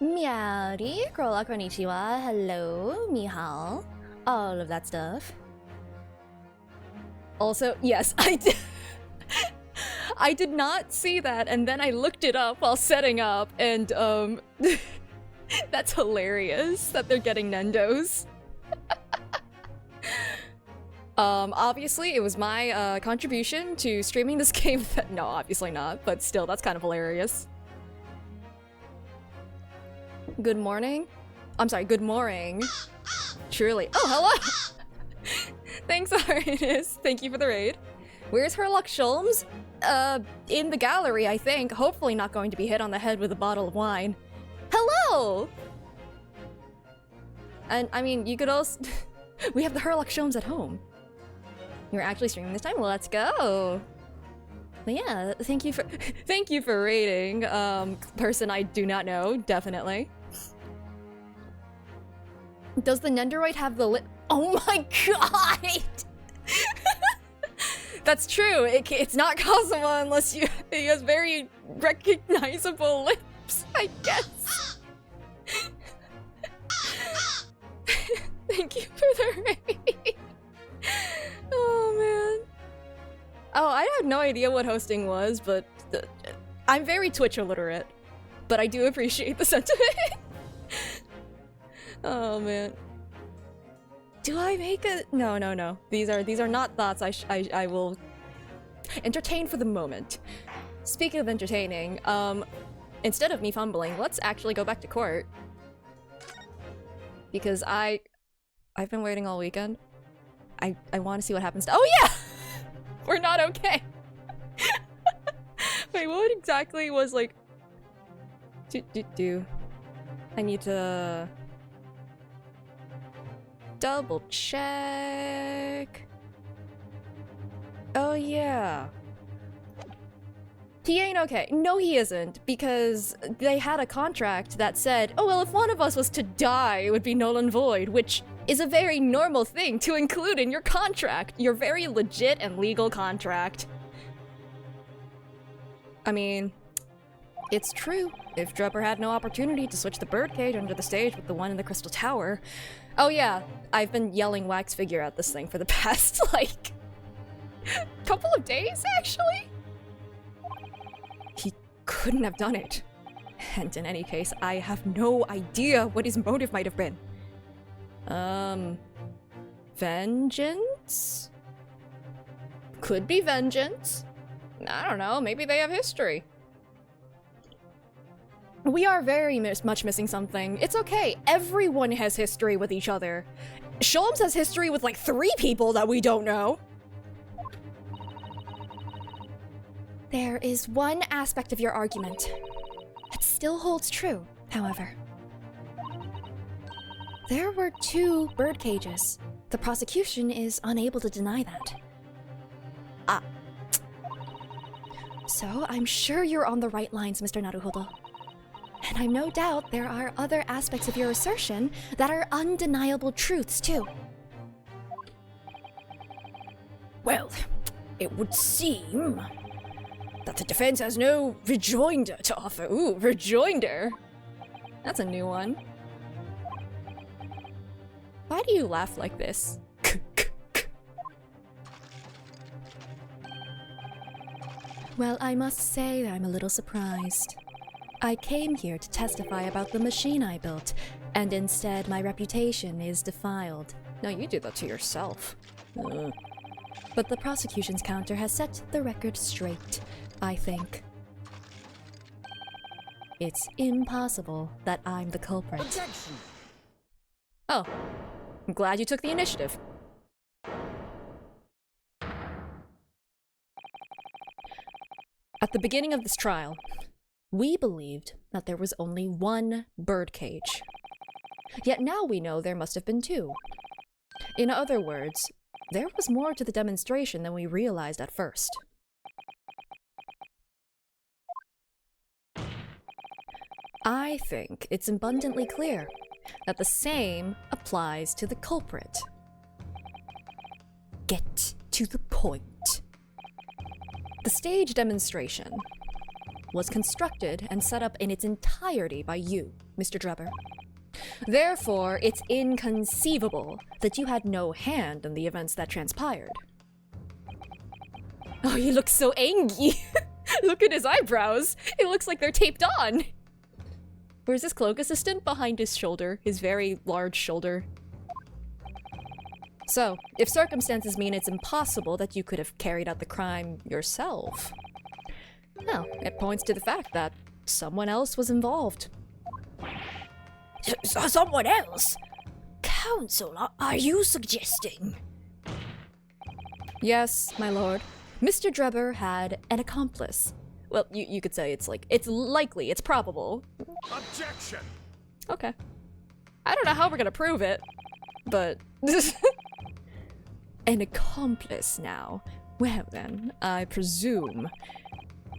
Meowdy, Krola, konnichiwa, hello, mihao, all of that stuff. Also, yes, I did. I did not see that, and then I looked it up while setting up, and that's hilarious that they're getting Nendos. Obviously, it was my contribution to streaming this game. No, obviously not, but still, that's kind of hilarious. Good morning? I'm sorry, good morning. Truly. Oh, hello! Thanks, Arnis. Thank you for the raid. Where's Herlock Sholmes? In the gallery, I think. Hopefully not going to be hit on the head with a bottle of wine. Hello! And, I mean, you could also... We have the Herlock Sholmes at home. You're actually streaming this time? Well, let's go! But yeah, thank you for raiding, person I do not know, definitely. Does the Nendoroid have the lip? Oh my god! That's true. It's not Kazuma unless he has very recognizable lips, I guess. Thank you for the raid. Oh man. Oh, I had no idea what hosting was, but I'm very Twitch illiterate. But I do appreciate the sentiment. Oh man. Do I make a— No. These are not thoughts I will entertain for the moment. Speaking of entertaining, instead of me fumbling, let's actually go back to court. Because I've been waiting all weekend. I want to see what happens to— Oh yeah! We're not okay. Wait, what exactly was like— I need to double check. Oh yeah. He ain't okay. No, he isn't, because they had a contract that said, oh well, if one of us was to die, it would be null and void, which is a very normal thing to include in your contract. Your very legit and legal contract. I mean, it's true. If Drupper had no opportunity to switch the birdcage under the stage with the one in the Crystal Tower— Oh yeah, I've been yelling wax figure at this thing for the past, like, couple of days, actually? He couldn't have done it. And in any case, I have no idea what his motive might have been. Vengeance? Could be vengeance. I don't know, maybe they have history. We are very much missing something. It's okay, everyone has history with each other. Sholmes has history with like 3 people that we don't know. There is one aspect of your argument that still holds true, however. There were 2 bird cages. The prosecution is unable to deny that. Ah. So I'm sure you're on the right lines, Mr. Naruhodo. And I'm no doubt there are other aspects of your assertion that are undeniable truths, too. Well, it would seem that the defense has no rejoinder to offer. Ooh, rejoinder? That's a new one. Why do you laugh like this? Well, I must say I'm a little surprised. I came here to testify about the machine I built, and instead my reputation is defiled. No, you did that to yourself. But the prosecution's counter has set the record straight, I think. It's impossible that I'm the culprit. Objection. Oh, I'm glad you took the initiative. At the beginning of this trial, we believed that there was only 1 birdcage. Yet now we know there must have been 2. In other words, there was more to the demonstration than we realized at first. I think it's abundantly clear that the same applies to the culprit. Get to the point. The stage demonstration was constructed and set up in its entirety by you, Mr. Drebber. Therefore, it's inconceivable that you had no hand in the events that transpired. Oh, he looks so angry. Look at his eyebrows. It looks like they're taped on. Where's his cloak assistant? Behind his shoulder. His very large shoulder. So, if circumstances mean it's impossible that you could have carried out the crime yourself, well, it points to the fact that someone else was involved. Someone else? Counsel, are you suggesting? Yes, my lord. Mr. Drebber had an accomplice. Well, you could say it's likely, it's probable. Objection! Okay. I don't know how we're gonna prove it, but... An accomplice now. Well then, I presume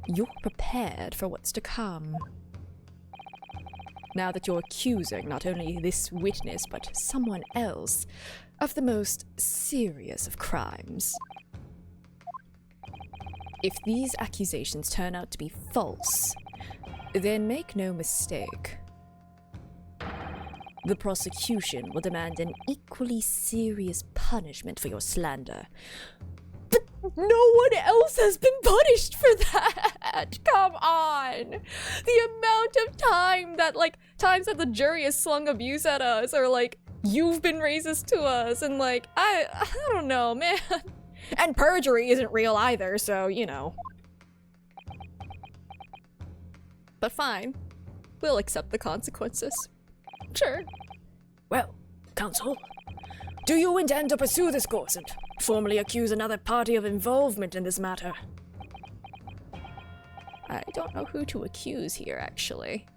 you're prepared for what's to come. Now that you're accusing not only this witness, but someone else of the most serious of crimes. If these accusations turn out to be false, then make no mistake. The prosecution will demand an equally serious punishment for your slander. But no one else has been punished for that! Come on! The amount of times that the jury has slung abuse at us, or you've been racist to us, and I don't know, man. And perjury isn't real either, so, you know. But fine. We'll accept the consequences. Sure. Well, counsel, do you intend to pursue this course and formally accuse another party of involvement in this matter? I don't know who to accuse here, actually.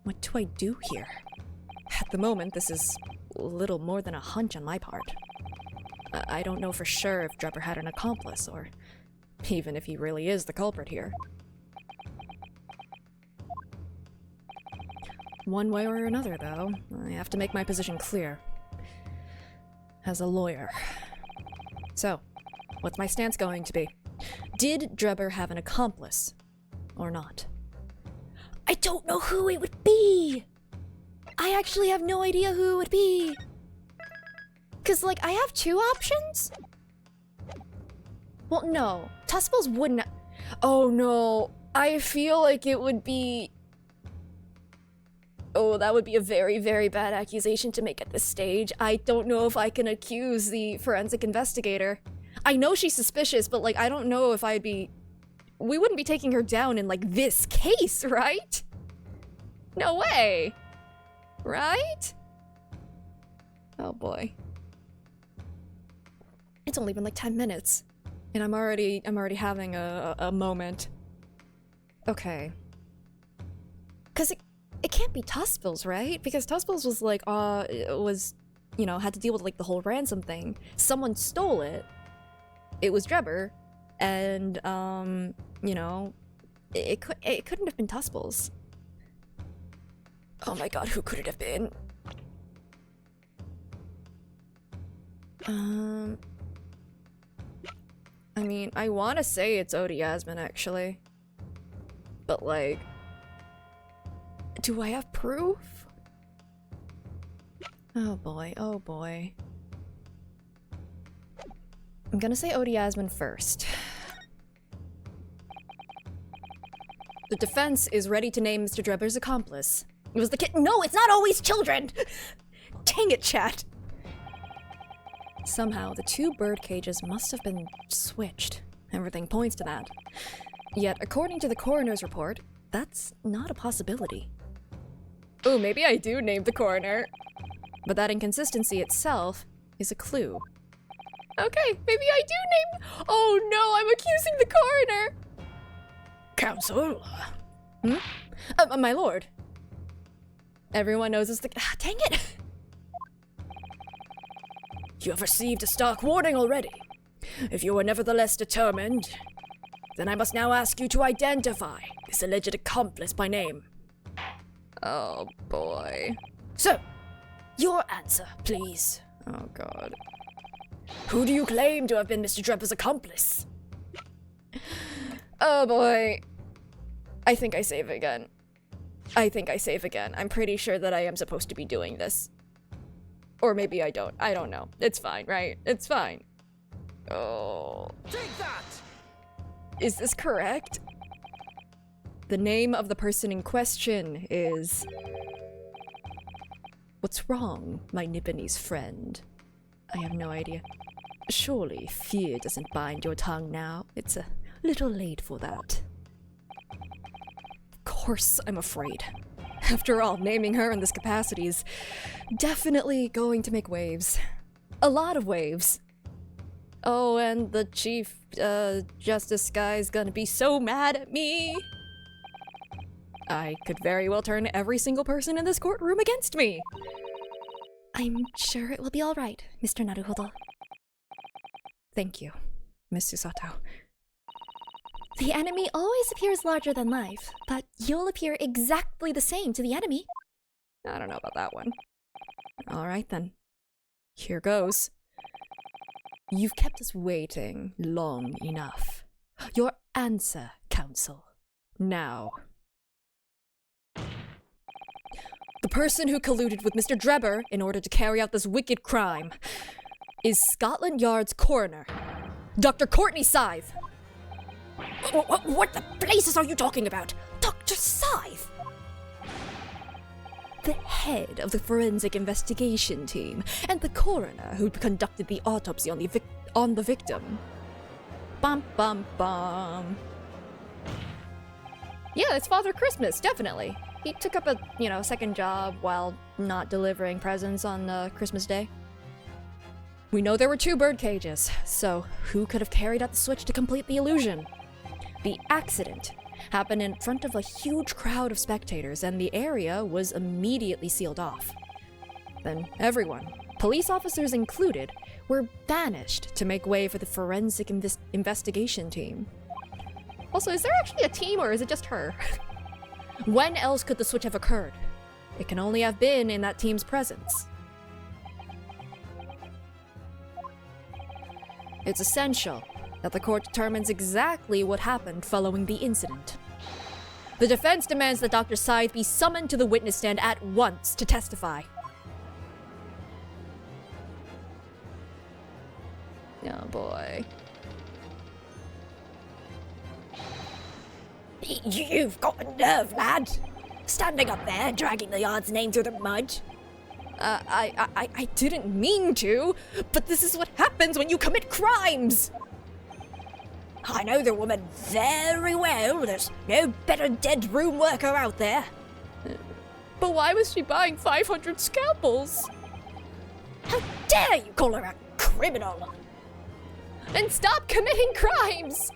What do I do here? At the moment, this is little more than a hunch on my part. I don't know for sure if Drebber had an accomplice, or even if he really is the culprit here. One way or another, though, I have to make my position clear. As a lawyer. So, what's my stance going to be? Did Drebber have an accomplice, or not? I don't know who it would be! I actually have no idea who it would be! 'Cause, I have two options? Well, no. Tusples wouldn't... Oh, no. I feel like it would be... Oh, that would be a very, very bad accusation to make at this stage. I don't know if I can accuse the forensic investigator. I know she's suspicious, but, I don't know if I'd be... We wouldn't be taking her down in, this case, right? No way! Right? Oh, boy. It's only been 10 minutes, and I'm already having a moment. Okay. 'Cause it can't be Tusples, right? Because Tusples was had to deal with the whole ransom thing. Someone stole it. It was Drebber, and it couldn't have been Tusples. Oh my god, who could it have been? I mean, I want to say it's Odie Yasmin, actually. But, do I have proof? Oh boy, oh boy. I'm gonna say Odie Yasmin first. The defense is ready to name Mr. Drebber's accomplice. It was the kid- No, it's not always children! Dang it, chat! Somehow, the two bird cages must have been switched. Everything points to that. Yet, according to the coroner's report, that's not a possibility. Oh, maybe I do name the coroner. But that inconsistency itself is a clue. Okay, maybe I do name- Oh no, I'm accusing the coroner! Counsel? My lord. Everyone knows it's the- Dang it! You have received a stark warning already. If you are nevertheless determined, then I must now ask you to identify this alleged accomplice by name. Oh boy. So, your answer, please. Oh god. Who do you claim to have been Mr. Drebber's accomplice? Oh boy. I think I save again. I think I save again. I'm pretty sure that I am supposed to be doing this. Or maybe I don't. I don't know. It's fine, right? It's fine. Oh. Take that! Is this correct? The name of the person in question is... What's wrong, my Nipponese friend? I have no idea. Surely fear doesn't bind your tongue now. It's a little late for that. Of course I'm afraid. After all, naming her in this capacity is definitely going to make waves. A lot of waves. Oh, and the Chief Justice guy's gonna be so mad at me. I could very well turn every single person in this courtroom against me. I'm sure it will be all right, Mr. Naruhodo. Thank you, Miss Susato. The enemy always appears larger than life, but you'll appear exactly the same to the enemy. I don't know about that one. All right then. Here goes. You've kept us waiting long enough. Your answer, Counsel. Now. The person who colluded with Mr. Drebber in order to carry out this wicked crime is Scotland Yard's coroner, Dr. Courtney Scythe. What the blazes are you talking about? Dr. Scythe? The head of the forensic investigation team and the coroner who conducted the autopsy on the victim. Bum bum bum. Yeah, it's Father Christmas, definitely. He took up a, second job while not delivering presents on Christmas Day. We know there were 2 bird cages, so who could have carried out the switch to complete the illusion? The accident happened in front of a huge crowd of spectators, and the area was immediately sealed off. Then everyone, police officers included, were banished to make way for the forensic investigation team. Also, is there actually a team, or is it just her? When else could the switch have occurred? It can only have been in that team's presence. It's essential that the court determines exactly what happened following the incident. The defense demands that Dr. Scythe be summoned to the witness stand at once to testify. Oh boy. You've got a nerve, lad. Standing up there, dragging the yard's name through the mud. I didn't mean to, but this is what happens when you commit crimes! I know the woman very well. There's no better dead room worker out there. But why was she buying 500 scalpels? How dare you call her a criminal? Then stop committing crimes!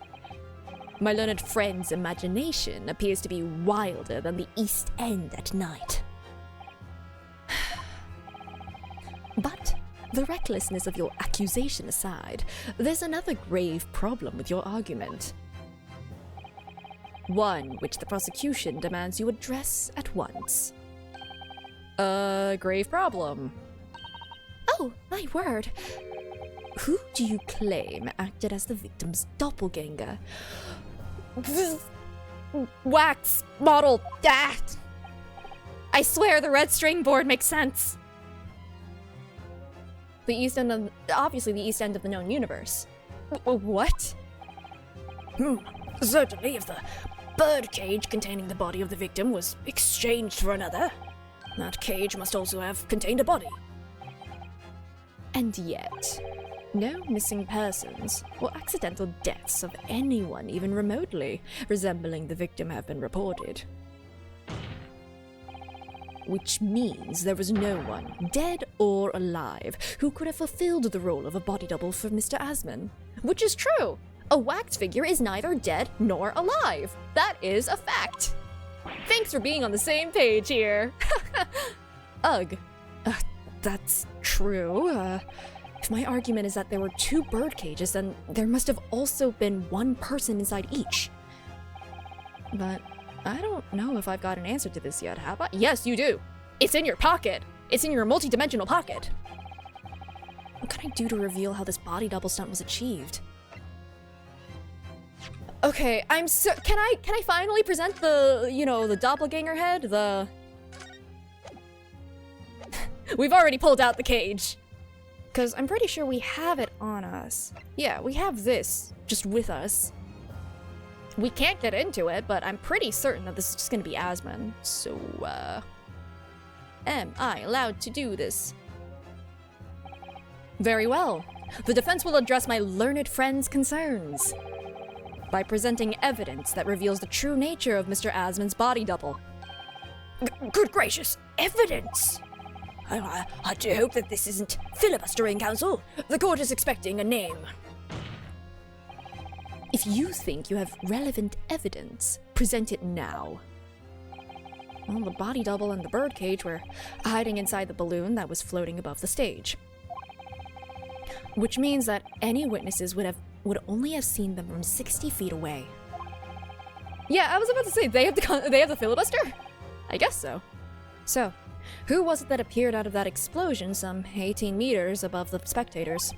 My learned friend's imagination appears to be wilder than the East End at night. But the recklessness of your accusation aside, there's another grave problem with your argument. One which the prosecution demands you address at once. A grave problem. Oh, my word. Who do you claim acted as the victim's doppelganger? Wax model that. I swear the red string board makes sense. Obviously the east end of the known universe. What? Certainly, if the bird cage containing the body of the victim was exchanged for another, that cage must also have contained a body. And yet, no missing persons or accidental deaths of anyone even remotely resembling the victim have been reported. Which means there was no one, dead or alive, who could have fulfilled the role of a body double for Mr. Asman. Which is true! A wax figure is neither dead nor alive. That is a fact. Thanks for being on the same page here. Ugh. That's true. If my argument is that there were 2 bird cages, then there must have also been 1 person inside each. But I don't know if I've got an answer to this yet, have I? Yes, you do. It's in your pocket. It's in your multi-dimensional pocket. What can I do to reveal how this body double stunt was achieved? Okay, I'm so- can I finally present the, you know, the doppelganger head? The... We've already pulled out the cage. Because I'm pretty sure we have it on us. Yeah, we have this just with us. We can't get into it, but I'm pretty certain that this is just gonna be Asmon. So, am I allowed to do this? Very well. The defense will address my learned friend's concerns by presenting evidence that reveals the true nature of Mr. Asmon's body double. Good gracious, evidence! I do hope that this isn't filibustering, counsel. The court is expecting a name. If you think you have relevant evidence, present it now. Well, the body double and the birdcage were hiding inside the balloon that was floating above the stage. Which means that any witnesses would only have seen them from 60 feet away. Yeah, I was about to say, they have the filibuster? I guess so. So, who was it that appeared out of that explosion some 18 meters above the spectators?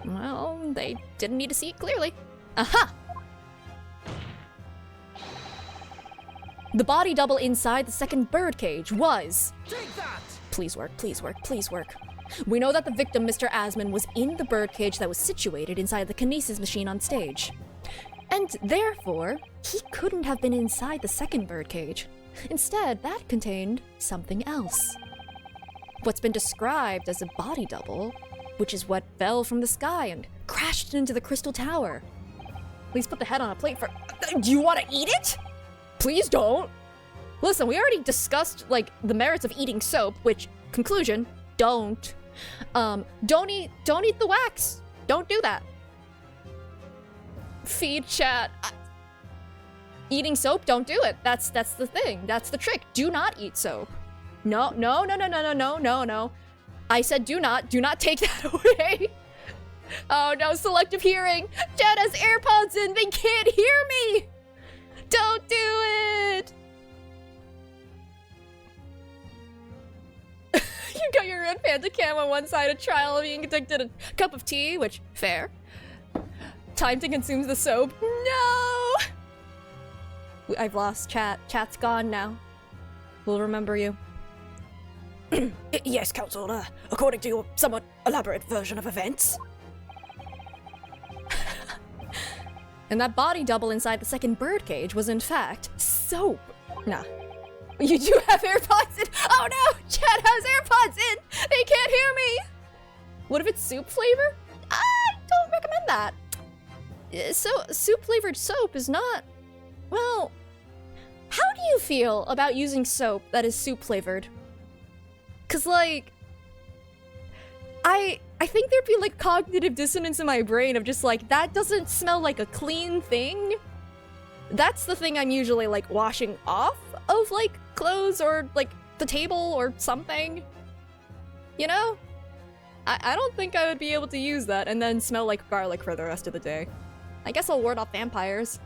Well, they didn't need to see it clearly. Aha! The body double inside the second birdcage was... Take that! Please work, please work, please work. We know that the victim, Mr. Asmon, was in the birdcage that was situated inside the kinesis machine on stage. And therefore, he couldn't have been inside the second birdcage. Instead, that contained something else. What's been described as a body double, which is what fell from the sky and crashed into the crystal tower. Please put the head on a plate for... Do you want to eat it? Please don't. Listen, we already discussed, like, the merits of eating soap, which, conclusion, don't. Don't eat the wax. Don't do that. Feed chat. Eating soap, don't do it. That's the thing. That's the trick. Do not eat soap. No. I said do not take that away. Oh no, selective hearing. Chat has AirPods in, they can't hear me. Don't do it. You got your red panda cam on one side, a trial of being conducted a cup of tea, which, fair. Time to consume the soap. No! I've lost chat. Chat's gone now. We'll remember you. Yes, counsel, according to your somewhat elaborate version of events. And that body double inside the second birdcage was in fact soap. Nah. You do have AirPods in. Oh no! Chat has AirPods in! They can't hear me! What if it's soup flavor? I don't recommend that. So, soup flavored soap is not... Well, how do you feel about using soap that is soup flavored? Cause like... I think there'd be like cognitive dissonance in my brain of just like, that doesn't smell like a clean thing. That's the thing I'm usually like washing off of like clothes or like the table or something. You know? I don't think I would be able to use that and then smell like garlic for the rest of the day. I guess I'll ward off vampires.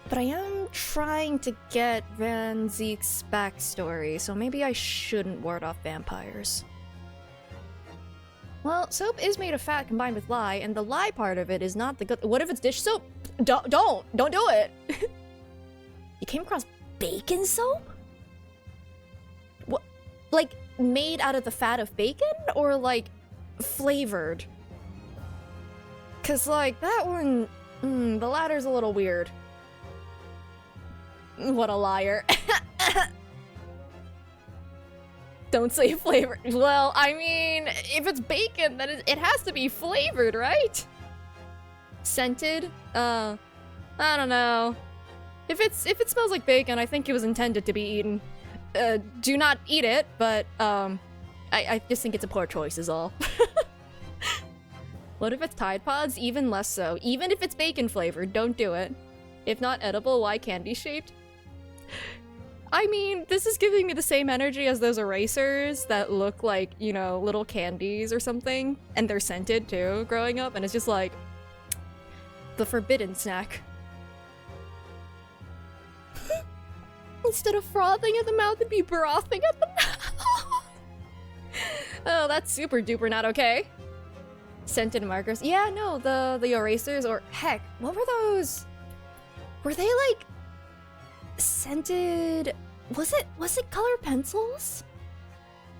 But I am trying to get Van Zeke's backstory, so maybe I shouldn't ward off vampires. Well, soap is made of fat combined with lye, and the lye part of it is not the good- What if it's dish soap? Don't do it! You came across bacon soap? What? Like, made out of the fat of bacon? Or, like, flavored? Cause, like, that one... the latter's a little weird. What a liar. Don't say flavored. Well, I mean, if it's bacon, then it has to be flavored, right? Scented? I don't know. If it smells like bacon, I think it was intended to be eaten. Do not eat it, but, I just think it's a poor choice is all. What if it's Tide Pods? Even less so. Even if it's bacon flavored, don't do it. If not edible, why candy shaped? I mean, this is giving me the same energy as those erasers that look like, you know, little candies or something. And they're scented too, growing up, and it's just like... the forbidden snack. Instead of frothing at the mouth, it'd be brothing at the mouth. Oh, that's super duper not okay. Scented markers. Yeah, no, the erasers, or heck, what were those? Were they like scented? Was it colored pencils?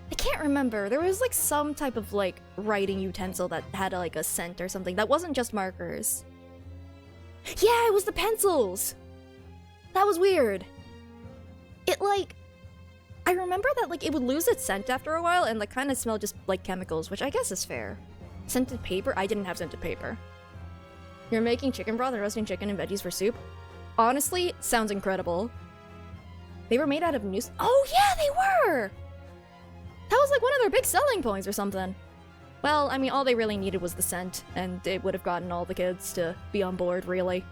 I can't remember. There was like some type of like writing utensil that had like a scent or something. That wasn't just markers. Yeah, it was the pencils. That was weird. It like, I remember that like it would lose its scent after a while and like kind of smell just like chemicals, which I guess is fair. Scented paper? I didn't have scented paper. You're making chicken broth and roasting chicken and veggies for soup? Honestly, sounds incredible. They were made out of news. Oh yeah, they were! That was like one of their big selling points or something. Well, I mean, all they really needed was the scent, and it would have gotten all the kids to be on board, really.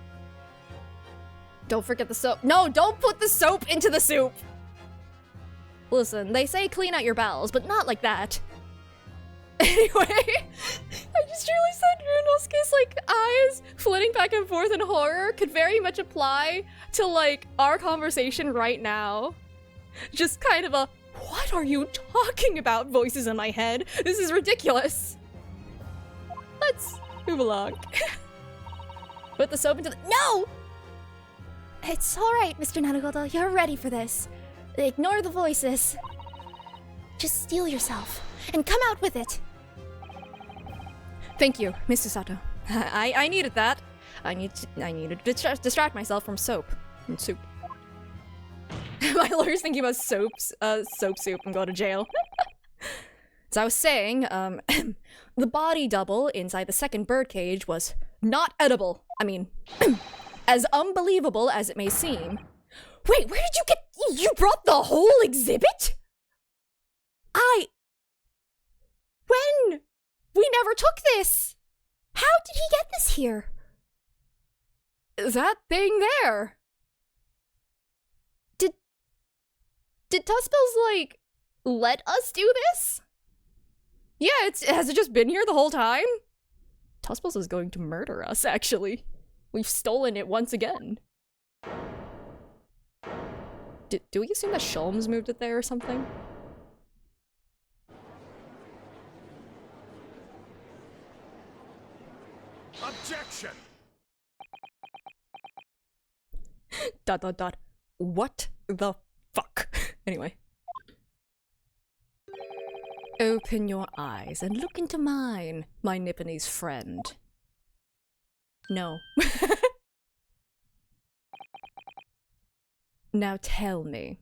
Don't forget the soap. No, don't put the soap into the soup! Listen, they say clean out your bowels, but not like that. Anyway, I just realized that Runosuke's like eyes flitting back and forth in horror could very much apply to like our conversation right now. Just kind of a, what are you talking about? Voices in my head. This is ridiculous. Let's move along. Put the soap into the— No! It's alright, Mr. Narugodo. You're ready for this. Ignore the voices. Just steel yourself and come out with it. Thank you, Mr. Sato. I needed that. I needed to distract myself from soap and soup. My lawyer's thinking about soap soup and go to jail. As I was saying, the body double inside the second birdcage was not edible. I mean, as unbelievable as it may seem. Wait, where did you get— you brought the whole exhibit? When? We never took this! How did he get this here? That thing there. Did Tuspels, like, let us do this? Yeah, has it just been here the whole time? Tuspels is going to murder us, actually. We've stolen it once again. Do we assume that Sholmes moved it there or something? Objection! ... What the fuck? Anyway. Open your eyes and look into mine, my Nipponese friend. No. Now tell me,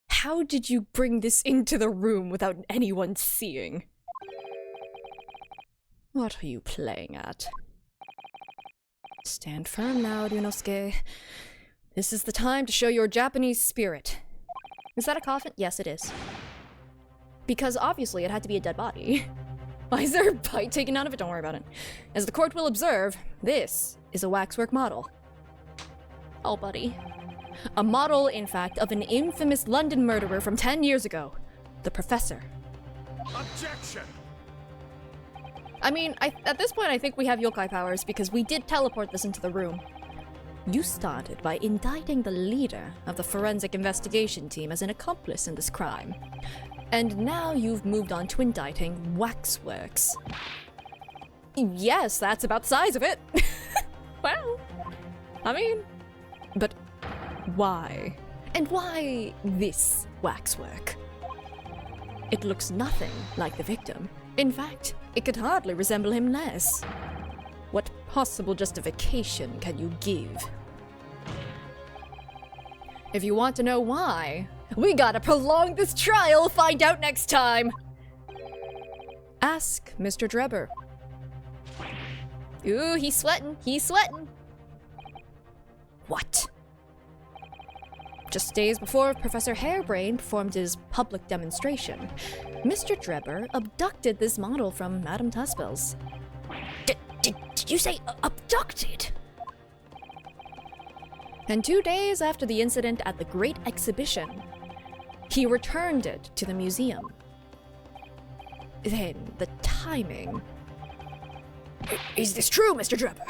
how did you bring this into the room without anyone seeing? What are you playing at? Stand firm now, Ryunosuke. This is the time to show your Japanese spirit. Is that a coffin? Yes, it is. Because obviously it had to be a dead body. Why is there a bite taken out of it? Don't worry about it. As the court will observe, this is a waxwork model. Oh, buddy. A model, in fact, of an infamous London murderer from 10 years ago. The Professor. Objection! I mean, at this point I think we have yokai powers because we did teleport this into the room. You started by indicting the leader of the forensic investigation team as an accomplice in this crime. And now you've moved on to indicting Waxworks. Yes, that's about the size of it. Well, I mean, but why? And why this waxwork? It looks nothing like the victim. In fact, it could hardly resemble him less. What possible justification can you give? If you want to know why, we gotta prolong this trial, find out next time! Ask Mr. Drebber. Ooh, he's sweating, What? Just days before Professor Harebrain performed his public demonstration, Mr. Drebber abducted this model from Madame Tuspels. Did you say abducted? And 2 days after the incident at the Great Exhibition, he returned it to the museum. Then, the timing... Is this true, Mr. Drebber?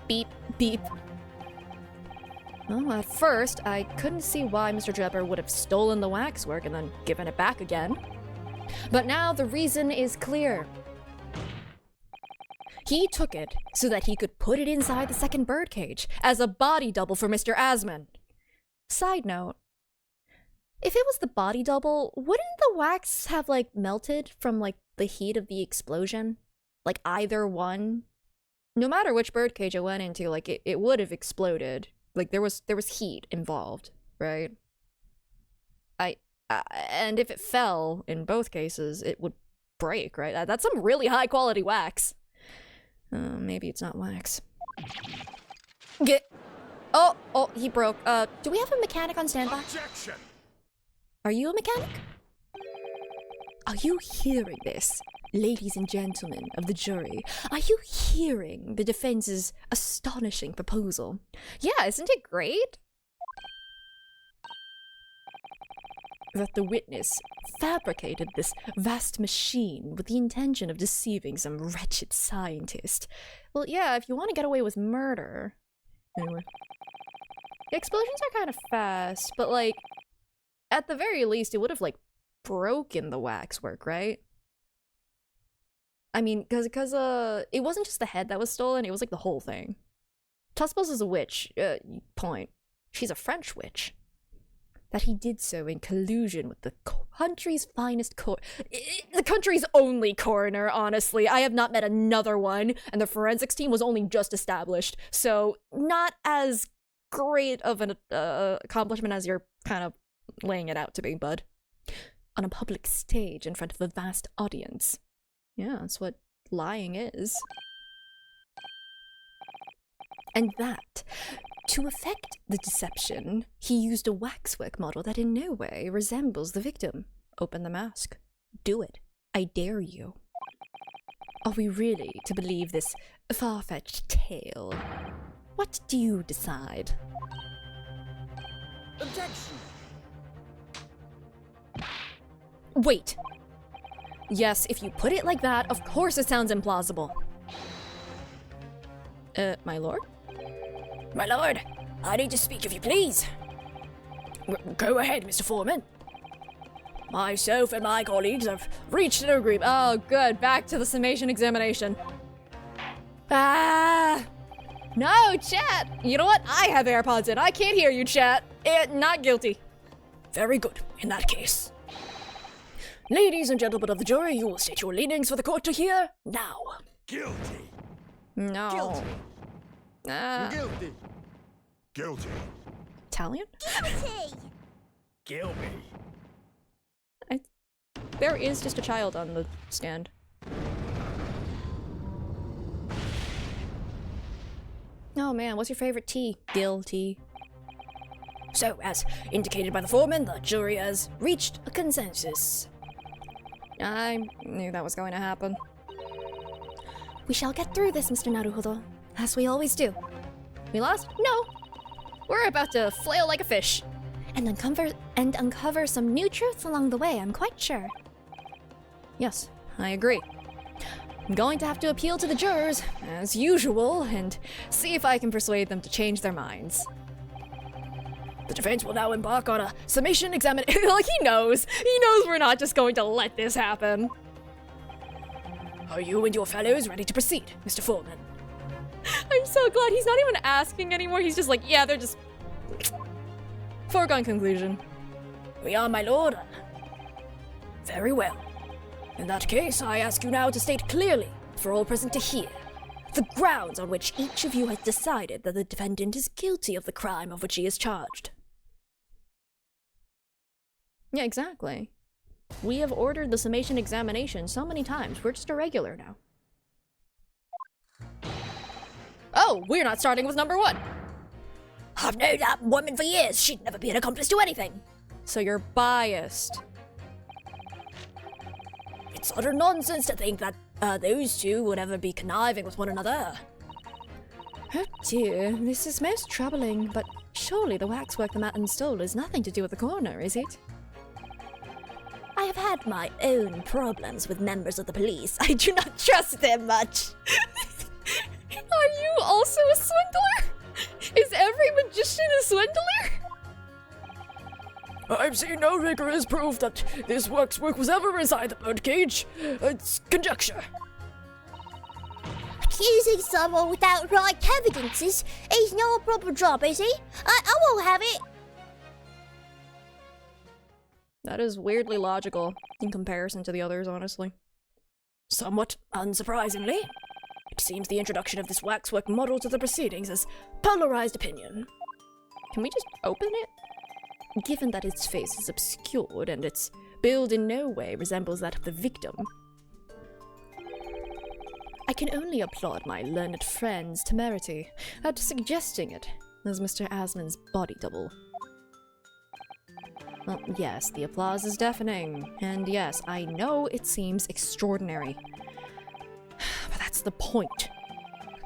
Beep, beep. Well, at first, I couldn't see why Mr. Drebber would have stolen the waxwork and then given it back again. But now the reason is clear. He took it so that he could put it inside the second birdcage as a body double for Mr. Asman. Side note, if it was the body double, wouldn't the wax have, like, melted from, like, the heat of the explosion? Like, either one? No matter which birdcage it went into, like, it would have exploded. Like, there was heat involved, right? And if it fell, in both cases, it would break, right? That's some really high-quality wax. Maybe it's not wax. Oh, he broke. Do we have a mechanic on standby? Objection! Are you a mechanic? Are you hearing this, ladies and gentlemen of the jury? Are you hearing the defense's astonishing proposal? Yeah, isn't it great? That the witness fabricated this vast machine with the intention of deceiving some wretched scientist. Well, yeah, if you want to get away with murder. Anyway. The explosions are kind of fast, but, like, at the very least, it would have, like, broken the waxwork, right? I mean, because it wasn't just the head that was stolen, it was, like, the whole thing. Tuspos is a witch. Point. She's a French witch. That he did so in collusion with the country's finest the country's only coroner, honestly. I have not met another one, and the forensics team was only just established, so not as great of an accomplishment as you're kind of laying it out to be, bud. On a public stage in front of a vast audience. Yeah, that's what lying is. And that, to effect the deception, he used a waxwork model that in no way resembles the victim. Open the mask. Do it. I dare you. Are we really to believe this far-fetched tale? What do you decide? Objection! Wait. Yes, if you put it like that, of course it sounds implausible. My lord? My lord, I need to speak if you please. Go ahead, Mr. Foreman. Myself and my colleagues have reached an agreement. Oh, good. Back to the summation examination. Ah! No, chat! You know what? I have AirPods in. I can't hear you, chat. Not guilty. Very good, in that case. Ladies and gentlemen of the jury, you will state your leanings for the court to hear now. Guilty! No. Guilty! Guilty! Guilty! Italian? Guilty! There is just a child on the stand. Oh man, what's your favorite tea? Guilty. So, as indicated by the foreman, the jury has reached a consensus. I knew that was going to happen. We shall get through this, Mr. Naruhodo, as we always do. We lost? No. We're about to flail like a fish. And uncover some new truths along the way, I'm quite sure. Yes, I agree. I'm going to have to appeal to the jurors, as usual, and see if I can persuade them to change their minds. The defense will now embark on a summation examination. Like, he knows. He knows we're not just going to let this happen. Are you and your fellows ready to proceed, Mr. Foreman? I'm so glad he's not even asking anymore. He's just like, yeah, they're just... Foregone conclusion. We are, my lord. Very well. In that case, I ask you now to state clearly, for all present to hear, the grounds on which each of you has decided that the defendant is guilty of the crime of which he is charged. Yeah, exactly. We have ordered the summation examination so many times, we're just a regular now. Oh, we're not starting with number 1. I've known that woman for years. She'd never be an accomplice to anything. So you're biased. It's utter nonsense to think that those two would ever be conniving with one another. Oh dear, this is most troubling, but surely the waxwork the Matin stole has nothing to do with the coroner, is it? I have had my own problems with members of the police. I do not trust them much. Are you also a swindler? Is every magician a swindler? I've seen no rigorous proof that this waxwork was ever inside the birdcage. It's conjecture. Accusing someone without right evidences is not a proper job, is he? I won't have it. That is weirdly logical in comparison to the others, honestly. Somewhat unsurprisingly, it seems the introduction of this waxwork model to the proceedings has polarized opinion. Can we just open it? Given that its face is obscured and its build in no way resembles that of the victim, I can only applaud my learned friend's temerity at suggesting it as Mr. Asman's body double. Well, yes, the applause is deafening, and yes, I know it seems extraordinary. But that's the point.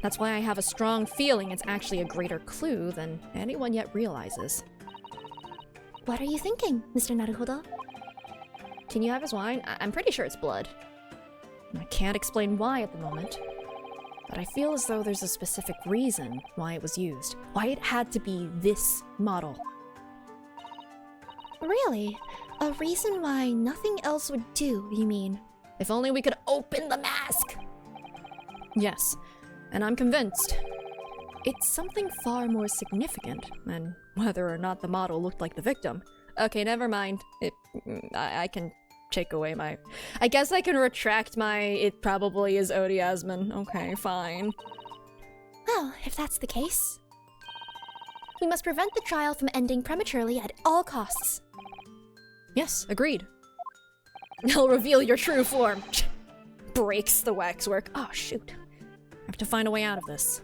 That's why I have a strong feeling it's actually a greater clue than anyone yet realizes. What are you thinking, Mr. Naruhodo? Can you have his wine? I'm pretty sure it's blood. I can't explain why at the moment, but I feel as though there's a specific reason why it was used. Why it had to be this model. Really? A reason why nothing else would do, you mean? If only we could open the mask! Yes, and I'm convinced. It's something far more significant than whether or not the model looked like the victim. Okay, never mind. I can take away my... I guess I can retract my it probably is Odi Asman. Okay, fine. Well, if that's the case, we must prevent the trial from ending prematurely at all costs. Yes, agreed. I'll reveal your true form. Breaks the waxwork. Oh, shoot. I have to find a way out of this.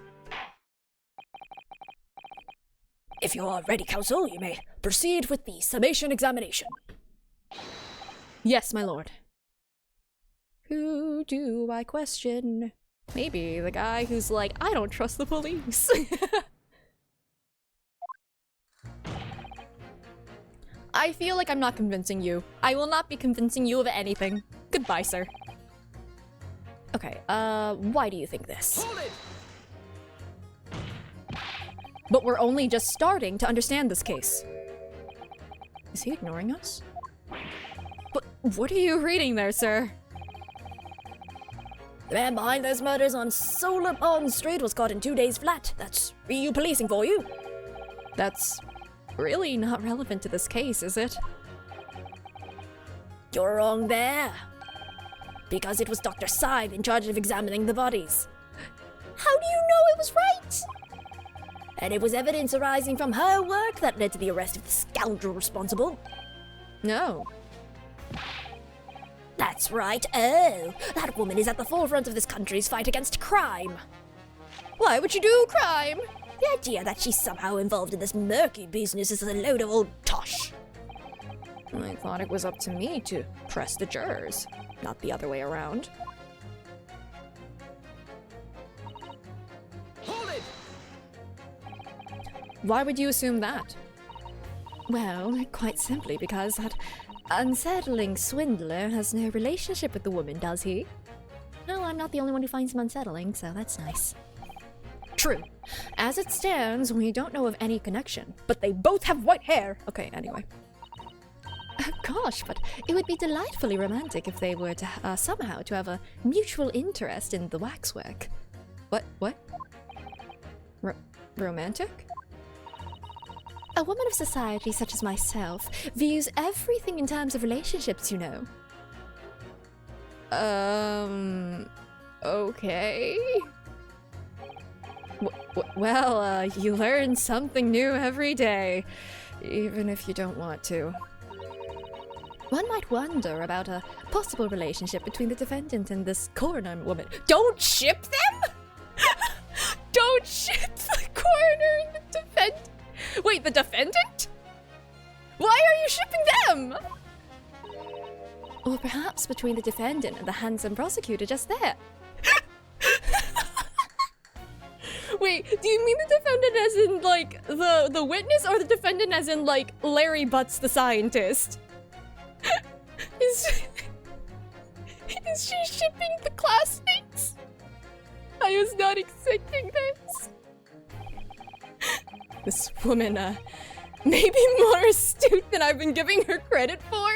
If you are ready, counsel, you may proceed with the summation examination. Yes, my lord. Who do I question? Maybe the guy who's like, I don't trust the police. I feel like I'm not convincing you. I will not be convincing you of anything. Goodbye, sir. Okay, why do you think this? Hold it! But we're only just starting to understand this case. Is he ignoring us? But what are you reading there, sir? The man behind those murders on Solar Pond Street was caught in 2 days flat. That's Ryu policing for you. That's really not relevant to this case, is it? You're wrong there. Because it was Dr. Sei in charge of examining the bodies. How do you know it was right? And it was evidence arising from her work that led to the arrest of the scoundrel responsible. No. That's right. Oh, that woman is at the forefront of this country's fight against crime. Why would you do crime? The idea that she's somehow involved in this murky business is a load of old tosh. I thought it was up to me to press the jurors, not the other way around. Hold it! Why would you assume that? Well, quite simply because that unsettling swindler has no relationship with the woman, does he? No, I'm not the only one who finds him unsettling, so that's nice. True. As it stands, we don't know of any connection, but they both have white hair! Okay, anyway. Gosh, but it would be delightfully romantic if they were to somehow to have a mutual interest in the waxwork. What? Romantic? A woman of society such as myself views everything in terms of relationships, you know. Okay. Well, you learn something new every day, even if you don't want to. One might wonder about a possible relationship between the defendant and this coroner woman. Don't ship them? Don't ship the coroner and the defendant? Wait, the defendant? Why are you shipping them? Or perhaps between the defendant and the handsome prosecutor just there. Wait, do you mean the defendant as in, like, the witness, or the defendant as in, like, Larry Butts the scientist? Is she shipping the classmates? I was not expecting this. This woman, maybe more astute than I've been giving her credit for?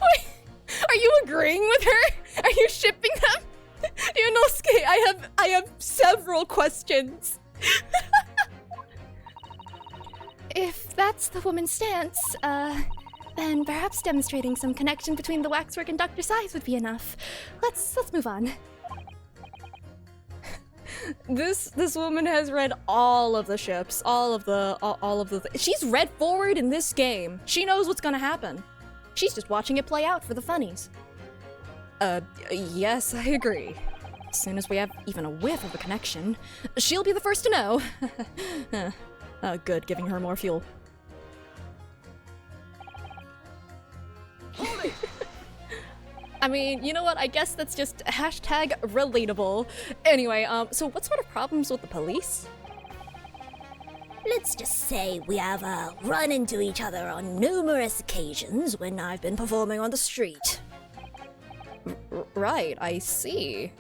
Wait, are you agreeing with her? Are you shipping them? Yunosuke, I have several questions. If that's the woman's stance, then perhaps demonstrating some connection between the waxwork and Dr. Sai's would be enough. Let's move on. This woman has read all of the ships, all of the she's read forward in this game. She knows what's gonna happen. She's just watching it play out for the funnies. Yes, I agree. As soon as we have even a whiff of a connection, she'll be the first to know. Good, giving her more fuel. I mean, you know what? I guess that's just hashtag relatable. Anyway, so what sort of problems with the police? Let's just say we have run into each other on numerous occasions when I've been performing on the street. Right, I see.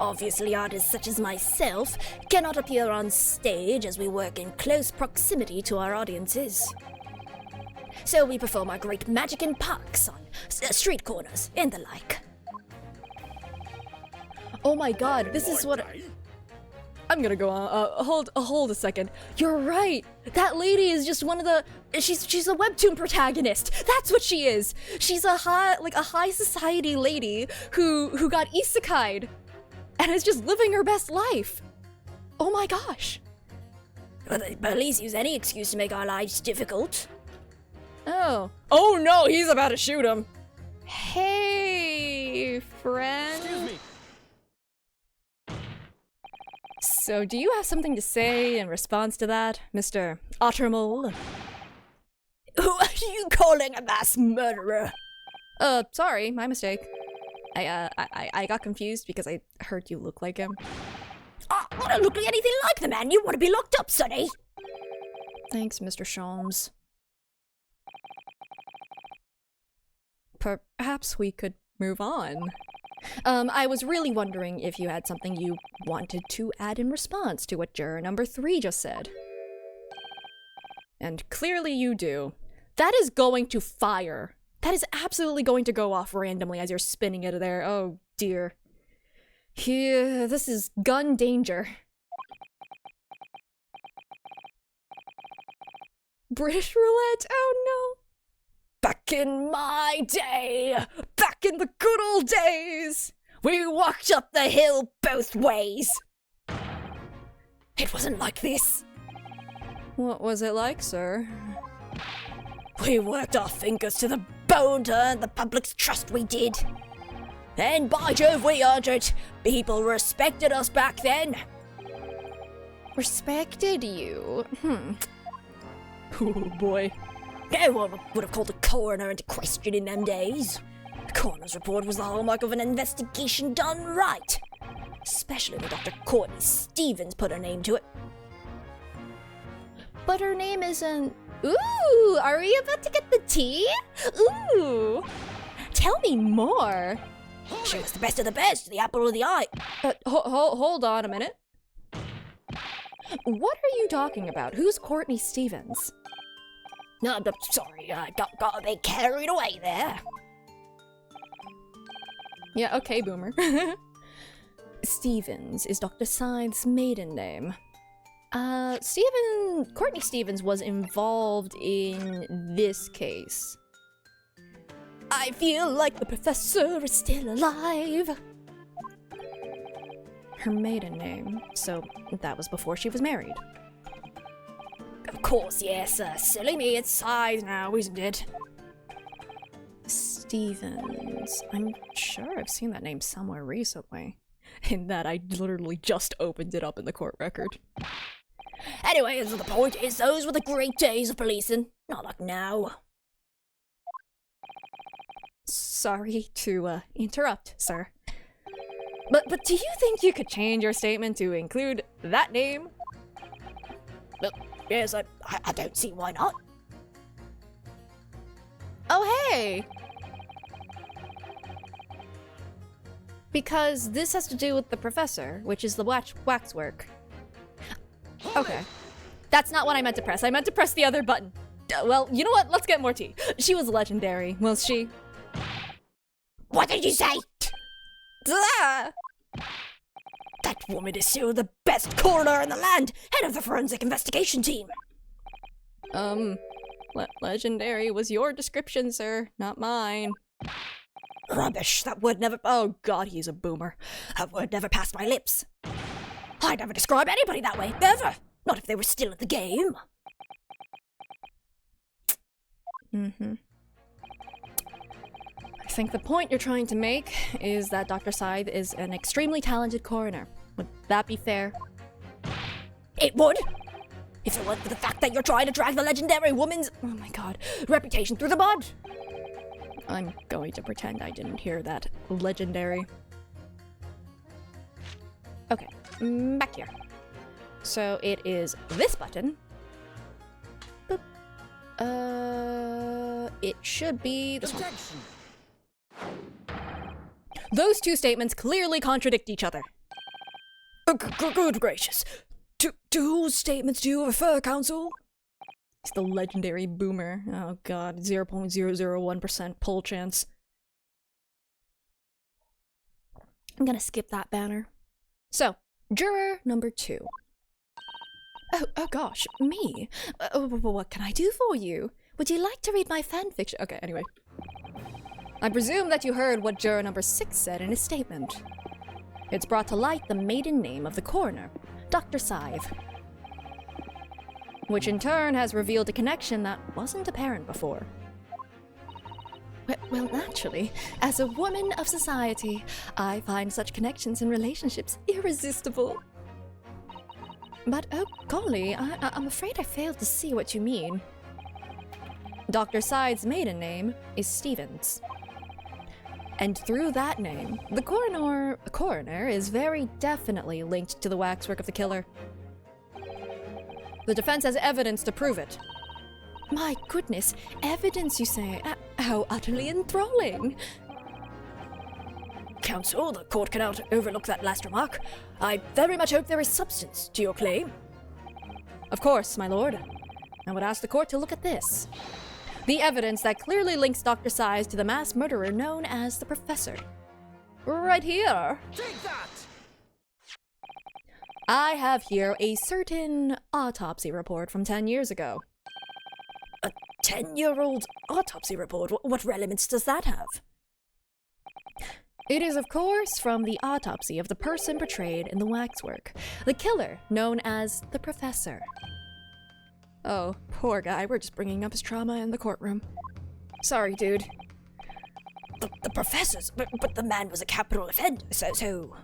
Obviously, artists such as myself cannot appear on stage as we work in close proximity to our audiences. So we perform our great magic in parks, on street corners, and the like. Oh my god, this is what... I'm gonna go on. Hold a second. You're right. That lady is just one of the... She's a webtoon protagonist. That's what she is. She's a high society lady who got isekai'd and is just living her best life. Oh my gosh. Well, the police use any excuse to make our lives difficult. Oh. Oh no, he's about to shoot him. Hey, friend. Excuse me. So, do you have something to say in response to that, Mr. Ottermole? Who are you calling a mass murderer? Sorry, my mistake. I got confused because I heard you look like him. I don't look like anything like the man. You want to be locked up, sonny. Thanks, Mr. Sholmes. Perhaps we could move on. I was really wondering if you had something you wanted to add in response to what juror number 3 just said. And clearly you do. That is going to fire. That is absolutely going to go off randomly as you're spinning it there. Oh dear. Here, this is gun danger. British roulette? Oh no. Back in my day, back in the good old days, we walked up the hill both ways. It wasn't like this. What was it like, sir? We worked our fingers to the bone to earn the public's trust, we did. And by Jove, we earned it. People respected us back then. Respected you? Oh boy. No one would have called a coroner into question in them days. The coroner's report was the hallmark of an investigation done right. Especially when Dr. Courtney Stevens put her name to it. But her name isn't... Ooh, are we about to get the tea? Ooh, tell me more. She was the best of the best, the apple of the eye. Hold on a minute. What are you talking about? Who's Courtney Stevens? No, I'm sorry, I got a bit carried away there. Yeah, okay, boomer. Stevens is Dr. Scythe's maiden name. Courtney Stevens was involved in this case. I feel like the professor is still alive. Her maiden name, so that was before she was married. Of course, yes, silly me, it's Scythe now, isn't it? Stevens. I'm sure I've seen that name somewhere recently. In that I literally just opened it up in the court record. Anyway, the point is, those were the great days of policing. Not like now. Sorry to interrupt, sir. But do you think you could change your statement to include that name? Well, yes, I don't see why not. Oh, hey! Because this has to do with the professor, which is the waxwork. Okay. That's not what I meant to press. I meant to press the other button. Well, you know what? Let's get more tea. She was legendary, was she? What did you say? Ah! That woman is still the best coroner in the land, head of the forensic investigation team. Legendary was your description, sir, not mine. Rubbish, that word never— Oh god, he's a boomer. That word never passed my lips. I'd never describe anybody that way, never. Not if they were still in the game. I think the point you're trying to make is that Dr. Scythe is an extremely talented coroner. Would that be fair? It would. If it weren't for the fact that you're trying to drag the legendary woman's— Oh my god. reputation through the mud. I'm going to pretend I didn't hear that. Legendary. Okay, back here. So it is this button. Boop. It should be this one. Objection. Those two statements clearly contradict each other. Good gracious. To whose statements do you refer, counsel? It's the legendary boomer. Oh god, 0.001% pull chance. I'm gonna skip that banner. So, juror number 2. Oh gosh, me? What can I do for you? Would you like to read my fanfiction? Okay, anyway. I presume that you heard what juror number 6 said in his statement. It's brought to light the maiden name of the coroner, Dr. Scythe, which in turn has revealed a connection that wasn't apparent before. Well, naturally, as a woman of society, I find such connections and relationships irresistible. But oh golly, I'm afraid I failed to see what you mean. Dr. Scythe's maiden name is Stevens. And through that name, the coroner is very definitely linked to the waxwork of the killer. The defense has evidence to prove it. My goodness, evidence, you say? How utterly enthralling! Counsel, the court cannot overlook that last remark. I very much hope there is substance to your claim. Of course, my lord. I would ask the court to look at this. The evidence that clearly links Dr. Scythe to the mass murderer known as the Professor. Right here. Take that! I have here a certain autopsy report from 10 years ago. A 10-year-old autopsy report? What relevance does that have? It is, of course, from the autopsy of the person portrayed in the waxwork, the killer known as the Professor. Oh, poor guy, we're just bringing up his trauma in the courtroom. Sorry, dude. The Professor's? But the man was a capital offender, so...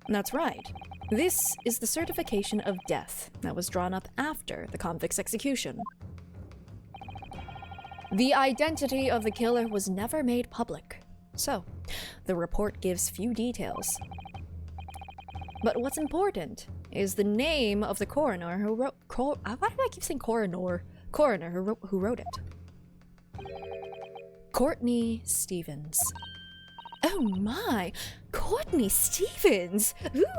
That's right. This is the certification of death that was drawn up after the convict's execution. The identity of the killer was never made public, so the report gives few details. But what's important is the name of the coroner who wrote... why do I keep saying coroner? Coroner who wrote it. Courtney Stevens. Oh my! Courtney Stevens!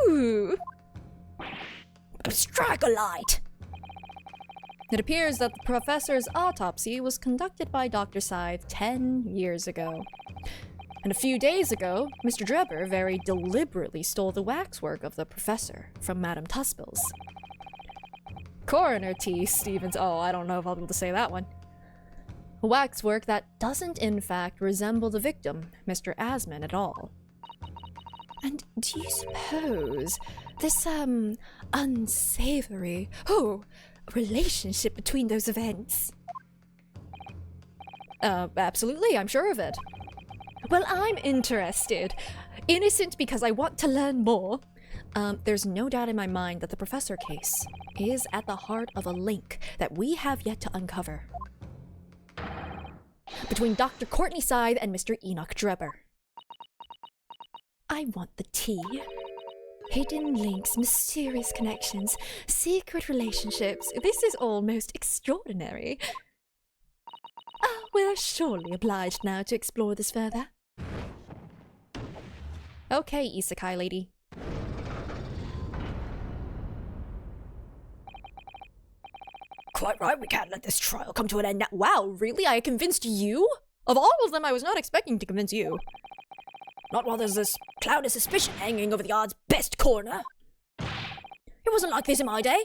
Ooh! Strike a light! It appears that the professor's autopsy was conducted by Dr. Scythe 10 years ago. And a few days ago, Mr. Drebber very deliberately stole the waxwork of the professor from Madame Tuspel's. Coroner T. Stevens, oh, I don't know if I'll be able to say that one. Waxwork that doesn't in fact resemble the victim, Mr. Asman, at all. And do you suppose this, unsavory, relationship between those events? Absolutely, I'm sure of it. Well, I'm interested. Innocent because I want to learn more. There's no doubt in my mind that the professor case is at the heart of a link that we have yet to uncover. Between Dr. Courtney Scythe and Mr. Enoch Drebber. I want the tea. Hidden links, mysterious connections, secret relationships. This is all most extraordinary. We're surely obliged now to explore this further. Okay, isekai lady. Quite right, we can't let this trial come to an end now. Wow, really? I convinced you? Of all of them, I was not expecting to convince you. Not while there's this cloud of suspicion hanging over the yard's best corner. It wasn't like this in my day,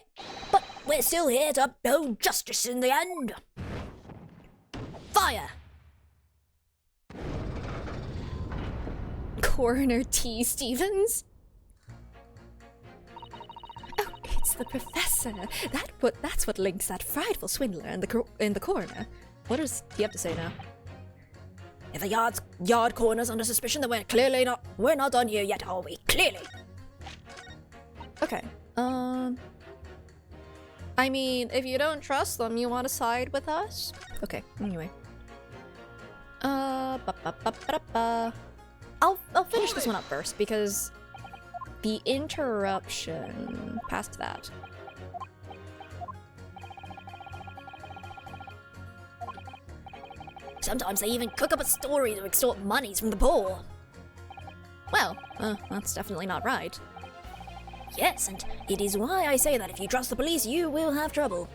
but we're still here to uphold justice in the end. Fire! Coroner T. Stevens? Oh, it's the professor. That's what links that frightful swindler and the coroner. What does he have to say now? If the yard corner's under suspicion, then we're not done here yet, are we? Clearly. Okay. I mean, if you don't trust them, you want to side with us? Okay, anyway. I'll finish this one up first, because the interruption past that. Sometimes they even cook up a story to extort monies from the poor. Well, that's definitely not right. Yes, and it is why I say that if you trust the police, you will have trouble.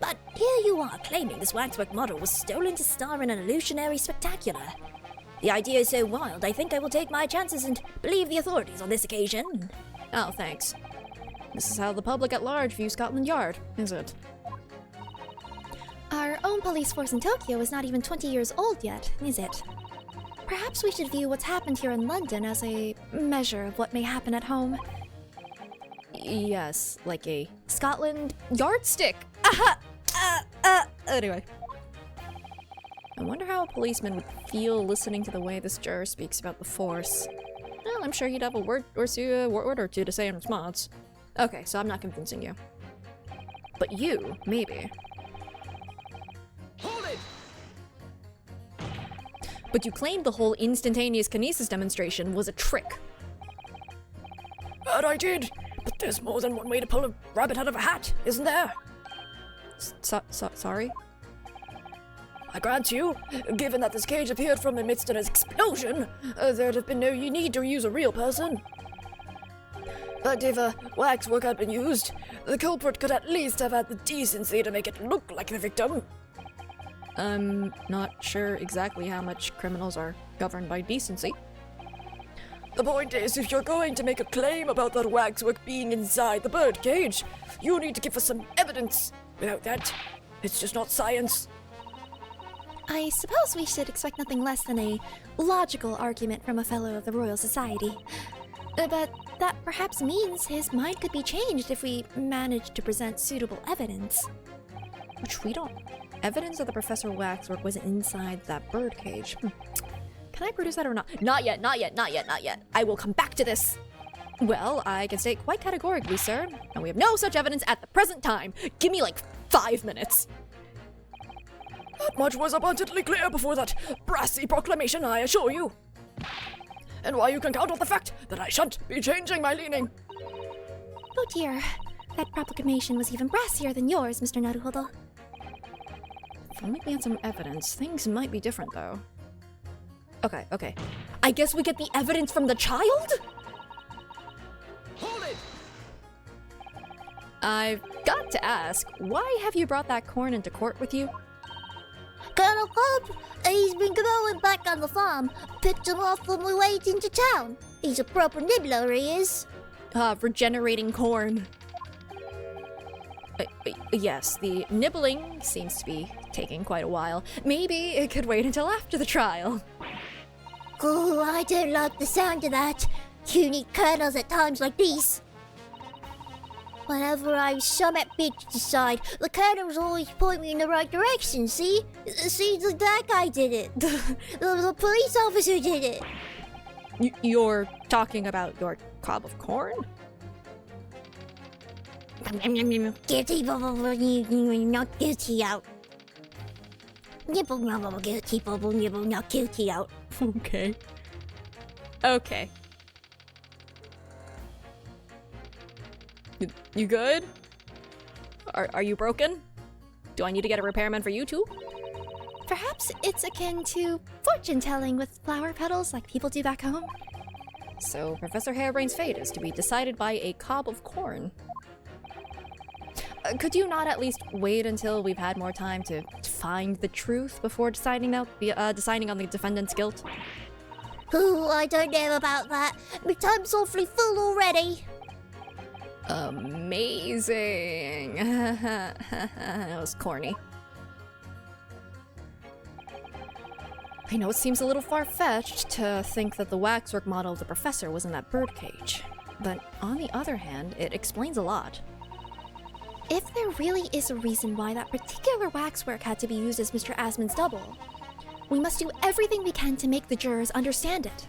But here you are claiming this waxwork model was stolen to star in an illusionary spectacular. The idea is so wild, I think I will take my chances and believe the authorities on this occasion. Oh, thanks. This is how the public at large view Scotland Yard, is it? Our own police force in Tokyo is not even 20 years old yet, is it? Perhaps we should view what's happened here in London as a measure of what may happen at home. Yes, like a Scotland yardstick. Anyway. I wonder how a policeman would feel listening to the way this juror speaks about the force. Well, I'm sure he'd have a word or two to say in response. Okay, so I'm not convincing you. But you, maybe. Hold it! But you claimed the whole instantaneous kinesis demonstration was a trick. That I did, but there's more than one way to pull a rabbit out of a hat, isn't there? Sorry? I grant you, given that this cage appeared from amidst an explosion, there'd have been no need to use a real person. But if waxwork had been used, the culprit could at least have had the decency to make it look like the victim. I'm not sure exactly how much criminals are governed by decency. The point is, if you're going to make a claim about that waxwork being inside the birdcage, you need to give us some evidence. Without that, it's just not science. I suppose we should expect nothing less than a logical argument from a fellow of the Royal Society. But that perhaps means his mind could be changed if we manage to present suitable evidence. Which we don't. Evidence that the Professor Waxwork was inside that birdcage. Can I produce that or not? Not yet, not yet, not yet, not yet. I will come back to this. Well, I can state quite categorically, sir, and we have no such evidence at the present time. Give me like 5 minutes. That much was abundantly clear before that brassy proclamation, I assure you. And why you can count on the fact that I shan't be changing my leaning. Oh dear, that proclamation was even brassier than yours, Mr. Naruhodo. If only we had some evidence. Things might be different, though. Okay. I guess we get the evidence from the child? Hold it! I've got to ask, why have you brought that corn into court with you? Colonel Cobb, he's been growing back on the farm. Picked him off when we went into town. He's a proper nibbler, he is. Regenerating corn. Yes, the nibbling seems to be taking quite a while. Maybe it could wait until after the trial. Oh, I don't like the sound of that. You need colonels at times like these. Whenever I summit big to decide, the colonels always point me in the right direction, see? See, that guy did it. The police officer did it. You're talking about your cob of corn? Guilty, not guilty out. Nibble, nibble, guilty, bubble, nibble, not guilty out. Okay. You good? Are you broken? Do I need to get a repairman for you too? Perhaps it's akin to fortune-telling with flower petals like people do back home. So Professor Harebrain's fate is to be decided by a cob of corn. Could you not at least wait until we've had more time to find the truth before deciding on the defendant's guilt? Ooh, I don't know about that. My time's awfully full already. Amazing. That was corny. I know it seems a little far-fetched to think that the waxwork model of the professor was in that birdcage, but on the other hand, it explains a lot. If there really is a reason why that particular waxwork had to be used as Mr. Asmon's double, we must do everything we can to make the jurors understand it.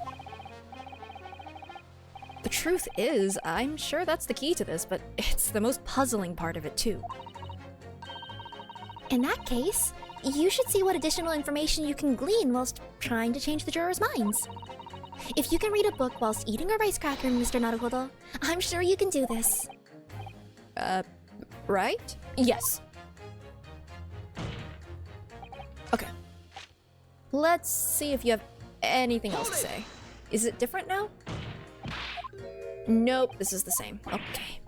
The truth is, I'm sure that's the key to this, but it's the most puzzling part of it too. In that case, you should see what additional information you can glean whilst trying to change the jurors' minds. If you can read a book whilst eating a rice cracker, Mr. Naruhodo, I'm sure you can do this. Right? Yes. Okay. Let's see if you have anything else to say. Is it different now? Nope, this is the same. Okay.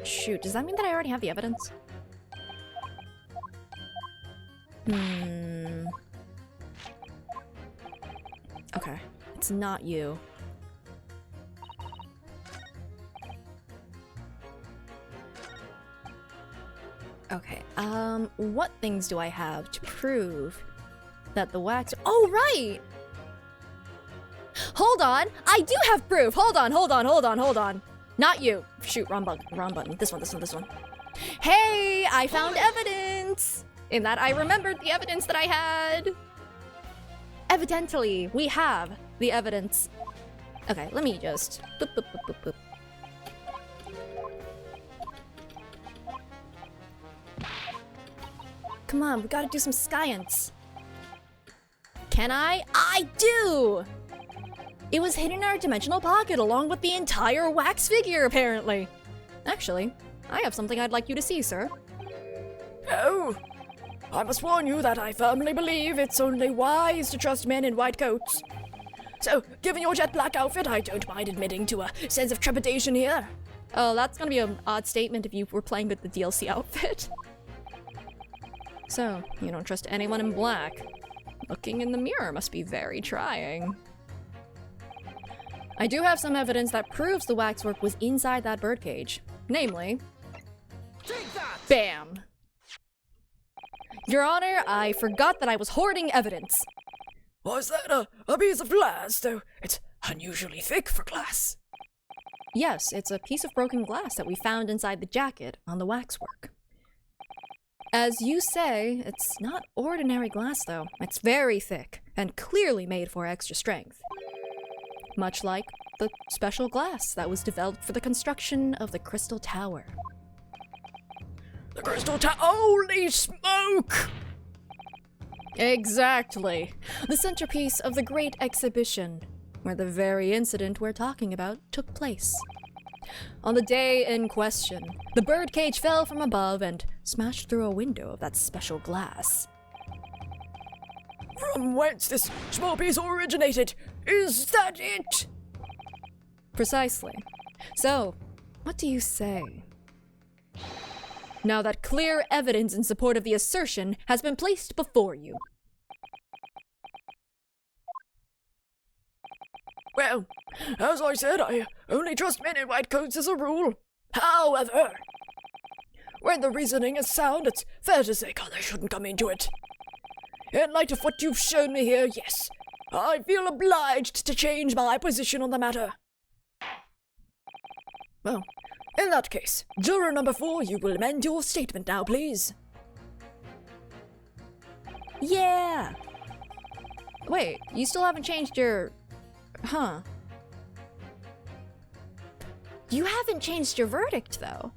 Shoot, does that mean that I already have the evidence? Okay, it's not you. Okay, what things do I have to prove that the wax— Oh, right! Hold on! I do have proof! Hold on! Not you! Shoot, wrong button. This one. Hey! I found evidence! In that I remembered the evidence that I had! Evidently, we have the evidence. Okay, let me just— boop, boop, boop, boop, boop. Come on, we gotta do some science. Can I? I do! It was hidden in our dimensional pocket along with the entire wax figure, apparently. Actually, I have something I'd like you to see, sir. Oh, I must warn you that I firmly believe it's only wise to trust men in white coats. So, given your jet black outfit, I don't mind admitting to a sense of trepidation here. Oh, that's gonna be an odd statement if you were playing with the DLC outfit. So, you don't trust anyone in black. Looking in the mirror must be very trying. I do have some evidence that proves the waxwork was inside that birdcage. Namely, BAM! Your Honor, I forgot that I was hoarding evidence. Was that a piece of glass, though? It's unusually thick for glass. Yes, it's a piece of broken glass that we found inside the jacket on the waxwork. As you say, it's not ordinary glass though. It's very thick and clearly made for extra strength. Much like the special glass that was developed for the construction of the Crystal Tower. The Crystal Tower— Holy smoke! Exactly. The centerpiece of the Great Exhibition, where the very incident we're talking about took place. On the day in question, the birdcage fell from above and smashed through a window of that special glass. From whence this small piece originated? Is that it? Precisely. So, what do you say? Now that clear evidence in support of the assertion has been placed before you. Well, as I said, I only trust men in white coats as a rule. However, when the reasoning is sound, it's fair to say color shouldn't come into it. In light of what you've shown me here, yes, I feel obliged to change my position on the matter. Well, in that case, juror number 4, you will amend your statement now, please. Yeah! Wait, you still haven't changed your... Huh. You haven't changed your verdict, though.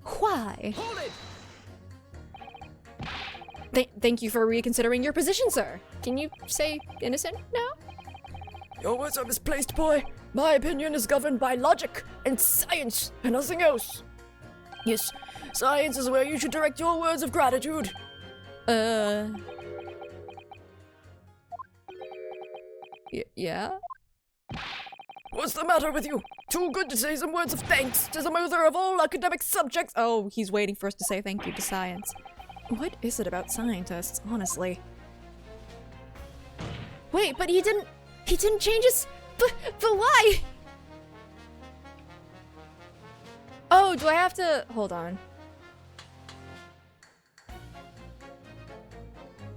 Why? Hold it! Thank you for reconsidering your position, sir. Can you say innocent now? Your words are misplaced, boy. My opinion is governed by logic and science and nothing else. Yes, science is where you should direct your words of gratitude. Yeah? What's the matter with you? Too good to say some words of thanks to the mother of all academic subjects. Oh, he's waiting for us to say thank you to science. What is it about scientists, honestly? Wait, but he didn't change his... But why? Oh, do I have to... Hold on.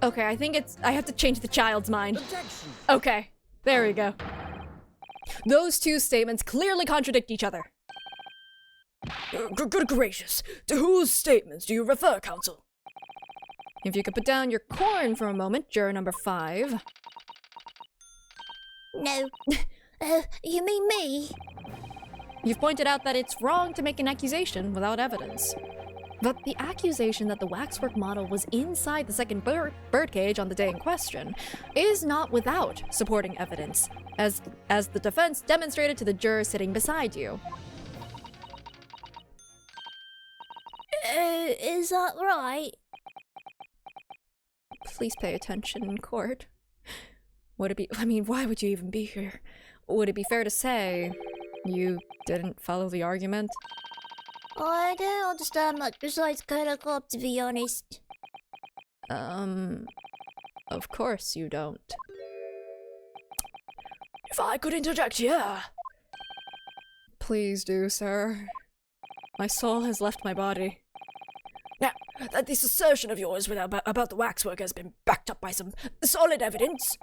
Okay, I think it's... I have to change the child's mind. Objection. Okay, there we go. Those two statements clearly contradict each other. Good gracious. To whose statements do you refer, counsel? If you could put down your corn for a moment, juror number 5. No. You mean me? You've pointed out that it's wrong to make an accusation without evidence. But the accusation that the waxwork model was inside the second birdcage on the day in question is not without supporting evidence, as the defense demonstrated to the juror sitting beside you. Is that right? Please pay attention in court. Would it be— I mean, why would you even be here? Would it be fair to say you didn't follow the argument? I don't understand much besides Colonel Club, to be honest. Of course you don't. If I could interject here. Please do, sir. My soul has left my body. Now, that this assertion of yours about the waxwork has been backed up by some solid evidence,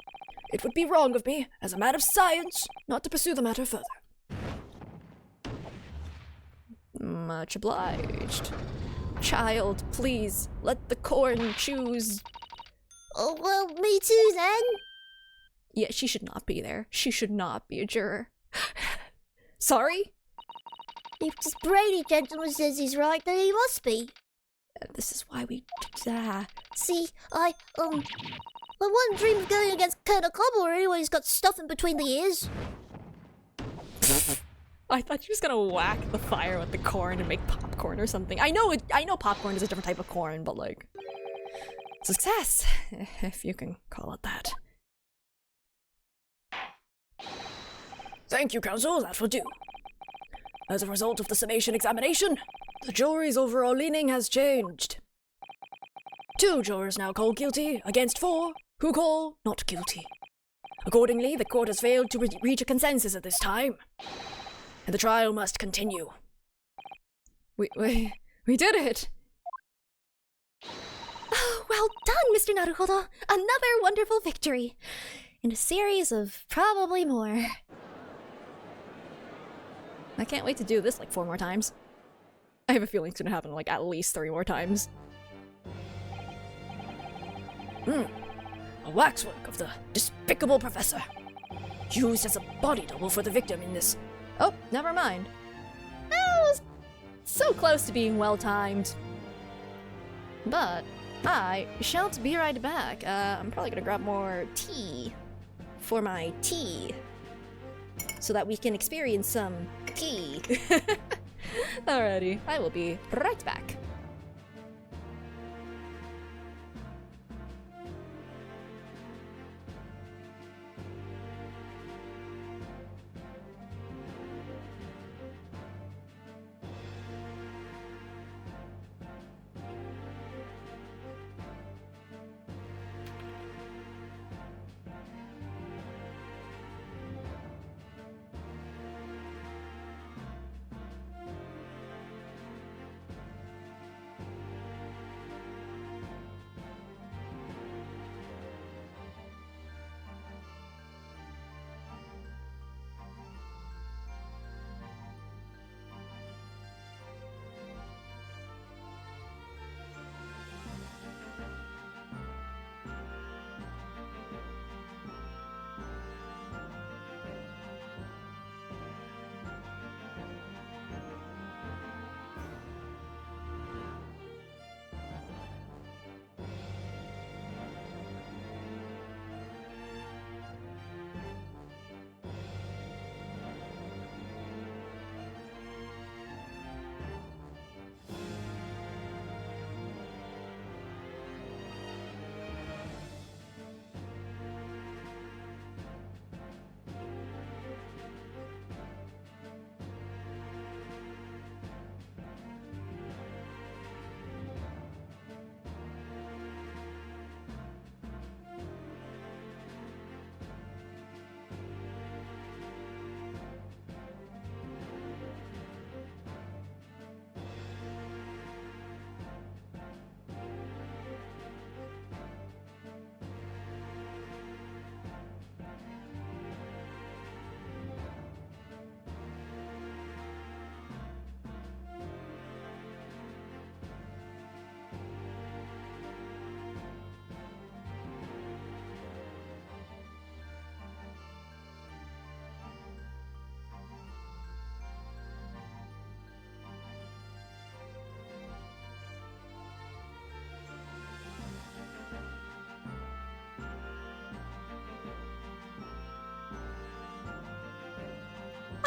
it would be wrong of me, as a man of science, not to pursue the matter further. Much obliged. Child, please, let the corn choose. Oh, well, me too then. Yeah, she should not be there. She should not be a juror. Sorry? If this Brady gentleman says he's right, then he must be. This is why we... See, I wouldn't dream of going against Colonel Cobble or anyone who's got stuff in between the ears. I thought she was gonna whack the fire with the corn and make popcorn or something. I know popcorn is a different type of corn, but like... Success, if you can call it that. Thank you, counsel, that will do. As a result of the summation examination, the jury's overall leaning has changed. 2 jurors now call guilty, against 4 who call not guilty. Accordingly, the court has failed to reach a consensus at this time, and the trial must continue. We did it! Oh, well done, Mr. Naruhodo! Another wonderful victory! In a series of probably more. I can't wait to do this like 4 more times. I have a feeling it's gonna happen like at least 3 more times. A waxwork of the despicable professor, used as a body double for the victim in this. Oh, never mind. That was so close to being well-timed. But I shall be right back. I'm probably gonna grab more tea for my tea, so that we can experience some tea. Alrighty, I will be right back.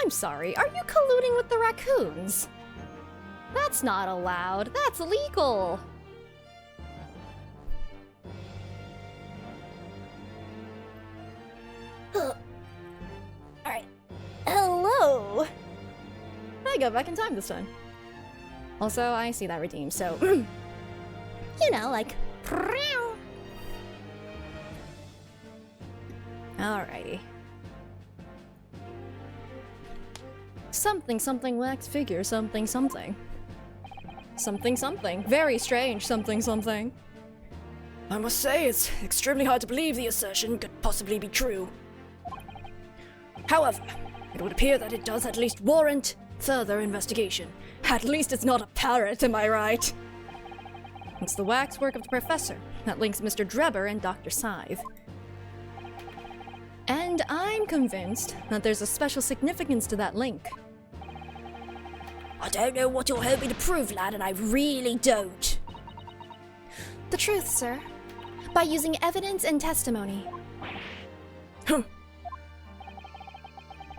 I'm sorry, are you colluding with the raccoons? That's not allowed. That's illegal. Alright. Hello! I got back in time this time. Also, I see that redeemed, so... You know, like. Alrighty. Something something wax figure something something. Something something. Very strange something something. I must say, it's extremely hard to believe the assertion could possibly be true. However, it would appear that it does at least warrant further investigation. At least it's not a parrot, am I right? It's the waxwork of the professor that links Mr. Drebber and Dr. Scythe. And I'm convinced that there's a special significance to that link. I don't know what you're hoping to prove, lad, and I really don't. The truth, sir. By using evidence and testimony.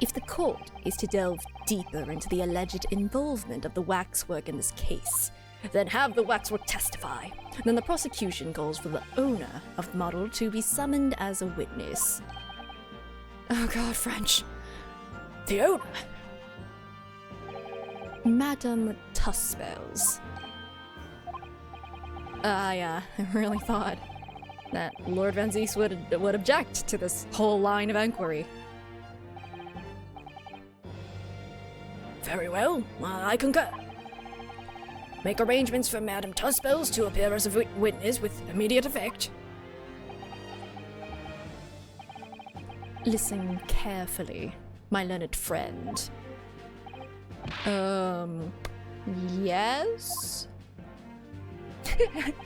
If the court is to delve deeper into the alleged involvement of the waxwork in this case, then have the waxwork testify. Then the prosecution calls for the owner of the model to be summoned as a witness. Oh god, French. The owner? Madame Tuspels. I really thought that Lord Van Zees would object to this whole line of inquiry. Very well, I concur. Make arrangements for Madame Tuspels to appear as a witness with immediate effect. Listen carefully, my learned friend. Yes?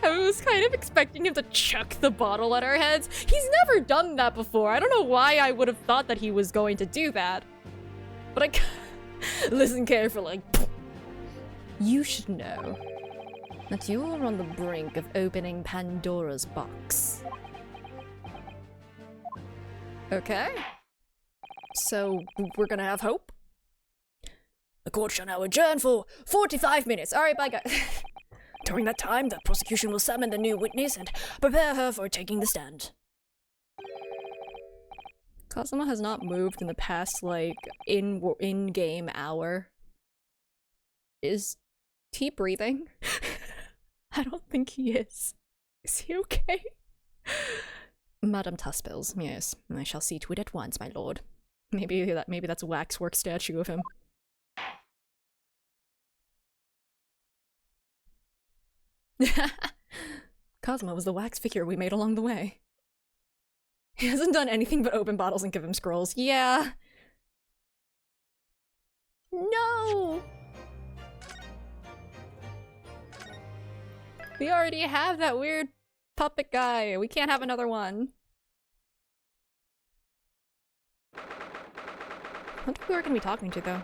I was kind of expecting him to chuck the bottle at our heads. He's never done that before. I don't know why I would have thought that he was going to do that. But I... Listen carefully. You should know that you are on the brink of opening Pandora's box. Okay. So, we're gonna have hope? The court shall now adjourn for 45 minutes. Alright, bye guys. During that time, the prosecution will summon the new witness and prepare her for taking the stand. Kazuma has not moved in the past, like, in-game hour. Is he breathing? I don't think he is. Is he okay? Madame Tuspels, yes. I shall see to it at once, my lord. Maybe that's a waxwork statue of him. Cosmo was the wax figure we made along the way. He hasn't done anything but open bottles and give him scrolls. Yeah. No! We already have that weird puppet guy. We can't have another one. I wonder who we're gonna be talking to, though.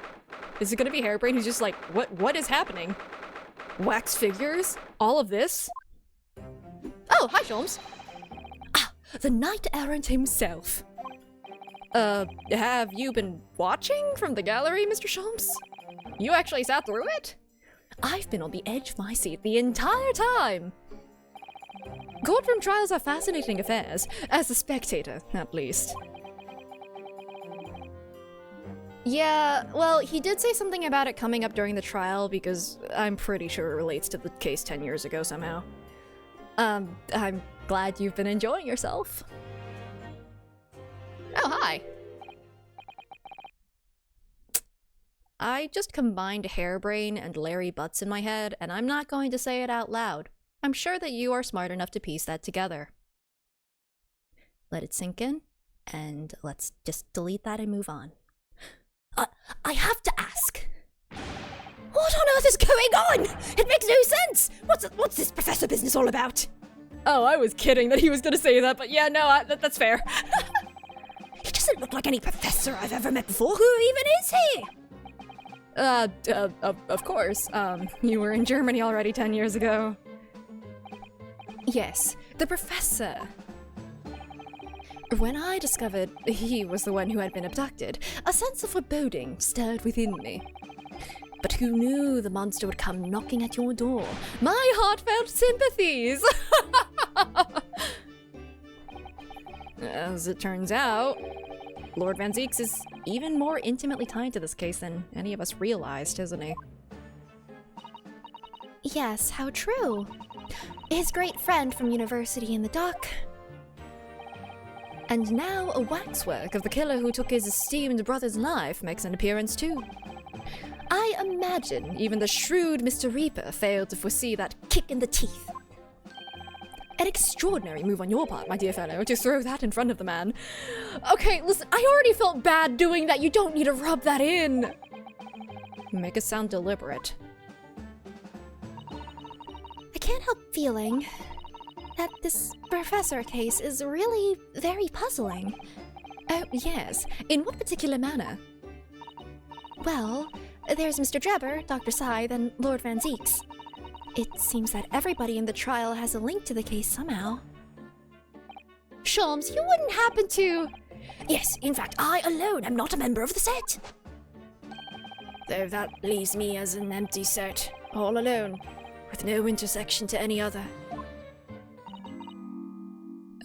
Is it gonna be Hairbrain who's just like, what is happening? Wax figures? All of this? Oh, hi, Sholmes. Ah, the Knight Errant himself. Have you been watching from the gallery, Mr. Sholmes? You actually sat through it? I've been on the edge of my seat the entire time. Courtroom trials are fascinating affairs, as a spectator, at least. Yeah, well, he did say something about it coming up during the trial because I'm pretty sure it relates to the case 10 years ago somehow. I'm glad you've been enjoying yourself. Oh, hi. I just combined Hairbrain and Larry Butts in my head, and I'm not going to say it out loud. I'm sure that you are smart enough to piece that together. Let it sink in, and let's just delete that and move on. I have to ask. What on earth is going on? It makes no sense! What's this professor business all about? Oh, I was kidding that he was gonna say that, but yeah, no, that's fair. He doesn't look like any professor I've ever met before. Who even is he? Of course. You were in Germany already 10 years ago. Yes, the professor. When I discovered he was the one who had been abducted, a sense of foreboding stirred within me. But who knew the monster would come knocking at your door? My heartfelt sympathies! As it turns out, Lord Van Zeeks is even more intimately tied to this case than any of us realized, isn't he? Yes, how true. His great friend from university in the dock. And now a waxwork of the killer who took his esteemed brother's life makes an appearance too. I imagine even the shrewd Mr. Reaper failed to foresee that kick in the teeth. An extraordinary move on your part, my dear fellow, to throw that in front of the man. Okay, listen, I already felt bad doing that. You don't need to rub that in. Make it sound deliberate. I can't help feeling that this professor case is really very puzzling. Oh, yes. In what particular manner? Well, there's Mr. Drebber, Dr. Sei, and Lord Van Zeeks. It seems that everybody in the trial has a link to the case somehow. Sholmes, you wouldn't happen to... Yes, in fact, I alone am not a member of the set. Though that leaves me as an empty set, all alone, with no intersection to any other.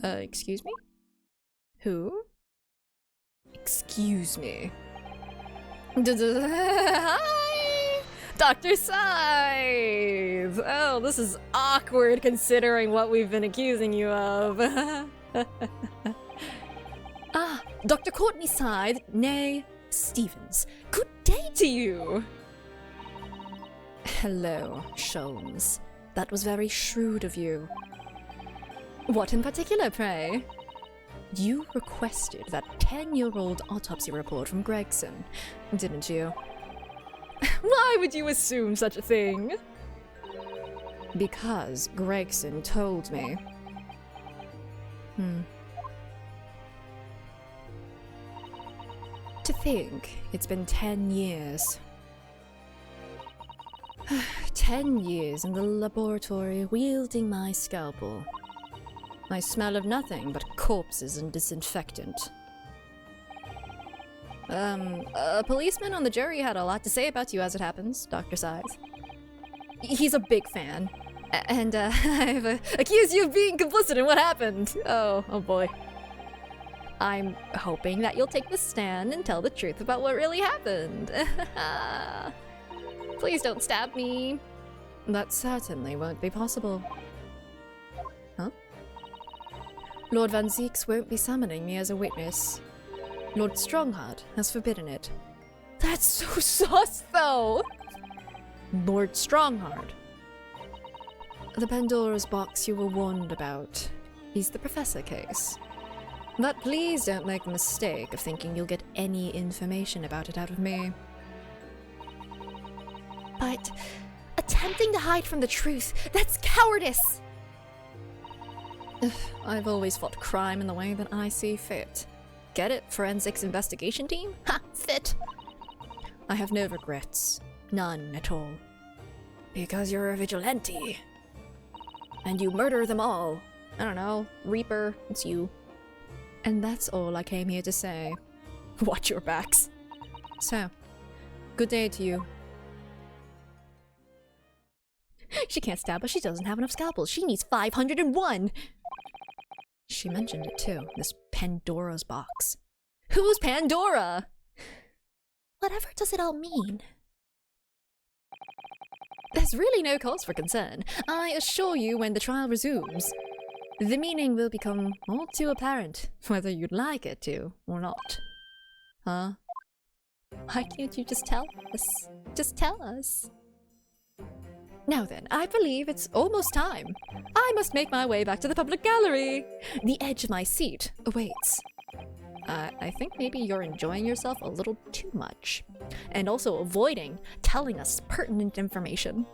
Excuse me? Who? Excuse me. Hi! Dr. Scythe! Oh, this is awkward considering what we've been accusing you of. Ah, Dr. Courtney Scythe, nay, Stevens. Good day to you! Hello, Sholmes. That was very shrewd of you. What in particular, pray? You requested that 10-year-old autopsy report from Gregson, didn't you? Why would you assume such a thing? Because Gregson told me. To think it's been 10 years. 10 years in the laboratory wielding my scalpel. I smell of nothing but corpses and disinfectant. A policeman on the jury had a lot to say about you as it happens, Dr. Scythe. He's a big fan. And, I've accused you of being complicit in what happened. Oh boy. I'm hoping that you'll take the stand and tell the truth about what really happened. Please don't stab me. That certainly won't be possible. Huh? Lord Van Zeeks won't be summoning me as a witness. Lord Strongheart has forbidden it. That's so sus, though! Lord Strongheart. The Pandora's box you were warned about is the Professor case. But please don't make the mistake of thinking you'll get any information about it out of me. But attempting to hide from the truth, that's cowardice! I've always fought crime in the way that I see fit. Get it? Forensics investigation team? Ha! Fit! I have no regrets. None at all. Because you're a vigilante. And you murder them all. I don't know. Reaper, it's you. And that's all I came here to say. Watch your backs. So, good day to you. She can't stab us, she doesn't have enough scalpels. She needs 501! She mentioned it too, this Pandora's box. Who's Pandora? Whatever does it all mean? There's really no cause for concern. I assure you when the trial resumes, the meaning will become all too apparent, whether you'd like it to or not. Huh? Why can't you just tell us? Just tell us. Now then, I believe it's almost time. I must make my way back to the public gallery. The edge of my seat awaits. I think maybe you're enjoying yourself a little too much. And also avoiding telling us pertinent information.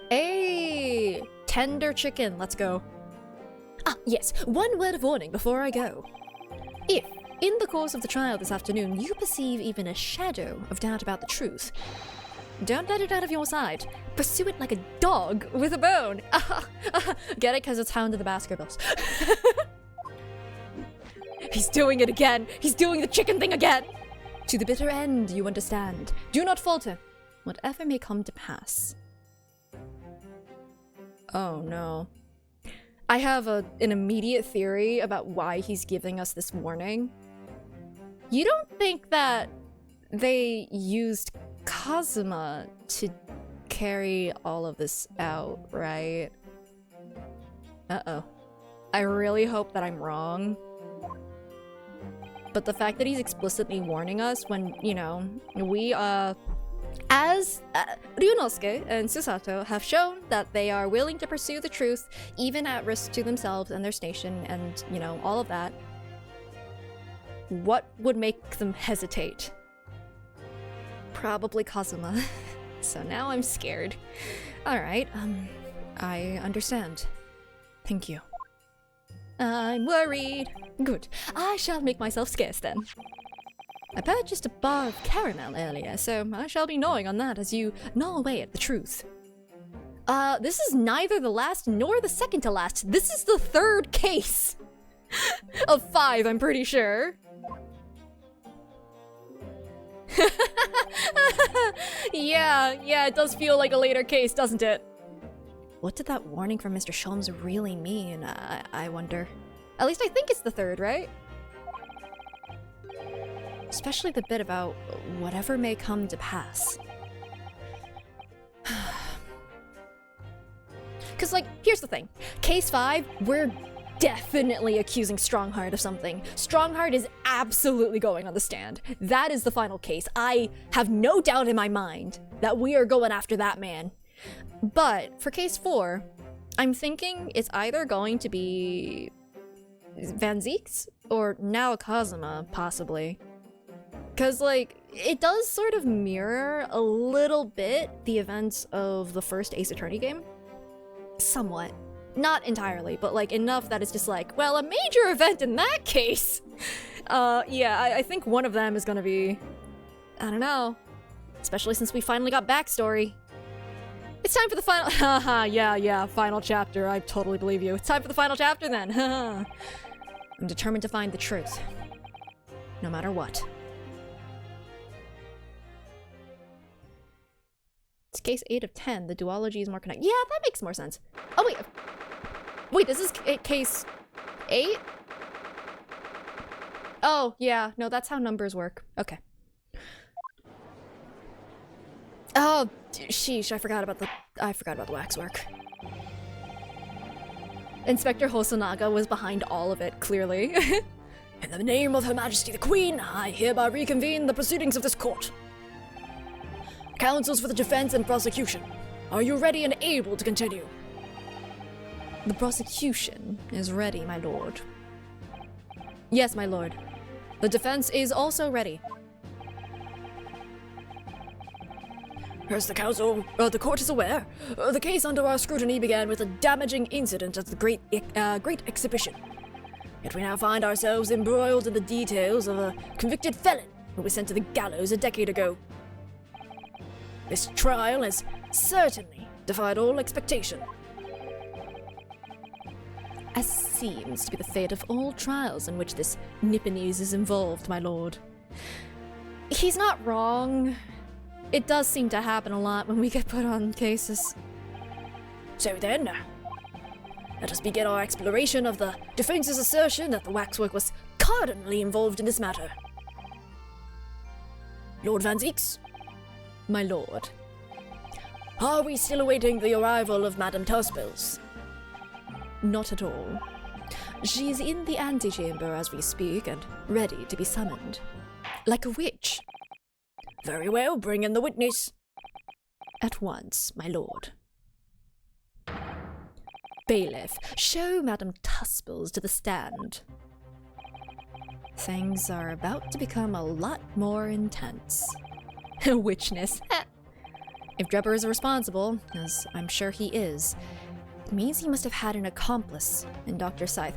Hey! Tender chicken, let's go. Ah, yes, one word of warning before I go. If, in the course of the trial this afternoon, you perceive even a shadow of doubt about the truth, don't let it out of your sight. Pursue it like a dog with a bone. Get it? Because it's Hound of the Baskervilles. He's doing it again! He's doing the chicken thing again! To the bitter end, you understand. Do not falter, whatever may come to pass. Oh no. I have an immediate theory about why he's giving us this warning. You don't think that they used Kazuma to carry all of this out, right? Uh-oh. I really hope that I'm wrong. But the fact that he's explicitly warning us when, you know, we, as Ryunosuke and Susato have shown that they are willing to pursue the truth, even at risk to themselves and their station and, you know, all of that. What would make them hesitate? Probably Kazuma. So now I'm scared. Alright, I understand. Thank you. I'm worried. Good. I shall make myself scarce then. I purchased a bar of caramel earlier, so I shall be gnawing on that as you gnaw away at the truth. This is neither the last nor the second to last. This is the third case! Of 5, I'm pretty sure. Yeah, it does feel like a later case, doesn't it? What did that warning from Mr. Sholmes really mean, I wonder? At least I think it's the third, right? Especially the bit about whatever may come to pass. Cause like, here's the thing. Case 5, we're definitely accusing Strongheart of something. Strongheart is absolutely going on the stand. That is the final case. I have no doubt in my mind that we are going after that man. But for case 4, I'm thinking it's either going to be Van Zieks or now Kazuma, possibly. Cause like, it does sort of mirror a little bit the events of the first Ace Attorney game. Somewhat. Not entirely, but like enough that it's just like, well, a major event in that case! Yeah, I think one of them is gonna be... I don't know. Especially since we finally got backstory. It's time for the final- haha, yeah, final chapter, I totally believe you. It's time for the final chapter then, haha. I'm determined to find the truth. No matter what. It's case 8 of 10, the duology is more connected. Yeah, that makes more sense. Oh wait, wait, this is case 8? Oh, yeah, no, that's how numbers work. Okay. Oh, sheesh, I forgot about the waxwork. Inspector Hosonaga was behind all of it, clearly. In the name of Her Majesty the Queen, I hereby reconvene the proceedings of this court. Counsels for the defense and prosecution. Are you ready and able to continue? The prosecution is ready, my lord. Yes, my lord. The defense is also ready. As the court is aware, the case under our scrutiny began with a damaging incident at the Great Exhibition. Yet we now find ourselves embroiled in the details of a convicted felon who was sent to the gallows a decade ago. This trial has certainly defied all expectation. As seems to be the fate of all trials in which this Nipponese is involved, my lord. He's not wrong. It does seem to happen a lot when we get put on cases. So then, let us begin our exploration of the defense's assertion that the waxwork was cardinally involved in this matter. Lord Van Zieks? My lord. Are we still awaiting the arrival of Madame Tuspels? Not at all. She is in the antechamber as we speak and ready to be summoned. Like a witch. Very well, bring in the witness. At once, my lord. Bailiff, show Madame Tuspels to the stand. Things are about to become a lot more intense. Witchness. If Drebber is responsible, as I'm sure he is, it means he must have had an accomplice in Dr. Scythe.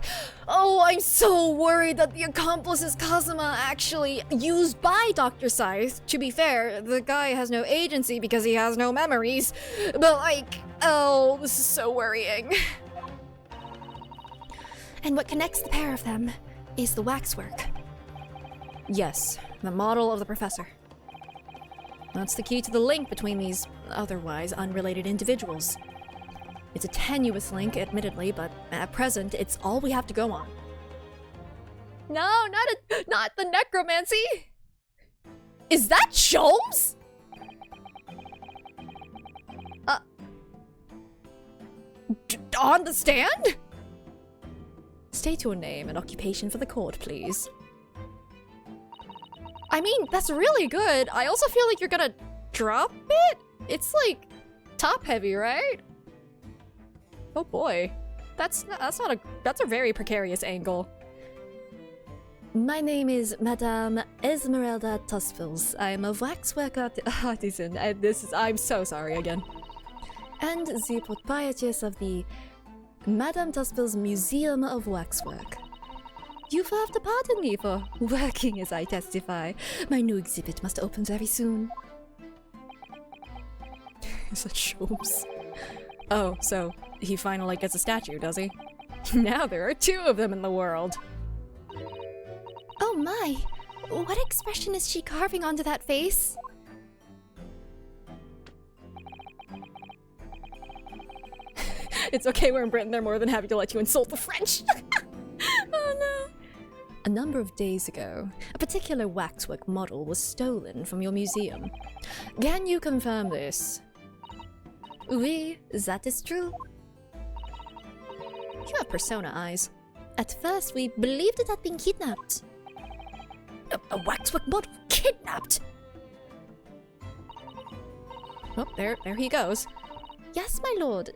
Oh, I'm so worried that the accomplice is Kazuma, actually used by Dr. Scythe. To be fair, the guy has no agency because he has no memories. But like, oh, this is so worrying. And what connects the pair of them? is the waxwork. Yes, the model of the professor. That's the key to the link between these otherwise unrelated individuals. It's a tenuous link, admittedly, but at present, it's all we have to go on. No, not the necromancy! Is that Sholmes? On the stand? State your name and occupation for the court, please. I mean, that's really good. I also feel like you're gonna drop it? It's like top heavy, right? Oh boy. That's a very precarious angle. My name is Madame Esmeralda Tuspils. I am a waxwork artisan, and I'm so sorry again. And the proprietress of the Madame Tuspils Museum of Waxwork. You will have to pardon me for working as I testify. My new exhibit must open very soon. Is that Sholmes? Oh, so he finally gets a statue, does he? Now there are 2 of them in the world. Oh my! What expression is she carving onto that face? It's okay, we're in Britain, they're more than happy to let you insult the French. Oh no. A number of days ago, a particular waxwork model was stolen from your museum. Can you confirm this? Oui, that is true. You have persona eyes. At first, we believed it had been kidnapped. A waxwork model kidnapped? Oh, there he goes. Yes, my lord.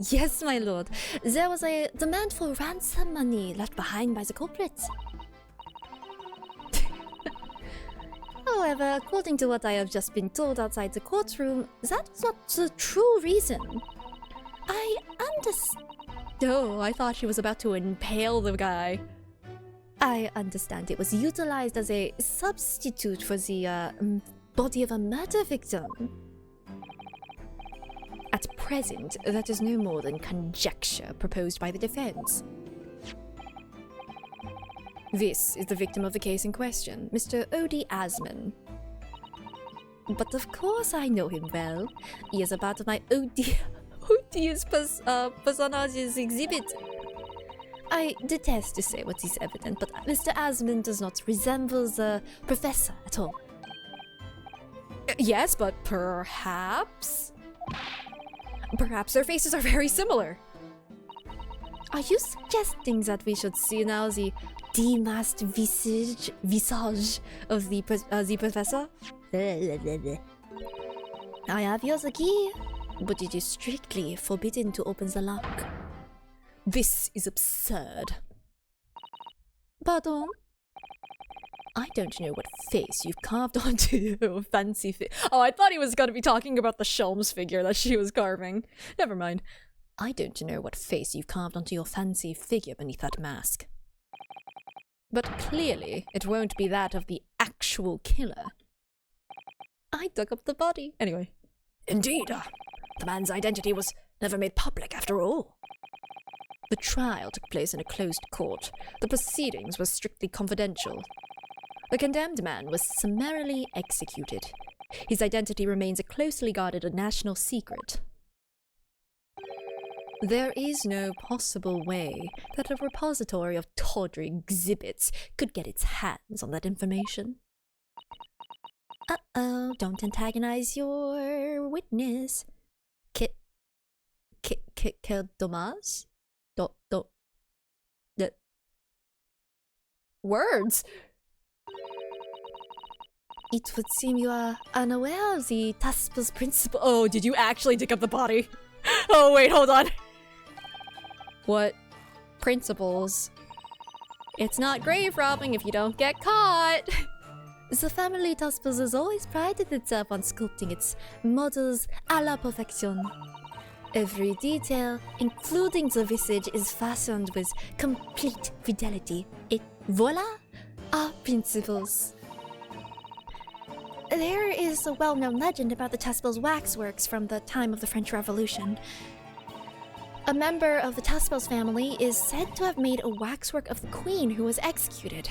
Yes, my lord. There was a demand for ransom money left behind by the culprits. However, according to what I have just been told outside the courtroom, that was not the true reason. I understand. Oh, I thought she was about to impale the guy. I understand it was utilized as a substitute for the body of a murder victim. At present, that is no more than conjecture proposed by the defense. This is the victim of the case in question, Mr. Odie Asman. But of course I know him well. He is a part of my odious personage's exhibit. I detest to say what is evident, but Mr. Asman does not resemble the professor at all. Yes, but perhaps their faces are very similar. Are you suggesting that we should see now the demasked visage of the professor? I have yours a key, but it is strictly forbidden to open the lock. This is absurd. Pardon? I don't know what face you've carved onto your fancy Oh, I thought he was going to be talking about the Sholmes figure that she was carving. Never mind. I don't know what face you've carved onto your fancy figure beneath that mask. But clearly, it won't be that of the actual killer. I dug up the body. Anyway. Indeed, the man's identity was never made public after all. The trial took place in a closed court. The proceedings were strictly confidential. The condemned man was summarily executed. His identity remains a closely guarded national secret. There is no possible way that a repository of tawdry exhibits could get its hands on that information. Uh-oh, don't antagonize your witness. Quel dommage? Words! It would seem you are unaware of the Tuspils principle. Oh, did you actually dig up the body? Oh, wait, hold on. What principles? It's not grave robbing if you don't get caught. The family Tuspils has always prided itself on sculpting its models à la perfection. Every detail, including the visage, is fashioned with complete fidelity. Et voilà, our principles. There is a well-known legend about the Tuspils waxworks from the time of the French Revolution. A member of the Tuspel's family is said to have made a waxwork of the queen who was executed.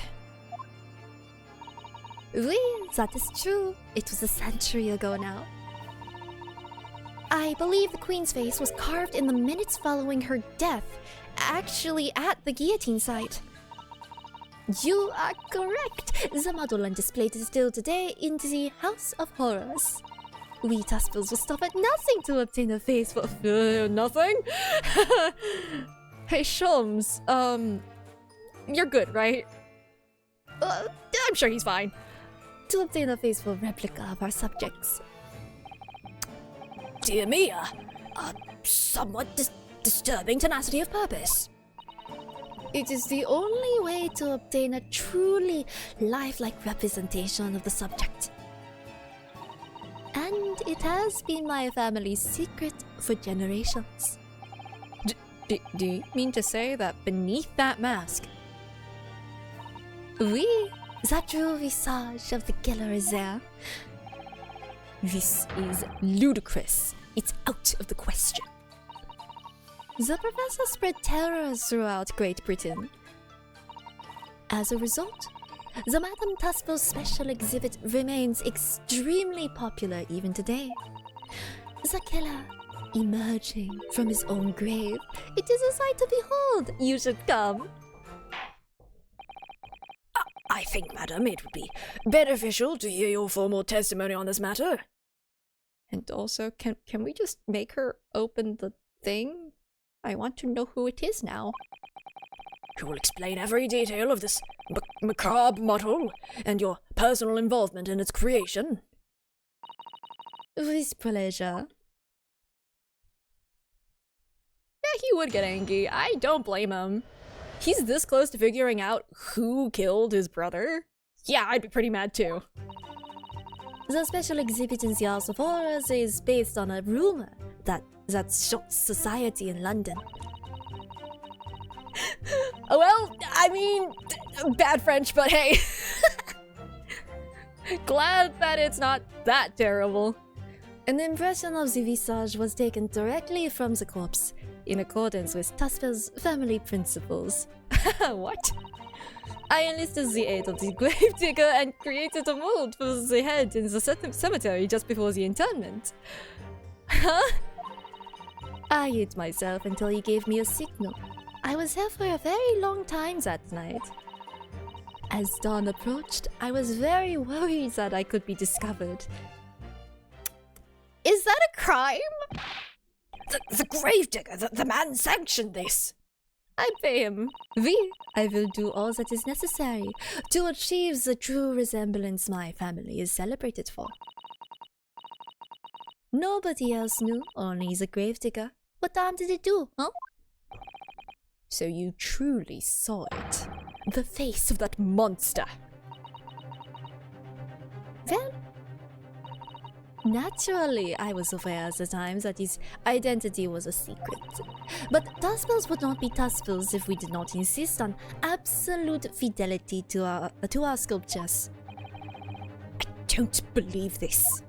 Oui, that is true. It was a century ago now. I believe the queen's face was carved in the minutes following her death, actually at the guillotine site. You are correct. The model on display is still today in the House of Horrors. We Tuspels will stop at nothing to obtain a face for Nothing? Hey, Shums, you're good, right? I'm sure he's fine. to obtain a faithful replica of our subjects. Dear me, somewhat disturbing tenacity of purpose. It is the only way to obtain a truly lifelike representation of the subject. And it has been my family's secret for generations. Do you mean to say that beneath that mask? Oui, the true visage of the killer is there. This is ludicrous. It's out of the question. The professor spread terror throughout Great Britain. As a result, the Madame Tuspel special exhibit remains extremely popular even today. The killer emerging from his own grave. It is a sight to behold. You should come. I think, madam, it would be beneficial to hear your formal testimony on this matter. And also, can we just make her open the thing? I want to know who it is now. Who will explain every detail of this macabre model and your personal involvement in its creation. With pleasure. Yeah, he would get angry. I don't blame him. He's this close to figuring out who killed his brother. Yeah, I'd be pretty mad too. The special exhibit in the House of Horrors is based on a rumor that shocked society in London. Well, I mean, bad French, but hey. Glad that it's not that terrible. An impression of the visage was taken directly from the corpse, in accordance with Tuspel's family principles. What? I enlisted the aid of the gravedigger and created a mold for the head in the cemetery just before the interment. Huh? I hid myself until he gave me a signal. I was here for a very long time that night. As dawn approached, I was very worried that I could be discovered. Is that a crime? The gravedigger, the man sanctioned this. I pay him. I will do all that is necessary to achieve the true resemblance my family is celebrated for. Nobody else knew, only the gravedigger. What harm did it do, huh? So you truly saw it. The face of that monster. Well, naturally, I was aware at the time that his identity was a secret. But Tuspels would not be Tuspels if we did not insist on absolute fidelity to our sculptures. I don't believe this.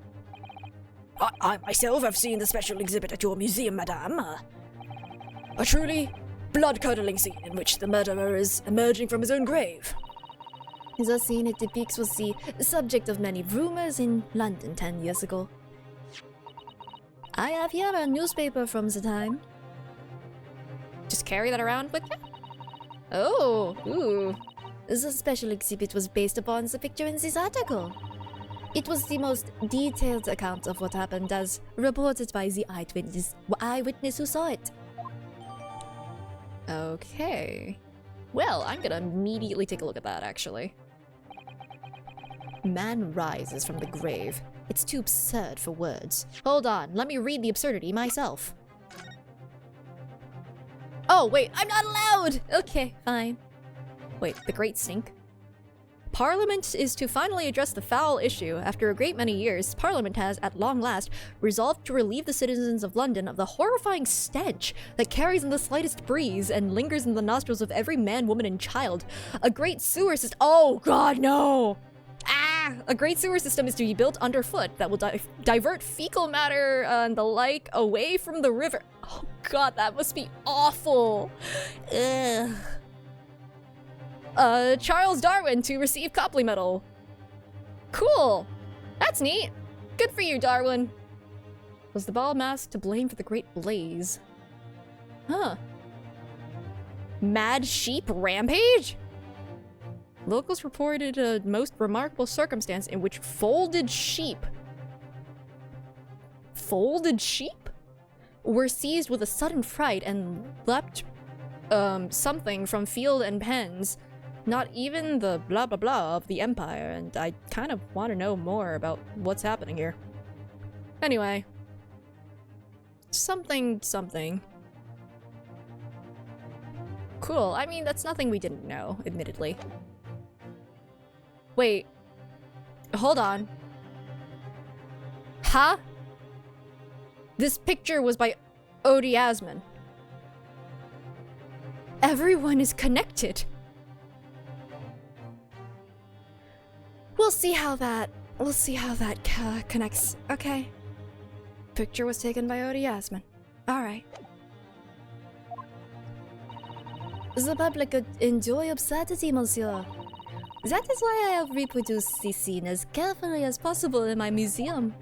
I myself have seen the special exhibit at your museum, madame. A truly blood-curdling scene in which the murderer is emerging from his own grave. The scene it depicts was the subject of many rumors in London 10 years ago. I have here a newspaper from the time. Just carry that around with you? Oh, ooh. The special exhibit was based upon the picture in this article. It was the most detailed account of what happened as reported by the eyewitness who saw it. Okay. Well, I'm gonna immediately take a look at that, actually. Man rises from the grave. It's too absurd for words. Hold on, let me read the absurdity myself. Oh, wait, I'm not allowed! Okay, fine. Wait, the Great Stink? Parliament is to finally address the foul issue. After a great many years, Parliament has, at long last, resolved to relieve the citizens of London of the horrifying stench that carries in the slightest breeze and lingers in the nostrils of every man, woman, and child. A great sewer system— oh god, no! A great sewer system is to be built underfoot that will divert fecal matter and the like away from the river. Oh god, that must be awful. Ugh. Charles Darwin to receive Copley Medal. Cool. That's neat. Good for you, Darwin. Was the bald mask to blame for the Great Blaze? Huh. Mad sheep rampage? Locals reported a most remarkable circumstance in which folded sheep were seized with a sudden fright and leapt something from field and pens. Not even the blah blah blah of the Empire, and I kind of want to know more about what's happening here. Anyway. Something. Cool. I mean, that's nothing we didn't know, admittedly. Wait. Hold on. Huh? This picture was by Odie Asman. Everyone is connected. We'll see how that connects. Okay. Picture was taken by Odie Asman. Alright. The public could enjoy absurdity, monsieur. That is why I have reproduced the scene as carefully as possible in my museum.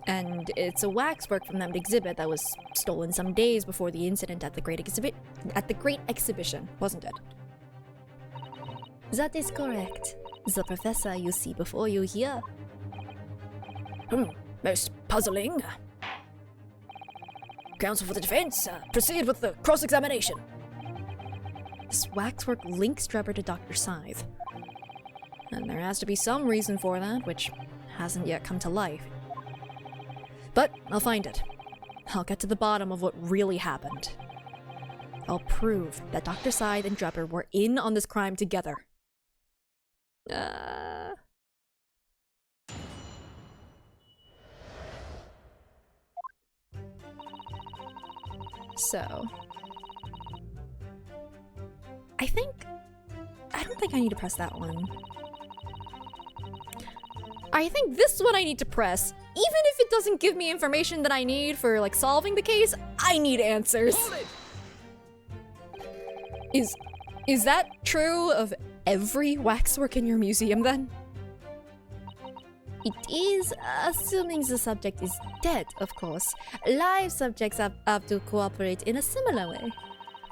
And it's a waxwork from that exhibit that was stolen some days before the incident at the Great Exhibition, wasn't it? That is correct. The professor you see before you here. Most puzzling. Counsel for the defense, proceed with the cross-examination. This waxwork links Drebber to Dr. Scythe. And there has to be some reason for that, which hasn't yet come to life. But I'll find it. I'll get to the bottom of what really happened. I'll prove that Dr. Scythe and Drebber were in on this crime together. So... I don't think I need to press that one. I think this one I need to press. Even if it doesn't give me information that I need for, like, solving the case, I need answers. Is that true of every waxwork in your museum, then? It is, assuming the subject is dead, of course. Live subjects have to cooperate in a similar way.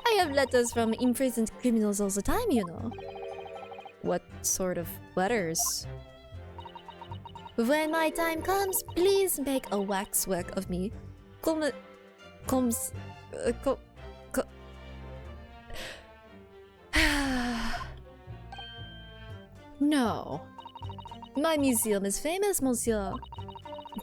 I have letters from imprisoned criminals all the time, you know. What sort of letters? When my time comes, please make a waxwork of me. No. My museum is famous, monsieur.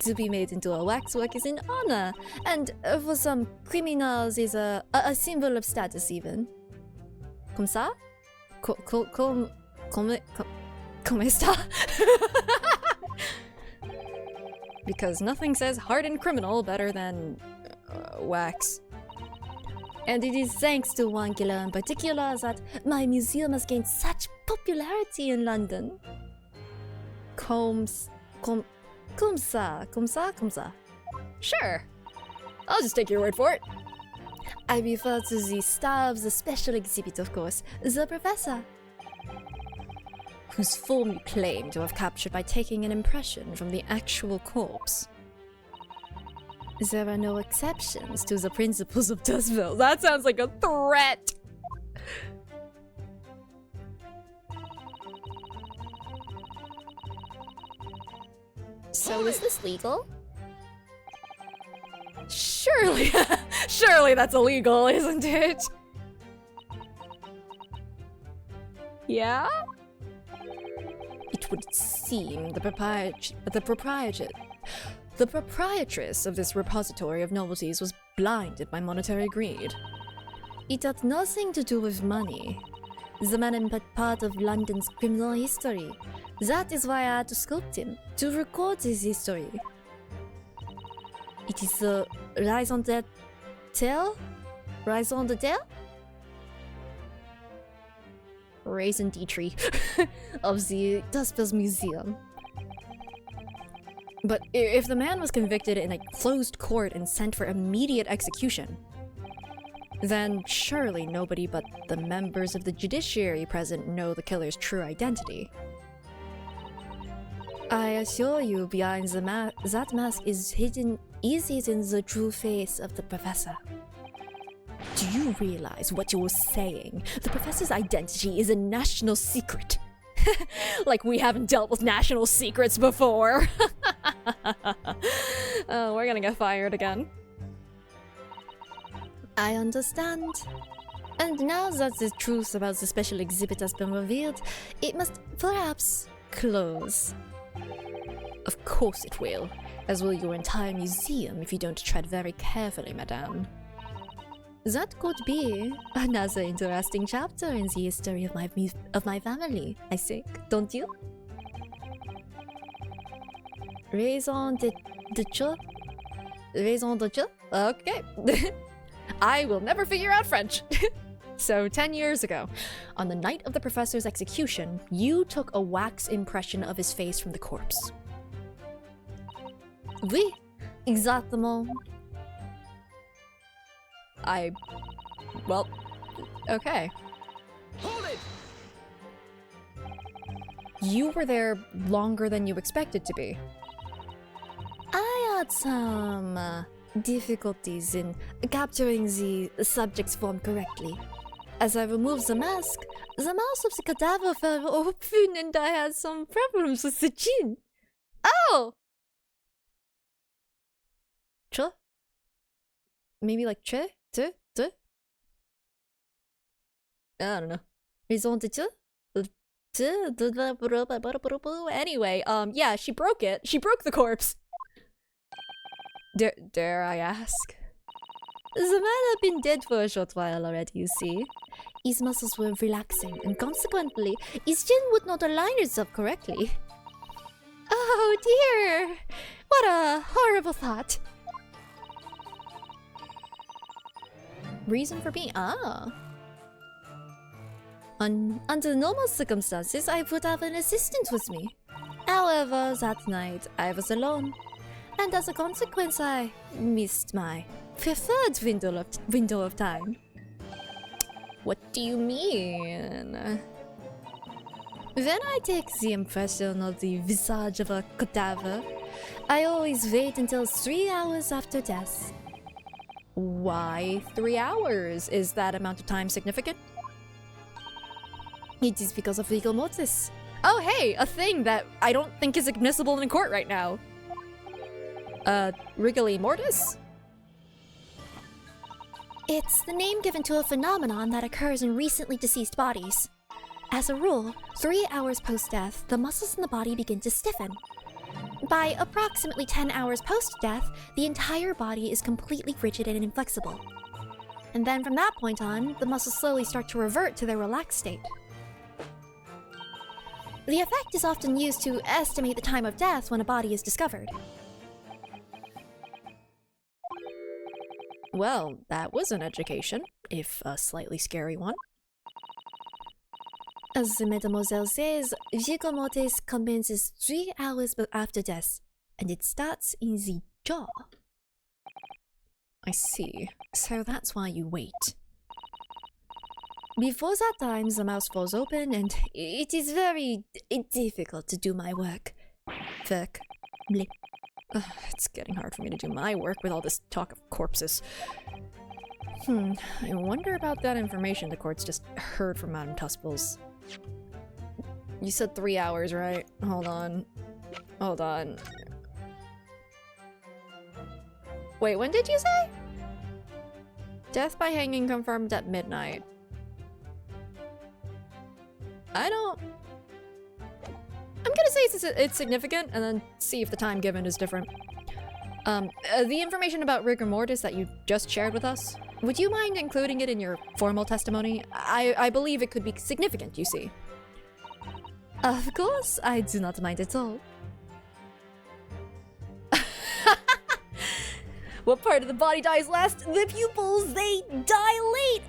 To be made into a waxwork is an honor, and for some criminals is a symbol of status even. Comme ça? Comme ça? Because nothing says hardened criminal better than wax. And it is thanks to one killer in particular that my museum has gained such popularity in London. Comme ça. Sure. I'll just take your word for it. I refer to the star of the special exhibit, of course, the professor. Whose form you claim to have captured by taking an impression from the actual corpse. There are no exceptions to the principles of Dustville. That sounds like a threat! So is this legal? Surely, surely that's illegal, isn't it? Yeah? It would seem the proprietress of this repository of novelties was blinded by monetary greed. It had nothing to do with money. The man is part of London's criminal history. That is why I had to sculpt him, to record his history. It is the raison d'être? Raison d'être? Raison d'être of the Dustville's museum. But if the man was convicted in a closed court and sent for immediate execution, then surely nobody but the members of the judiciary present know the killer's true identity. I assure you, behind that mask is hidden the true face of the professor. Do you realize what you're saying? The professor's identity is a national secret. Like we haven't dealt with national secrets before. Oh, we're gonna get fired again. I understand. And now that the truth about the special exhibit has been revealed, it must perhaps close. Of course it will, as will your entire museum if you don't tread very carefully, madame. That could be another interesting chapter in the history of my family, I think, don't you? Raison d'être? Raison d'être? Okay. I will never figure out French. So 10 years ago, on the night of the professor's execution, you took a wax impression of his face from the corpse. Oui, exactement. Well, okay. Hold it! You were there longer than you expected to be. I had some difficulties in capturing the subject's form correctly. As I removed the mask, the mouth of the cadaver fell open and I had some problems with the chin. Oh! Che? Maybe like che? Te? Te? I don't know. Raison d'être? Anyway, yeah, she broke it. She broke the corpse. Dare I ask? The man had been dead for a short while already, you see. His muscles were relaxing, and consequently, his chin would not align itself correctly. Oh dear! What a horrible thought. Reason for being... Under normal circumstances, I would have an assistant with me. However, that night, I was alone. And as a consequence, I missed my preferred window of time. What do you mean? When I take the impression of the visage of a cadaver, I always wait until 3 hours after death. Why 3 hours? Is that amount of time significant? It is because of rigor mortis. Oh hey, a thing that I don't think is admissible in court right now. Rigor mortis? It's the name given to a phenomenon that occurs in recently deceased bodies. As a rule, 3 hours post-death, the muscles in the body begin to stiffen. By approximately 10 hours post-death, the entire body is completely rigid and inflexible. And then from that point on, the muscles slowly start to revert to their relaxed state. The effect is often used to estimate the time of death when a body is discovered. Well, that was an education, if a slightly scary one. As the Mademoiselle says, rigor mortis commences 3 hours after death, and it starts in the jaw. I see. So that's why you wait. Before that time, the mouth falls open, and it is very difficult to do my work. Work. Bleh. It's getting hard for me to do my work with all this talk of corpses. I wonder about that information the courts just heard from Madame Tusples. You said 3 hours, right? Hold on. Hold on. Wait, when did you say? Death by hanging confirmed at midnight. I'm gonna say it's significant and then see if the time given is different. The information about rigor mortis that you just shared with us, would you mind including it in your formal testimony? I believe it could be significant, you see. Of course, I do not mind at all. What part of the body dies last? The pupils, they dilate!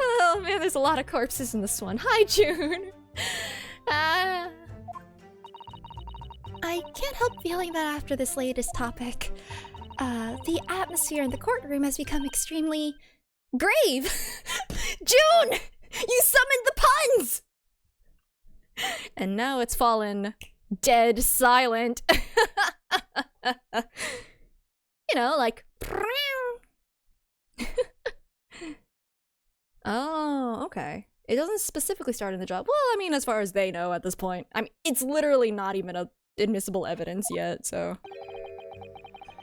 Oh man, there's a lot of corpses in this one. Hi, June! I I can't help feeling that after this latest topic, the atmosphere in the courtroom has become extremely grave. June! You summoned the puns! And now it's fallen dead silent. You know, like... Oh, okay. It doesn't specifically start in the job. Well, I mean, as far as they know at this point. I mean, it's literally not even admissible evidence yet, so...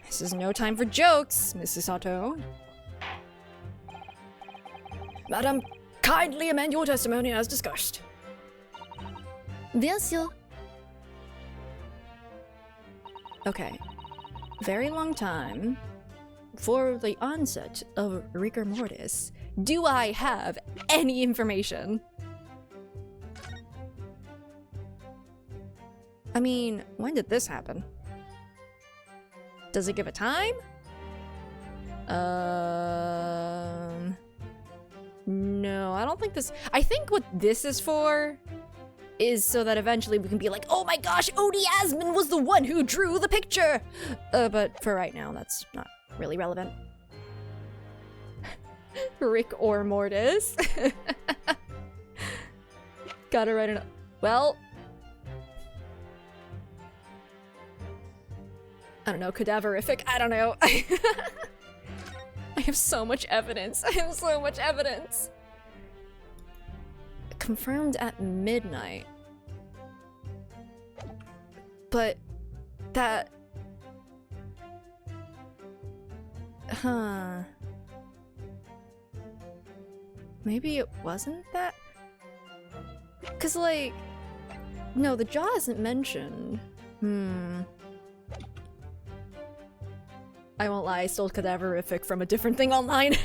This is no time for jokes, Mrs. Sato. Madam, kindly amend your testimony as discussed. Bien sûr. Okay. Very long time for the onset of rigor mortis. Do I have any information? I mean, when did this happen? Does it give a time? No, I don't think this... I think what this is for is so that eventually we can be like, oh my gosh, Odie Asman was the one who drew the picture! But for right now, that's not really relevant. Rick or Mortis. Gotta write it. Well, I don't know, cadaverific. I don't know. I have so much evidence. I have so much evidence. Confirmed at midnight. But that... Huh. Maybe it wasn't that? 'Cause like... No, the jaw isn't mentioned. I won't lie, I stole cadaverific from a different thing online.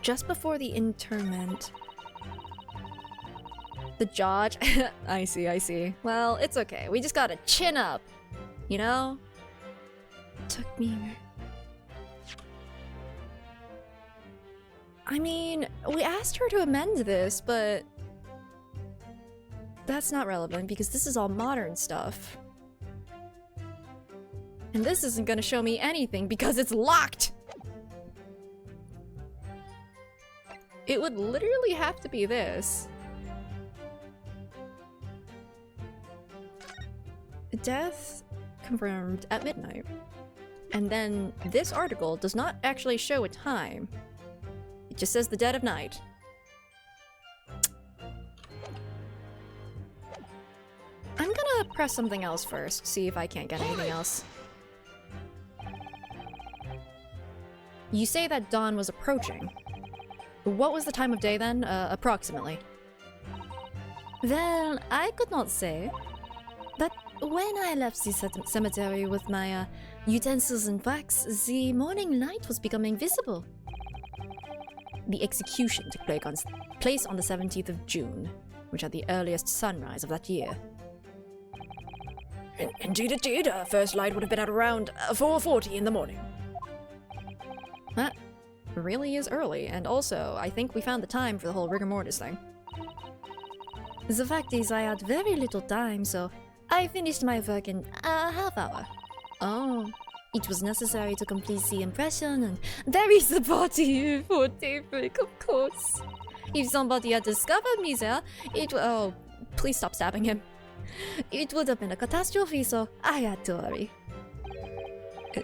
Just before the interment. The judge. I see, I see. Well, it's okay. We just gotta chin up. You know? Took me... I mean, we asked her to amend this, but... That's not relevant because this is all modern stuff. And this isn't gonna show me anything because it's locked! It would literally have to be this. Death confirmed at midnight. And then this article does not actually show a time. It just says the dead of night. I'm gonna press something else first, see if I can't get anything else. You say that dawn was approaching. What was the time of day then, approximately? Well, I could not say. But when I left the cemetery with my utensils and wax, the morning light was becoming visible. The execution took place on the 17th of June, which had the earliest sunrise of that year. Indeed, indeed. First light would have been at around 4:40 in the morning. That really is early, and also, I think we found the time for the whole rigor mortis thing. The fact is, I had very little time, so I finished my work in a half hour. Oh. It was necessary to complete the impression, and very supportive for David, of course. If somebody had discovered me there, Oh, please stop stabbing him. It would have been a catastrophe, so I had to hurry.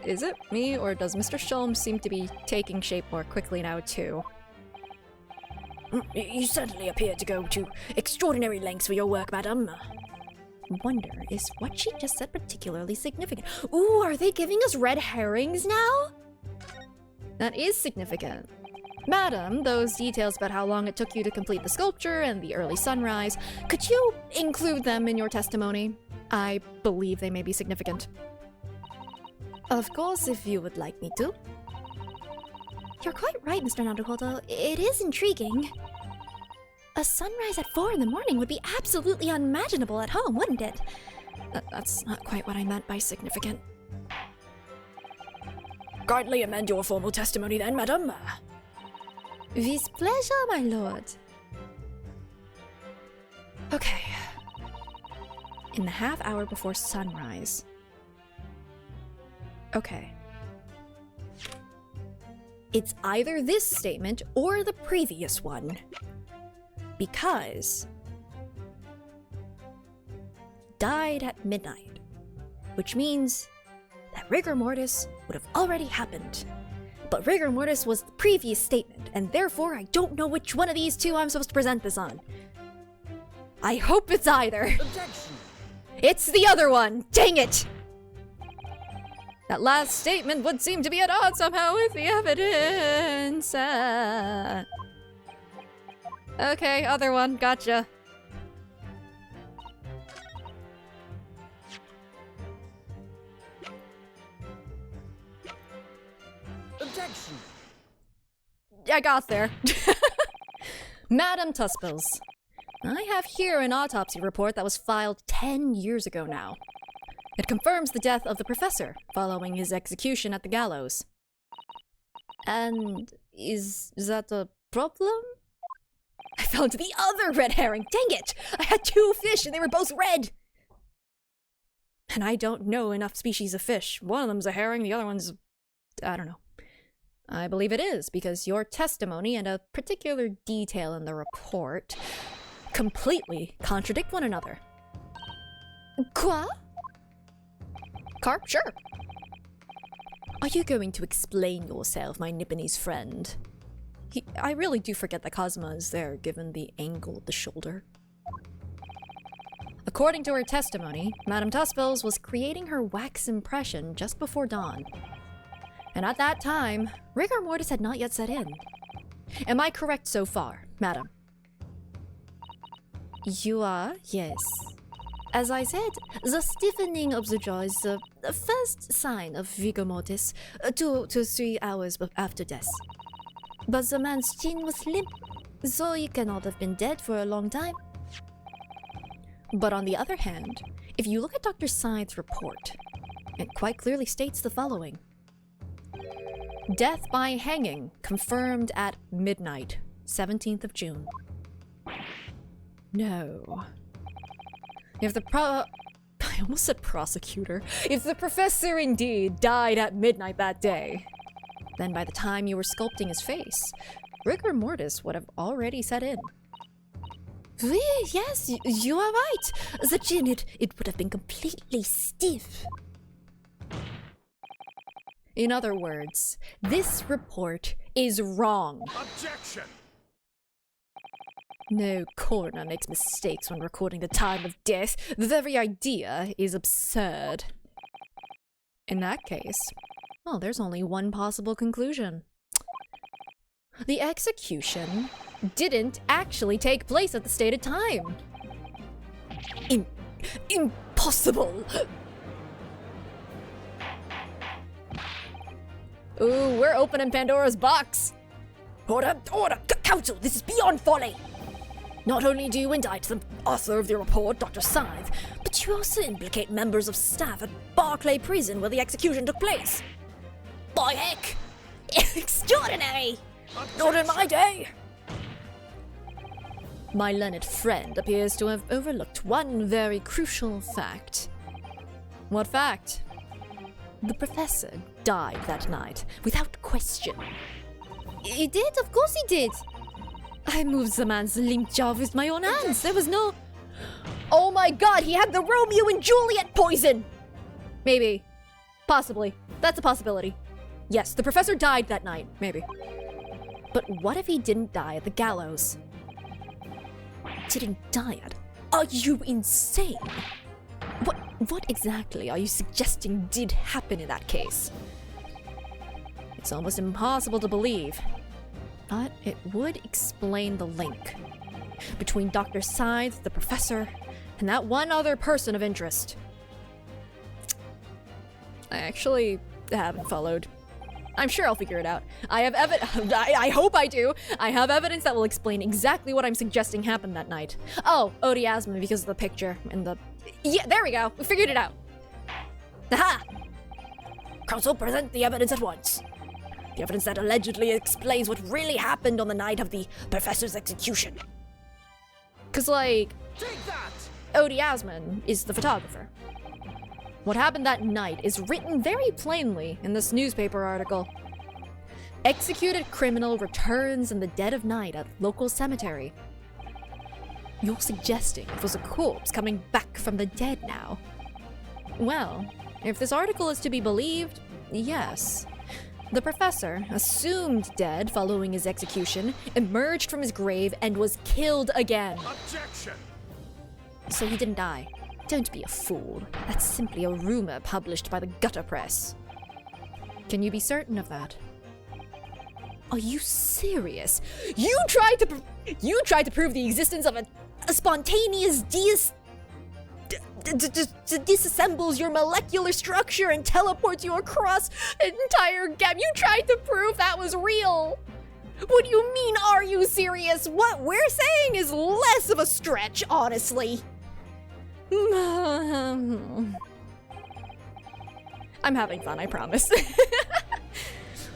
Is it me, or does Mr. Sholmes seem to be taking shape more quickly now, too? You certainly appear to go to extraordinary lengths for your work, madam. Wonder, is what she just said particularly significant? Ooh, are they giving us red herrings now? That is significant. Madam, those details about how long it took you to complete the sculpture and the early sunrise, could you include them in your testimony? I believe they may be significant. Of course, if you would like me to. You're quite right, Mr. Naruhodo. It is intriguing. A sunrise at 4 in the morning would be absolutely unimaginable at home, wouldn't it? That's not quite what I meant by significant. Kindly amend your formal testimony then, madam. With pleasure, my lord. Okay. In the half hour before sunrise. Okay. It's either this statement or the previous one. Because died at midnight, which means that rigor mortis would have already happened. But rigor mortis was the previous statement, and therefore I don't know which one of these two I'm supposed to present this on. I hope it's either. Objection! It's the other one! Dang it! That last statement would seem to be at odds somehow with the evidence. Okay, other one, gotcha. Objection! I got there. Madam Tuspils, I have here an autopsy report that was filed 10 years ago now. It confirms the death of the professor following his execution at the gallows. And is that a problem? I fell into the other red herring, dang it! I had 2 fish and they were both red! And I don't know enough species of fish. One of them's a herring, the other one's... I don't know. I believe it is, because your testimony and a particular detail in the report completely contradict one another. Quoi? Carp, sure. Are you going to explain yourself, my Nipponese friend? I really do forget that Cosma is there, given the angle of the shoulder. According to her testimony, Madame Tuspils was creating her wax impression just before dawn. And at that time, rigor mortis had not yet set in. Am I correct so far, madam? You are, yes. As I said, the stiffening of the jaw is the first sign of rigor mortis 2 to 3 hours after death. But the man's chin was limp, so he cannot have been dead for a long time. But on the other hand, if you look at Dr. Scythe's report, it quite clearly states the following. Death by hanging, confirmed at midnight, 17th of June. No. If the I almost said prosecutor. If the professor indeed died at midnight that day, then by the time you were sculpting his face, rigor mortis would have already set in. Oui, yes, you are right. The chin, it would have been completely stiff. In other words, this report is wrong. Objection! No coroner makes mistakes when recording the time of death. The very idea is absurd. In that case, well, there's only one possible conclusion. The execution didn't actually take place at the stated time. Impossible! Ooh, we're opening Pandora's box! Order! Counsel, this is beyond folly! Not only do you indict the author of the report, Dr. Scythe, but you also implicate members of staff at Barclay Prison where the execution took place. By heck! Extraordinary! Not in my day! My learned friend appears to have overlooked one very crucial fact. What fact? The professor died that night, without question. He did, of course he did. I moved the man's limp jaw with my own hands. There was no... Oh my god, he had the Romeo and Juliet poison! Maybe. Possibly. That's a possibility. Yes, the professor died that night. Maybe. But what if he didn't die at the gallows? Didn't die at? Are you insane? What exactly are you suggesting did happen in that case? It's almost impossible to believe. But it would explain the link between Dr. Scythe, the professor, and that one other person of interest. I actually haven't followed. I'm sure I'll figure it out. I have I hope I do. I have evidence that will explain exactly what I'm suggesting happened that night. Oh, Odiasma because of the picture and the... Yeah, there we go. We figured it out. Aha! Counsel, present the evidence at once. The evidence that allegedly explains what really happened on the night of the professor's execution. Cause like, Take that! Odie Asman is the photographer. What happened that night is written very plainly in this newspaper article. Executed criminal returns in the dead of night at local cemetery. You're suggesting it was a corpse coming back from the dead now? Well, if this article is to be believed, yes. The professor, assumed dead following his execution, emerged from his grave and was killed again. Objection! So he didn't die. Don't be a fool. That's simply a rumor published by the gutter press. Can you be certain of that? Are you serious? You tried to prove the existence of a spontaneous disassembles your molecular structure and teleports you across an entire gap. You tried to prove that was real. What do you mean, are you serious? What we're saying is less of a stretch, honestly. I'm having fun, I promise.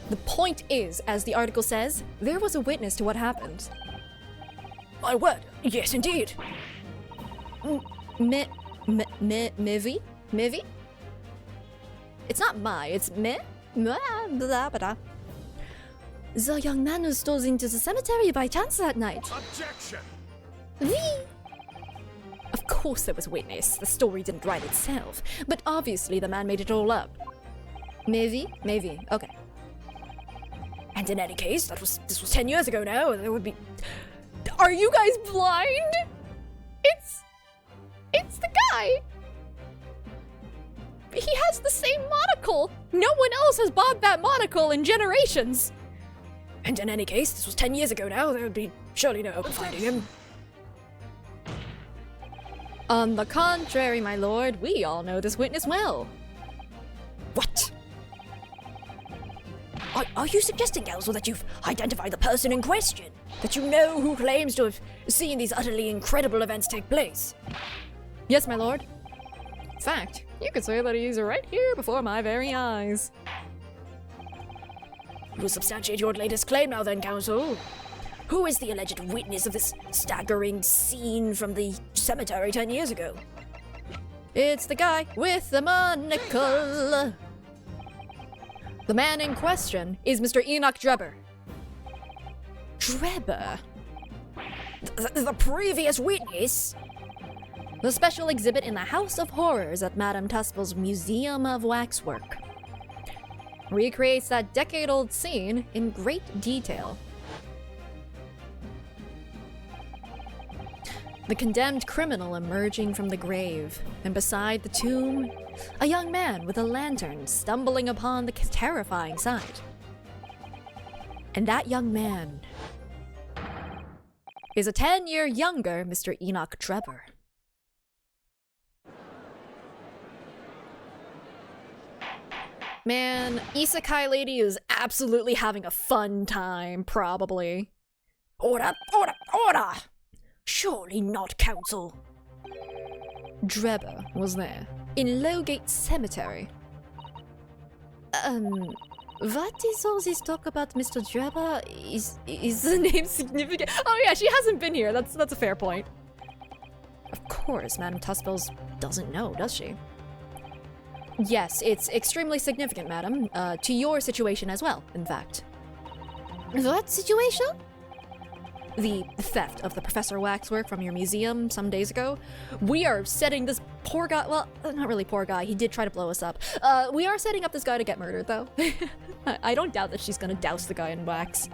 The point is, as the article says, there was a witness to what happened. My word, yes indeed. Mivy? It's not my, it's me? Blah, blah. The young man who stole into the cemetery by chance that night. Objection! Of course there was a witness. The story didn't write itself. But obviously the man made it all up. Maybe. Okay. And in any case, this was 10 years ago now. There would be. Are you guys blind? It's the guy. He has the same monocle. No one else has bought that monocle in generations. And in any case, this was 10 years ago now. There would be surely no hope of finding him. On the contrary, my lord, we all know this witness well. What? Are you suggesting, Elzo, that you've identified the person in question? That you know who claims to have seen these utterly incredible events take place? Yes, my lord. In fact, you could say that he's right here before my very eyes. You will substantiate your latest claim now then, Counsel. Who is the alleged witness of this staggering scene from the cemetery 10 years ago? It's the guy with the monocle. The man in question is Mr. Enoch Drebber. Drebber? The previous witness? The special exhibit in the House of Horrors at Madame Tuspel's Museum of Waxwork. Recreates that decade-old scene in great detail. The condemned criminal emerging from the grave, and beside the tomb, a young man with a lantern stumbling upon the terrifying sight. And that young man is a 10-year younger Mr. Enoch Drebber. Man, Isekai Lady is absolutely having a fun time, probably. Order! Surely not, Counsel. Drebber was there, in Lowgate Cemetery. What is all this talk about Mr. Drebber? Is the name significant? Oh yeah, she hasn't been here, that's a fair point. Of course, Madame Tuspels doesn't know, does she? Yes, it's extremely significant, madam. To your situation as well, in fact. What situation? The theft of the Professor Waxwork from your museum some days ago. We are setting this poor guy, well, not really poor guy, he did try to blow us up. We are setting up this guy to get murdered, though. I don't doubt that she's gonna douse the guy in wax.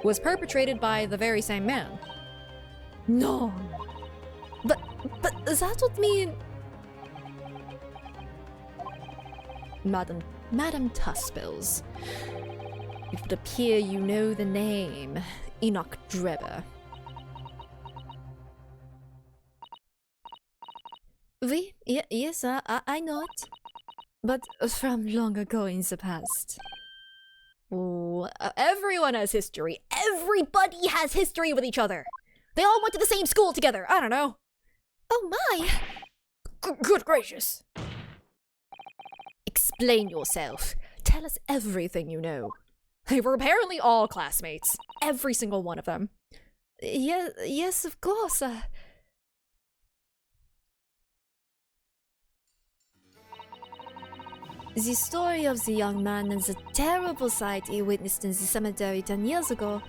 Was perpetrated by the very same man. No. But that would mean... Madame Tuspels. It would appear you know the name. Enoch Drebber. Oui, yes, I know it. But from long ago in the past. Oh, everyone has history. Everybody has history with each other. They all went to the same school together. I don't know. Oh my! Good gracious. Explain yourself. Tell us everything you know. They were apparently all classmates. Every single one of them. Yes, of course. The story of the young man and the terrible sight he witnessed in the cemetery 10 years ago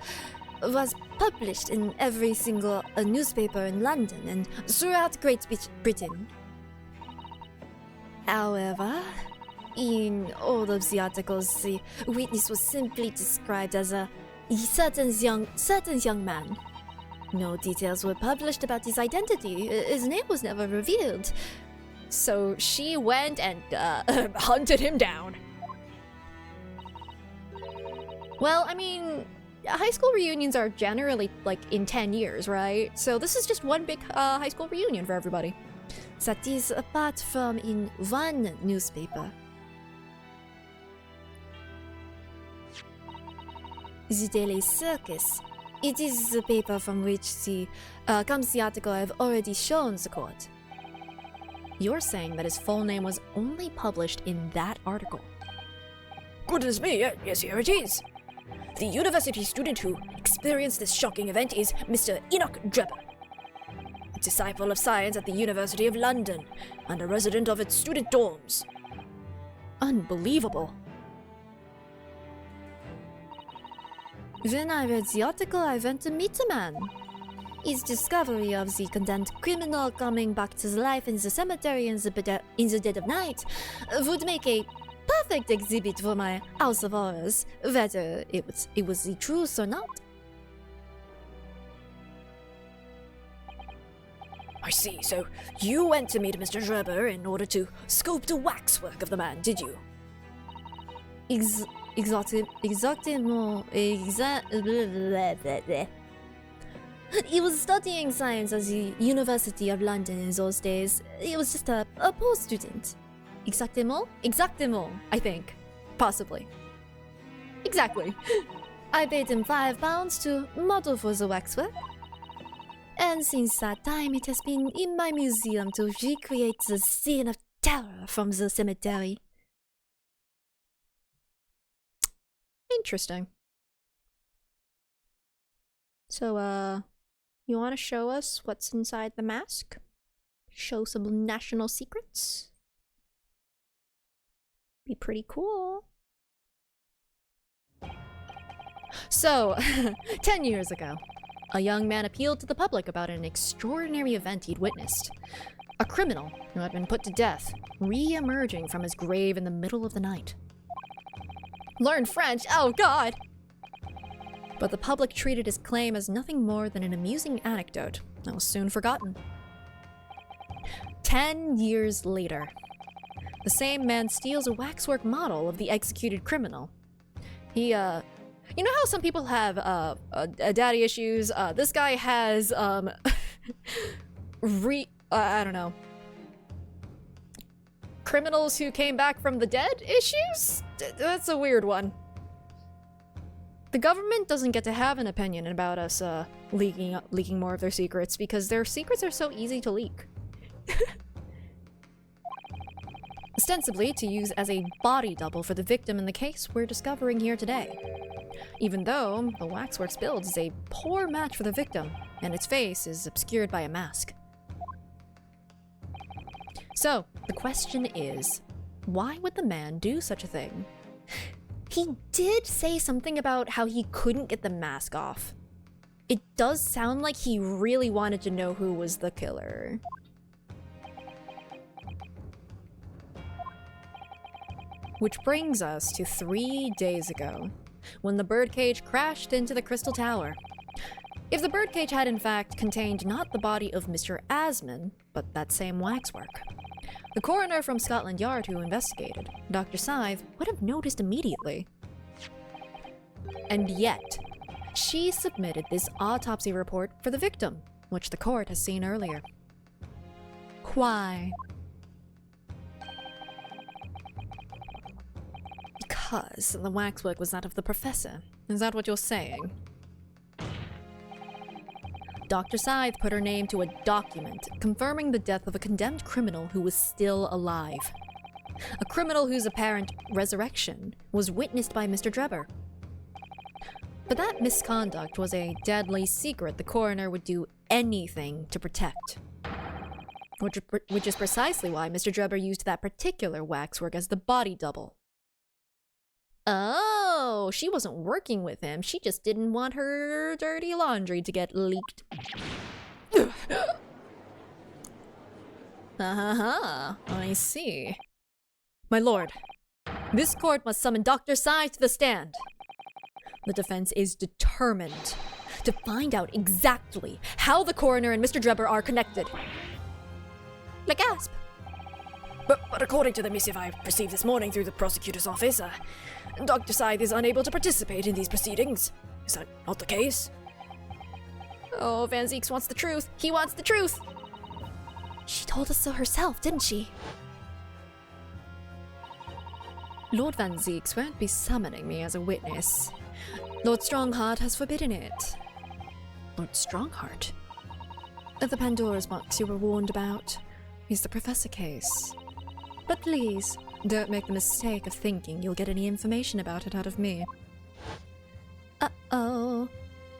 was published in every single newspaper in London and throughout Great Britain. However, in all of the articles, the witness was simply described as a certain young man. No details were published about his identity. His name was never revealed. So she went and hunted him down. Well, I mean, high school reunions are generally like in 10 years, right? So this is just one big high school reunion for everybody. That is apart from in one newspaper. The Daily Circus. It is the paper from which comes the article I've already shown the court. You're saying that his full name was only published in that article? Goodness me, yes, here it is. The university student who experienced this shocking event is Mr. Enoch Drebber, a disciple of science at the University of London and a resident of its student dorms. Unbelievable. When I read the article, I went to meet the man. His discovery of the condemned criminal coming back to life in the cemetery in the dead of night would make a perfect exhibit for my House of Horrors, whether it was the truth or not. I see, so you went to meet Mr. Drebber in order to scope the waxwork of the man, did you? Exactement. He was studying science at the University of London in those days. He was just a poor student. Exactement? Exactement, I think. Possibly. Exactly. I paid him £5 to model for the waxwork. And since that time, it has been in my museum to recreate the scene of terror from the cemetery. Interesting. So, you want to show us what's inside the mask? Show some national secrets? Be pretty cool. So, 10 years ago, a young man appealed to the public about an extraordinary event he'd witnessed. A criminal who had been put to death, re-emerging from his grave in the middle of the night. Learn French? Oh god! But the public treated his claim as nothing more than an amusing anecdote that was soon forgotten. 10 years later, the same man steals a waxwork model of the executed criminal. He, you know how some people have, daddy issues? This guy has, I don't know. Criminals who came back from the dead issues? That's a weird one. The government doesn't get to have an opinion about us, leaking more of their secrets because their secrets are so easy to leak. Ostensibly to use as a body double for the victim in the case we're discovering here today. Even though the waxwork's build is a poor match for the victim, and its face is obscured by a mask. So, the question is, why would the man do such a thing? He did say something about how he couldn't get the mask off. It does sound like he really wanted to know who was the killer. Which brings us to 3 days ago, when the birdcage crashed into the Crystal Tower. If the birdcage had in fact contained not the body of Mr. Asman, but that same waxwork, the coroner from Scotland Yard who investigated, Dr. Scythe, would have noticed immediately. And yet, she submitted this autopsy report for the victim, which the court has seen earlier. Why? Because the waxwork was that of the professor. Is that what you're saying? Dr. Scythe put her name to a document confirming the death of a condemned criminal who was still alive. A criminal whose apparent resurrection was witnessed by Mr. Drebber. But that misconduct was a deadly secret the coroner would do anything to protect. Which is precisely why Mr. Drebber used that particular waxwork as the body double. Oh, she wasn't working with him. She just didn't want her dirty laundry to get leaked. I see. My lord, this court must summon Dr. Sei to the stand. The defense is determined to find out exactly how the coroner and Mr. Drebber are connected. The gasp. But according to the missive I received this morning through the prosecutor's office, Dr. Scythe is unable to participate in these proceedings. Is that not the case? Oh, Van Zieks wants the truth. He wants the truth. She told us so herself, didn't she? Lord Van Zieks won't be summoning me as a witness. Lord Strongheart has forbidden it. Lord Strongheart? The Pandora's box you were warned about is the Professor case. But please, don't make the mistake of thinking you'll get any information about it out of me. Uh-oh.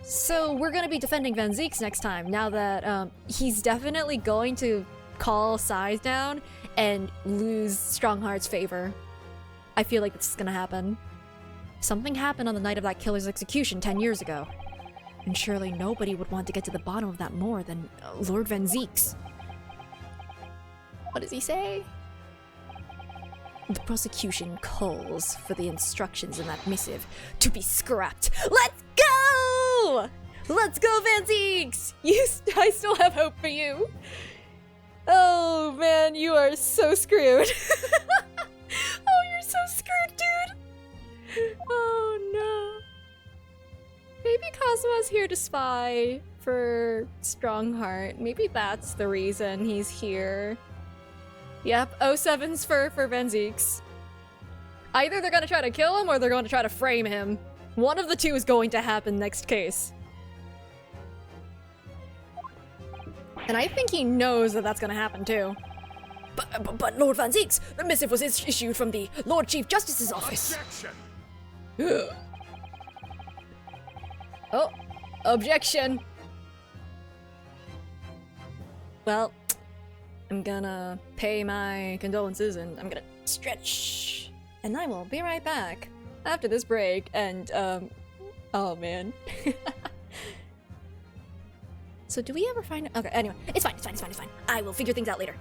So we're gonna be defending Van Zieks next time, now that he's definitely going to call Sais down and lose Strongheart's favor. I feel like this is gonna happen. Something happened on the night of that killer's execution 10 years ago. And surely nobody would want to get to the bottom of that more than Lord Van Zieks. What does he say? The prosecution calls for the instructions in that missive to be scrapped. Let's go! Let's go, Van Zieks! I still have hope for you. Oh man, you are so screwed. Oh, you're so screwed, dude. Oh no. Maybe Cosmo's here to spy for Strongheart. Maybe that's the reason he's here. Yep, 07's for Van Zieks. Either they're gonna try to kill him or they're going to try to frame him. One of the two is going to happen next case. And I think he knows that that's gonna happen too. But Lord Van Zieks, the missive was issued from the Lord Chief Justice's office. Objection! Oh, objection. Well, I'm gonna pay my condolences and I'm gonna stretch. And I will be right back after this break and, oh man. So do we ever find, okay, anyway, it's fine. I will figure things out later.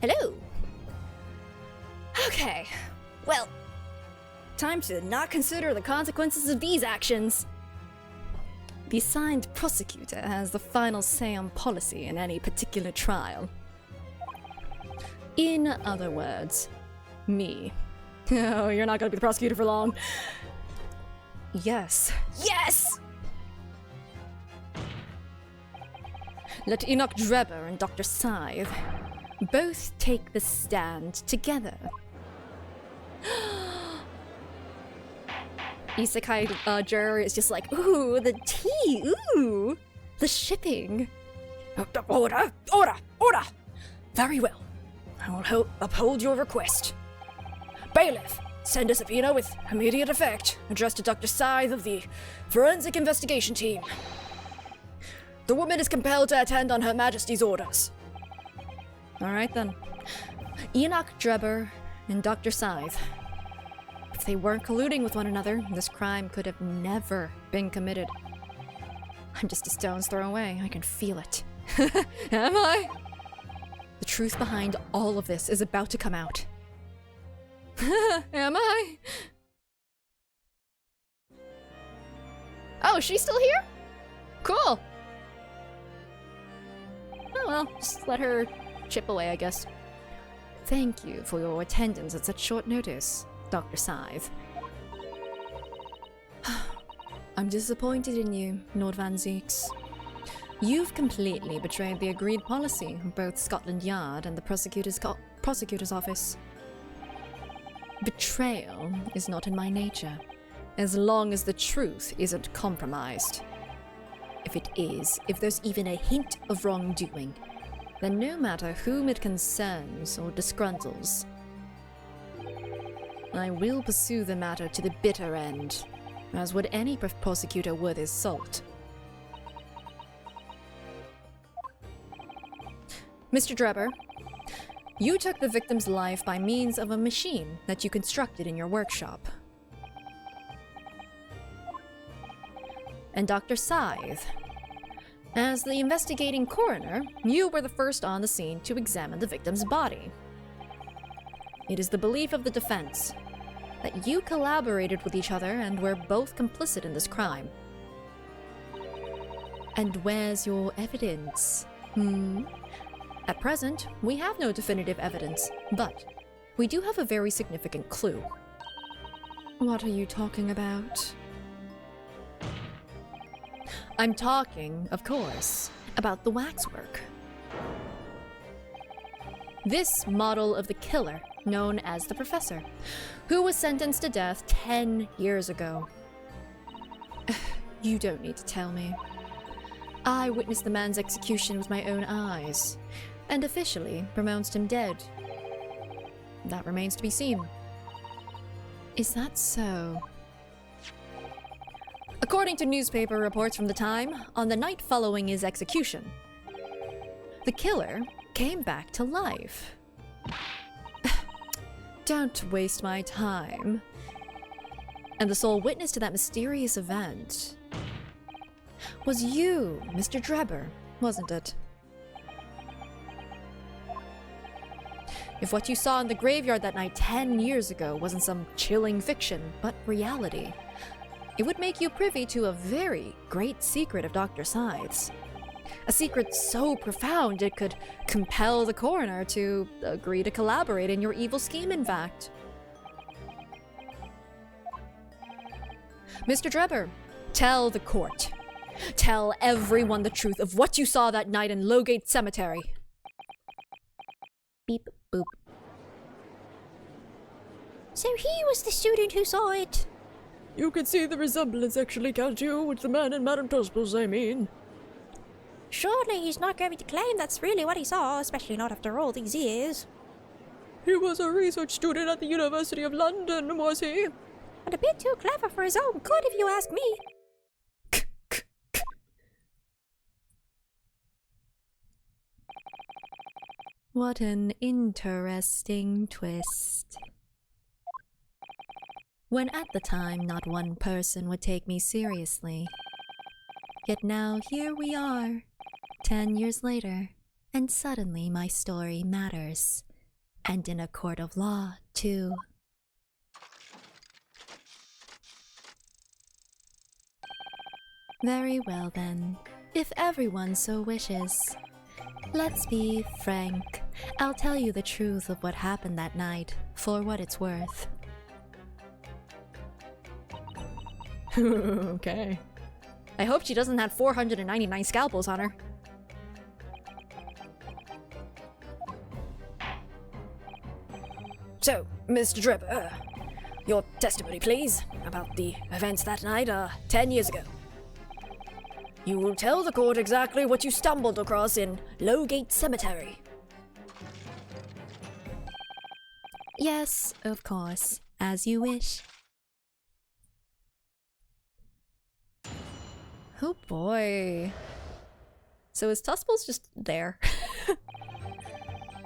Hello. Okay, well, time to not consider the consequences of these actions. The assigned prosecutor has the final say on policy in any particular trial. In other words, me. Oh, you're not gonna be the prosecutor for long. Yes. Yes! Let Enoch Drebber and Dr. Scythe both take the stand together. Isekai juror is just like, ooh, the tea, ooh, the shipping. Order! Order! Order! Very well. I will uphold your request. Bailiff, send a subpoena with immediate effect, addressed to Dr. Scythe of the Forensic Investigation Team. The woman is compelled to attend on Her Majesty's orders. Alright then. Enoch Drebber and Dr. Scythe. If they weren't colluding with one another, this crime could have never been committed. I'm just a stone's throw away. I can feel it. Am I? The truth behind all of this is about to come out. Am I? Oh, she's still here? Cool. Oh well, just let her chip away, I guess. Thank you for your attendance at such short notice, Dr. Scythe. I'm disappointed in you, Lord Van Zeeks. You've completely betrayed the agreed policy of both Scotland Yard and the prosecutor's office. Betrayal is not in my nature, as long as the truth isn't compromised. If it is, if there's even a hint of wrongdoing, then no matter whom it concerns or disgruntles, I will pursue the matter to the bitter end, as would any prosecutor worth his salt. Mr. Drebber, you took the victim's life by means of a machine that you constructed in your workshop. And Dr. Scythe, as the investigating coroner, you were the first on the scene to examine the victim's body. It is the belief of the defense that you collaborated with each other and were both complicit in this crime. And where's your evidence? At present, we have no definitive evidence, but we do have a very significant clue. What are you talking about? I'm talking, of course, about the waxwork. This model of the killer, known as the Professor, who was sentenced to death 10 years ago. You don't need to tell me. I witnessed the man's execution with my own eyes, and officially pronounced him dead. That remains to be seen. Is that so? According to newspaper reports from the time, on the night following his execution, the killer came back to life. Don't waste my time. And the sole witness to that mysterious event was you, Mr. Drebber, wasn't it? If what you saw in the graveyard that night 10 years ago wasn't some chilling fiction, but reality, it would make you privy to a very great secret of Dr. Scythe's. A secret so profound it could compel the coroner to agree to collaborate in your evil scheme, in fact. Mr. Drebber, tell the court. Tell everyone the truth of what you saw that night in Lowgate Cemetery. Beep, boop. So he was the student who saw it. You can see the resemblance actually, can't you, with the man in Madame Tospel's, I mean. Surely he's not going to claim that's really what he saw, especially not after all these years. He was a research student at the University of London, was he? And a bit too clever for his own good, if you ask me. What an interesting twist. When at the time not one person would take me seriously. Yet now here we are, 10 years later, and suddenly my story matters. And in a court of law, too. Very well then, if everyone so wishes. Let's be frank. I'll tell you the truth of what happened that night, for what it's worth. Okay. I hope she doesn't have 499 scalpels on her. So, Mr. Dripper, your testimony, please, about the events that night, 10 years ago. You will tell the court exactly what you stumbled across in Lowgate Cemetery. Yes, of course, as you wish. Oh boy. So is Tusples just there?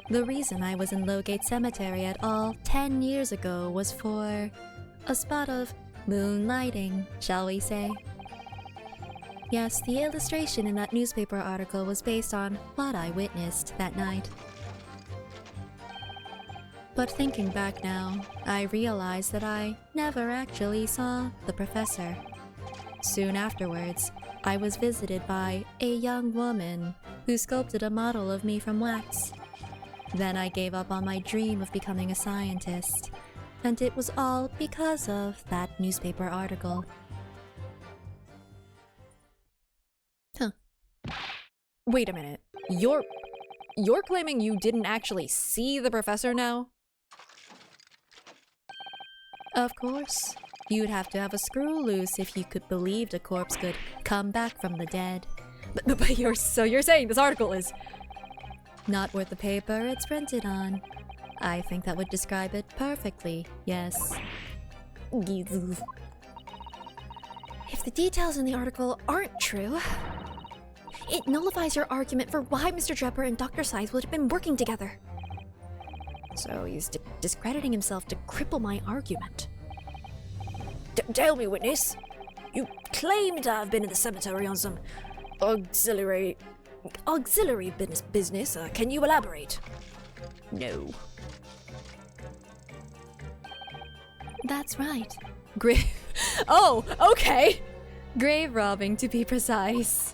The reason I was in Lowgate Cemetery at all 10 years ago was for a spot of moonlighting, shall we say. Yes, the illustration in that newspaper article was based on what I witnessed that night. But thinking back now, I realized that I never actually saw the professor. Soon afterwards, I was visited by a young woman who sculpted a model of me from wax. Then I gave up on my dream of becoming a scientist, and it was all because of that newspaper article. Wait a minute. You're claiming you didn't actually see the professor now? Of course. You'd have to have a screw loose if you could believe a corpse could come back from the dead. But you're saying this article is... Not worth the paper it's printed on. I think that would describe it perfectly, yes. Jesus. If the details in the article aren't true, it nullifies your argument for why Mr. Dripper and Dr. Scythe would have been working together. So he's discrediting himself to cripple my argument. Tell me, witness. You claim to have been in the cemetery on some auxiliary business. Can you elaborate? No. That's right. Grave... Oh, okay! Grave robbing, to be precise.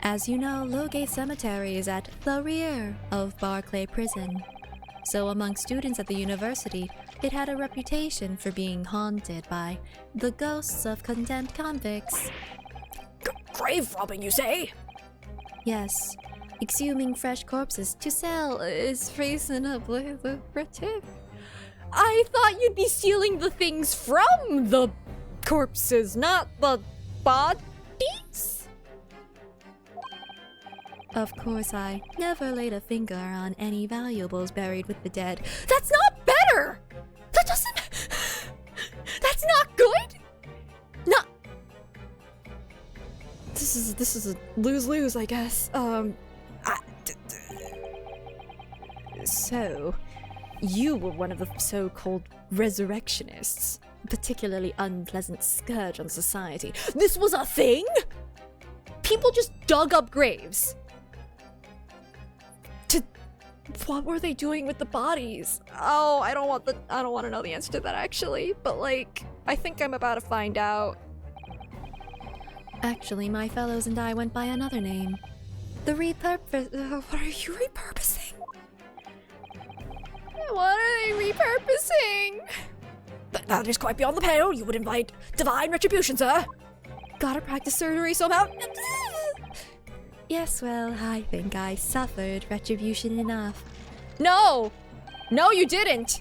As you know, Lowgate Cemetery is at the rear of Barclay Prison. So among students at the university, it had a reputation for being haunted by the ghosts of condemned convicts. Grave robbing, you say? Yes, exhuming fresh corpses to sell is reasonably lucrative. I thought you'd be stealing the things from the corpses, not the bodies? Of course, I never laid a finger on any valuables buried with the dead. That's not better! That doesn't... That's not good! Not... This is a lose-lose, I guess. So, you were one of the so-called resurrectionists. A particularly unpleasant scourge on society. This was a thing? People just dug up graves. What were they doing with the bodies? Oh, I don't want to know the answer to that actually, but like, I think I'm about to find out. Actually, my fellows and I went by another name. The what are you repurposing? What are they repurposing? That is quite beyond the pale. You would invite divine retribution, sir. Gotta practice surgery somehow. Yes, well, I think I suffered retribution enough. No! No, you didn't!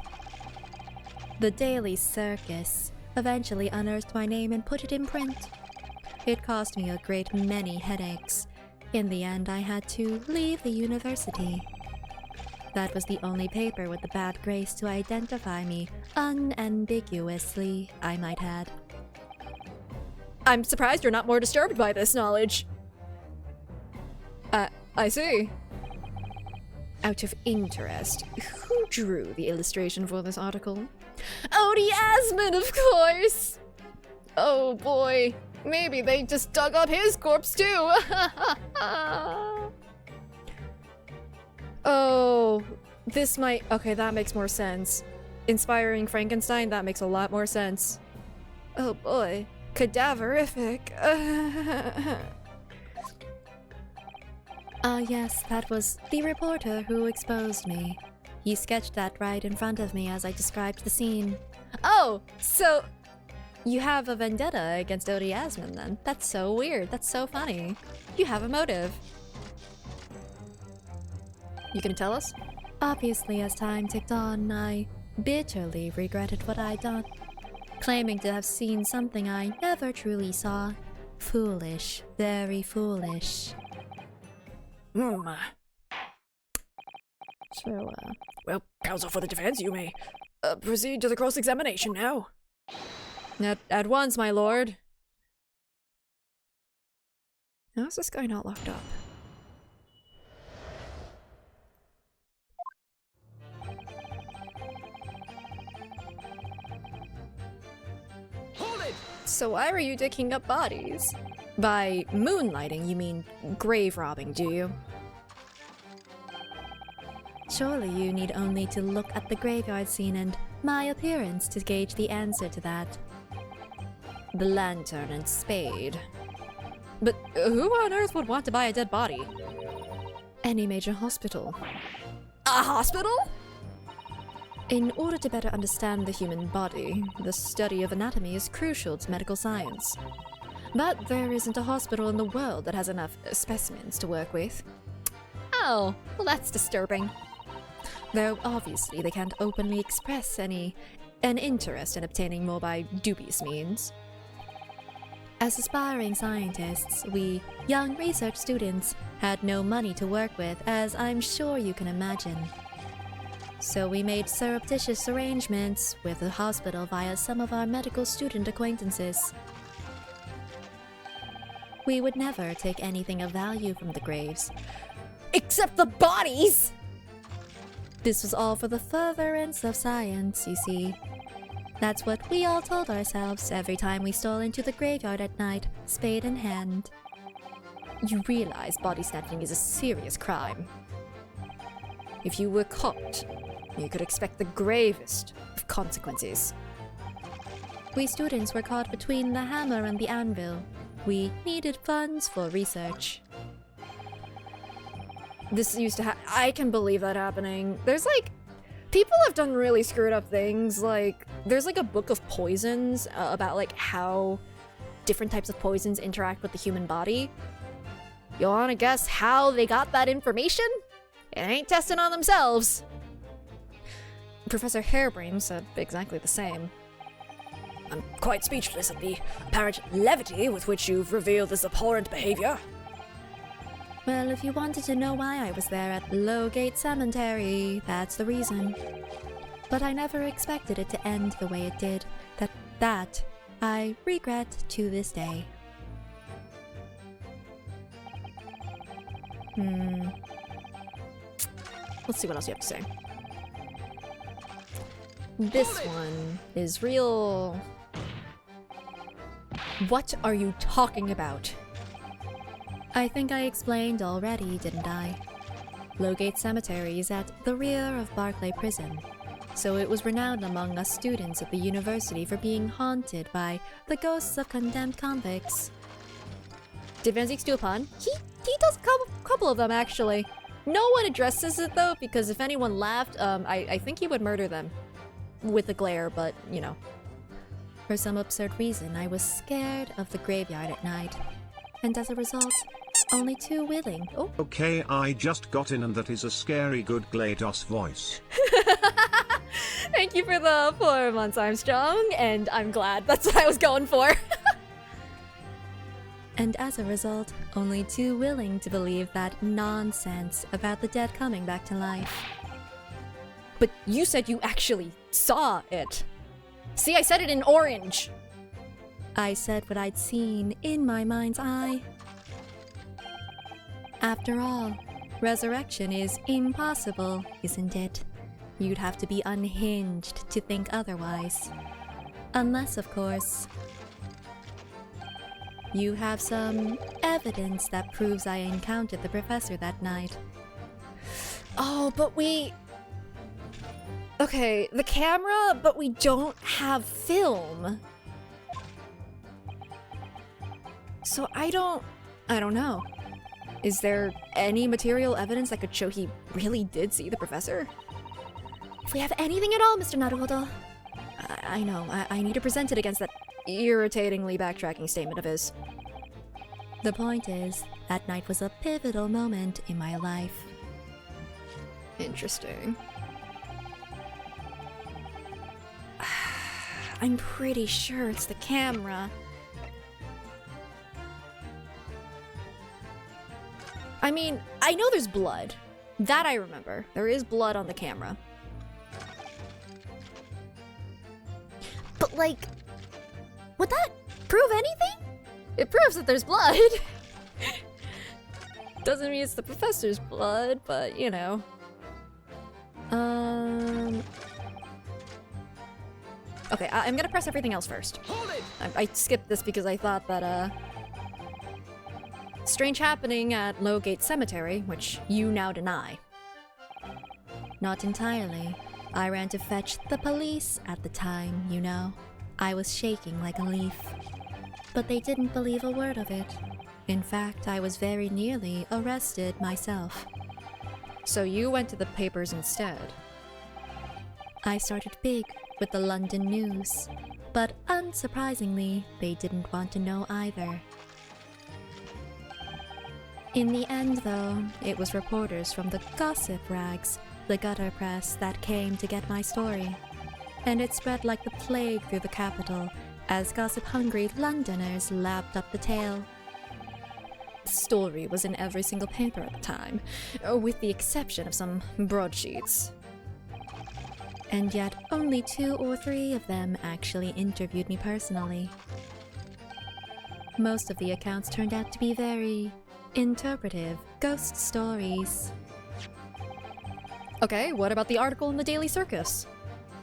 The Daily Circus eventually unearthed my name and put it in print. It cost me a great many headaches. In the end, I had to leave the university. That was the only paper with the bad grace to identify me unambiguously, I might add. I'm surprised you're not more disturbed by this knowledge. I see. Out of interest, who drew the illustration for this article? Odie Asmund, of course! Oh boy, maybe they just dug up his corpse too! Oh, This might... Okay, that makes more sense. Inspiring Frankenstein, that makes a lot more sense. Oh boy. Cadaverific. Yes, that was the reporter who exposed me. He sketched that right in front of me as I described the scene. Oh, so... You have a vendetta against Odie Asmund then? That's so weird. That's so funny. You have a motive. You can tell us? Obviously, as time ticked on, I bitterly regretted what I'd done, claiming to have seen something I never truly saw. Foolish, very foolish. So, Well, counsel for the defense, you may proceed to the cross-examination now. At once, my lord. How is this guy not locked up? Hold it! So why were you digging up bodies? By moonlighting, you mean grave robbing, do you? Surely you need only to look at the graveyard scene and my appearance to gauge the answer to that. The lantern and spade. But who on earth would want to buy a dead body? Any major hospital. A hospital? In order to better understand the human body, the study of anatomy is crucial to medical science. But there isn't a hospital in the world that has enough specimens to work with. Oh, well that's disturbing. Though obviously they can't openly express an interest in obtaining more by dubious means. As aspiring scientists, we young research students had no money to work with, as I'm sure you can imagine. So we made surreptitious arrangements with the hospital via some of our medical student acquaintances. We would never take anything of value from the graves. Except the bodies! This was all for the furtherance of science, you see. That's what we all told ourselves every time we stole into the graveyard at night, spade in hand. You realize body snatching is a serious crime. If you were caught, you could expect the gravest of consequences. We students were caught between the hammer and the anvil. We needed funds for research. This used to I can believe that happening. There's like... People have done really screwed up things, like... There's like a book of poisons about like how different types of poisons interact with the human body. You wanna guess how they got that information? It ain't testing on themselves. Professor Harebrain said exactly the same. I'm quite speechless at the apparent levity with which you've revealed this abhorrent behavior. Well, if you wanted to know why I was there at Lowgate Cemetery, that's the reason. But I never expected it to end the way it did. That I regret to this day. Let's see what else you have to say. This one is real... What are you talking about? I think I explained already, didn't I? Lowgate Cemetery is at the rear of Barclay Prison, so it was renowned among us students at the university for being haunted by the ghosts of condemned convicts. Did Van Zeek steal a pun? He does a couple of them, actually. No one addresses it, though, because if anyone laughed, I think he would murder them. With a glare, but, you know. For some absurd reason, I was scared of the graveyard at night. And as a result, only too willing. Oh. Okay, I just got in and that is a scary good GLaDOS voice. Thank you for the 4 months, Armstrong, and I'm glad. That's what I was going for. And as a result, only too willing to believe that nonsense about the dead coming back to life. But you said you actually saw it. See, I said it in orange. I said what I'd seen in my mind's eye. After all, resurrection is impossible, isn't it? You'd have to be unhinged to think otherwise. Unless, of course, you have some evidence that proves I encountered the professor that night. Oh, but we Okay, the camera, but we don't have film. So I don't know. Is there any material evidence that could show he really did see the professor? If we have anything at all, Mr. Naruhodo. I know. I need to present it against that irritatingly backtracking statement of his. The point is, that night was a pivotal moment in my life. Interesting. I'm pretty sure it's the camera. I mean, I know there's blood. That I remember. There is blood on the camera. But like, would that prove anything? It proves that there's blood. Doesn't mean it's the professor's blood, but you know. Okay, I'm gonna press everything else first. Hold it! I skipped this because I thought that, strange happening at Lowgate Cemetery, which you now deny. Not entirely. I ran to fetch the police at the time, you know. I was shaking like a leaf. But they didn't believe a word of it. In fact, I was very nearly arrested myself. So you went to the papers instead. I started big with the London News. But unsurprisingly, they didn't want to know either. In the end, though, it was reporters from the gossip rags, the gutter press, that came to get my story. And it spread like the plague through the capital, as gossip-hungry Londoners lapped up the tale. The story was in every single paper at the time, with the exception of some broadsheets. And yet, only 2 or 3 of them actually interviewed me personally. Most of the accounts turned out to be very interpretive ghost stories. Okay, what about the article in the Daily Circus?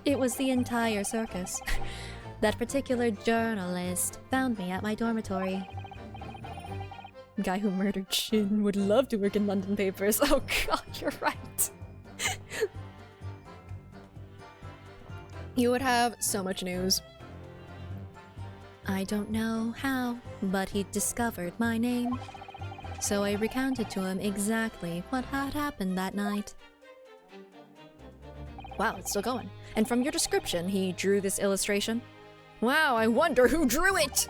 It was the entire circus. That particular journalist found me at my dormitory. Guy who murdered Shin would love to work in London papers. Oh god, you're right. You would have so much news. I don't know how, but he discovered my name. So I recounted to him exactly what had happened that night. Wow, it's still going. And from your description, he drew this illustration? Wow, I wonder who drew it!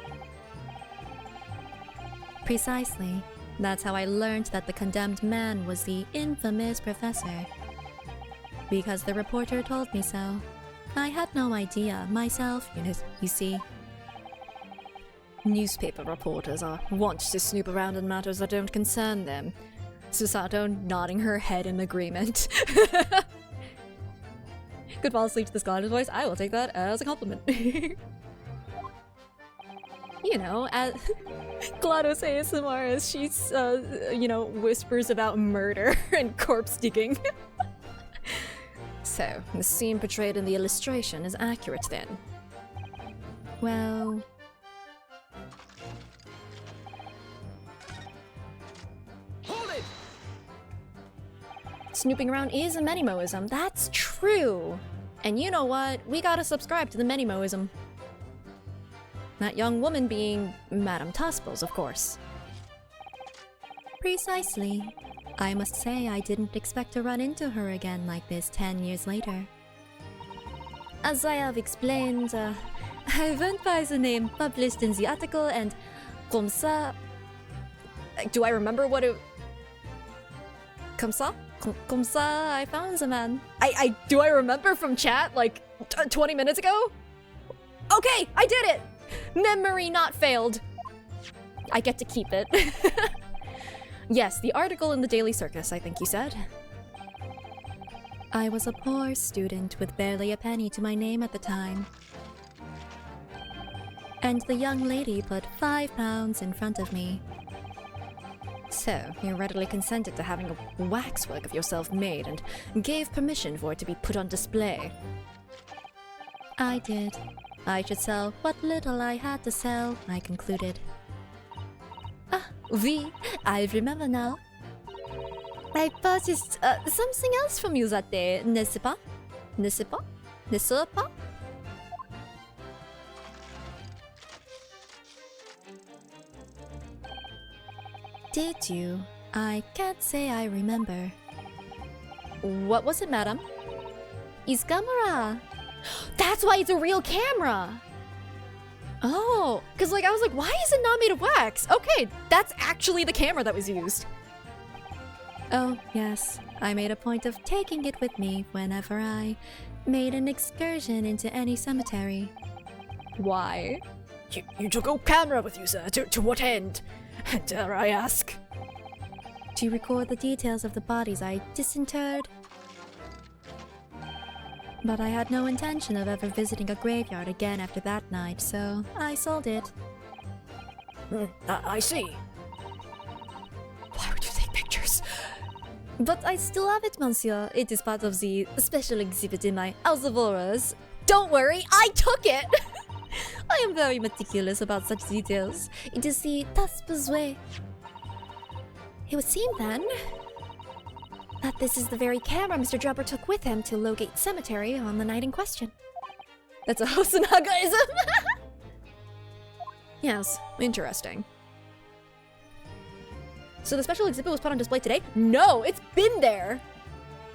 Precisely. That's how I learned that the condemned man was the infamous professor. Because the reporter told me so. I had no idea myself, you see. Newspaper reporters are wont to snoop around in matters that don't concern them. Susato nodding her head in agreement. Could fall asleep to this Gladys voice. I will take that as a compliment. You know, as GLaDOS ASMR as she's, whispers about murder and corpse digging. So, the scene portrayed in the illustration is accurate then? Well... Hold it! Snooping around is a Menimoism, that's true! And you know what? We gotta subscribe to the Menimoism. That young woman being Madame Tuspels, of course. Precisely. I must say I didn't expect to run into her again like this 10 years later. As I have explained, I went by the name published in the article and comme ça... Do I remember what it... Comme ça? Comme ça, I found the man. Do I remember from chat, like, 20 minutes ago? Okay, I did it! Memory not failed. I get to keep it. Yes, the article in the Daily Circus, I think you said. I was a poor student with barely a penny to my name at the time. And the young lady put £5 in front of me. So, you readily consented to having a waxwork of yourself made and gave permission for it to be put on display. I did. I should sell what little I had to sell, I concluded. Ah, oui, I remember now. I purchased something else from you that day, n'est-ce pas? N'est-ce pas? N'est-ce pas? Did you? I can't say I remember. What was it, madam? Is camera? That's why it's a real camera! Oh, because like I was like, why is it not made of wax? Okay, that's actually the camera that was used. Oh, yes. I made a point of taking it with me whenever I made an excursion into any cemetery. Why? You took a camera with you, sir. To what end? Dare I ask? To record the details of the bodies I disinterred. But I had no intention of ever visiting a graveyard again after that night, so I sold it. I see. Why would you take pictures? But I still have it, monsieur. It is part of the special exhibit in my House of Horrors. Don't worry, I took it! I am very meticulous about such details. It is the tas besoin. It would seem then that this is the very camera Mr. Dropper took with him to Logate Cemetery on the night in question. That's a Hosanagaism! Yes, interesting. So the special exhibit was put on display today? No, it's been there!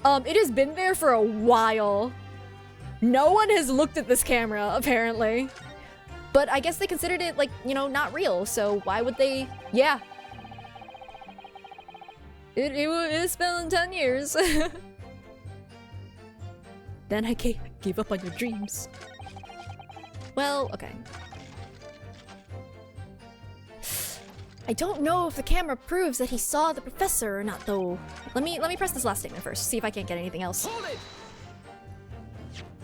It has been there for a while. No one has looked at this camera, apparently. But I guess they considered it, like, you know, not real, so why would they... Yeah. It's been 10 years. Then I gave up on your dreams. Well, okay. I don't know if the camera proves that he saw the professor or not, though. Let me press this last statement first, see if I can't get anything else. Hold it!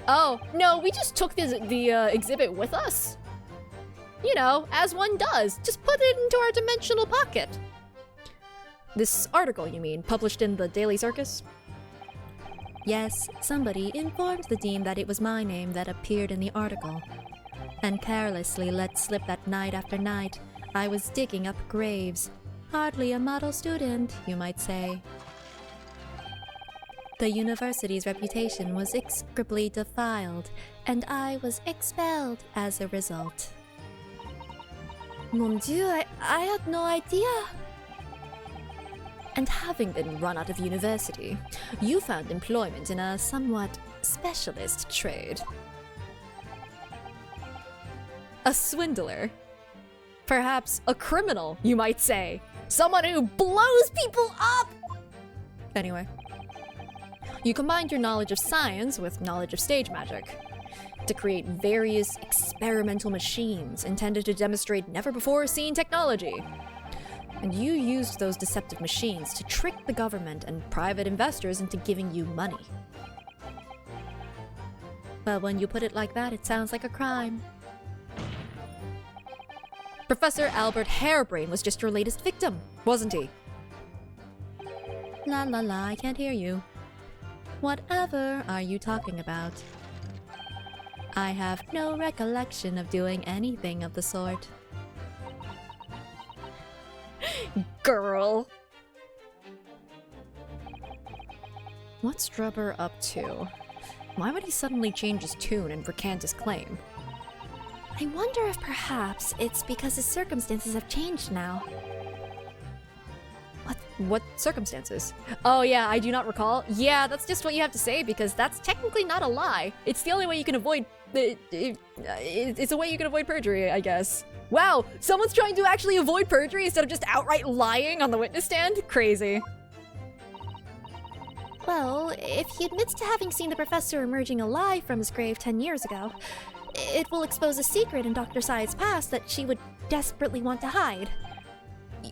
Oh, no, we just took the exhibit with us. You know, as one does. Just put it into our dimensional pocket. This article, you mean, published in the Daily Circus? Yes, somebody informed the dean that it was my name that appeared in the article, and carelessly let slip that night after night I was digging up graves. Hardly a model student, you might say. The university's reputation was execrably defiled, and I was expelled as a result. Mon Dieu, I had no idea. And having been run out of university, you found employment in a somewhat specialist trade. A swindler. Perhaps a criminal, you might say. Someone who blows people up! Anyway. You combined your knowledge of science with knowledge of stage magic to create various experimental machines intended to demonstrate never-before-seen technology. And you used those deceptive machines to trick the government and private investors into giving you money. Well, when you put it like that, it sounds like a crime. Professor Albert Harebrain was just your latest victim, wasn't he? La la la, I can't hear you. Whatever are you talking about? I have no recollection of doing anything of the sort. Girl. What's Drubber up to? Why would he suddenly change his tune and recant his claim? I wonder if perhaps it's because his circumstances have changed now. What circumstances? Oh yeah, I do not recall. Yeah, that's just what you have to say because that's technically not a lie. It's the only way you can avoid... It's a way you can avoid perjury, I guess. Wow, someone's trying to actually avoid perjury instead of just outright lying on the witness stand? Crazy. Well, if he admits to having seen the professor emerging alive from his grave 10 years ago, it will expose a secret in Dr. Sai's past that she would desperately want to hide.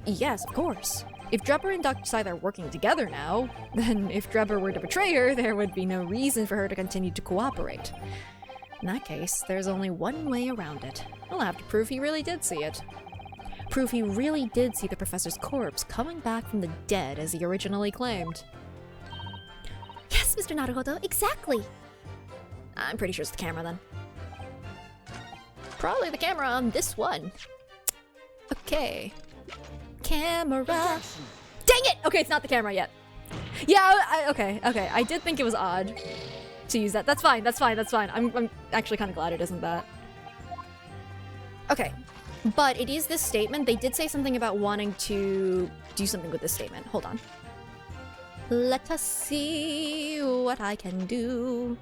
Yes, of course. If Drubber and Dr. Sai are working together now, then if Drubber were to betray her, there would be no reason for her to continue to cooperate. In that case, there's only one way around it. I'll have to prove he really did see it. Prove he really did see the professor's corpse coming back from the dead as he originally claimed. Yes, Mr. Naruhodo, exactly! I'm pretty sure it's the camera then. Probably the camera on this one. Okay. Camera. Dang it! Okay, it's not the camera yet. Yeah, okay. I did think it was odd to use that. That's fine, that's fine, that's fine. I'm actually kind of glad it isn't that. Okay, but it is this statement. They did say something about wanting to do something with this statement. Hold on. Let us see what I can do.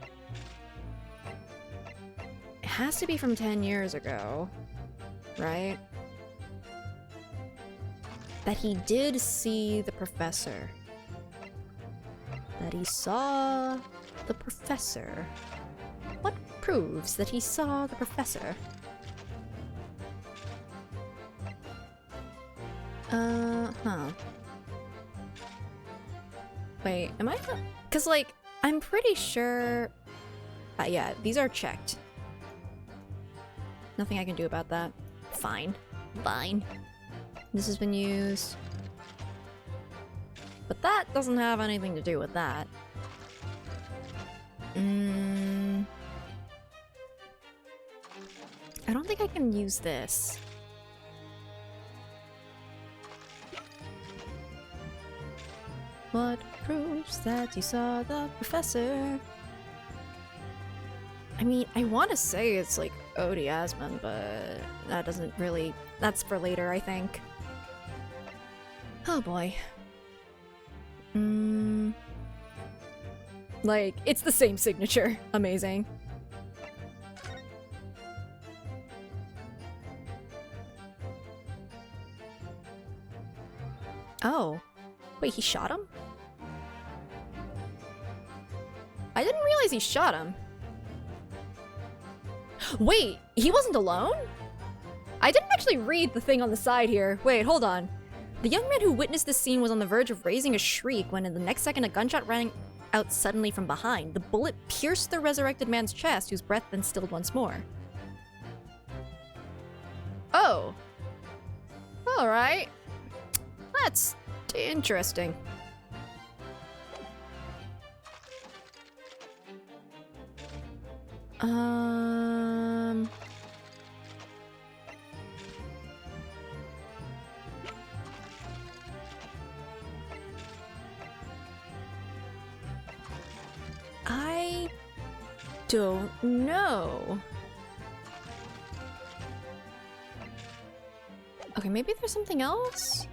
It has to be from 10 years ago, right? That he did see the professor. That he saw the professor. What proves that he saw the professor? Huh. Wait, am I? Because, like, I'm pretty sure... yeah, these are checked. Nothing I can do about that. Fine. Fine. This has been used. But that doesn't have anything to do with that. I don't think I can use this. What proves that you saw the professor? I mean, I want to say it's like Ode Asmund, but that doesn't really... That's for later, I think. Oh boy. Like, it's the same signature. Amazing. Oh. Wait, he shot him? I didn't realize he shot him. Wait, he wasn't alone? I didn't actually read the thing on the side here. Wait, hold on. The young man who witnessed this scene was on the verge of raising a shriek when in the next second a gunshot rang out suddenly from behind. The bullet pierced the resurrected man's chest, whose breath then stilled once more. Oh. Alright. That's interesting. I don't know. Okay, maybe there's something else?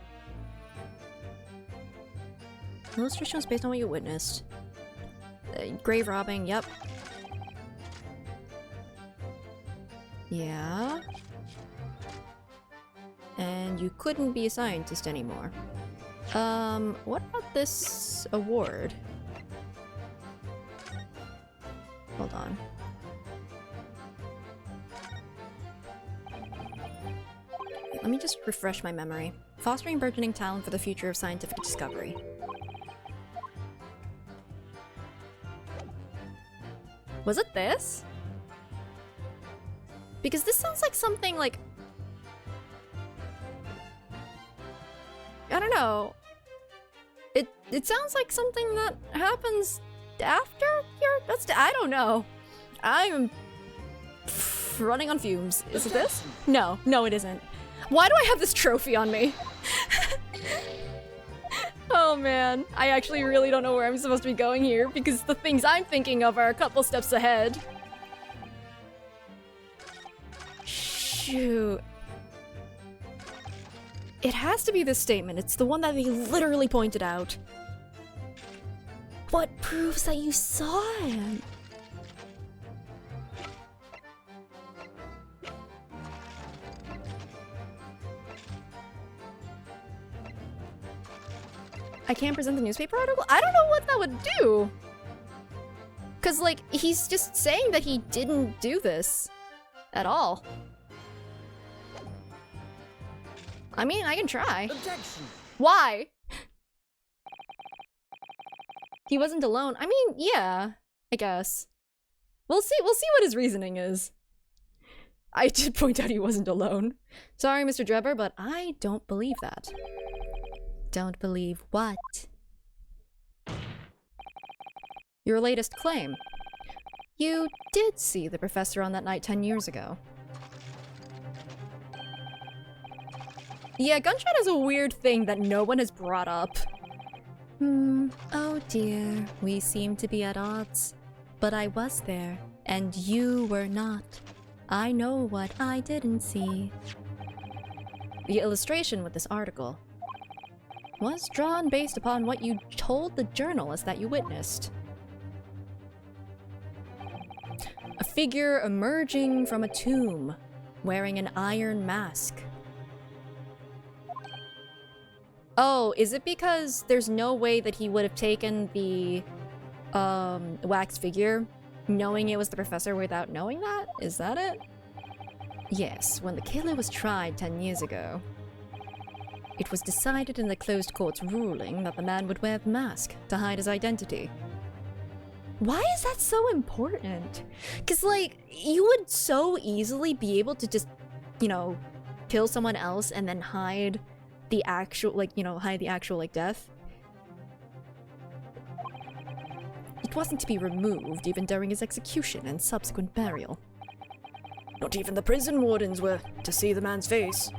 Illustration was based on what you witnessed. Grave robbing, yep. Yeah. And you couldn't be a scientist anymore. What about this award? Hold on. Let me just refresh my memory. Fostering burgeoning talent for the future of scientific discovery. Was it this? Because this sounds like something like... I don't know. It sounds like something that happens after your... I don't know. I'm running on fumes. Is it this? No, no it isn't. Why do I have this trophy on me? Oh man, I actually really don't know where I'm supposed to be going here because the things I'm thinking of are a couple steps ahead. Shoot. It has to be this statement. It's the one that they literally pointed out. What proves that you saw him? I can't present the newspaper article? I don't know what that would do. Cause like, he's just saying that he didn't do this at all. I mean, I can try. Objection. Why? He wasn't alone. I mean, yeah, I guess. We'll see what his reasoning is. I did point out he wasn't alone. Sorry, Mr. Drebber, but I don't believe that. Don't believe what? Your latest claim. You did see the professor on that night 10 years ago. Yeah, gunshot is a weird thing that no one has brought up. Oh dear, we seem to be at odds. But I was there, and you were not. I know what I didn't see. The illustration with this article was drawn based upon what you told the journalist that you witnessed. A figure emerging from a tomb, wearing an iron mask. Oh, is it because there's no way that he would have taken the wax figure knowing it was the professor without knowing that? Is that it? Yes, when the killer was tried 10 years ago, it was decided in the closed court's ruling that the man would wear the mask to hide his identity. Why is that so important? Because, like, you would so easily be able to just, you know, kill someone else and then hide the actual, like, you know, hide the actual, like, death. It wasn't to be removed even during his execution and subsequent burial. Not even the prison wardens were to see the man's face.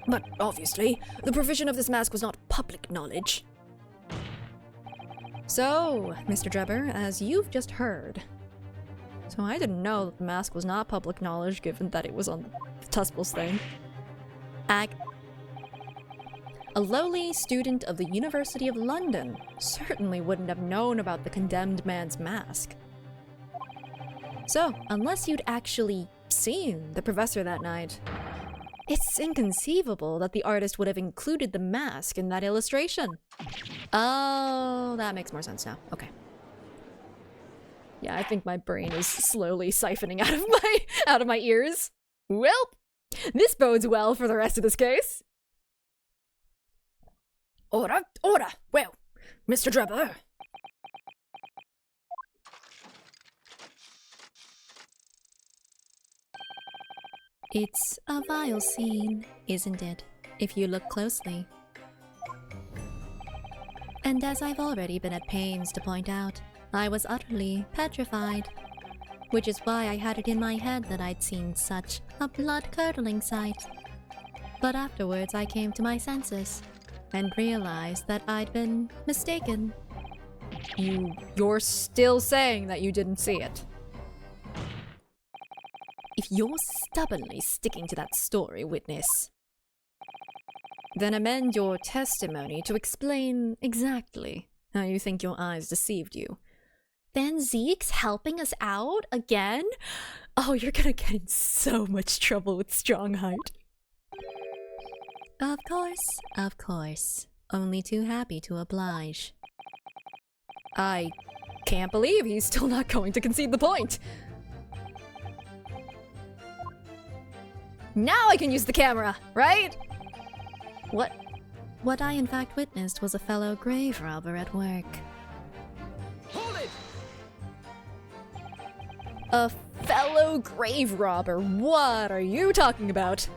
But obviously, the provision of this mask was not public knowledge. So, Mr. Drebber, as you've just heard. So I didn't know that the mask was not public knowledge given that it was on the Tuspel's thing. A lowly student of the University of London certainly wouldn't have known about the condemned man's mask. So, unless you'd actually seen the professor that night, it's inconceivable that the artist would have included the mask in that illustration. Oh, that makes more sense now. Okay. Yeah, I think my brain is slowly siphoning out of my ears. Well, this bodes well for the rest of this case. Order! Well, Mr. Drebber. It's a vile scene, isn't it, if you look closely? And as I've already been at pains to point out, I was utterly petrified, which is why I had it in my head that I'd seen such a blood-curdling sight. But afterwards I came to my senses, and realized that I'd been mistaken. You're still saying that you didn't see it? If you're stubbornly sticking to that story, witness, then amend your testimony to explain exactly how you think your eyes deceived you. Then Zeke's helping us out again? Oh, you're gonna get in so much trouble with Strongheart. Of course. Only too happy to oblige. I can't believe he's still not going to concede the point. Now I can use the camera, right? What I in fact witnessed was a fellow grave robber at work. Hold it! A fellow grave robber? What are you talking about?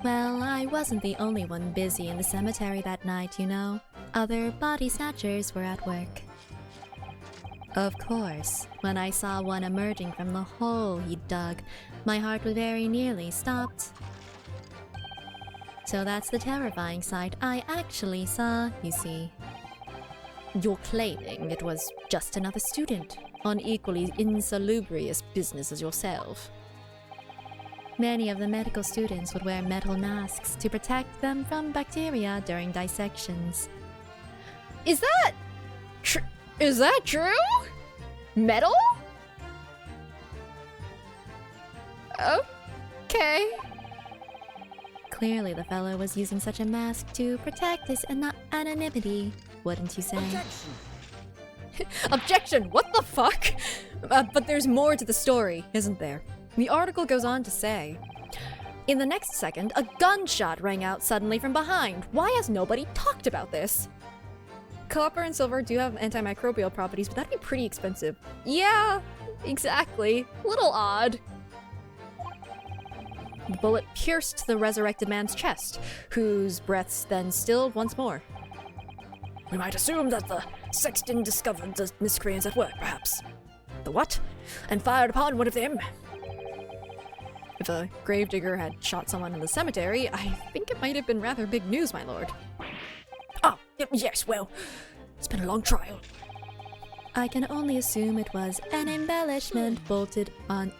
Well, I wasn't the only one busy in the cemetery that night, you know. Other body snatchers were at work. Of course, when I saw one emerging from the hole he'd dug, my heart very nearly stopped. So that's the terrifying sight I actually saw, you see. You're claiming it was just another student on equally insalubrious business as yourself. Many of the medical students would wear metal masks to protect them from bacteria during dissections. Is that true? Metal? Okay. Clearly the fellow was using such a mask to protect his anonymity, wouldn't you say? Objection! Objection! What the fuck? But there's more to the story, isn't there? The article goes on to say, in the next second, a gunshot rang out suddenly from behind. Why has nobody talked about this? Copper and silver do have antimicrobial properties, but that'd be pretty expensive. Yeah, exactly. Little odd. The bullet pierced the resurrected man's chest, whose breaths then stilled once more. We might assume that the sexton discovered the miscreants at work, perhaps. The what? And fired upon one of them. If a gravedigger had shot someone in the cemetery, I think it might have been rather big news, my lord. Ah, yes, well, it's been a long trial. I can only assume it was an embellishment bolted on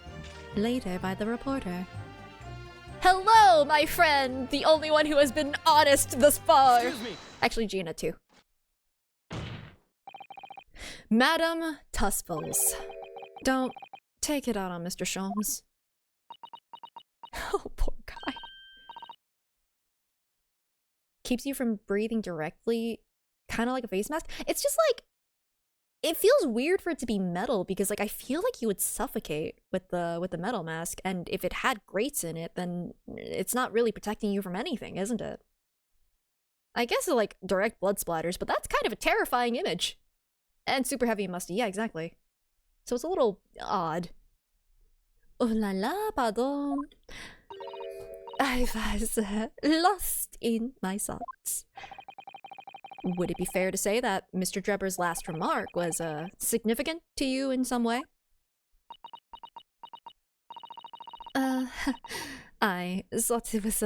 later by the reporter. Hello, my friend! The only one who has been honest thus far! Excuse me. Actually, Gina, too. Madam Tusples. Don't take it out on Mr. Sholmes. Oh, poor guy. Keeps you from breathing directly, kind of like a face mask. It's just like, it feels weird for it to be metal because like I feel like you would suffocate with the metal mask, and if it had grates in it, then it's not really protecting you from anything, isn't it? I guess like direct blood splatters, but that's kind of a terrifying image. And super heavy and musty, yeah, exactly. So it's a little odd. Oh la la, pardon. I was lost in my thoughts. Would it be fair to say that Mr. Drebber's last remark was significant to you in some way? I thought it was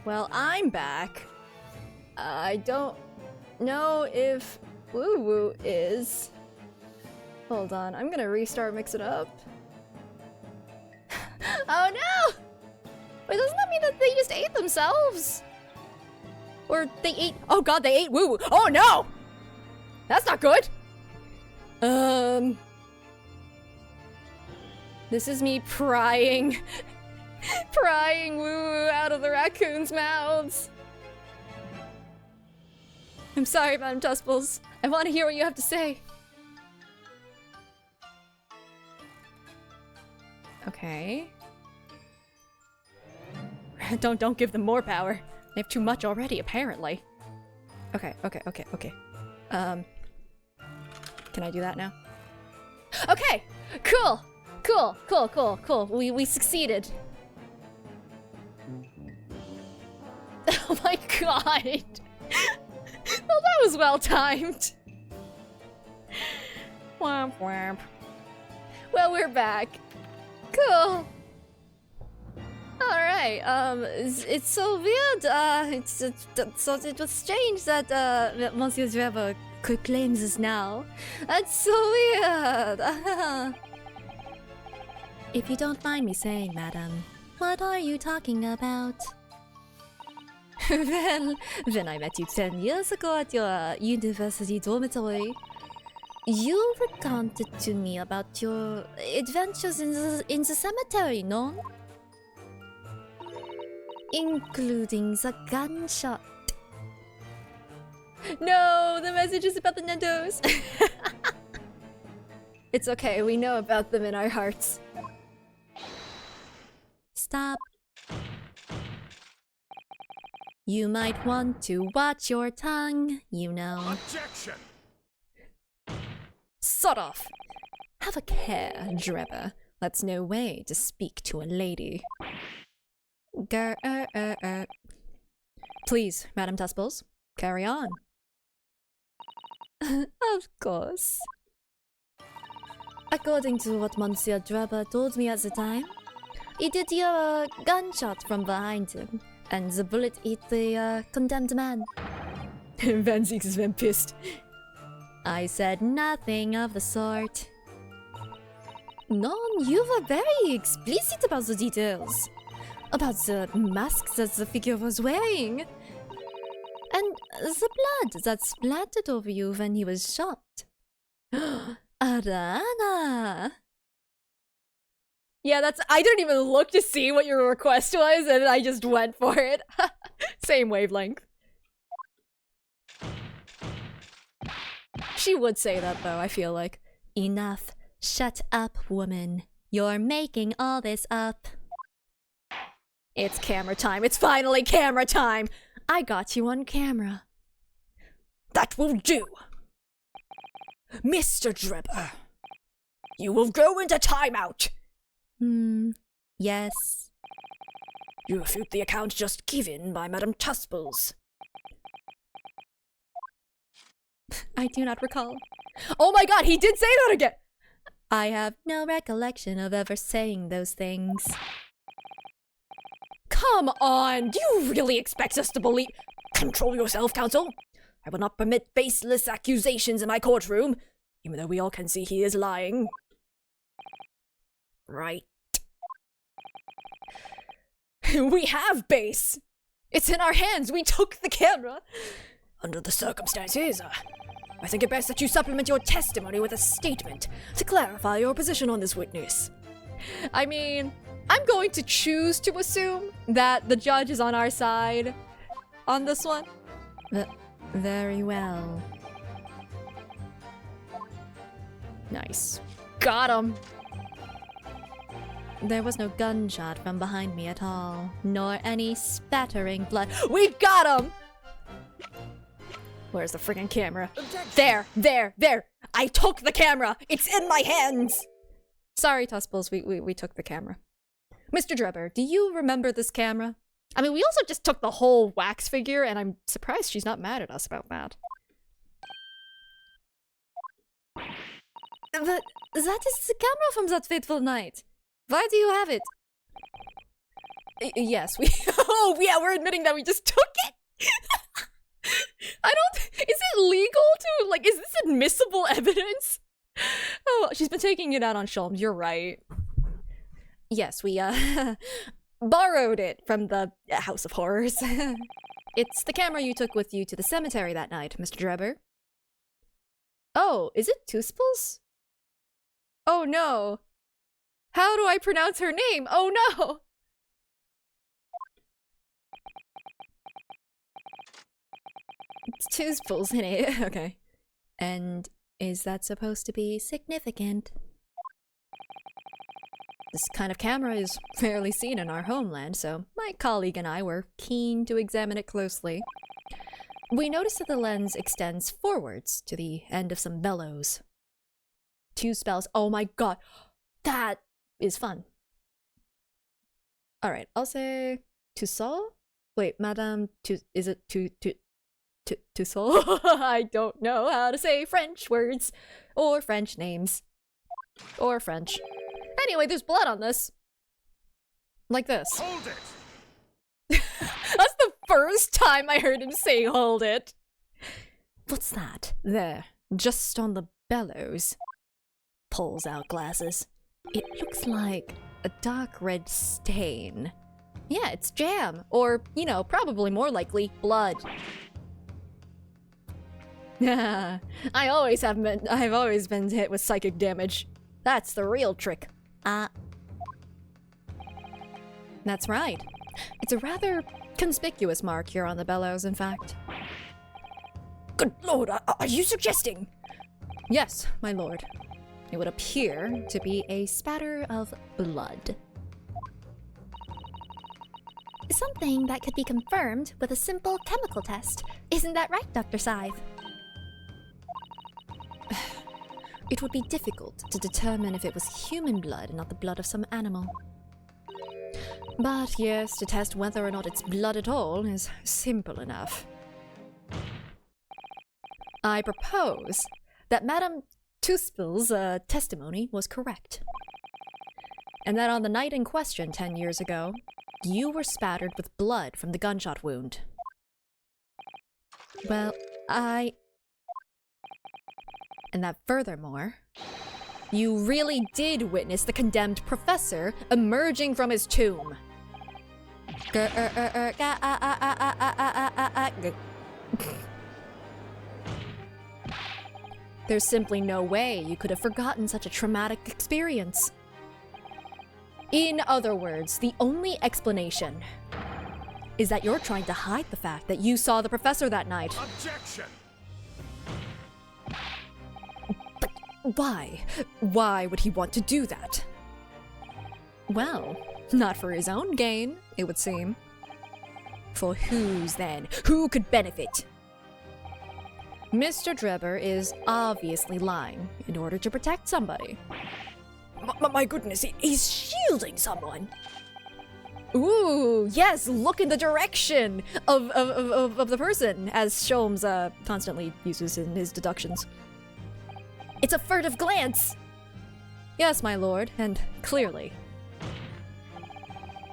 well, I'm back. I don't know if Woo Woo is. Hold on, I'm gonna restart Mix It Up. Oh no! Wait, doesn't that mean that they just ate themselves? Or they ate. Oh god, they ate Woo Woo. Oh no! That's not good! This is me prying. Prying Woo Woo out of the raccoons' mouths. I'm sorry, Madam Tusples. I want to hear what you have to say. Okay. Don't give them more power. They have too much already, apparently. Okay. Can I do that now? Okay! Cool! We succeeded. Oh my god! Well, that was well timed. Womp womp. Well, we're back. Cool. Alright, it's so weird, so it was strange that, Monsieur Drebber could claim this now. That's so weird. If you don't mind me saying, madam, what are you talking about? Well, when I met you 10 years ago at your university dormitory, You recounted to me about your adventures in the cemetery, no? Including the gunshot. no, the message is about the Nendos. It's okay, we know about them in our hearts. Stop. You might want to watch your tongue, you know. Objection! Sod off! Have a care, Drebber. That's no way to speak to a lady. Please, Madam Tusples, carry on. Of course. According to what Monsieur Drebber told me at the time, he did hear a gunshot from behind him, and the bullet hit the condemned man. Van Zieks is then pissed. I said nothing of the sort. No, you were very explicit about the details. About the mask that the figure was wearing. And the blood that splattered over you when he was shot. Arana! Yeah, I didn't even look to see what your request was, and I just went for it. Same wavelength. She would say that, though, I feel like. Enough. Shut up, woman. You're making all this up. It's camera time. It's finally camera time! I got you on camera. That will do! Mr. Drebber, You will go into timeout. Yes. You refute the account just given by Madame Tusples. I do not recall. Oh my god, he did say that again! I have no recollection of ever saying those things. Come on! Do you really expect us to believe— Control yourself, counsel! I will not permit baseless accusations in my courtroom, even though we all can see he is lying. Right. We have base! It's in our hands! We took the camera! Under the circumstances, I think it best that you supplement your testimony with a statement to clarify your position on this witness. I mean, I'm going to choose to assume that the judge is on our side on this one. Very well. Nice. Got him! There was no gunshot from behind me at all, nor any spattering blood. We got him! Where's the freaking camera? There! I took the camera! It's in my hands! Sorry, Tusples, we took the camera. Mr. Drebber, do you remember this camera? I mean, we also just took the whole wax figure, and I'm surprised she's not mad at us about that. But that is the camera from that fateful night. Why do you have it? Yes, we— Oh, yeah, we're admitting that we just took it! I don't— Is it legal to— Like, is this admissible evidence? Oh, she's been taking it out on Sholmes, you're right. Yes, we, borrowed it from the House of Horrors. It's the camera you took with you to the cemetery that night, Mr. Drebber. Oh, is it Tusples? Oh no. How do I pronounce her name? Oh no! It's Tusples in it. Okay. And is that supposed to be significant? This kind of camera is rarely seen in our homeland, so my colleague and I were keen to examine it closely. We noticed that the lens extends forwards to the end of some bellows. 2 spells. Oh my god. That is fun. Alright, I'll say Tussauds? Wait, Madame is it Tussauds? I don't know how to say French words. Or French names. Or French. Anyway, there's blood on this. Like this. Hold it! That's the first time I heard him say hold it. What's that? There. Just on the bellows. Pulls out glasses. It looks like a dark red stain. Yeah, it's jam. Or, you know, probably more likely, blood. I've always been hit with psychic damage. That's the real trick. That's right. It's a rather conspicuous mark here on the bellows, in fact. Good lord, are you suggesting? Yes, my lord. It would appear to be a spatter of blood. Something that could be confirmed with a simple chemical test. Isn't that right, Dr. Scythe? It would be difficult to determine if it was human blood and not the blood of some animal. But yes, to test whether or not it's blood at all is simple enough. I propose that Madame Tuspel's testimony was correct. And that on the night in question 10 years ago, you were spattered with blood from the gunshot wound. Well, and that furthermore, you really did witness the condemned professor emerging from his tomb. There's simply no way you could have forgotten such a traumatic experience. In other words, the only explanation is that you're trying to hide the fact that you saw the professor that night. Objection! Why? Why would he want to do that? Well, not for his own gain, it would seem. For whose then? Who could benefit? Mr. Drebber is obviously lying in order to protect somebody. My goodness, he's shielding someone. Ooh, yes, look in the direction of the person, as Sholmes constantly uses in his deductions. It's a furtive glance. Yes, my lord, and clearly.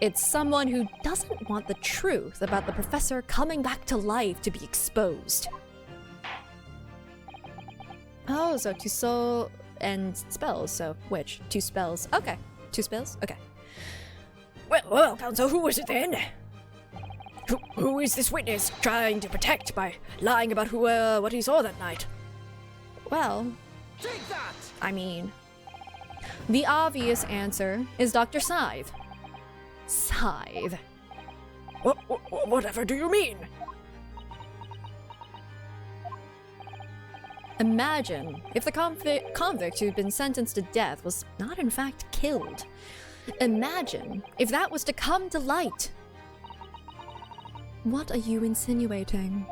It's someone who doesn't want the truth about the professor coming back to life to be exposed. Oh, so two soul and spells, so which? 2 spells. Okay. 2 spells? Okay. Well, Counsel, who is it then? Who is this witness trying to protect by lying about what he saw that night? Well, Take that! I mean, the obvious answer is Dr. Scythe. Scythe. Whatever do you mean? Imagine if the convict who'd been sentenced to death was not in fact killed. Imagine if that was to come to light. What are you insinuating?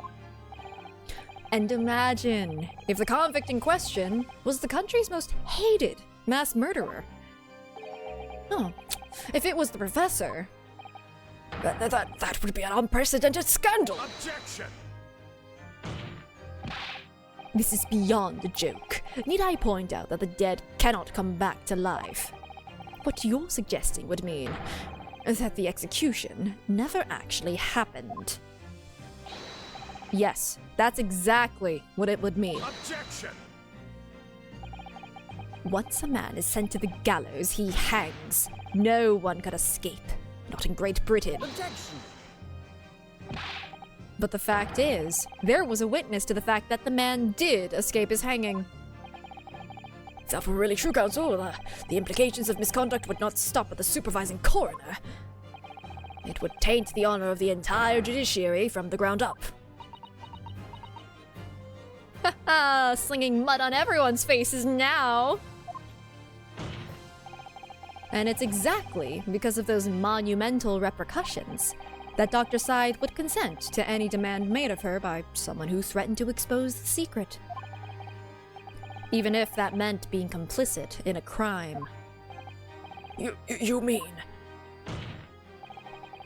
And imagine if the convict in question was the country's most hated mass murderer. Oh, if it was the professor. That would be an unprecedented scandal. Objection! This is beyond a joke. Need I point out that the dead cannot come back to life? What you're suggesting would mean that the execution never actually happened. Yes, that's exactly what it would mean. Objection! Once a man is sent to the gallows, he hangs. No one can escape. Not in Great Britain. Objection! But the fact is, there was a witness to the fact that the man did escape his hanging. If that were really true, Counsel, the implications of misconduct would not stop at the supervising coroner. It would taint the honor of the entire judiciary from the ground up. Haha, slinging mud on everyone's faces now! And it's exactly because of those monumental repercussions that Dr. Scythe would consent to any demand made of her by someone who threatened to expose the secret. Even if that meant being complicit in a crime. You mean?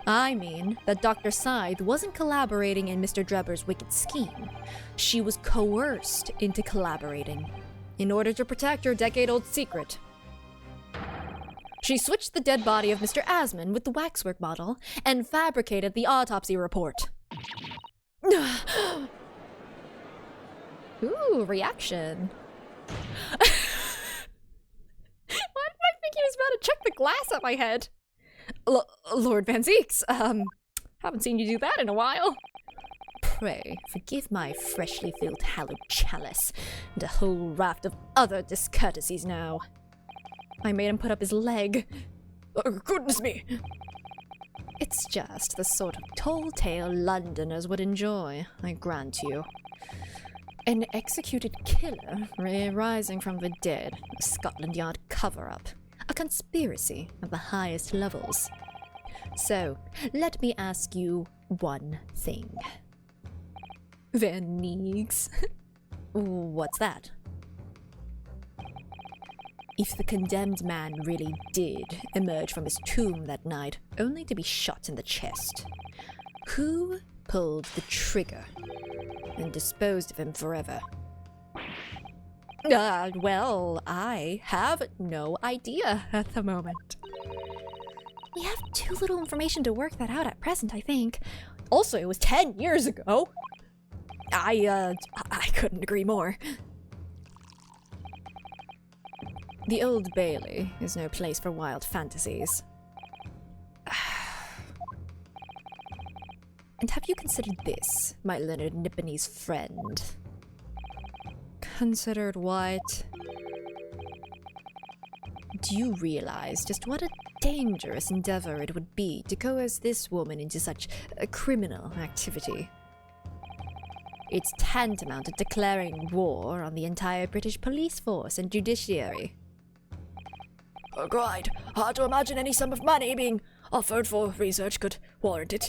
I mean that Dr. Scythe wasn't collaborating in Mr. Drebber's wicked scheme. She was coerced into collaborating in order to protect her decade-old secret. She switched the dead body of Mr. Asman with the waxwork model and fabricated the autopsy report. Ooh, reaction. Why did I think he was about to chuck the glass at my head? Lord Van Zeeks, haven't seen you do that in a while. Pray, forgive my freshly filled hallowed chalice and a whole raft of other discourtesies now. I made him put up his leg. Oh, goodness me! It's just the sort of tall tale Londoners would enjoy, I grant you. An executed killer rising from the dead, a Scotland Yard cover-up, a conspiracy of the highest levels. So, let me ask you one thing. Van Neeks. What's that? If the condemned man really did emerge from his tomb that night, only to be shot in the chest, who pulled the trigger and disposed of him forever? Well, I have no idea at the moment. We have too little information to work that out at present, I think. Also, it was 10 years ago. I couldn't agree more. The Old Bailey is no place for wild fantasies. And have you considered this, my learned Nipponese friend? Considered what? Do you realize just what a dangerous endeavor it would be to coerce this woman into such a criminal activity? It's tantamount to declaring war on the entire British police force and judiciary. Quite hard to imagine any sum of money being offered for research could warrant it.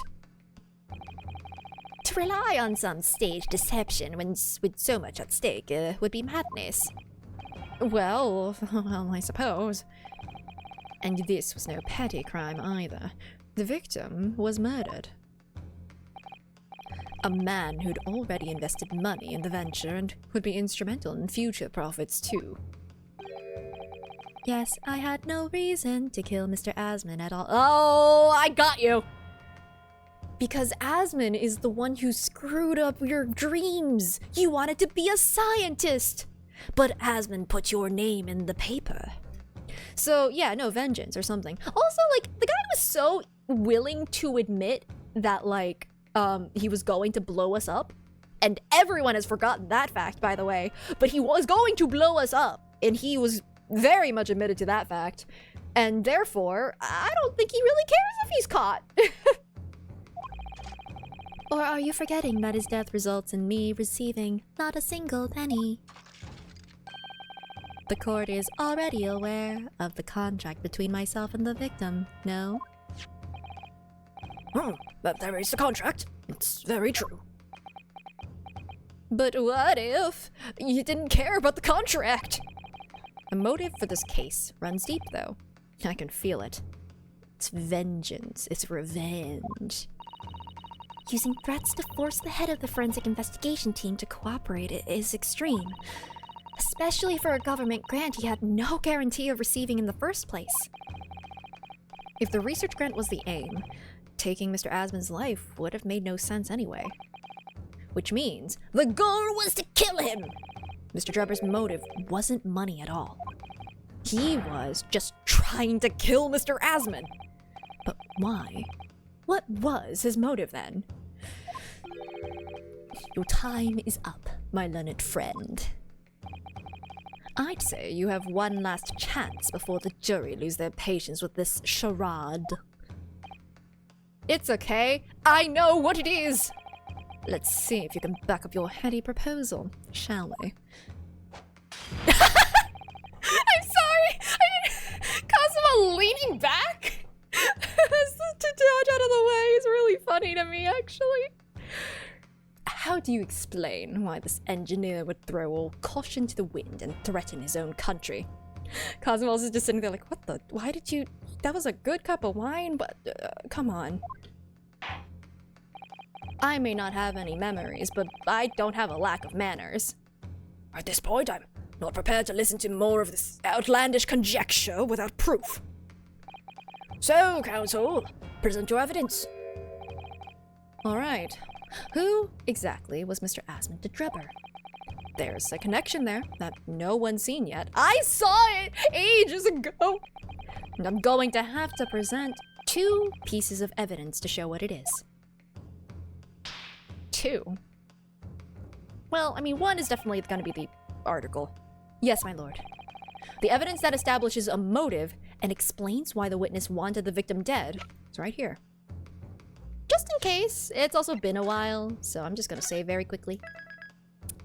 To rely on some stage deception when with so much at stake would be madness. Well, I suppose. And this was no petty crime either. The victim was murdered. A man who'd already invested money in the venture and would be instrumental in future profits too. Yes, I had no reason to kill Mr. Asman at all. Oh, I got you! Because Asman is the one who screwed up your dreams. You wanted to be a scientist. But Asman put your name in the paper. So, yeah, no, vengeance or something. Also, like, the guy was so willing to admit that, like, he was going to blow us up. And everyone has forgotten that fact, by the way. But he was going to blow us up. And he was very much admitted to that fact. And therefore, I don't think he really cares if he's caught. Or are you forgetting that his death results in me receiving not a single penny? The court is already aware of the contract between myself and the victim, no? But there is the contract. It's very true. But what if you didn't care about the contract? The motive for this case runs deep, though. I can feel it. It's vengeance. It's revenge. Using threats to force the head of the forensic investigation team to cooperate is extreme. Especially for a government grant he had no guarantee of receiving in the first place. If the research grant was the aim, taking Mr. Asman's life would have made no sense anyway. Which means the goal was to kill him! Mr. Drebber's motive wasn't money at all. He was just trying to kill Mr. Asman. But why? What was his motive then? Your time is up, my learned friend. I'd say you have one last chance before the jury lose their patience with this charade. It's okay. I know what it is. Let's see if you can back up your heady proposal, shall we? I'm sorry! Cosmo leaning back? To dodge out of the way is really funny to me, actually. How do you explain why this engineer would throw all caution to the wind and threaten his own country? Cosmos is just sitting there like, what the? Why did you? That was a good cup of wine, but come on. I may not have any memories, but I don't have a lack of manners. At this point, I'm not prepared to listen to more of this outlandish conjecture without proof. So, counsel, present your evidence. All right. Who exactly was Mr. Asman to Drebber? There's a connection there that no one's seen yet. I saw it ages ago! And I'm going to have to present 2 pieces of evidence to show what it is. 2? Well, I mean, 1 is definitely going to be the article. Yes, my lord. The evidence that establishes a motive and explains why the witness wanted the victim dead is right here. Just in case, it's also been a while, so I'm just gonna say very quickly.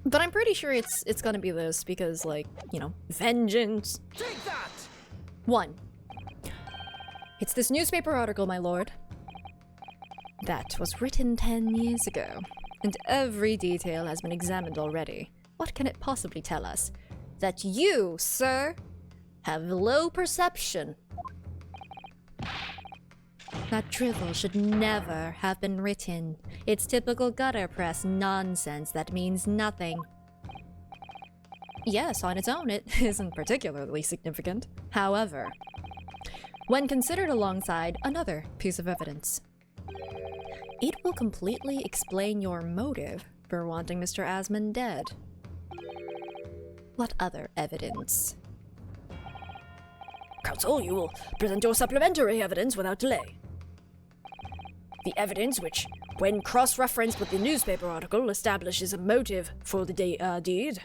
But I'm pretty sure it's gonna be this because, like, you know, vengeance. Take that! 1. It's this newspaper article, my lord. That was written 10 years ago, and every detail has been examined already. What can it possibly tell us? That you, sir, have low perception. That drivel should never have been written. It's typical gutter press nonsense that means nothing. Yes, on its own, it isn't particularly significant. However, when considered alongside another piece of evidence, it will completely explain your motive for wanting Mr. Asman dead. What other evidence? Counsel, you will present your supplementary evidence without delay. The evidence which, when cross-referenced with the newspaper article, establishes a motive for the deed.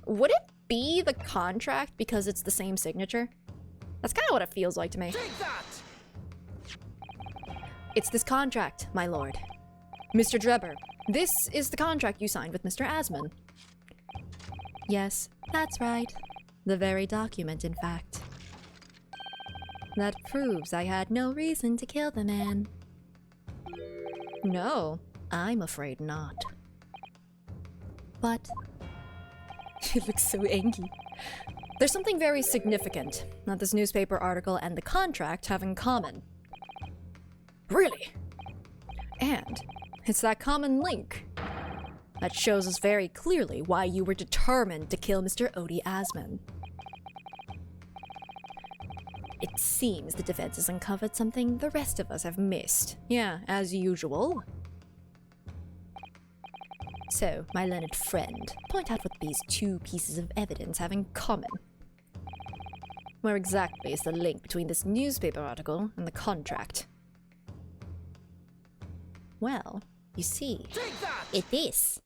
Would it be the contract because it's the same signature? That's kind of what it feels like to me. Take that! It's this contract, my lord. Mr. Drebber, this is the contract you signed with Mr. Asman. Yes, that's right. The very document, in fact. That proves I had no reason to kill the man. No, I'm afraid not. But He looks so angry. There's something very significant that this newspaper article and the contract have in common. Really? And it's that common link that shows us very clearly why you were determined to kill Mr. Odie Asman. It seems the defense has uncovered something the rest of us have missed. Yeah, as usual. So, my learned friend, point out what these two pieces of evidence have in common. Where exactly is the link between this newspaper article and the contract? Well, you see, It is.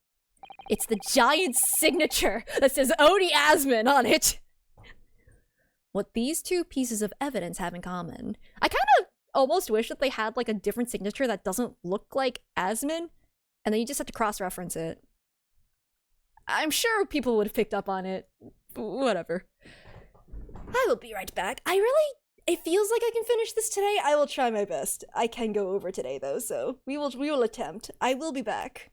it's the giant signature that says Odie Asman on it! What these two pieces of evidence have in common, I kind of almost wish that they had like a different signature that doesn't look like Asman, and then you just have to cross-reference it. I'm sure people would have picked up on it. Whatever. I will be right back. It feels like I can finish this today. I will try my best. I can go over today though, so we will attempt. I will be back.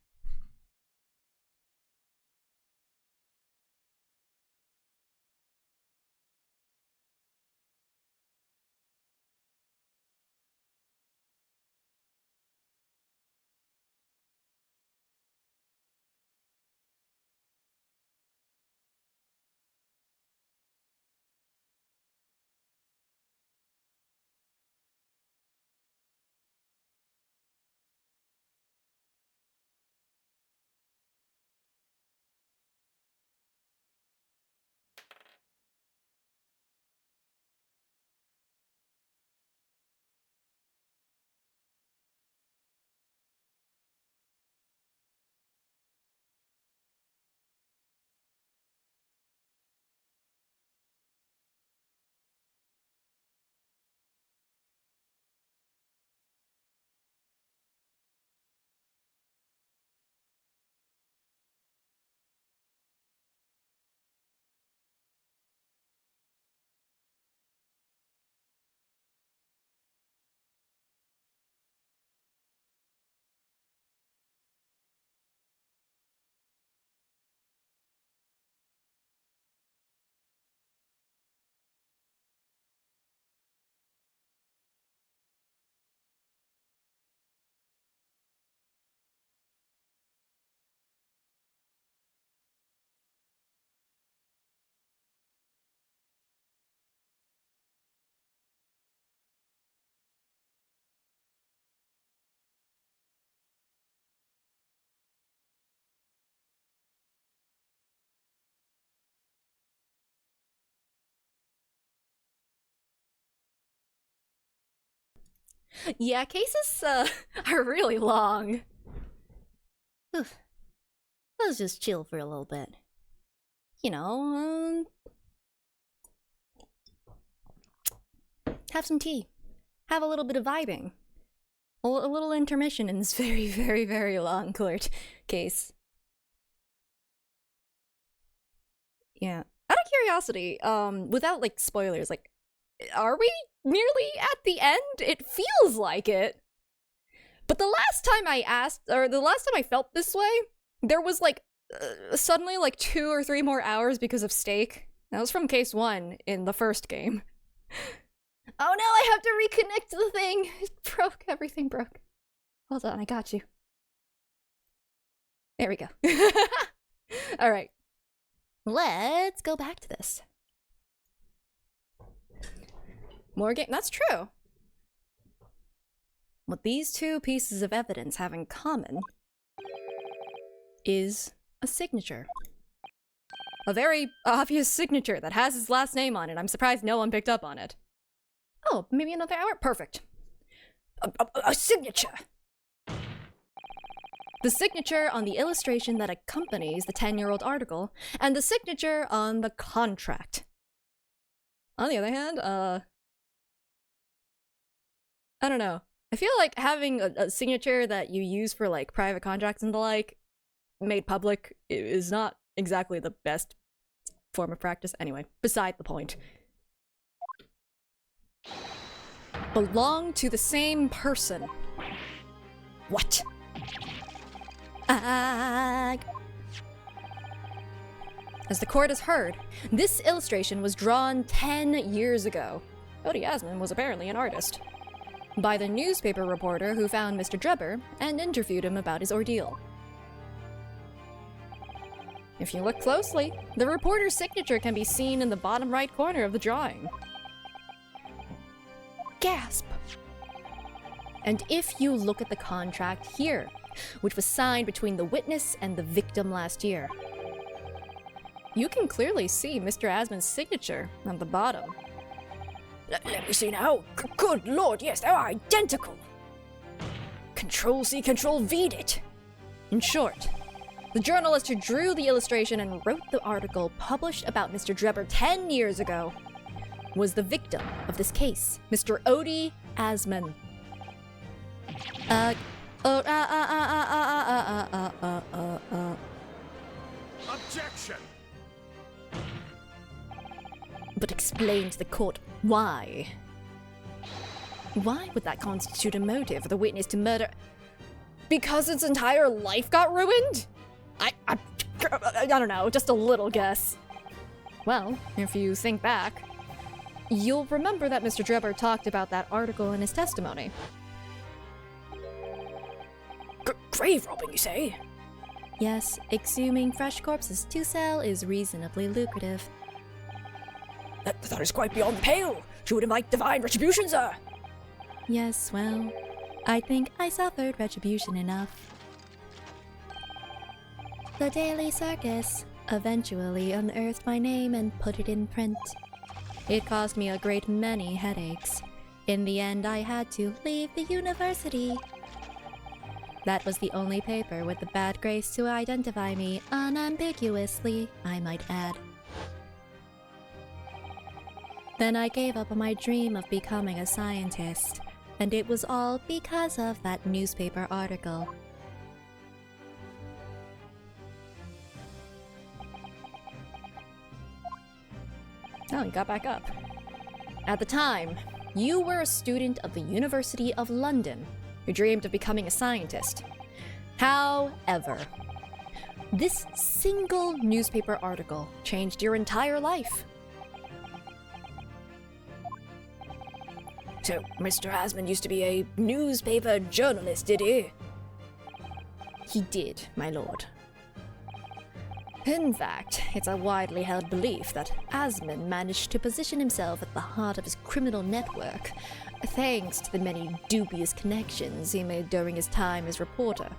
Yeah, cases are really long. Oof. Let's just chill for a little bit. You know, have some tea. Have a little bit of vibing. A little intermission in this very, very, very long court case. Yeah. Out of curiosity, without like spoilers, like, are we nearly at the end? It feels like it. But the last time I asked, or the last time I felt this way, there was like suddenly like 2 or 3 more hours because of steak. That was from case 1 in the first game. Oh no, I have to reconnect the thing. It broke. Everything broke. Hold on, I got you. There we go. All right. Let's go back to this. More game. That's true. What these two pieces of evidence have in common is a signature. A very obvious signature that has his last name on it. I'm surprised no one picked up on it. Oh, maybe another hour? Perfect. A signature. The signature on the illustration that accompanies the 10-year-old article, and the signature on the contract. On the other hand, I don't know. I feel like having a signature that you use for like private contracts and the like made public is not exactly the best form of practice. Anyway, beside the point. Belong to the same person. What? As the court has heard, this illustration was drawn 10 years ago. Odie Asman was apparently an artist. By the newspaper reporter who found Mr. Drebber and interviewed him about his ordeal. If you look closely, the reporter's signature can be seen in the bottom right corner of the drawing. Gasp! And if you look at the contract here, which was signed between the witness and the victim last year, you can clearly see Mr. Asman's signature on the bottom. Let me see now. Good lord, yes, they're identical. Control-C, Control-V'd it. In short, the journalist who drew the illustration and wrote the article published about Mr. Drebber 10 years ago was the victim of this case, Mr. Odie Asman. Objection! But explain to the court why. Why would that constitute a motive for the witness to murder? Because its entire life got ruined? I don't know, just a little guess. Well, if you think back, you'll remember that Mr. Drebber talked about that article in his testimony. Grave robbing, you say? Yes, exhuming fresh corpses to sell is reasonably lucrative. That is quite beyond the pale. She would invite divine retribution, sir. Yes, well, I think I suffered retribution enough. The Daily Circus eventually unearthed my name and put it in print. It caused me a great many headaches. In the end, I had to leave the university. That was the only paper with the bad grace to identify me unambiguously, I might add. Then I gave up on my dream of becoming a scientist, and it was all because of that newspaper article. Oh, you got back up. At the time, you were a student of the University of London who dreamed of becoming a scientist. However, this single newspaper article changed your entire life. So, Mr. Asman used to be a newspaper journalist, did he? He did, my lord. In fact, it's a widely held belief that Asman managed to position himself at the heart of his criminal network, thanks to the many dubious connections he made during his time as reporter.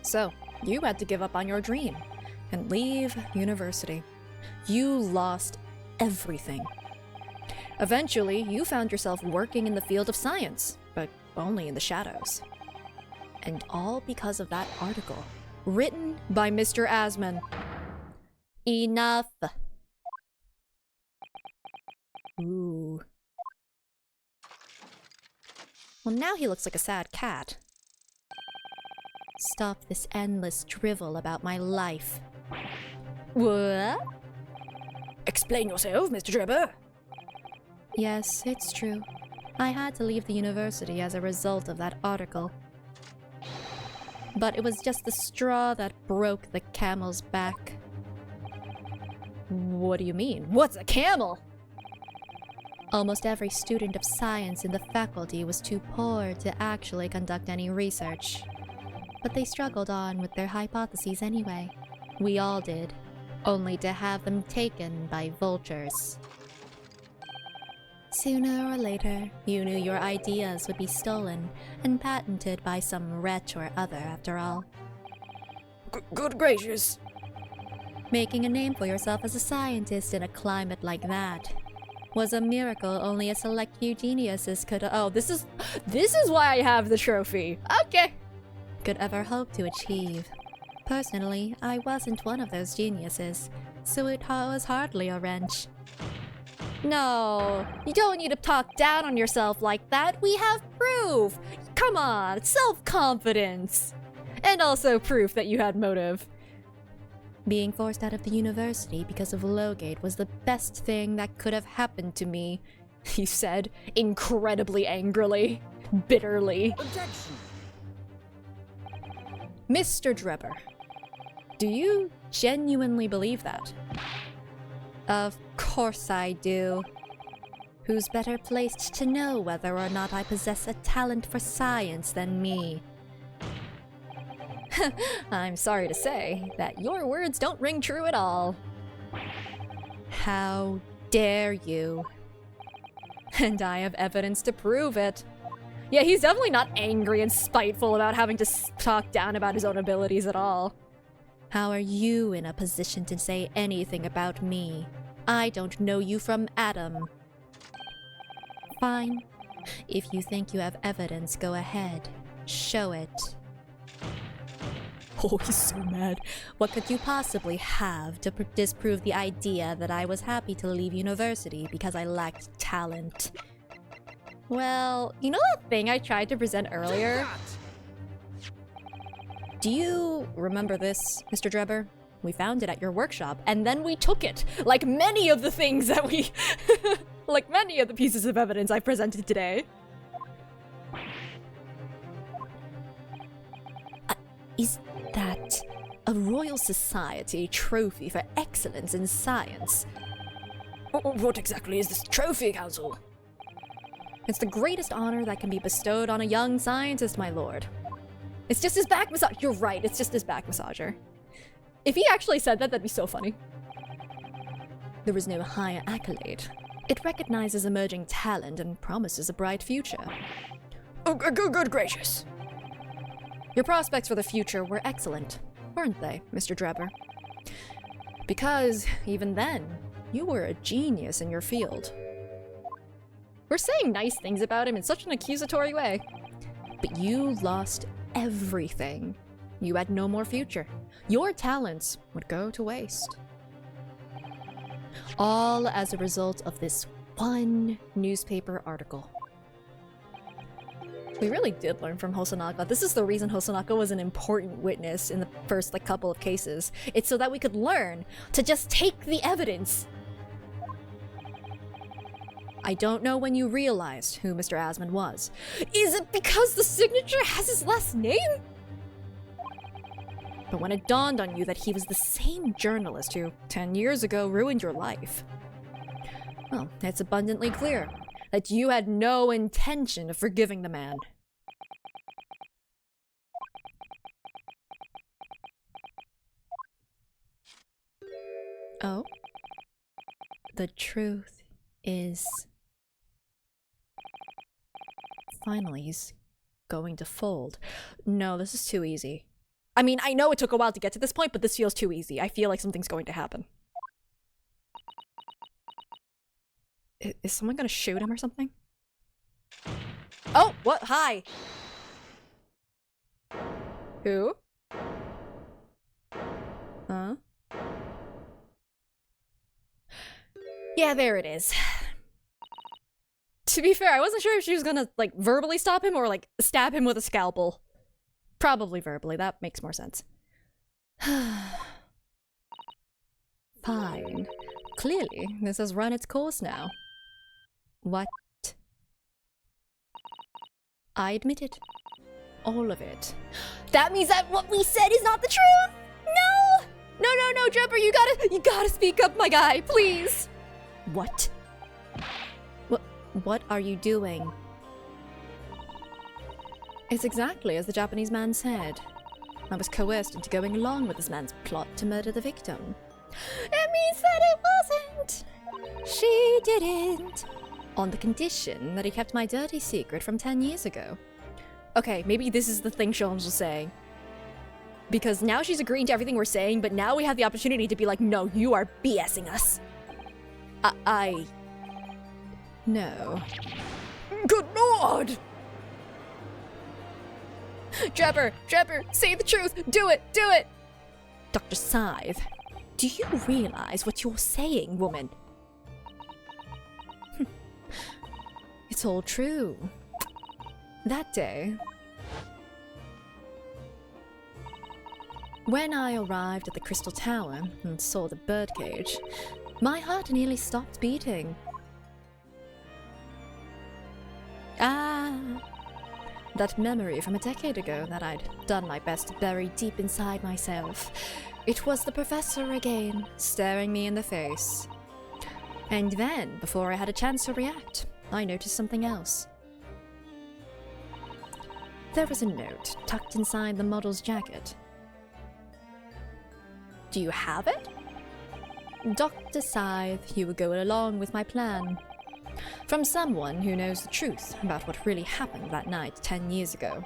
So, you had to give up on your dream and leave university. You lost everything. Eventually, you found yourself working in the field of science, but only in the shadows. And all because of that article, written by Mr. Asman. Enough. Ooh. Well, now he looks like a sad cat. Stop this endless drivel about my life. What? Explain yourself, Mr. Drebber. Yes, it's true. I had to leave the university as a result of that article. But it was just the straw that broke the camel's back. What do you mean? What's a camel? Almost every student of science in the faculty was too poor to actually conduct any research. But they struggled on with their hypotheses anyway. We all did, only to have them taken by vultures. Sooner or later, you knew your ideas would be stolen and patented by some wretch or other, after all. Good gracious. Making a name for yourself as a scientist in a climate like that was a miracle only a select few geniuses could— Oh, this is why I have the trophy. Okay. Could ever hope to achieve. Personally, I wasn't one of those geniuses, so it was hardly a wrench. No, you don't need to talk down on yourself like that. We have proof. Come on, self-confidence. And also proof that you had motive. Being forced out of the university because of Lowgate was the best thing that could have happened to me, he said, incredibly angrily, bitterly. Objection! Mr. Drebber, Do you genuinely believe that? Of course I do. Who's better placed to know whether or not I possess a talent for science than me? I'm sorry to say that your words don't ring true at all. How dare you? And I have evidence to prove it. Yeah, he's definitely not angry and spiteful about having to talk down about his own abilities at all. How are you in a position to say anything about me? I don't know you from Adam. Fine. If you think you have evidence, go ahead. Show it. Oh, he's so mad. What could you possibly have to disprove the idea that I was happy to leave university because I lacked talent? Well, you know that thing I tried to present earlier? Do you remember this, Mr. Drebber? We found it at your workshop, and then we took it. Like many of the things that we... like many of the pieces of evidence I presented today. Is that a Royal Society trophy for excellence in science? What exactly is this trophy, Council? It's the greatest honor that can be bestowed on a young scientist, my lord. It's just his back massage. You're right, it's just his back massager. If he actually said that, that'd be so funny. There is no higher accolade. It recognizes emerging talent and promises a bright future. Oh, good gracious. Your prospects for the future were excellent, weren't they, Mr. Drebber? Because, even then, you were a genius in your field. We're saying nice things about him in such an accusatory way. But you lost everything. You had no more future. Your talents would go to waste. All as a result of this one newspaper article. We really did learn from Hosonaga. This is the reason Hosonaga was an important witness in the first couple of cases. It's so that we could learn to just take the evidence. I don't know when you realized who Mr. Asmund was. Is it because the signature has his last name? But when it dawned on you that he was the same journalist who, 10 years ago, ruined your life, well, it's abundantly clear that you had no intention of forgiving the man. Oh? The truth is... Finally, he's going to fold. No, this is too easy. I mean, I know it took a while to get to this point, but this feels too easy. I feel like something's going to happen. Is someone gonna shoot him or something? Oh, what? Hi! Who? Huh? Yeah, there it is. To be fair, I wasn't sure if she was gonna, verbally stop him or, stab him with a scalpel. Probably verbally, that makes more sense. Fine. Clearly, this has run its course now. What? I admit it. All of it. That means that what we said is not the truth? No! No, Drebber, you gotta speak up, my guy, please! What? What are you doing? It's exactly as the Japanese man said. I was coerced into going along with this man's plot to murder the victim. That means that it wasn't. She didn't. On the condition that he kept my dirty secret from 10 years ago. Okay, maybe this is the thing Sholmes was saying. Because now she's agreeing to everything we're saying, but now we have the opportunity to be like, no, you are BSing us. No. Good lord! Drebber, say the truth! Do it! Dr. Scythe, do you realize what you're saying, woman? It's all true. That day, when I arrived at the Crystal Tower and saw the birdcage, my heart nearly stopped beating. That memory from a decade ago that I'd done my best to bury deep inside myself. It was the professor again, staring me in the face. And then, before I had a chance to react, I noticed something else. There was a note tucked inside the model's jacket. Do you have it? Dr. Scythe, you were going along with my plan. From someone who knows the truth about what really happened that night 10 years ago.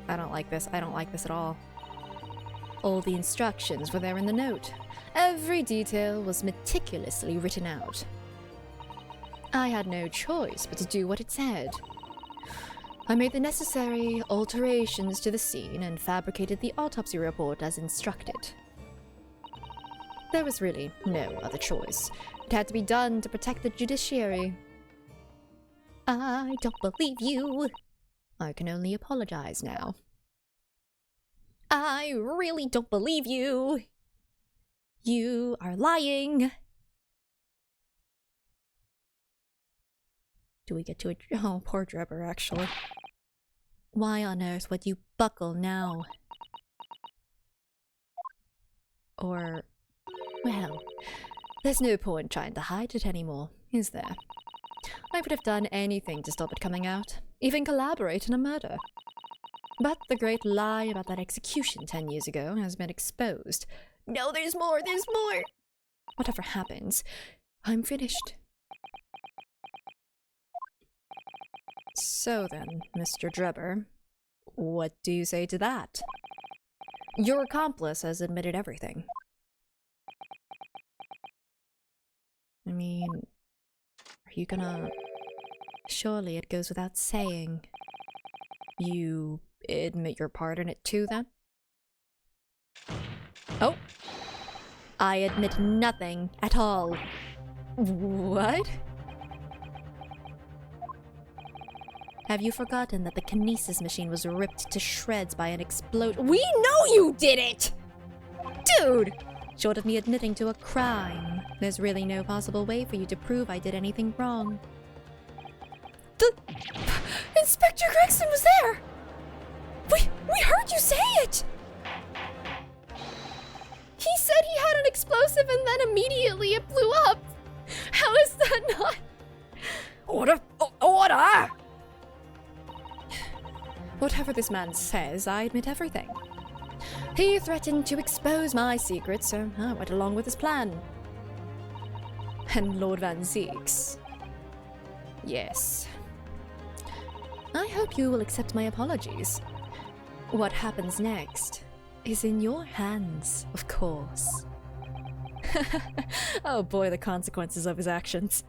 I don't like this. I don't like this at all. All the instructions were there in the note. Every detail was meticulously written out. I had no choice but to do what it said. I made the necessary alterations to the scene and fabricated the autopsy report as instructed. There was really no other choice. It had to be done to protect the judiciary. I don't believe you. I can only apologize now. I really don't believe you. You are lying. Do we get to it? Oh, poor Drebber, actually. Why on earth would you buckle now? Or, well, there's no point trying to hide it anymore, is there? I would have done anything to stop it coming out, even collaborate in a murder. But the great lie about that execution 10 years ago has been exposed. No, there's more, there's more! Whatever happens, I'm finished. So then, Mr. Drebber, what do you say to that? Your accomplice has admitted everything. I mean, are you gonna... Surely it goes without saying. You admit your part in it too, then? Oh! I admit nothing at all. What? Have you forgotten that the kinesis machine was ripped to shreds by an explosion? We know you did it! Dude! Short of me admitting to a crime, there's really no possible way for you to prove I did anything wrong. Inspector Gregson was there! We heard you say it! He said he had an explosive and then immediately it blew up! How is that not... Order! Order! Whatever this man says, I admit everything. He threatened to expose my secret, so I went along with his plan. And Lord Van Zeeks. Yes. I hope you will accept my apologies. What happens next is in your hands, of course. Oh boy, the consequences of his actions.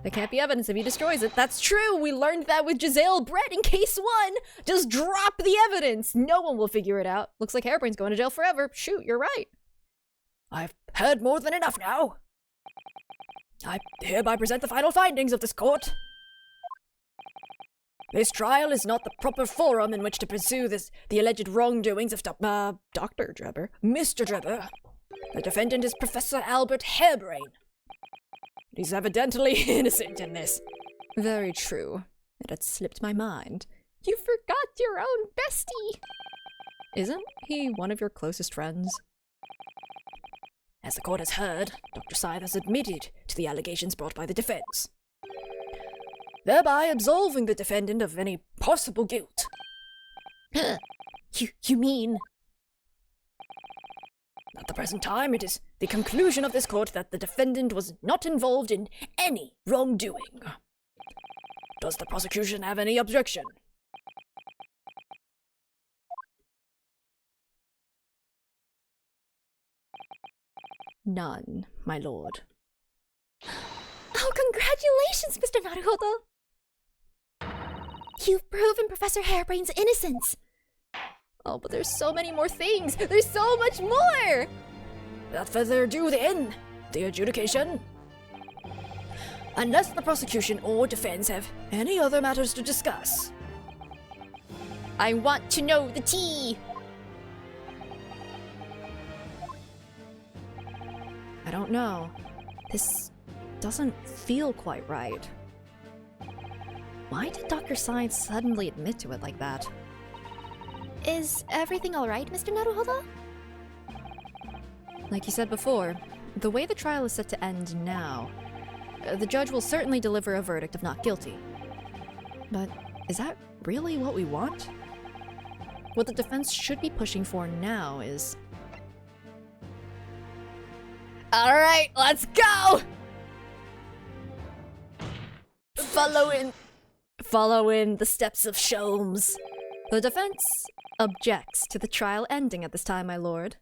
There can't be evidence if he destroys it. That's true! We learned that with Giselle Brett in case 1! Just drop the evidence! No one will figure it out. Looks like Hairbrain's going to jail forever. Shoot, you're right. I've heard more than enough now. I hereby present the final findings of this court. This trial is not the proper forum in which to pursue the alleged wrongdoings of Dr. Drebber. Mr. Drebber. The defendant is Professor Albert Hairbrain. He's evidently innocent in this. Very true. It had slipped my mind. You forgot your own bestie! Isn't he one of your closest friends? As the court has heard, Dr. Scythe has admitted to the allegations brought by the defense, thereby absolving the defendant of any possible guilt. You mean... At the present time, it is the conclusion of this court that the defendant was not involved in any wrongdoing. Does the prosecution have any objection? None, my lord. Oh, congratulations, Mr. Naruhodo! You've proven Professor Hairbrain's innocence! Oh, but there's so many more things! There's so much more! Without further ado then, the adjudication. Unless the prosecution or defense have any other matters to discuss. I want to know the tea! I don't know. This doesn't feel quite right. Why did Dr. Sai suddenly admit to it like that? Is everything alright, Mr. Naruhodo? Like you said before, the way the trial is set to end now, the judge will certainly deliver a verdict of not guilty. But is that really what we want? What the defense should be pushing for now is... Alright, let's go! Following the steps of Sholmes. The defense objects to the trial ending at this time, my lord.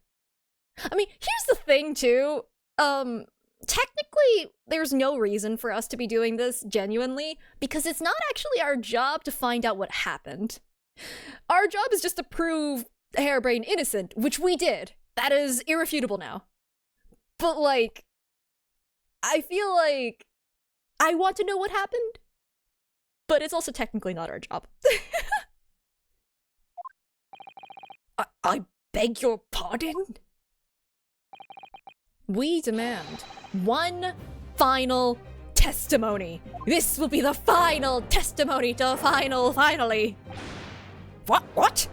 I mean, here's the thing, too. Technically, there's no reason for us to be doing this genuinely, because it's not actually our job to find out what happened. Our job is just to prove Harebrain innocent, which we did. That is irrefutable now. But, like, I feel like I want to know what happened, but it's also technically not our job. I beg your pardon? We demand one final testimony. This will be the final testimony to finally. What?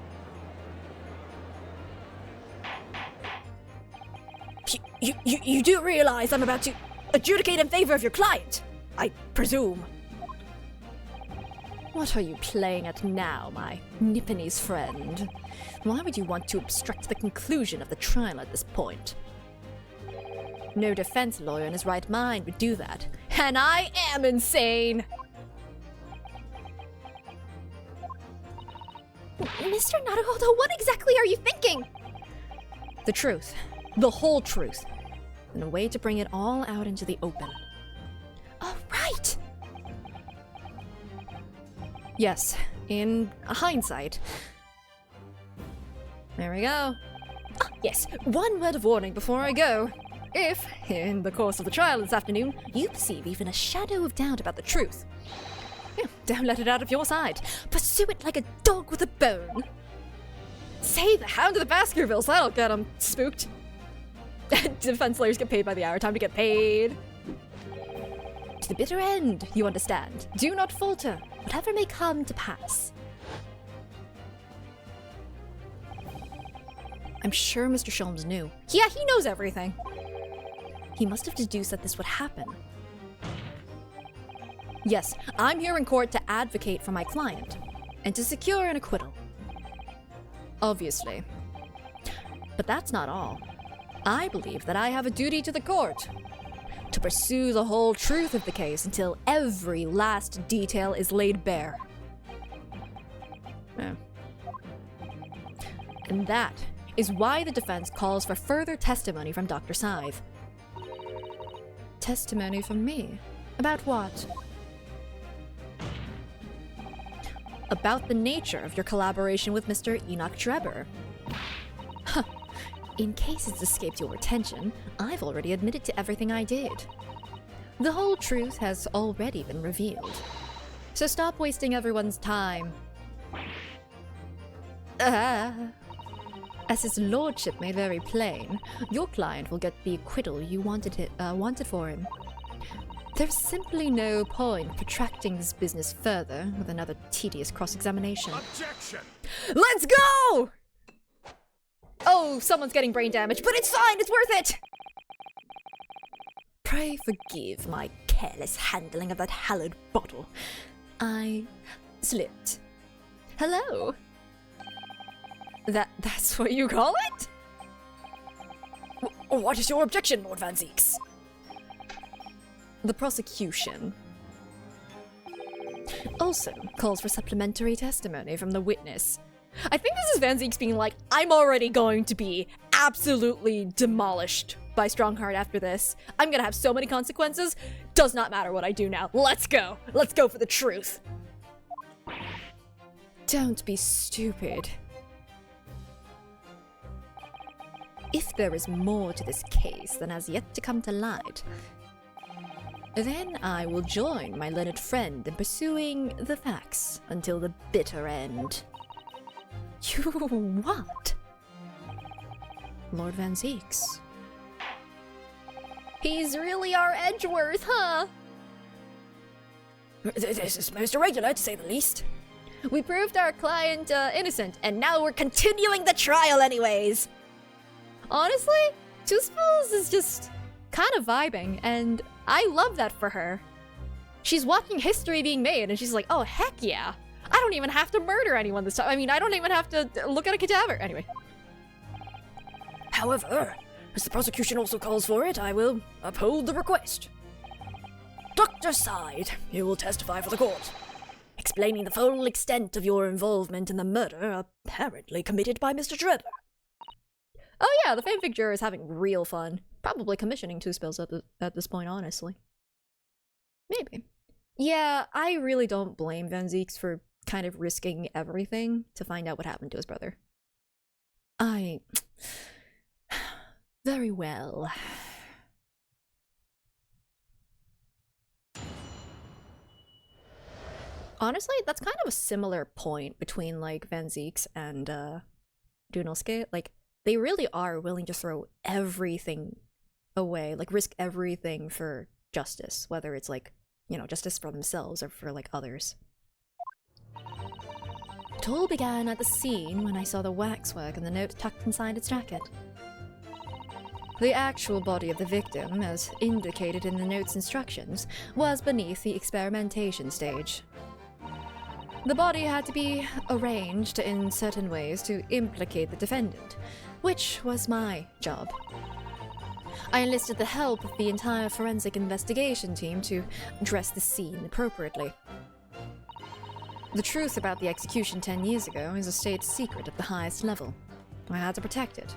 You do realize I'm about to adjudicate in favor of your client, I presume. What are you playing at now, my Nipponese friend? Why would you want to obstruct the conclusion of the trial at this point? No defense lawyer in his right mind would do that. And I am insane! Mr. Naruhodo, what exactly are you thinking? The truth. The whole truth. And a way to bring it all out into the open. Oh, right! Yes, in hindsight. There we go. Ah, yes, one word of warning before I go. If, in the course of the trial this afternoon, you perceive even a shadow of doubt about the truth, don't let it out of your sight. Pursue it like a dog with a bone. Say the Hound of the Baskervilles, that'll get them spooked. Defense lawyers get paid by the hour, time to get paid. To the bitter end, you understand. Do not falter, whatever may come to pass. I'm sure Mr. Sholmes knew. Yeah, he knows everything. He must have deduced that this would happen. Yes, I'm here in court to advocate for my client, and to secure an acquittal. Obviously. But that's not all. I believe that I have a duty to the court, to pursue the whole truth of the case until every last detail is laid bare. And that is why the defense calls for further testimony from Dr. Scythe. Testimony from me? About what? About the nature of your collaboration with Mr. Enoch Drebber. Huh. In case it's escaped your attention, I've already admitted to everything I did. The whole truth has already been revealed. So stop wasting everyone's time. As his lordship made very plain, your client will get the acquittal you wanted for him. There's simply no point protracting this business further with another tedious cross-examination. Objection! Let's go! Oh, someone's getting brain damage, but it's fine, it's worth it! Pray forgive my careless handling of that hallowed bottle. I slipped. Hello? That's what you call it? What is your objection, Lord Van Zeeks? The prosecution also calls for supplementary testimony from the witness. I think this is Van Zeeks being like, I'm already going to be absolutely demolished by Strongheart after this. I'm gonna have so many consequences. Does not matter what I do now. Let's go. Let's go for the truth. Don't be stupid. If there is more to this case than has yet to come to light, then I will join my learned friend in pursuing the facts until the bitter end. You what? Lord Van Zeeks. He's really our Edgeworth, huh? This is most irregular, to say the least. We proved our client innocent, And now we're continuing the trial anyways. honestly, Two Spills is just kind of vibing, and I love that for her. She's watching history being made, and she's like, oh, heck yeah. I don't even have to murder anyone this time. I mean, I don't even have to look at a cadaver. Anyway. However, as the prosecution also calls for it, I will uphold the request. Dr. Side, you will testify for the court, explaining the full extent of your involvement in the murder apparently committed by Mr. Shredder. Oh yeah, the fanfic juror is having real fun. Probably commissioning Two Spills at this point, honestly. Maybe. Yeah, I really don't blame Van Zieks for kind of risking everything to find out what happened to his brother. Very well. Honestly, that's kind of a similar point between, like, Van Zieks and, Dunosuke. Like, they really are willing to throw everything away, like, risk everything for justice, whether it's, like, you know, justice for themselves or for, like, others. It all began at the scene when I saw the waxwork and the note tucked inside its jacket. The actual body of the victim, as indicated in the note's instructions, was beneath the experimentation stage. The body had to be arranged in certain ways to implicate the defendant, which was my job. I enlisted the help of the entire forensic investigation team to dress the scene appropriately. The truth about the execution 10 years ago is a state secret at the highest level. I had to protect it.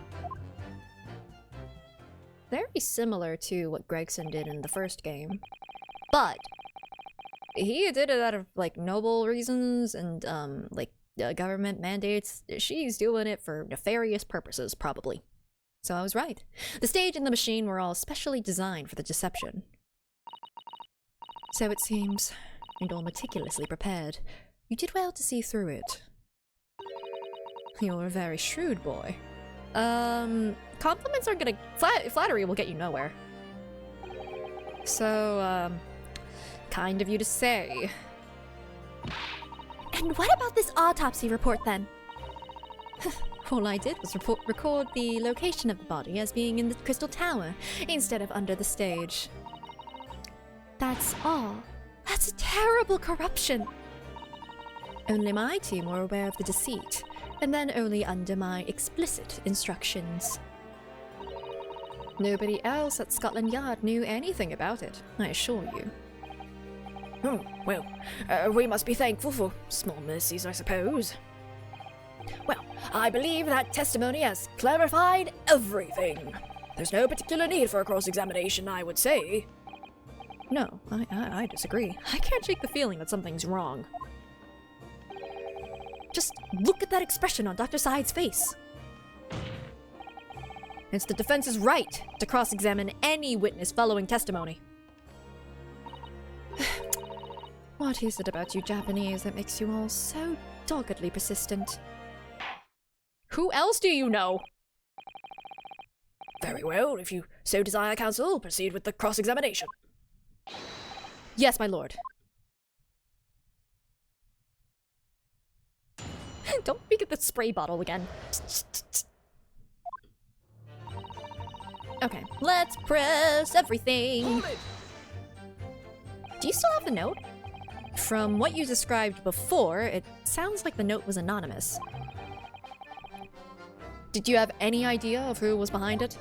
Very similar to what Gregson did in the first game. But he did it out of, like, noble reasons and, government mandates. She's doing it for nefarious purposes, probably. So I was right. The stage and the machine were all specially designed for the deception. So it seems, and all meticulously prepared. You did well to see through it. You're a very shrewd boy. Compliments are gonna... flattery will get you nowhere. So, kind of you to say. And what about this autopsy report then? All I did was record the location of the body as being in the Crystal Tower, instead of under the stage. That's all. That's terrible corruption. Only my team were aware of the deceit, and then only under my explicit instructions. Nobody else at Scotland Yard knew anything about it, I assure you. Oh, well, we must be thankful for small mercies, I suppose. Well, I believe that testimony has clarified everything. There's no particular need for a cross-examination, I would say. No, I disagree. I can't shake the feeling that something's wrong. Just look at that expression on Dr. Side's face. It's the defense's right to cross-examine any witness following testimony. What is it about you Japanese that makes you all so doggedly persistent? Who else do you know? Very well, if you so desire, counsel, proceed with the cross-examination. Yes, my lord. Don't we get the spray bottle again. Okay, let's press everything. Do you still have the note? From what you described before, it sounds like the note was anonymous. Did you have any idea of who was behind it?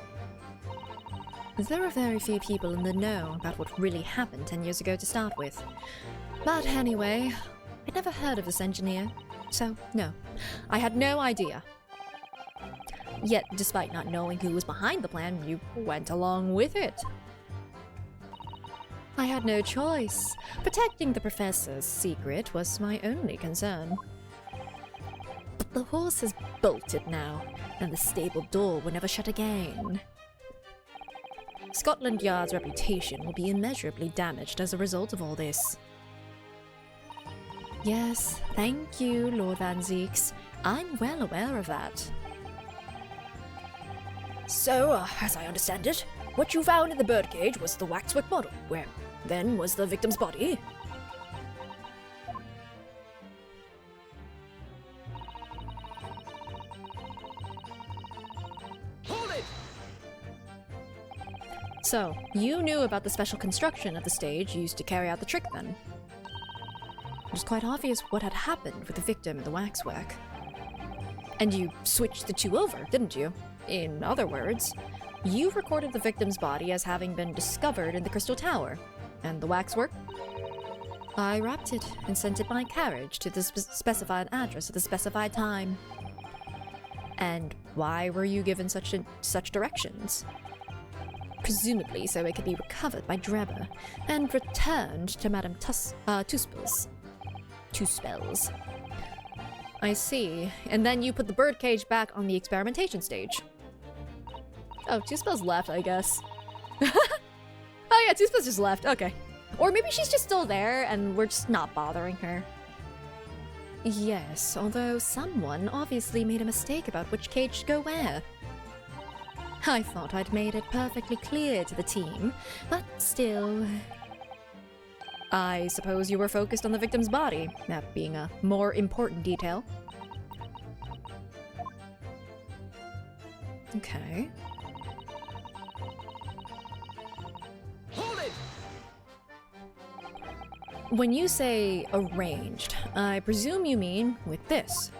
There are very few people in the know about what really happened 10 years ago to start with. But anyway, I'd never heard of this engineer, so no, I had no idea. Yet, despite not knowing who was behind the plan, you went along with it. I had no choice. Protecting the professor's secret was my only concern. But the horse has bolted now, and the stable door will never shut again. Scotland Yard's reputation will be immeasurably damaged as a result of all this. Yes, thank you, Lord Van Zieks. I'm well aware of that. So, as I understand it, What you found in the birdcage was the waxwork model, where then was the victim's body. Hold it! So, you knew about the special construction of the stage used to carry out the trick then? It was quite obvious what had happened with the victim and the waxwork. And you switched the two over, didn't you? In other words, you recorded the victim's body as having been discovered in the Crystal Tower. And the waxwork? I wrapped it and sent it by carriage to the specified address at the specified time. And why were you given such directions? Presumably so it could be recovered by Drebber and returned to Madame Tuspel's. Tuspel's. I see. And then you put the birdcage back on the experimentation stage. Oh, Tuspel's left, I guess. Oh yeah, Tuspel's just left. Okay. Or maybe she's just still there and we're just not bothering her. Yes, although someone obviously made a mistake about which cage to go where. I thought I'd made it perfectly clear to the team, but still... I suppose you were focused on the victim's body, that being a more important detail. Okay. Hold it! When you say arranged, I presume you mean with this.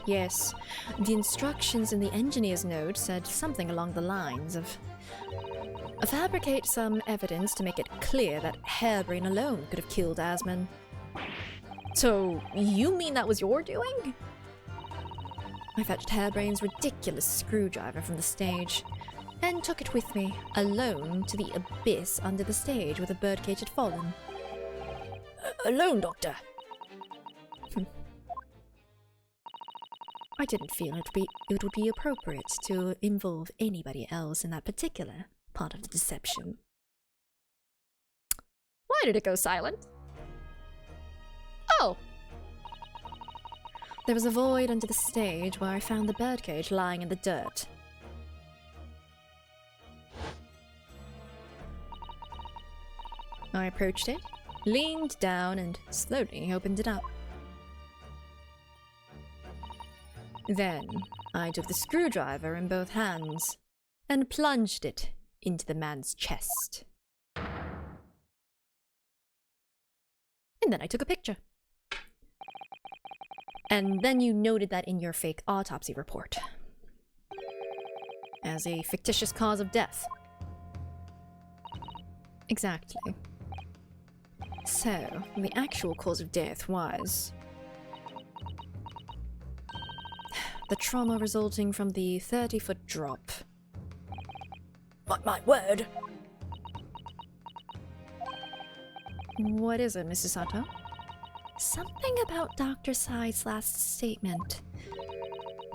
Yes, the instructions in the engineer's note said something along the lines of fabricate some evidence to make it clear that Hairbrain alone could have killed Asman. So, you mean that was your doing? I fetched Hairbrain's ridiculous screwdriver from the stage and took it with me, alone, to the abyss under the stage where the birdcage had fallen. Alone, Doctor? I didn't feel it would be appropriate to involve anybody else in that particular part of the deception. Why did it go silent? Oh! There was a void under the stage where I found the birdcage lying in the dirt. I approached it, leaned down, and slowly opened it up. Then, I took the screwdriver in both hands and plunged it into the man's chest. And then I took a picture. And then you noted that in your fake autopsy report as a fictitious cause of death. Exactly. So, the actual cause of death was the trauma resulting from the 30-foot drop. My word. What is it, Mrs. Sato? Something about Dr. Sai's last statement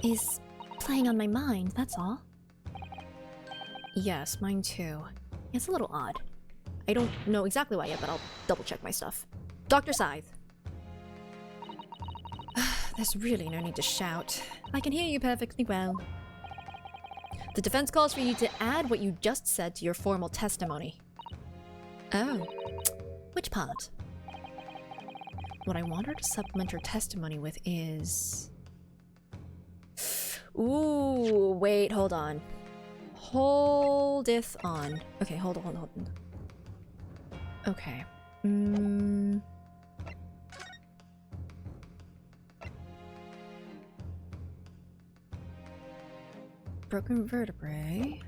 is playing on my mind, that's all. Yes, mine too. It's a little odd. I don't know exactly why yet, but I'll double check my stuff. Dr. Scythe. There's really no need to shout. I can hear you perfectly well. The defense calls for you to add what you just said to your formal testimony. Oh. Which part? What I want her to supplement her testimony with is... Ooh, wait, hold on. Holdeth on. Okay, hold on. Okay. Broken vertebrae.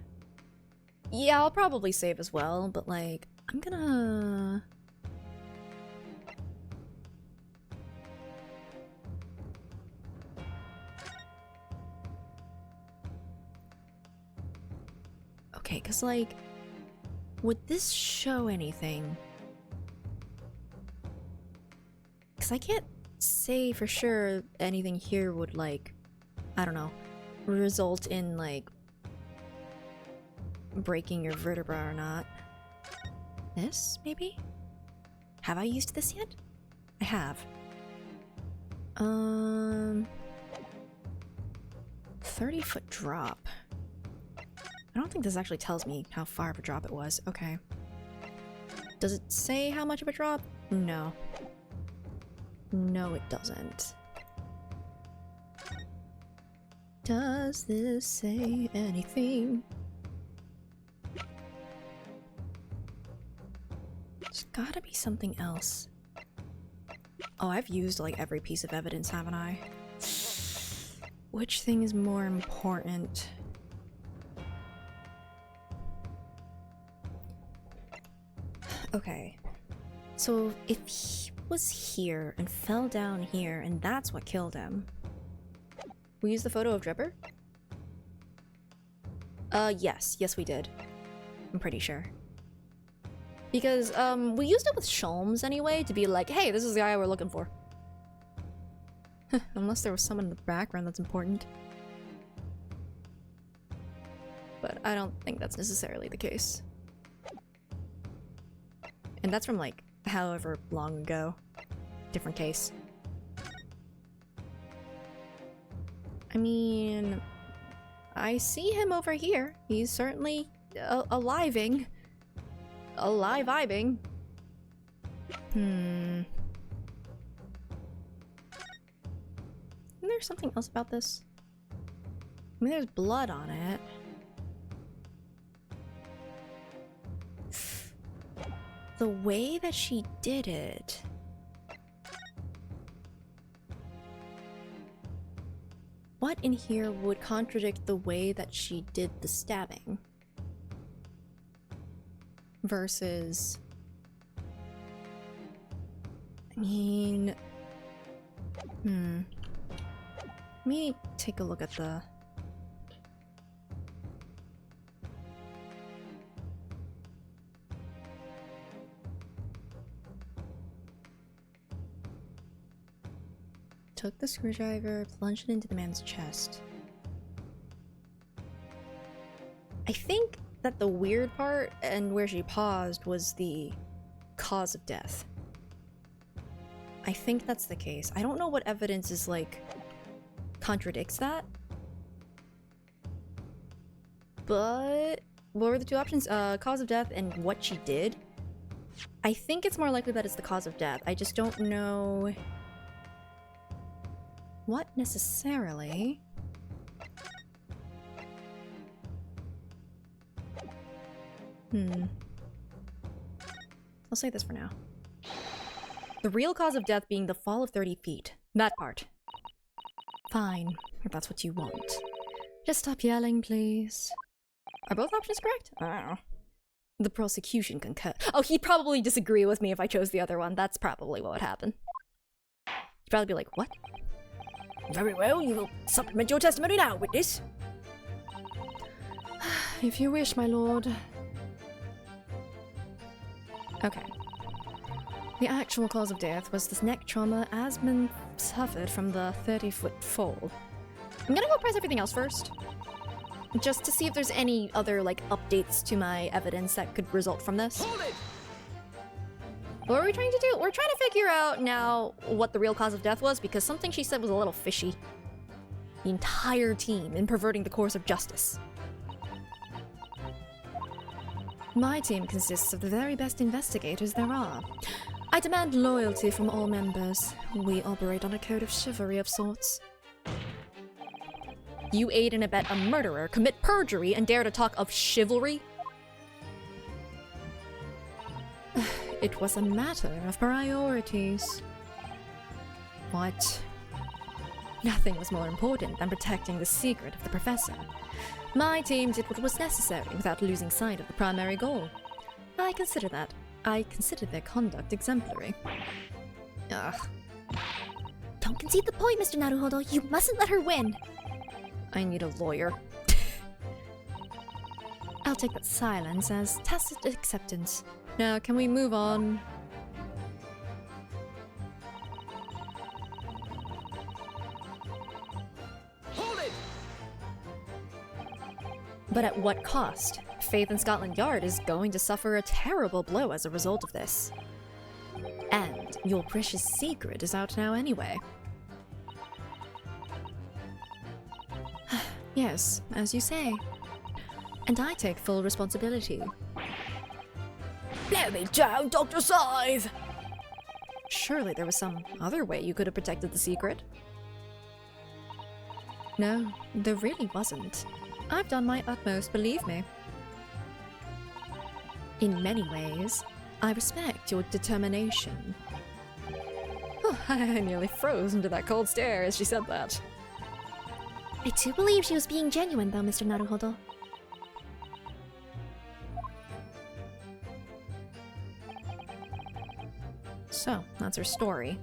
Yeah, I'll probably save as well, but like, I'm gonna... Okay, because like, would this show anything? Because I can't say for sure anything here would like, I don't know, result in like breaking your vertebra or not. This, maybe? Have I used this yet? I have. 30-foot drop. I don't think this actually tells me how far of a drop it was. Okay. Does it say how much of a drop? No. No, it doesn't. Does this say anything? There's gotta be something else. Oh, I've used like every piece of evidence, haven't I? Which thing is more important? Okay. So if he was here and fell down here and that's what killed him. We used the photo of Dripper? Yes. Yes, we did. I'm pretty sure. Because, we used it with Sholmes anyway to be like, hey, this is the guy we're looking for. Unless there was someone in the background that's important. But I don't think that's necessarily the case. And that's from, like, however long ago. Different case. I mean, I see him over here. He's certainly aliving. Alive-vibing. Isn't there something else about this? I mean, there's blood on it. The way that she did it... What in here would contradict the way that she did the stabbing? Versus... I mean... Let me take a look at the... Took the screwdriver, plunged it into the man's chest. I think that the weird part and where she paused was the cause of death. I think that's the case. I don't know what evidence is like contradicts that. But what were the two options? Cause of death and what she did. I think it's more likely that it's the cause of death. I just don't know what necessarily. I'll say this for now. The real cause of death being the fall of 30 feet. That part. Fine, if that's what you want. Just stop yelling, please. Are both options correct? I don't know. The prosecution concur. Oh, he'd probably disagree with me if I chose the other one. That's probably what would happen. He'd probably be like, what? Very well, you will supplement your testimony now, witness. If you wish, my lord. Okay. The actual cause of death was this neck trauma Asmund suffered from the 30-foot fall. I'm gonna go press everything else first. Just to see if there's any other, like, updates to my evidence that could result from this. Hold it! What are we trying to do? We're trying to figure out now what the real cause of death was, because something she said was a little fishy. The entire team in perverting the course of justice. My team consists of the very best investigators there are. I demand loyalty from all members. We operate on a code of chivalry of sorts. You aid and abet a murderer, commit perjury, and dare to talk of chivalry? It was a matter of priorities. What? Nothing was more important than protecting the secret of the professor. My team did what was necessary without losing sight of the primary goal. I consider their conduct exemplary. Ugh. Don't concede the point, Mr. Naruhodo. You mustn't let her win. I need a lawyer. I'll take that silence as tacit acceptance. Now, can we move on? Hold it! But at what cost? Faith in Scotland Yard is going to suffer a terrible blow as a result of this. And your precious secret is out now anyway. Yes, as you say. And I take full responsibility. Let me down, Dr. Scythe! Surely there was some other way you could have protected the secret. No, there really wasn't. I've done my utmost, believe me. In many ways, I respect your determination. Oh, I nearly froze into that cold stare as she said that. I do believe she was being genuine, though, Mr. Naruhodo. So, that's her story.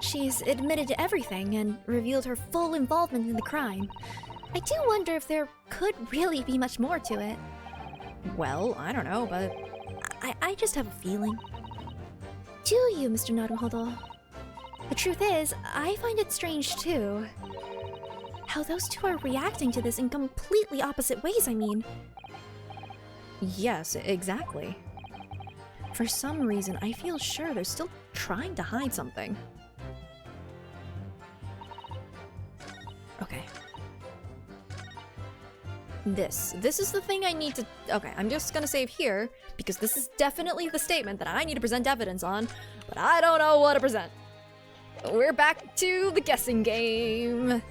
She's admitted to everything and revealed her full involvement in the crime. I do wonder if there could really be much more to it. Well, I don't know, but I just have a feeling. Do you, Mr. Naruhodo? The truth is, I find it strange too. How those two are reacting to this in completely opposite ways, I mean. yes, exactly. For some reason, I feel sure they're still trying to hide something. Okay. This is the thing I need to... Okay, I'm just gonna save here, because this is definitely the statement that I need to present evidence on, but I don't know what to present. We're back to the guessing game.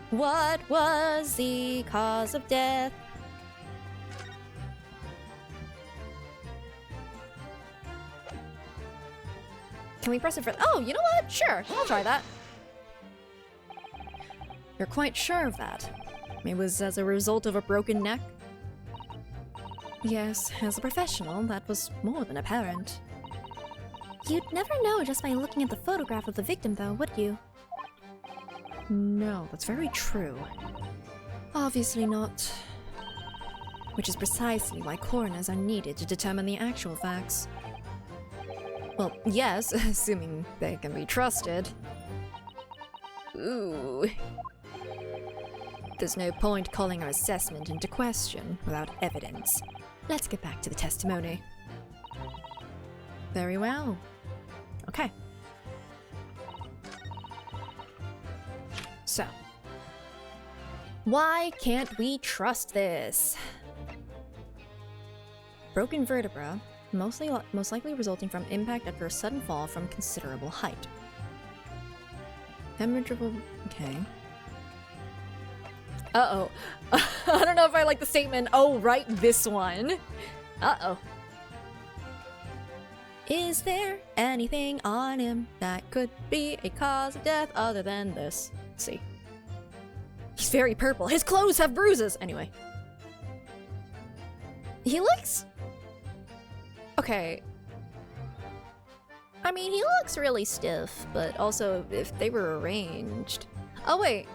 What was the cause of death? Can we press it for... Oh, you know what? Sure, I'll try that. You're quite sure of that? It was as a result of a broken neck? Yes, as a professional, that was more than apparent. You'd never know just by looking at the photograph of the victim, though, would you? No, that's very true. Obviously not. Which is precisely why coroners are needed to determine the actual facts. Well, yes, assuming they can be trusted. Ooh. There's no point calling our assessment into question without evidence. Let's get back to the testimony. Very well. Okay. So. Why can't we trust this? Broken vertebra, most likely resulting from impact after a sudden fall from considerable height. Hemorrhage of... Okay. Uh-oh. I don't know if I like the statement, oh, right, this one. Uh-oh. Is there anything on him that could be a cause of death other than this? Let's see. He's very purple. His clothes have bruises. Anyway. He looks... Okay. I mean, he looks really stiff, but also if they were arranged... Oh, wait.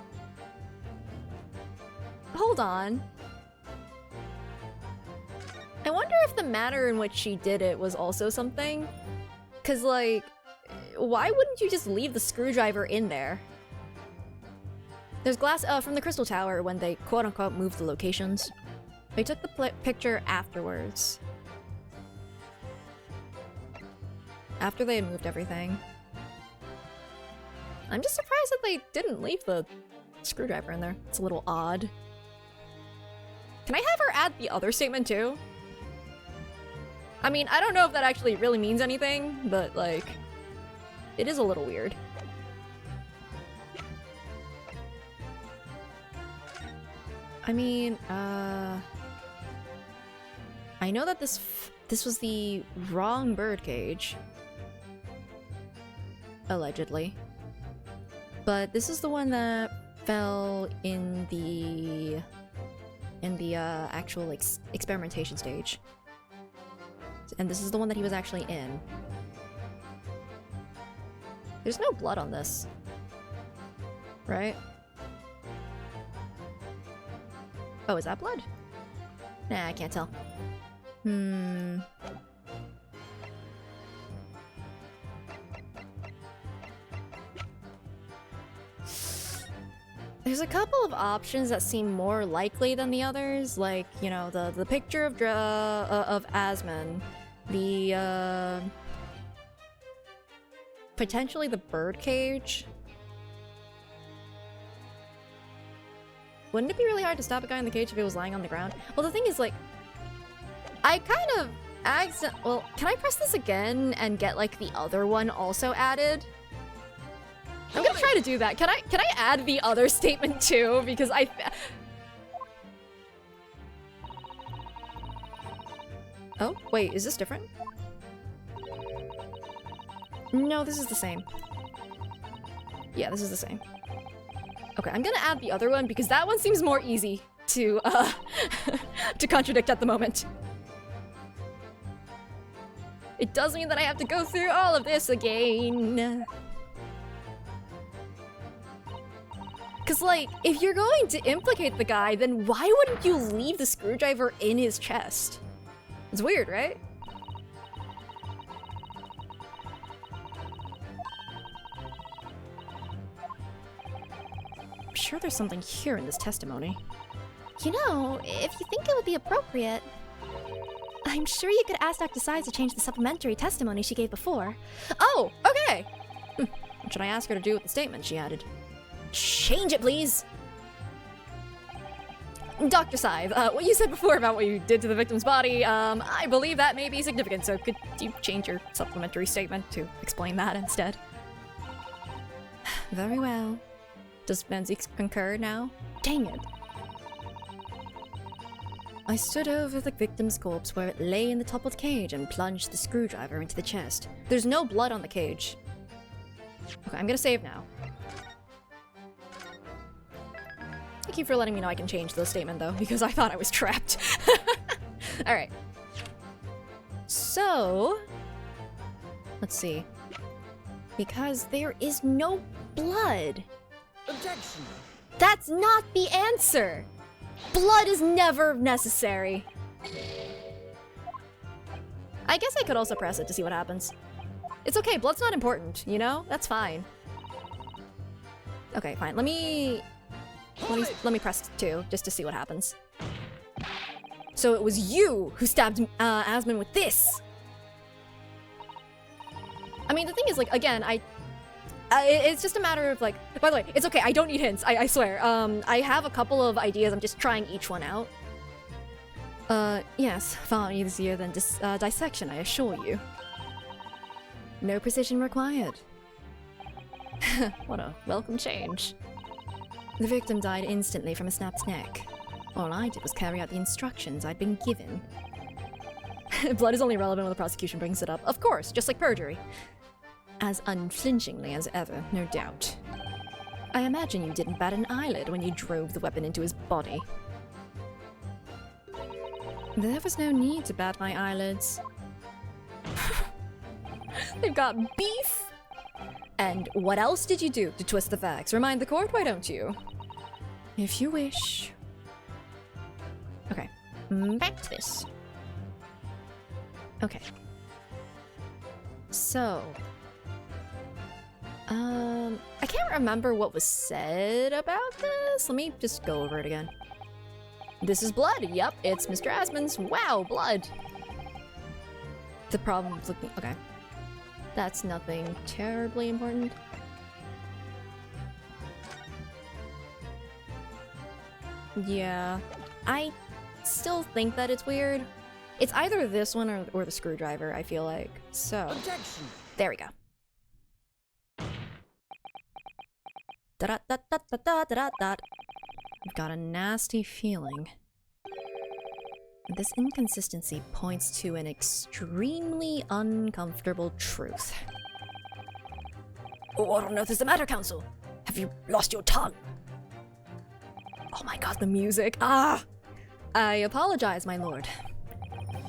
Hold on. I wonder if the manner in which she did it was also something? Cause like, why wouldn't you just leave the screwdriver in there? There's glass from the Crystal Tower when they quote-unquote moved the locations. They took the picture afterwards. After they had moved everything. I'm just surprised that they didn't leave the screwdriver in there. It's a little odd. Can I have her add the other statement too? I mean, I don't know if that actually really means anything, but like, it is a little weird. I mean, I know that this was the wrong birdcage. Allegedly. But this is the one that fell in the actual like experimentation stage. And this is the one that he was actually in. There's no blood on this. Right? Oh, is that blood? Nah, I can't tell. There's a couple of options that seem more likely than the others, like, you know, the picture of Asman, the potentially the birdcage. Wouldn't it be really hard to stop a guy in the cage if he was lying on the ground? Well, the thing is, like, I kind of well, can I press this again and get, like, the other one also added? I'm gonna try to do that. Can I add the other statement too? Because Oh, wait, is this different? No, this is the same. Yeah, this is the same. Okay, I'm gonna add the other one because that one seems more easy to, to contradict at the moment. It does mean that I have to go through all of this again. Cause like, if you're going to implicate the guy, then why wouldn't you leave the screwdriver in his chest? It's weird, right? I'm sure there's something here in this testimony. You know, if you think it would be appropriate, I'm sure you could ask Dr. Sai to change the supplementary testimony she gave before. Oh, okay! What should I ask her to do with the statement she added? Change it, please. Dr. Scythe, what you said before about what you did to the victim's body, I believe that may be significant, so could you change your supplementary statement to explain that instead? Very well. Does Benzie concur now? Dang it. I stood over the victim's corpse where it lay in the toppled cage and plunged the screwdriver into the chest. There's no blood on the cage. Okay, I'm gonna save now. Thank you for letting me know I can change the statement, though, because I thought I was trapped. Alright. So... let's see. Because there is no blood. Objection! That's not the answer! Blood is never necessary. I guess I could also press it to see what happens. It's okay, blood's not important, you know? That's fine. Okay, fine. Let me press 2, just to see what happens. So it was you who stabbed Asmund with this! I mean, the thing is, like, again, it's just a matter of, like... By the way, it's okay, I don't need hints, I swear. I have a couple of ideas, I'm just trying each one out. Yes, far easier than dissection, I assure you. No precision required. What a welcome change. The victim died instantly from a snapped neck. All I did was carry out the instructions I'd been given. Blood is only relevant when the prosecution brings it up. Of course, just like perjury. As unflinchingly as ever, no doubt. I imagine you didn't bat an eyelid when you drove the weapon into his body. There was no need to bat my eyelids. They've got beef! And what else did you do to twist the facts? Remind the court, why don't you? If you wish. Okay, back to this. Okay. So... I can't remember what was said about this. Let me just go over it again. This is blood. Yep, it's Mr. Asmund's. Wow, blood. The problem with looking... Okay. That's nothing terribly important. Yeah. I still think that it's weird. It's either this one or the screwdriver, I feel like. So... Objection! There we go. Da-da-da-da-da-da-da-da. I've got a nasty feeling. This inconsistency points to an extremely uncomfortable truth. Oh, what on earth is the matter, Counsel? Have you lost your tongue? Oh my god, the music. Ah! I apologize, my lord.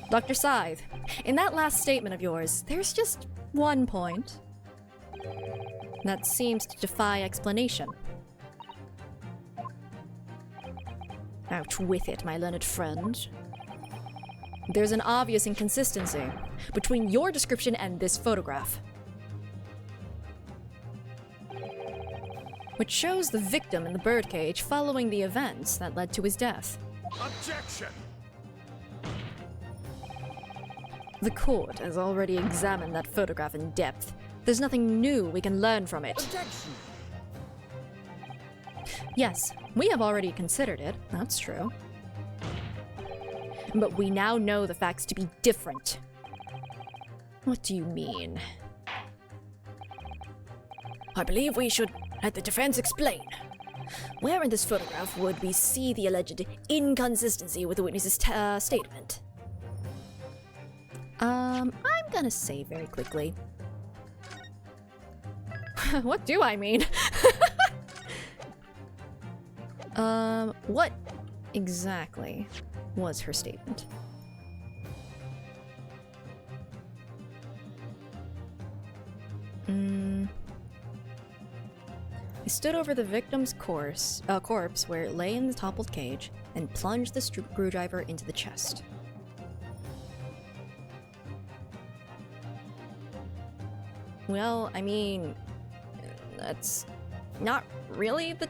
Dr. Scythe, in that last statement of yours, there's just one point that seems to defy explanation. Out with it, my learned friend. There's an obvious inconsistency between your description and this photograph, which shows the victim in the birdcage following the events that led to his death. Objection! The court has already examined that photograph in depth. There's nothing new we can learn from it. Objection! Yes, we have already considered it, that's true. But we now know the facts to be different. What do you mean? I believe we should let the defense explain. Where in this photograph would we see the alleged inconsistency with the witness's statement? I'm gonna say very quickly. What do I mean? What exactly was her statement? I stood over the victim's corpse where it lay in the toppled cage and plunged the screwdriver into the chest. Well, I mean, that's not really the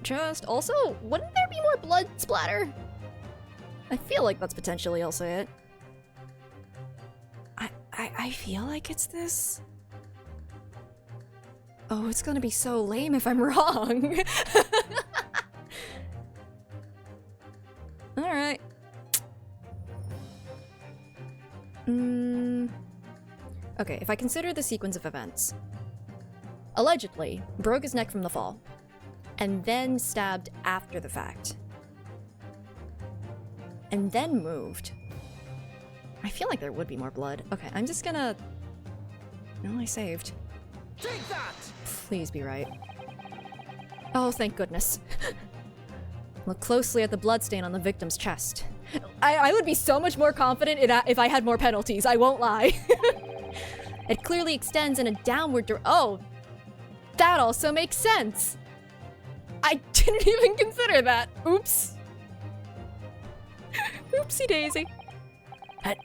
chest. Also, wouldn't there be more blood splatter? I feel like that's potentially also it. I feel like it's this. Oh, it's gonna be so lame if I'm wrong. Alright. Okay, if I consider the sequence of events. Allegedly, broke his neck from the fall, and then stabbed after the fact. And then moved. I feel like there would be more blood. Okay, I'm just gonna... No, I saved. Take that! Please be right. Oh, thank goodness. Look closely at the bloodstain on the victim's chest. I would be so much more confident if I had more penalties, I won't lie. It clearly extends in a downward Oh! That also makes sense! I didn't even consider that! Oops. Oopsie daisy.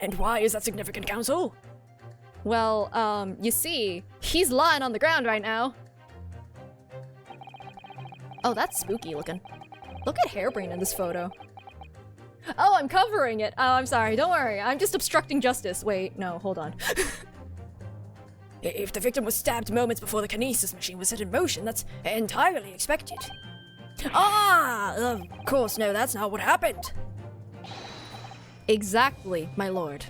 And why is that significant, Counsel? Well, you see, he's lying on the ground right now. Oh, that's spooky looking. Look at Hairbrain in this photo. Oh, I'm covering it. Oh, I'm sorry. Don't worry. I'm just obstructing justice. Wait, no, hold on. If the victim was stabbed moments before the kinesis machine was set in motion, that's entirely expected. Ah! Of course, no, that's not what happened. Exactly, my lord.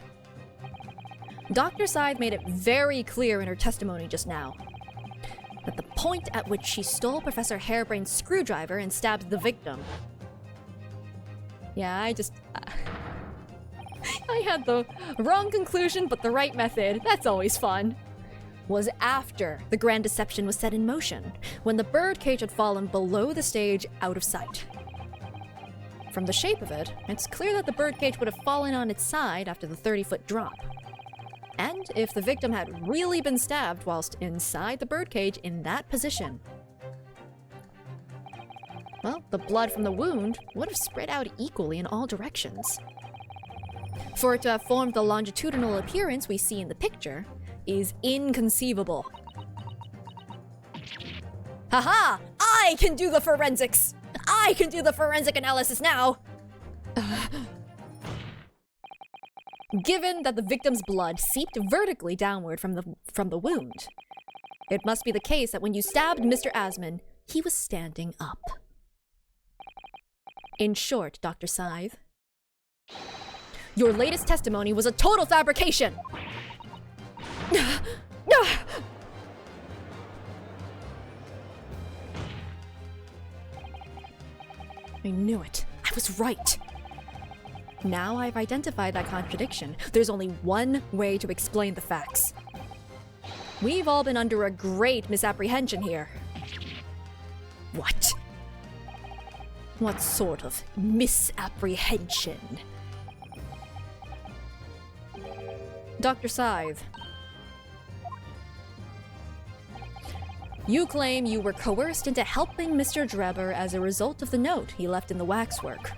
Dr. Scythe made it very clear in her testimony just now that the point at which she stole Professor Hairbrain's screwdriver and stabbed the victim. Yeah, I had the wrong conclusion, but the right method. That's always fun. Was after the grand deception was set in motion, when the birdcage had fallen below the stage out of sight. From the shape of it, it's clear that the birdcage would have fallen on its side after the 30-foot drop. And if the victim had really been stabbed whilst inside the birdcage in that position, well, the blood from the wound would have spread out equally in all directions. For it to have formed the longitudinal appearance we see in the picture is inconceivable. Haha! I can do the forensics! I can do the forensic analysis now! Given that the victim's blood seeped vertically downward from the wound, it must be the case that when you stabbed Mr. Asman, he was standing up. In short, Dr. Scythe, your latest testimony was a total fabrication! I knew it. I was right. Now I've identified that contradiction. There's only one way to explain the facts. We've all been under a great misapprehension here. What? What sort of misapprehension? Dr. Scythe, you claim you were coerced into helping Mr. Drebber as a result of the note he left in the waxwork.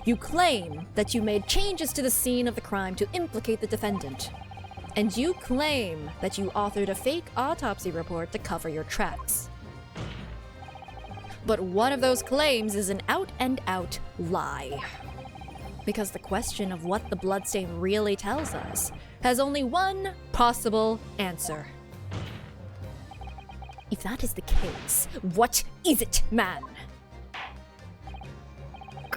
You claim that you made changes to the scene of the crime to implicate the defendant. And you claim that you authored a fake autopsy report to cover your tracks. But one of those claims is an out-and-out lie. Because the question of what the bloodstain really tells us has only one possible answer. If that is the his. What is it, man?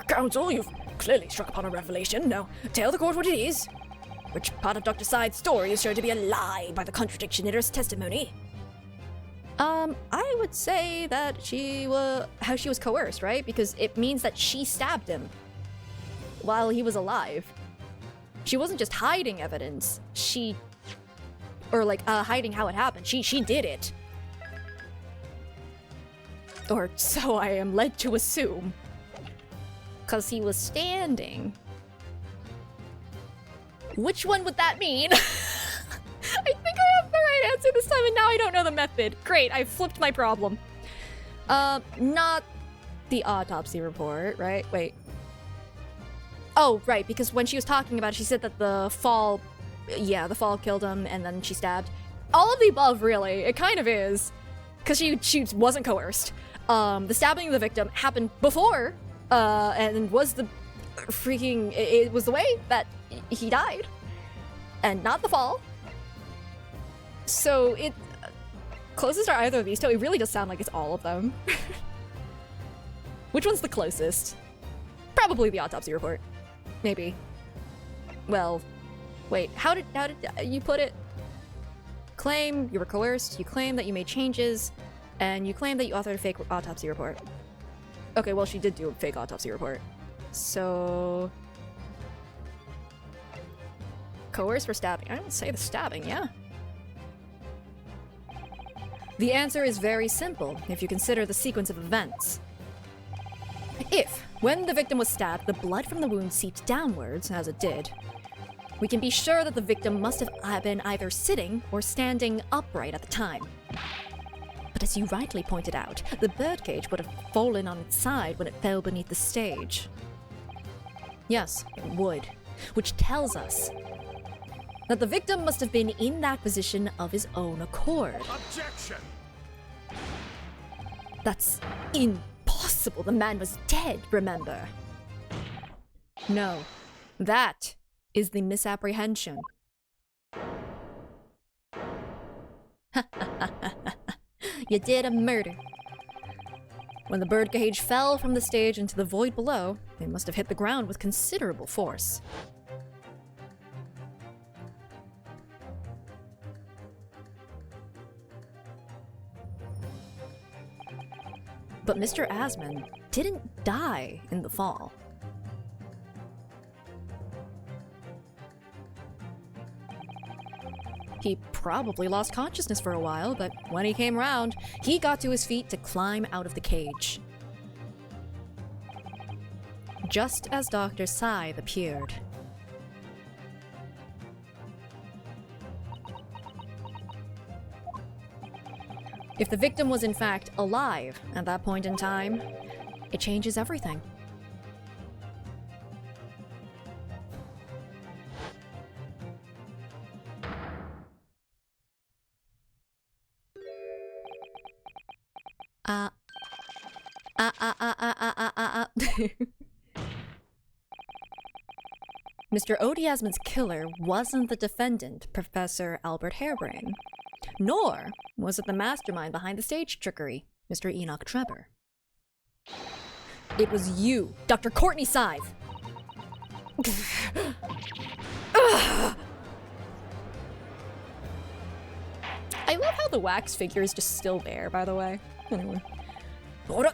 Counsel, you've clearly struck upon a revelation. Now, tell the court what it is. Which part of Dr. Side's story is shown to be a lie by the contradiction in her testimony? I would say that how she was coerced, right? Because it means that she stabbed him while he was alive. She wasn't just hiding evidence. Hiding how it happened. She did it. Or so I am led to assume. 'Cause he was standing. Which one would that mean? I think I have the right answer this time, and now I don't know the method. Great, I flipped my problem. Not the autopsy report, right? Wait. Oh, right, because when she was talking about it, she said that the fall killed him, and then she stabbed. All of the above, really. It kind of is. Because she wasn't coerced. The stabbing of the victim happened before, and was the freaking... It was the way that he died. And not the fall. So it... Closest are either of these two. It really does sound like it's all of them. Which one's the closest? Probably the autopsy report. Maybe. Well, wait, how did you put it? Claim you were coerced, you claim that you made changes, and you claim that you authored a fake autopsy report. Okay, well, she did do a fake autopsy report. So... Coerced for stabbing. I don't say the stabbing, yeah. The answer is very simple if you consider the sequence of events. If, when the victim was stabbed, the blood from the wound seeped downwards, as it did, we can be sure that the victim must have been either sitting or standing upright at the time. But as you rightly pointed out, the birdcage would have fallen on its side when it fell beneath the stage. Yes, it would, which tells us that the victim must have been in that position of his own accord. Objection! That's impossible. The man was dead, remember? No, that is the misapprehension. You did a murder. When the birdcage fell from the stage into the void below, it must have hit the ground with considerable force. But Mr. Asman didn't die in the fall. He probably lost consciousness for a while, but when he came round, he got to his feet to climb out of the cage. Just as Dr. Scythe appeared. If the victim was in fact alive at that point in time, it changes everything. Mr. Odiasman's killer wasn't the defendant, Professor Albert Harebrain. Nor was it the mastermind behind the stage trickery, Mr. Enoch Trevor. It was you, Dr. Courtney Scythe. I love how the wax figure is just still there, by the way. Anyway. Order!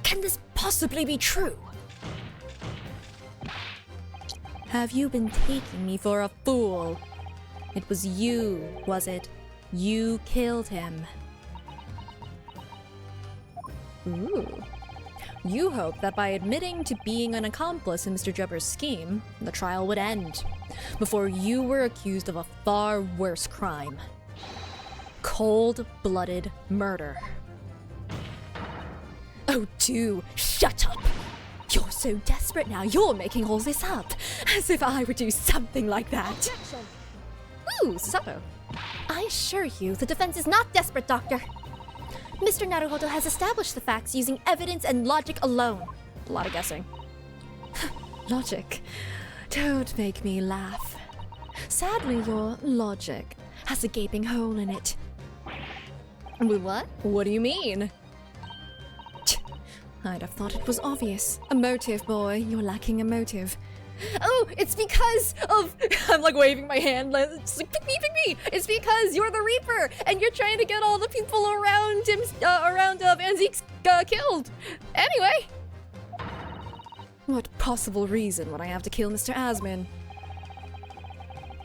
Can this possibly be true? Have you been taking me for a fool? It was you, was it? You killed him. Ooh. You hoped that by admitting to being an accomplice in Mr. Jubber's scheme, the trial would end, before you were accused of a far worse crime. Cold-blooded murder. Oh, do shut up! You're so desperate now, you're making all this up, as if I would do something like that. Objection. Ooh, Sato. I assure you, the defense is not desperate, Doctor. Mr. Naruhodo has established the facts using evidence and logic alone. A lot of guessing. Logic. Don't make me laugh. Sadly, your logic has a gaping hole in it. What? What do you mean? I'd have thought it was obvious. A motive, boy. You're lacking a motive. Oh, it's because of... I'm like waving my hand. It's like, pick me. It's because you're the Reaper, and you're trying to get all the people around him, Van Zeke's killed. Anyway. What possible reason would I have to kill Mr. Asman?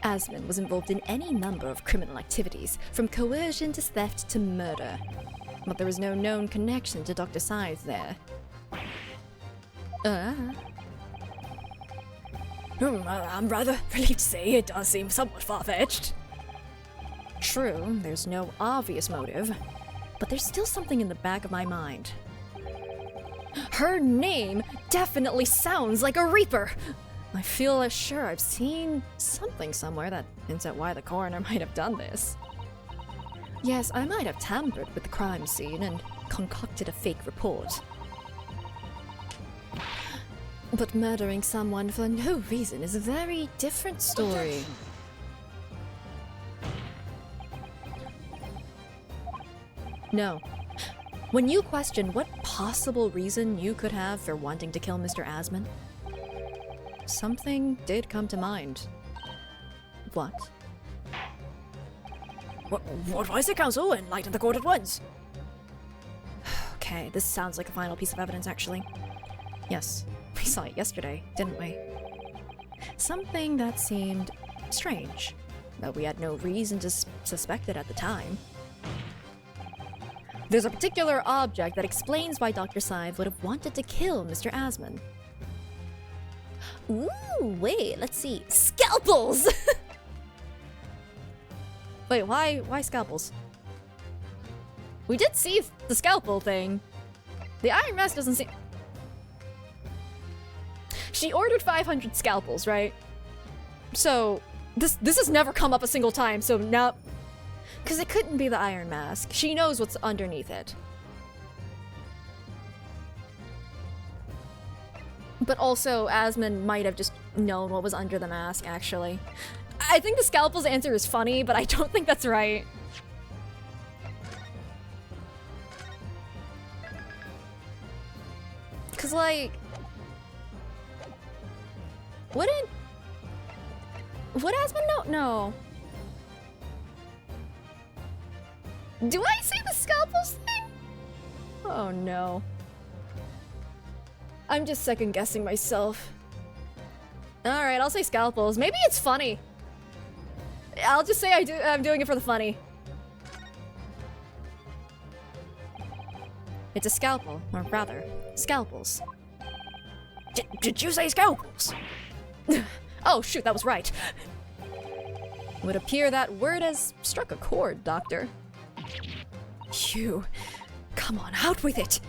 Asman was involved in any number of criminal activities, from coercion to theft to murder. But there was no known connection to Dr. Scythe there. I'm rather relieved to say it does seem somewhat far-fetched. True, there's no obvious motive, but there's still something in the back of my mind. Her name definitely sounds like a Reaper! I feel sure I've seen something somewhere that hints at why the coroner might have done this. Yes, I might have tampered with the crime scene and concocted a fake report. But murdering someone for no reason is a very different story. No. When you question what possible reason you could have for wanting to kill Mr. Asman, something did come to mind. What? What was it, Counsel? Enlighten the court at once. Okay, this sounds like a final piece of evidence, actually. Yes, we saw it yesterday, didn't we? Something that seemed strange, but we had no reason to suspect it at the time. There's a particular object that explains why Dr. Scythe would have wanted to kill Mr. Asman. Ooh, wait, let's see. Scalpels! Wait, why scalpels? We did see the scalpel thing. The Iron Mask doesn't seem... She ordered 500 scalpels, right? So, this has never come up a single time, so now... Because it couldn't be the Iron Mask. She knows what's underneath it. But also, Asman might have just known what was under the mask, actually. I think the scalpel's answer is funny, but I don't think that's right. Cause like... Would Asman know? No. Do I say the scalpels thing? Oh no. I'm just second guessing myself. Alright, I'll say scalpels. Maybe it's funny. I'll just say I'm doing it for the funny. It's a scalpel, or rather, scalpels. Did you say scalpels? Oh shoot, that was right. Would appear that word has struck a chord, Doctor. You, come on, out with it!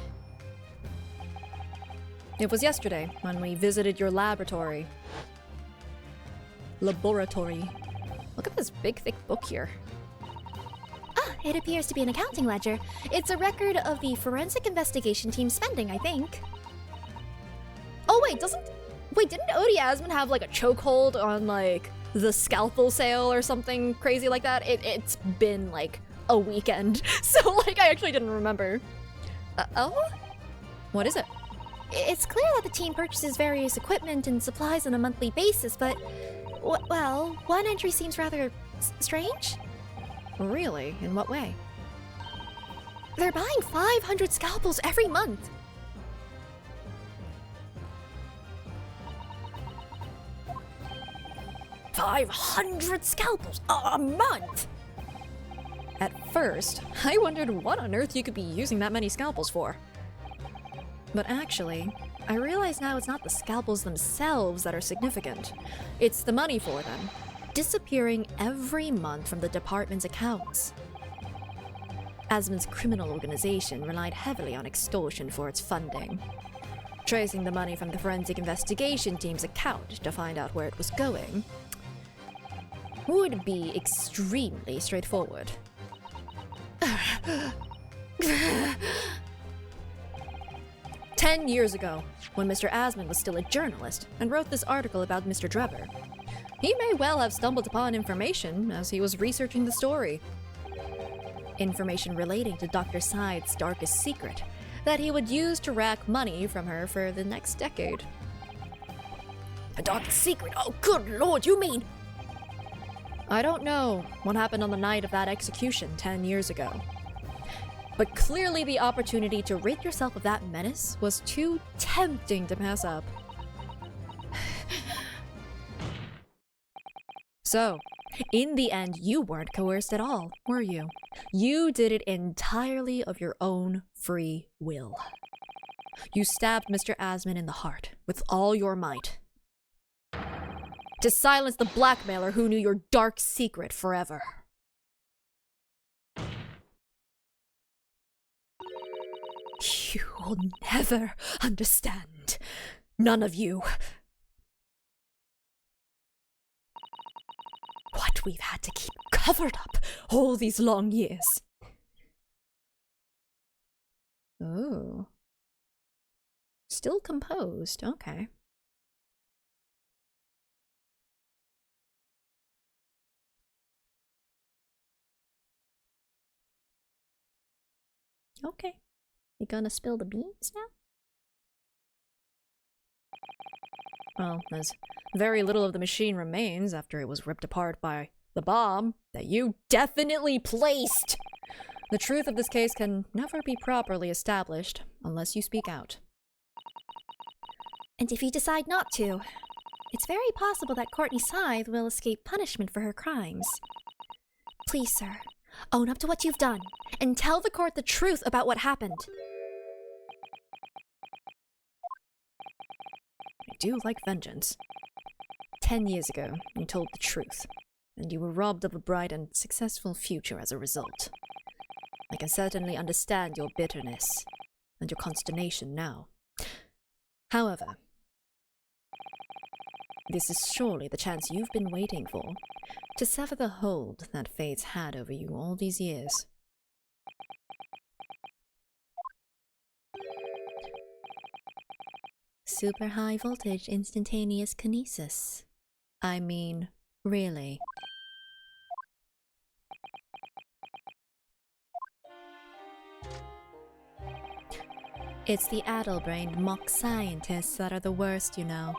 It was yesterday when we visited your laboratory. Laboratory. Look at this big, thick book here. Ah, it appears to be an accounting ledger. It's a record of the forensic investigation team's spending, I think. Oh wait, didn't Odie Asman have like a chokehold on like the scalpel sale or something crazy like that? It's been like a weekend, so like I actually didn't remember. Oh? What is it? It's clear that the team purchases various equipment and supplies on a monthly basis, but, well, one entry seems rather strange. Really? In what way? They're buying 500 scalpels every month. $500 scalpels a month? At first, I wondered what on earth you could be using that many scalpels for. But actually, I realize now it's not the scalpels themselves that are significant. It's the money for them, disappearing every month from the department's accounts. Asman's criminal organization relied heavily on extortion for its funding. Tracing the money from the forensic investigation team's account to find out where it was going would be extremely straightforward. 10 years ago, when Mr. Asman was still a journalist and wrote this article about Mr. Drebber, he may well have stumbled upon information as he was researching the story. Information relating to Dr. Side's darkest secret that he would use to rack money from her for the next decade. A darkest secret? Oh, good lord, you mean? I don't know what happened on the night of that execution 10 years ago. But clearly the opportunity to rid yourself of that menace was too tempting to pass up. So, in the end, you weren't coerced at all, were you? You did it entirely of your own free will. You stabbed Mr. Asman in the heart with all your might. To silence the blackmailer who knew your dark secret forever. You will never understand. None of you. What we've had to keep covered up all these long years. Oh. Still composed, okay. Okay. You gonna spill the beans now? Well, there's very little of the machine remains after it was ripped apart by the bomb that you definitely placed. The truth of this case can never be properly established unless you speak out. And if you decide not to, it's very possible that Courtney Scythe will escape punishment for her crimes. Please, sir, own up to what you've done and tell the court the truth about what happened. I do like vengeance. 10 years ago, you told the truth, and you were robbed of a bright and successful future as a result. I can certainly understand your bitterness and your consternation now. However, this is surely the chance you've been waiting for, to sever the hold that fate's had over you all these years. Super high voltage instantaneous kinesis. I mean, really. It's the addle-brained mock scientists that are the worst, you know.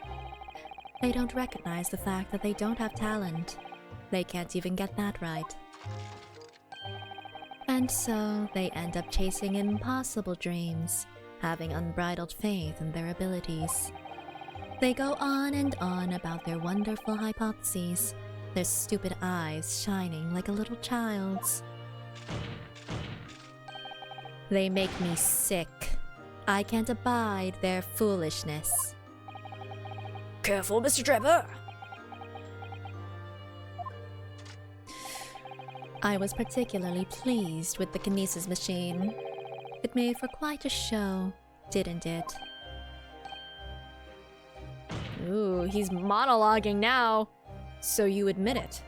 They don't recognize the fact that they don't have talent. They can't even get that right. And so they end up chasing impossible dreams, having unbridled faith in their abilities. They go on and on about their wonderful hypotheses, their stupid eyes shining like a little child's. They make me sick. I can't abide their foolishness. Careful, Mr. Trevor! I was particularly pleased with the kinesis machine. It made for quite a show, didn't it? Ooh, he's monologuing now. So you admit it.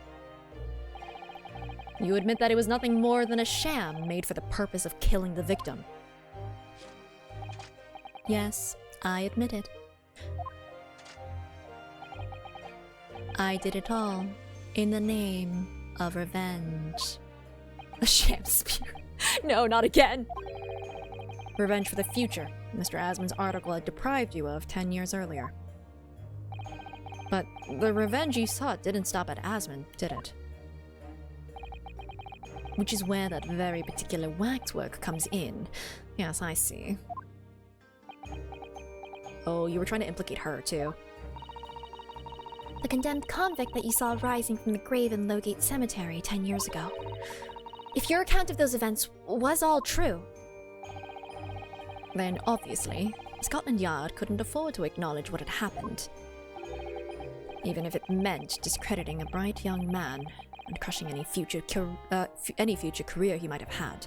You admit that it was nothing more than a sham made for the purpose of killing the victim. Yes, I admit it. I did it all in the name of revenge. A sham spear. No, not again. Revenge for the future Mr. Asman's article had deprived you of 10 years earlier. But the revenge you sought didn't stop at Asman, did it? Which is where that very particular waxwork comes in. Yes, I see. Oh, you were trying to implicate her, too. The condemned convict that you saw rising from the grave in Lowgate Cemetery 10 years ago. If your account of those events was all true, then obviously, Scotland Yard couldn't afford to acknowledge what had happened. Even if it meant discrediting a bright young man and crushing any future career he might have had.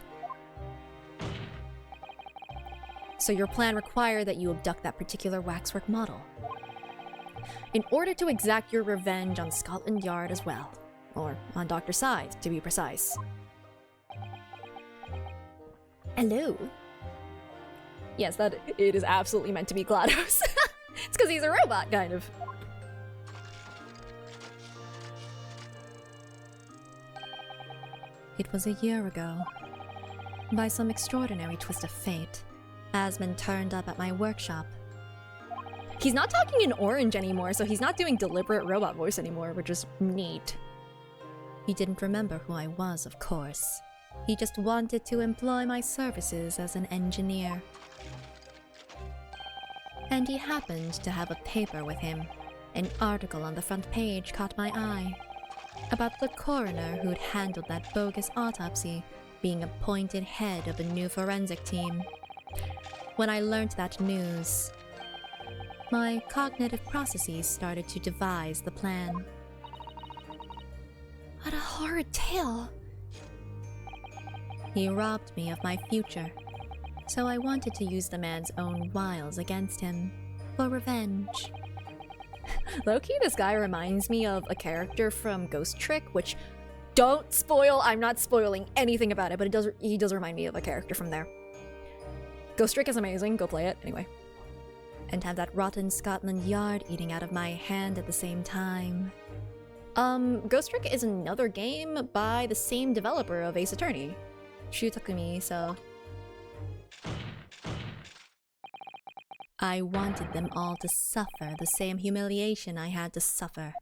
So your plan required that you abduct that particular waxwork model. In order to exact your revenge on Scotland Yard as well. Or on Dr. Scythe, to be precise. hello? Yes, that it is absolutely meant to be GLaDOS. It's because he's a robot, kind of. It was a year ago, By some extraordinary twist of fate, Asmund turned up at my workshop. He's not talking in orange anymore, so he's not doing deliberate robot voice anymore, which is neat. He didn't remember who I was, of course. He just wanted to employ my services as an engineer. And he happened to have a paper with him. An article on the front page caught my eye. About the coroner who'd handled that bogus autopsy being appointed head of a new forensic team. When I learned that news, my cognitive processes started to devise the plan. What a horrid tale. He robbed me of my future, so I wanted to use the man's own wiles against him, for revenge. Low-key, this guy reminds me of a character from Ghost Trick, which, don't spoil, I'm not spoiling anything about it, but he does remind me of a character from there. Ghost Trick is amazing, go play it, anyway. And have that rotten Scotland Yard eating out of my hand at the same time. Ghost Trick is another game by the same developer of Ace Attorney, Shu Takumi, so... I wanted them all to suffer the same humiliation I had to suffer.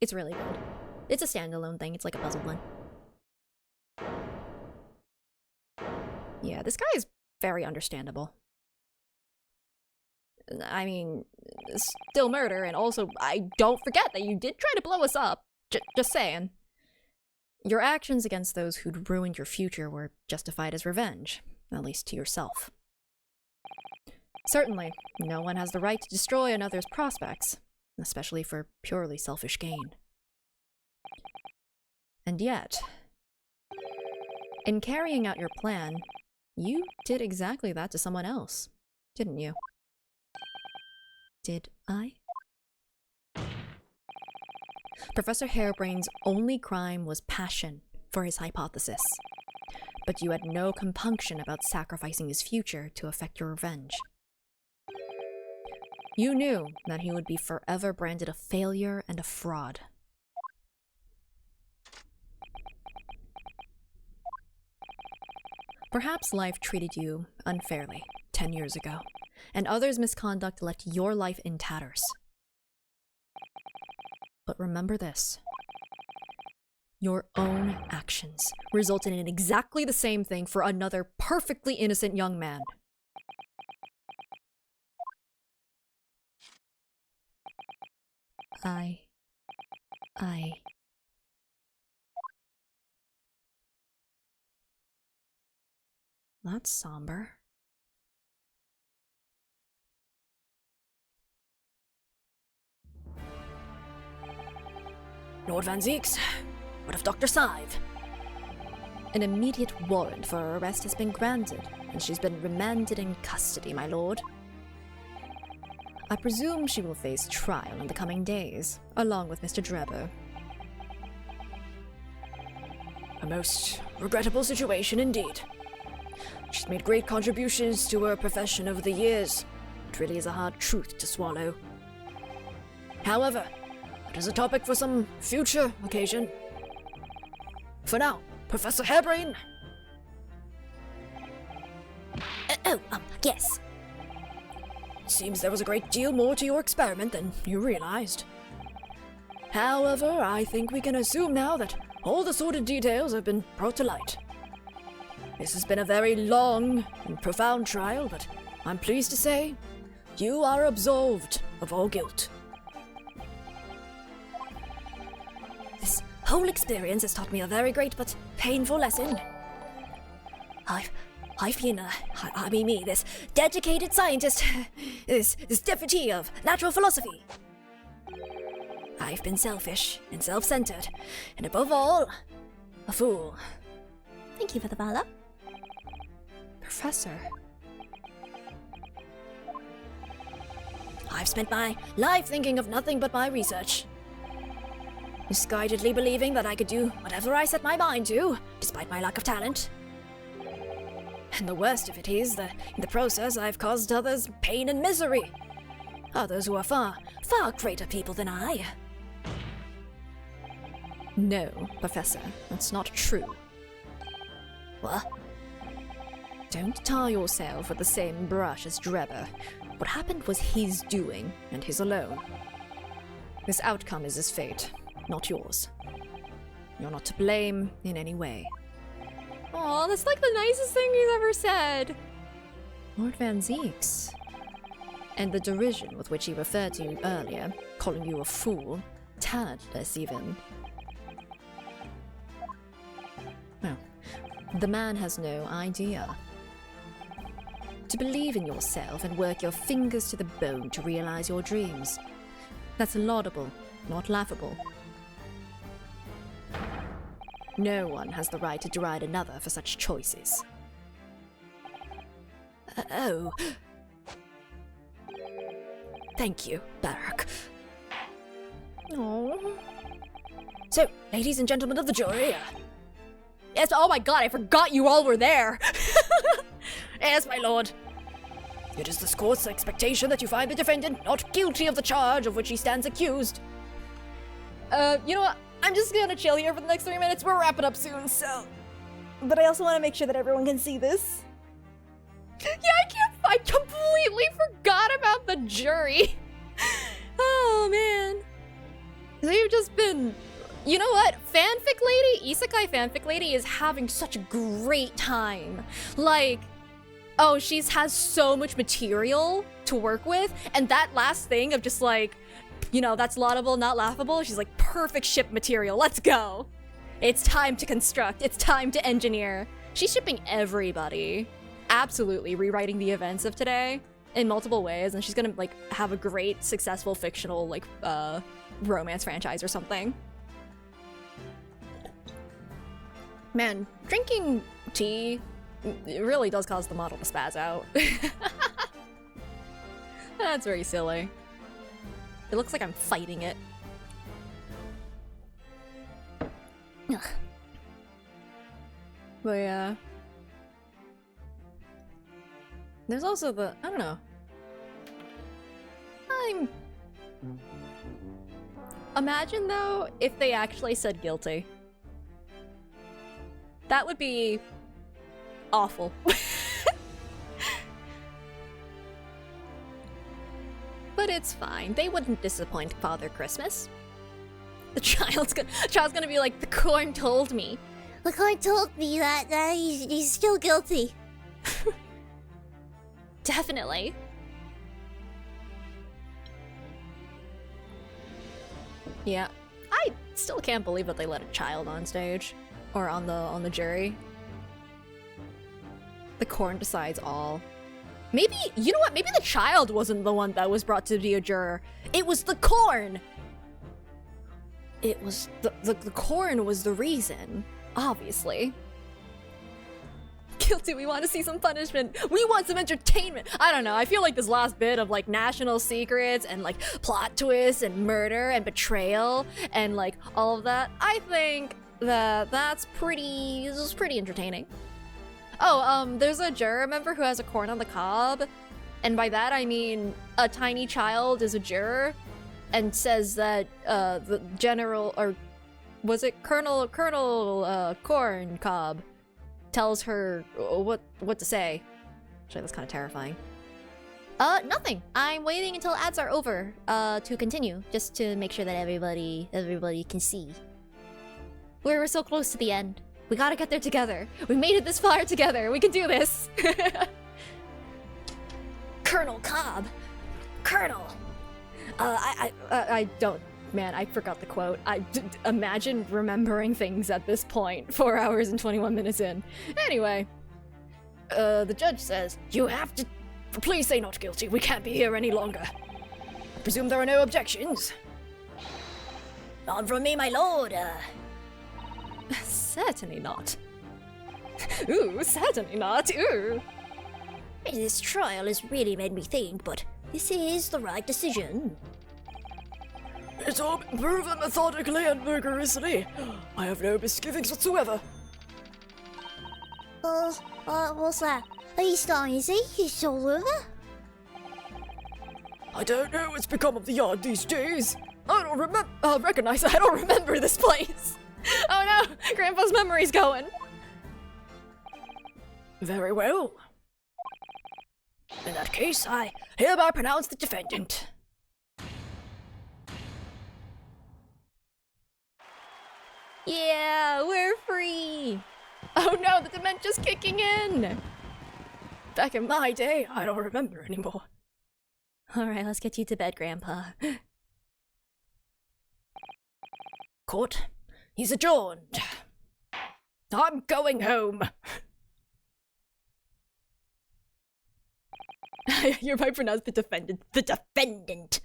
It's really good. It's a standalone thing, it's like a puzzle one. Yeah, this guy is very understandable. I mean, still murder, and also, I don't forget that you did try to blow us up. Just saying. Your actions against those who'd ruined your future were justified as revenge, at least to yourself. Certainly, no one has the right to destroy another's prospects, especially for purely selfish gain. And yet, in carrying out your plan, you did exactly that to someone else, didn't you? Did I? Professor Harebrain's only crime was passion for his hypothesis, but you had no compunction about sacrificing his future to effect your revenge. You knew that he would be forever branded a failure and a fraud. Perhaps life treated you unfairly 10 years ago, and others' misconduct left your life in tatters. But remember this. Your own actions resulted in exactly the same thing for another perfectly innocent young man. That's somber. Lord Van Zeeks, what of Dr. Scythe? An immediate warrant for her arrest has been granted, and she's been remanded in custody, my lord. I presume she will face trial in the coming days, along with Mr. Drebber. A most regrettable situation indeed. She's made great contributions to her profession over the years. It really is a hard truth to swallow. However, it is a topic for some future occasion. For now, Professor Harebrain. Yes. It seems there was a great deal more to your experiment than you realized. However, I think we can assume now that all the sordid details have been brought to light. This has been a very long and profound trial, but I'm pleased to say you are absolved of all guilt. This whole experience has taught me a very great but painful lesson. I've been, this dedicated scientist, this devotee of natural philosophy. I've been selfish and self-centered, and above all, a fool. Thank you for the follow. Professor. I've spent my life thinking of nothing but my research. Misguidedly believing that I could do whatever I set my mind to, despite my lack of talent. And the worst of it is that in the process I've caused others pain and misery. Others who are far, far greater people than I. No, Professor, that's not true. What? Don't tar yourself with the same brush as Drebber. What happened was his doing, and his alone. This outcome is his fate, not yours. You're not to blame in any way. Aw, that's like the nicest thing he's ever said. Lord Van Zeeks. And the derision with which he referred to you earlier, calling you a fool, talentless even. Well, the man has no idea. To believe in yourself and work your fingers to the bone to realize your dreams. That's laudable, not laughable. No one has the right to deride another for such choices. Oh. Thank you, Barak. Oh. So, ladies and gentlemen of the jury. Yes, oh my god, I forgot you all were there. Yes, my lord. It is this court's expectation that you find the defendant not guilty of the charge of which he stands accused. You know what? I'm just gonna chill here for the next 3 minutes. We're wrapping up soon, so. But I also want to make sure that everyone can see this. Yeah, I completely forgot about the jury. Oh man. They've just been. You know what? Fanfic lady, Isekai fanfic lady is having such a great time. Like, oh, has so much material to work with, and that last thing of just like, you know, that's laudable, not laughable. She's like, perfect ship material. Let's go. It's time to construct. It's time to engineer. She's shipping everybody. Absolutely rewriting the events of today in multiple ways, and she's gonna like have a great, successful fictional like romance franchise or something. Man, drinking tea, it really does cause the model to spaz out. That's very silly. It looks like I'm fighting it. Ugh. But yeah. There's also the, I don't know. Imagine though, if they actually said guilty. That would be awful. But it's fine. They wouldn't disappoint Father Christmas. The child's gonna be like, the corn told me. The court told me that he's still guilty. Definitely. Yeah. I still can't believe that they let a child on stage. Or on the jury. The corn decides all. Maybe, you know what? Maybe the child wasn't the one that was brought to be a juror. It was the corn! It was, the corn was the reason. Obviously. Guilty, we want to see some punishment. We want some entertainment. I don't know, I feel like this last bit of like national secrets and like plot twists and murder and betrayal and like all of that, I think this is pretty entertaining. Oh, there's a juror member who has a corn on the cob, and by that I mean a tiny child is a juror and says that the general, or was it Colonel Corn Cob tells her what to say. Actually, that's kind of terrifying. Nothing. I'm waiting until ads are over to continue, just to make sure that everybody can see. We're so close to the end. We gotta get there together. We made it this far together. We can do this. Colonel Cobb. Colonel. I don't. Man, I forgot the quote. Imagine remembering things at this point, 4 hours and 21 minutes in. Anyway, The judge says, you have to... Please say not guilty. We can't be here any longer. I presume there are no objections. None from me, my lord. Certainly not. Ooh, certainly not. Ooh. This trial has really made me think, but this is the right decision. It's all been proven methodically and vigorously. I have no misgivings whatsoever. What's that? Are you starting, is he? It's all over? I don't know what's become of the yard these days. I don't remember this place. Oh no, Grandpa's memory's going. Very well. In that case, I hereby pronounce the defendant. Yeah, we're free! Oh no, the dementia's kicking in! Back in my day, I don't remember anymore. Alright, let's get you to bed, Grandpa. Court, he's adjourned. I'm going home. You might pronounce the defendant the defendant.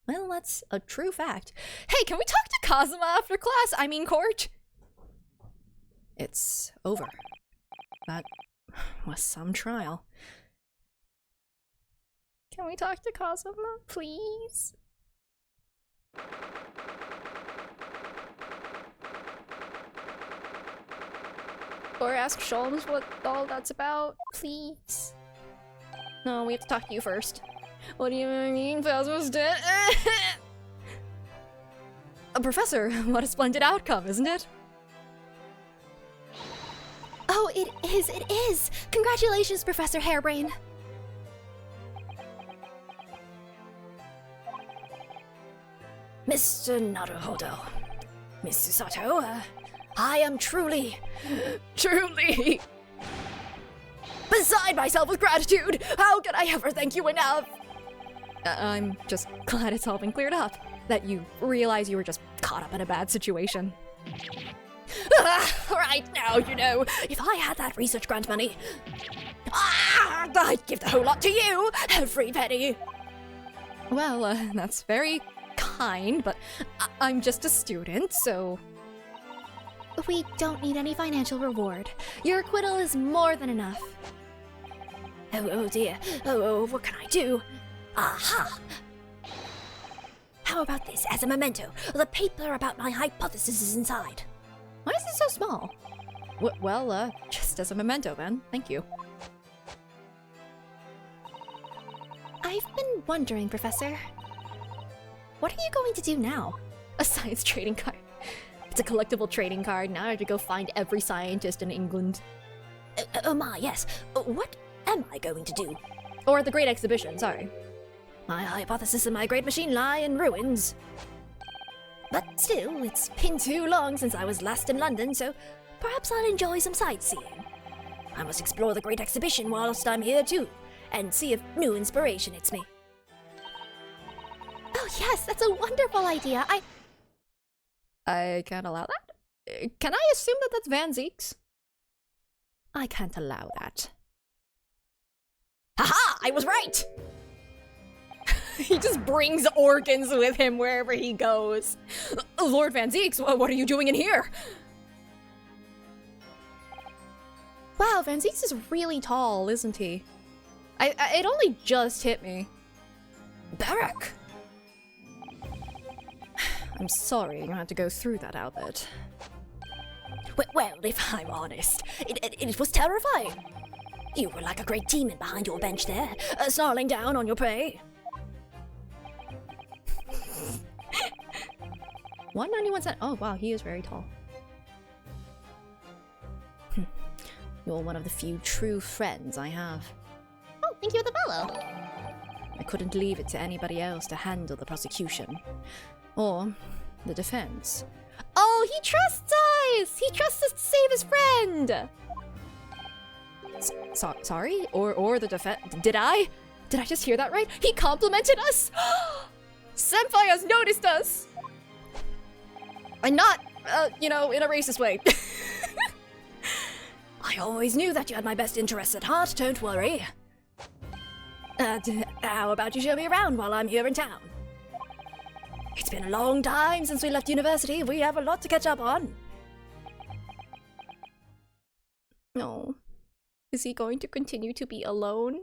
Well, that's a true fact. Hey, can we talk to Kazuma after class? I mean court? It's over. That was some trial. Can we talk to Kazuma, please? Or ask Sholmes what all that's about, please? No, we have to talk to you first. What do you mean, Kazuma's dead? Professor, what a splendid outcome, isn't it? Oh, it is! Congratulations, Professor Hairbrain! Mr. Naruhodo, Miss Susato, I am truly beside myself with gratitude! How can I ever thank you enough? I'm just glad it's all been cleared up. That you realize you were just caught up in a bad situation. Right now, you know, if I had that research grant money, I'd give the whole lot to you! Every penny! Well, that's very kind, but I'm just a student, so... We don't need any financial reward. Your acquittal is more than enough. Oh dear. Oh, what can I do? Aha! How about this as a memento? The paper about my hypothesis is inside. Why is it so small? Well, just as a memento then. Thank you. I've been wondering, Professor. What are you going to do now? A science trading card. It's a collectible trading card. Now I have to go find every scientist in England. Oh my, yes. What am I going to do? Or the Great Exhibition, sorry. My hypothesis and my great machine lie in ruins. But still, it's been too long since I was last in London, so perhaps I'll enjoy some sightseeing. I must explore the Great Exhibition whilst I'm here too, and see if new inspiration hits me. Oh yes, that's a wonderful idea. I can't allow that? Can I assume that that's Van Zeek's? I can't allow that. Haha! I was right! He just brings organs with him wherever he goes. Lord Van Zeeks, what are you doing in here? Wow, Van Zeeks is really tall, isn't he? It only just hit me. Barrack! I'm sorry you had to go through that, Albert. Well, if I'm honest, it was terrifying. You were like a great demon behind your bench there, snarling down on your prey. 191 cent. Oh wow, he is very tall. You're one of the few true friends I have. Oh, thank you for the follow. I couldn't leave it to anybody else to handle the prosecution. Or the defense. Oh, he trusts us! He trusts us to save his friend! Sorry? Or the defense? Did I just hear that right? He complimented us? Senpai has noticed us! And not, in a racist way. I always knew that you had my best interests at heart, don't worry. How about you show me around while I'm here in town? It's been a long time since we left university. We have a lot to catch up on. No. Is he going to continue to be alone?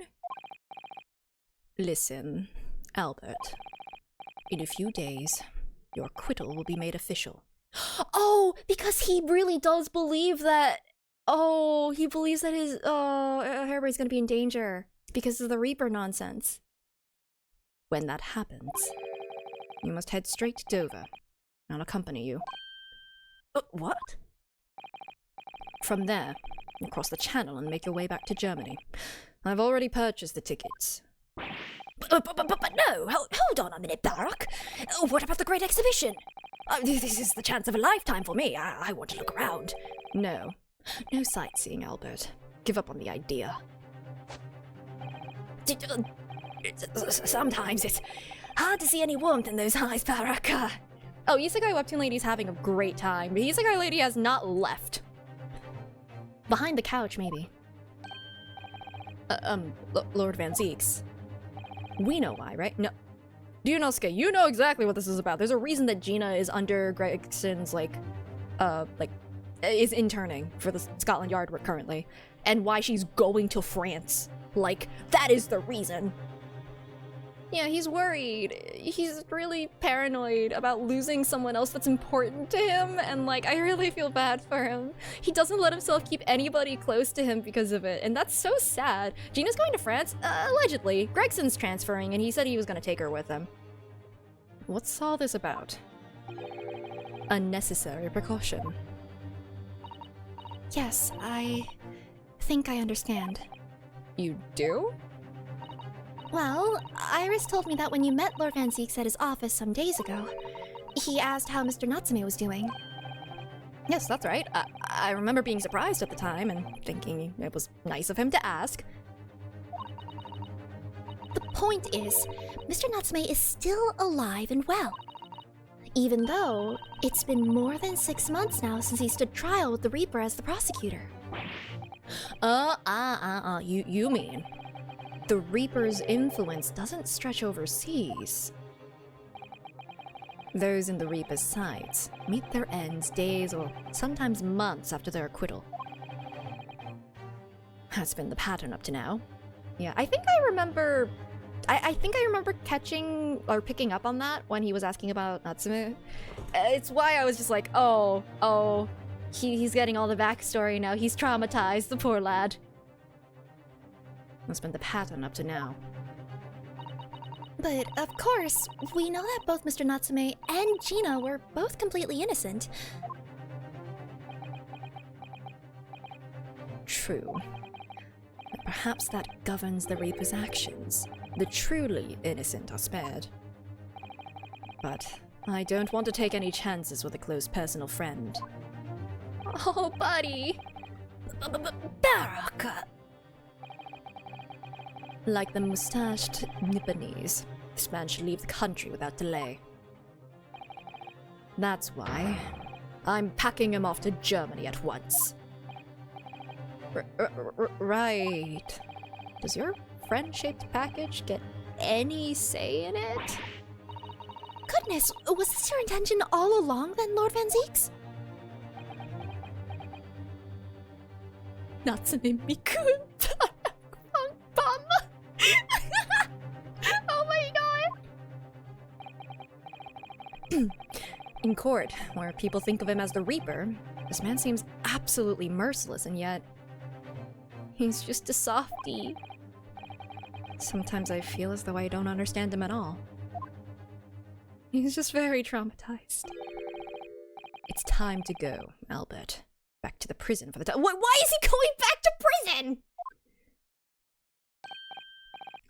Listen, Albert. In a few days, your acquittal will be made official. Oh, because he really does believe that... Oh, he believes that his... Hairbrain's gonna be in danger. Because of the Reaper nonsense. When that happens, you must head straight to Dover. I'll accompany you. What? From there, across the channel and make your way back to Germany. I've already purchased the tickets. But no, hold on a minute, Barak. What about the Great Exhibition? This is the chance of a lifetime for me. I want to look around. No sightseeing, Albert. Give up on the idea. Sometimes it's hard to see any warmth in those eyes, Barak. Oh, Isekai Webtoon Lady's having a great time. The Isekai Lady has not left. Behind the couch, maybe. Lord Van Zeeks. We know why, right? No. Ryunosuke, you know exactly what this is about. There's a reason that Gina is under Gregson's, is interning for the Scotland Yard currently. And why she's going to France. Like, that is the reason. Yeah, he's worried. He's really paranoid about losing someone else that's important to him, and like, I really feel bad for him. He doesn't let himself keep anybody close to him because of it, and that's so sad. Gina's going to France, allegedly. Gregson's transferring, and he said he was gonna take her with him. What's all this about? Unnecessary precaution. Yes, I think I understand. You do? Well, Iris told me that when you met Lord Van Zeeks at his office some days ago, he asked how Mr. Natsume was doing. Yes, that's right. I remember being surprised at the time and thinking it was nice of him to ask. The point is, Mr. Natsume is still alive and well. Even though it's been more than 6 months now since he stood trial with the Reaper as the prosecutor. You mean the Reaper's influence doesn't stretch overseas? Those in the Reaper's sides meet their ends days or sometimes months after their acquittal. That's been the pattern up to now. Yeah, I think I remember catching or picking up on that when he was asking about Natsume. It's why I was just like, oh, he's getting all the backstory now. He's traumatized, the poor lad. That's been the pattern up to now. But of course, we know that both Mr. Natsume and Gina were both completely innocent. True. But perhaps that governs the Reaper's actions. The truly innocent are spared. But I don't want to take any chances with a close personal friend. Oh, buddy! Barak! Like the mustached Nipponese, this man should leave the country without delay. That's why I'm packing him off to Germany at once. Right. Does your friend-shaped package get any say in it? Goodness, was this your intention all along then, Lord Van Zeeks? Natsume-mikun. Oh my god! In court, where people think of him as the Reaper, this man seems absolutely merciless, and yet he's just a softie. Sometimes I feel as though I don't understand him at all. He's just very traumatized. It's time to go, Albert. Back to the prison for the time. Why is he going back to prison?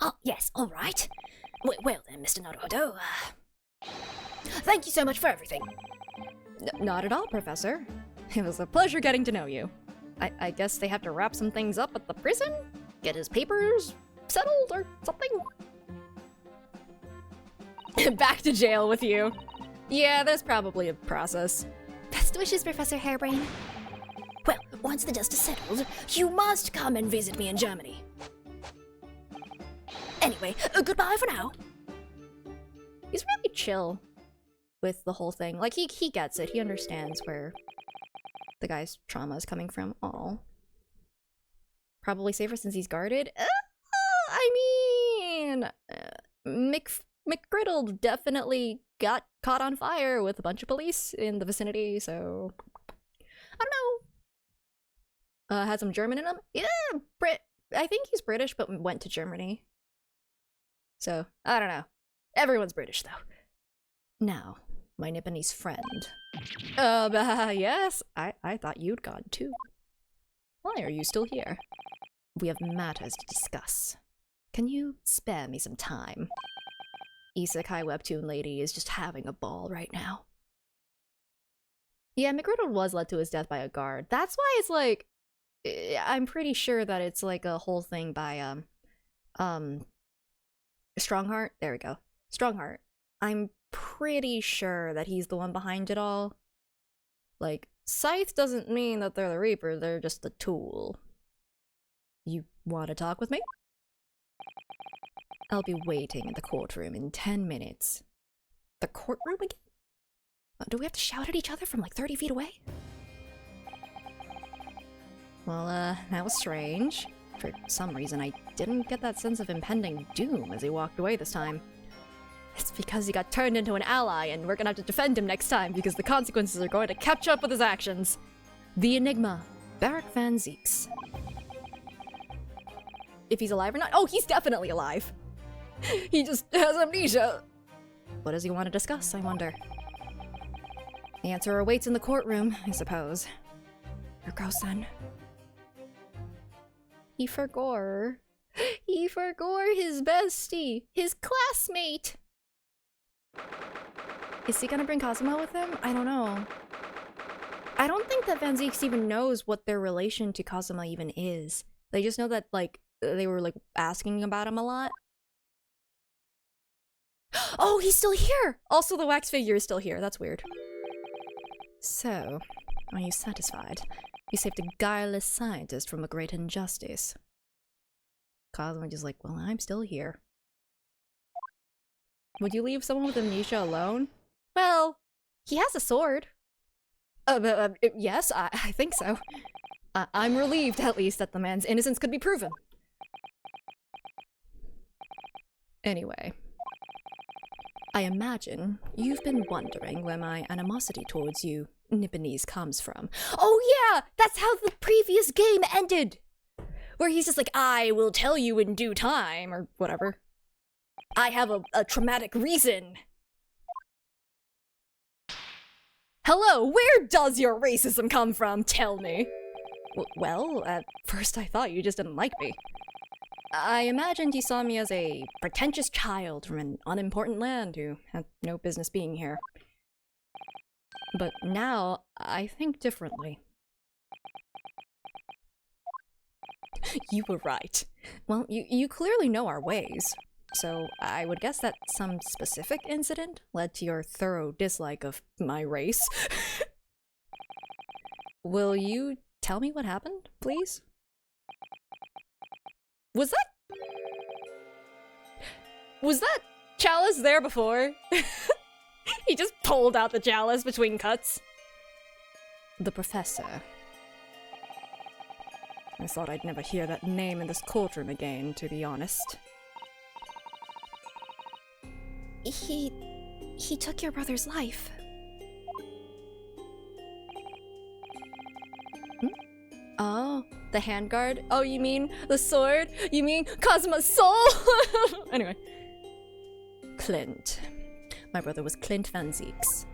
Oh, yes, all right. Well then, Mr. Naruhodo, thank you so much for everything. Not at all, Professor. It was a pleasure getting to know you. I guess they have to wrap some things up at the prison? Get his papers settled or something? Back to jail with you. Yeah, there's probably a process. Best wishes, Professor Hairbrain. Well, once the dust is settled, you must come and visit me in Germany. Anyway, goodbye for now. He's really chill with the whole thing. Like, he gets it. He understands where the guy's trauma is coming from. Aw. Probably safer since he's guarded. I mean... McGriddle definitely got caught on fire with a bunch of police in the vicinity, so... I don't know. Had some German in him? Yeah, I think he's British, but went to Germany. So, I don't know. Everyone's British, though. Now, my Nipponese friend. Yes, I thought you'd gone, too. Why are you still here? We have matters to discuss. Can you spare me some time? Isekai webtoon lady is just having a ball right now. Yeah, McGriddle was led to his death by a guard. That's why it's like... I'm pretty sure that it's like a whole thing by, Strongheart? There we go. Strongheart. I'm pretty sure that he's the one behind it all. Like, Scythe doesn't mean that they're the Reaper, they're just the tool. You want to talk with me? I'll be waiting in the courtroom in 10 minutes. The courtroom again? Do we have to shout at each other from like 30 feet away? Well, that was strange. For some reason, I didn't get that sense of impending doom as he walked away this time. It's because he got turned into an ally, and we're gonna have to defend him next time because the consequences are going to catch up with his actions. The Enigma, Barrack Van Zeeks. If he's alive or not? Oh, he's definitely alive! He just has amnesia! What does he want to discuss, I wonder? The answer awaits in the courtroom, I suppose. Your son. He forgore. He forgore his bestie, his classmate! Is he gonna bring Kazuma with him? I don't know. I don't think that Van Zeeks even knows what their relation to Kazuma even is. They just know that, like, they were, like, asking about him a lot. Oh, he's still here! Also, the wax figure is still here. That's weird. So, are you satisfied? You saved a guileless scientist from a great injustice. Kazuma just like, well, I'm still here. Would you leave someone with amnesia alone? Well, he has a sword. Yes, I think so. I'm relieved, at least, that the man's innocence could be proven. Anyway. I imagine you've been wondering where my animosity towards you Nipponese comes from. Oh yeah! That's how the previous game ended! Where he's just like, I will tell you in due time, or whatever. I have a traumatic reason. Hello, where does your racism come from? Tell me. Well, at first I thought you just didn't like me. I imagined you saw me as a pretentious child from an unimportant land who had no business being here. But now, I think differently. You were right. Well, you clearly know our ways. So I would guess that some specific incident led to your thorough dislike of my race. Will you tell me what happened, please? Was that chalice there before? He just pulled out the chalice between cuts. The professor. I thought I'd never hear that name in this courtroom again, to be honest. He took your brother's life. Oh, the handguard? Oh, you mean the sword? You mean Kazuma's soul? Anyway. Clint. My brother was Clint Van Zeeks.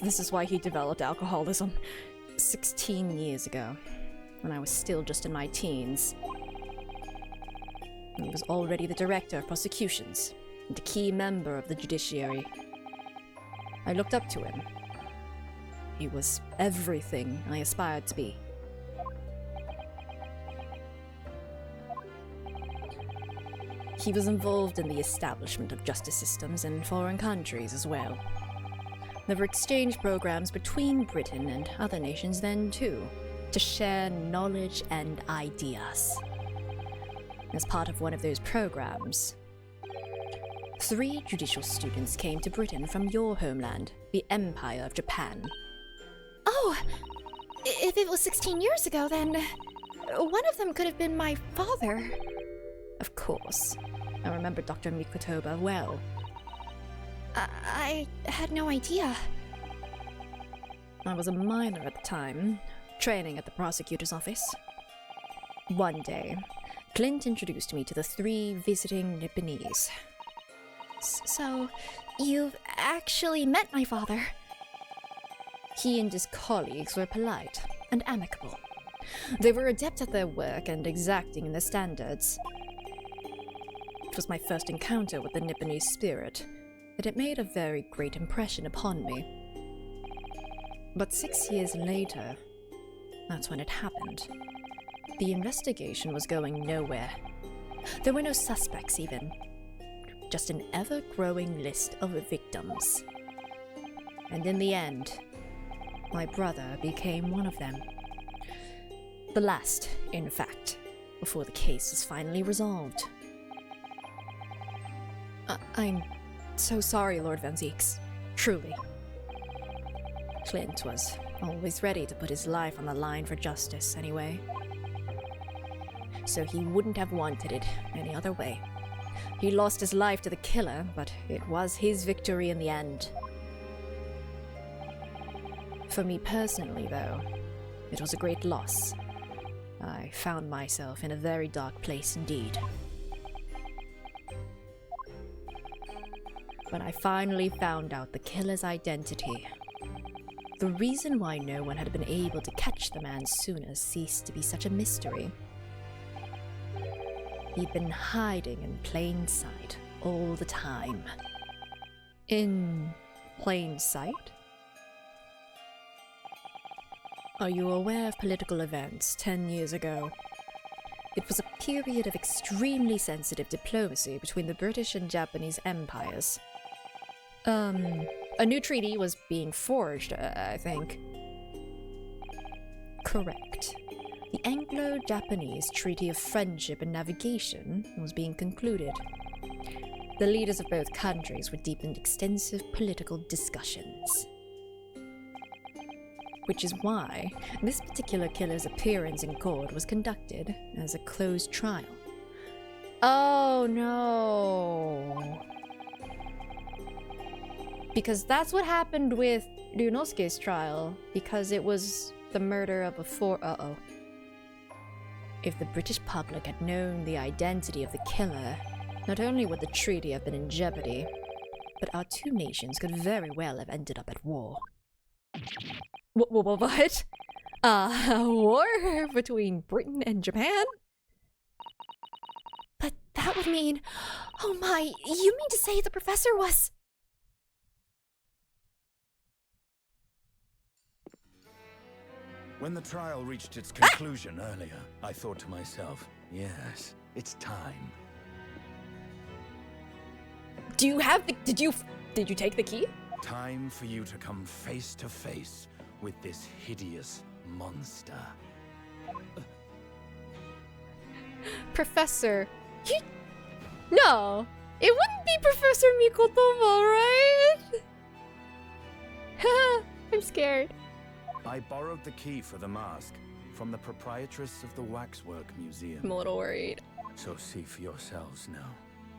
This is why he developed alcoholism 16 years ago, when I was still just in my teens. He was already the director of prosecutions and a key member of the judiciary. I looked up to him. He was everything I aspired to be. He was involved in the establishment of justice systems in foreign countries as well. There were exchange programs between Britain and other nations then too, to share knowledge and ideas. As part of one of those programs, 3 judicial students came to Britain from your homeland, the Empire of Japan. Oh! If it was 16 years ago, then one of them could have been my father. Of course. I remember Dr. Mikotoba well. I had no idea. I was a minor at the time, training at the prosecutor's office. One day, Clint introduced me to the 3 visiting Nipponese. So, you've actually met my father? He and his colleagues were polite and amicable. They were adept at their work and exacting in their standards. It was my first encounter with the Nipponese spirit, and it made a very great impression upon me. But 6 years later, that's when it happened. The investigation was going nowhere. There were no suspects even. Just an ever-growing list of victims. And in the end, my brother became one of them. The last, in fact, before the case was finally resolved. I'm so sorry, Lord Van Zieks. Truly. Clint was always ready to put his life on the line for justice, anyway. So he wouldn't have wanted it any other way. He lost his life to the killer, but it was his victory in the end. For me personally, though, it was a great loss. I found myself in a very dark place indeed. When I finally found out the killer's identity, the reason why no one had been able to catch the man sooner ceased to be such a mystery. He'd been hiding in plain sight all the time. In plain sight? Are you aware of political events 10 years ago? It was a period of extremely sensitive diplomacy between the British and Japanese empires. A new treaty was being forged, I think. Correct. The Anglo-Japanese Treaty of Friendship and Navigation was being concluded. The leaders of both countries were deep in extensive political discussions. Which is why this particular killer's appearance in court was conducted as a closed trial. Oh no! Because that's what happened with Ryunosuke's trial, because it was the murder of a uh-oh. If the British public had known the identity of the killer, not only would the treaty have been in jeopardy, but our two nations could very well have ended up at war. What? A war between Britain and Japan? But that would mean... Oh my, you mean to say the professor was... When the trial reached its conclusion earlier, I thought to myself, yes, it's time. Do you have the... Did you take the key? Time for you to come face to face with this hideous monster. Professor... No! It wouldn't be Professor Mikotomo, right? I'm scared. I borrowed the key for the mask from the proprietress of the Waxwork Museum. I'm a little worried. So see for yourselves now.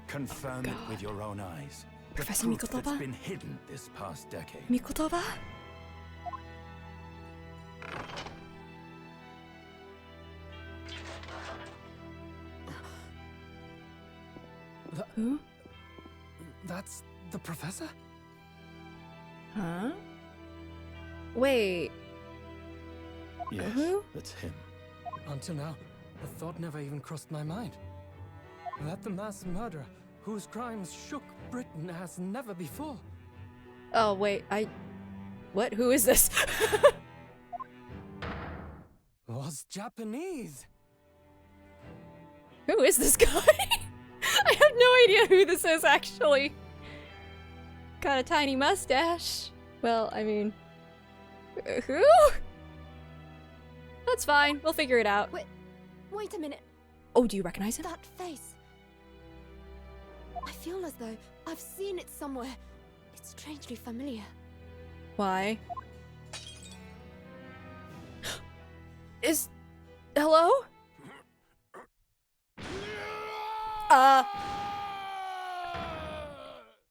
Confirm it with your own eyes. Professor the proof that's Mikotoba? been hidden this past decade. Mikotoba? Who? That's the professor? Huh? Wait. Yes, Who? that's him. Until now, the thought never even crossed my mind. That the mass murderer, whose crimes shook Britain as never before. Oh, wait, What? Who is this? Was Japanese. Who is this guy? I have no idea who this is, actually. Got a tiny mustache. Well, I mean... Who? That's fine, we'll figure it out. Wait a minute. Oh, do you recognize him? That face. I feel as though I've seen it somewhere. It's strangely familiar. Why? Hello?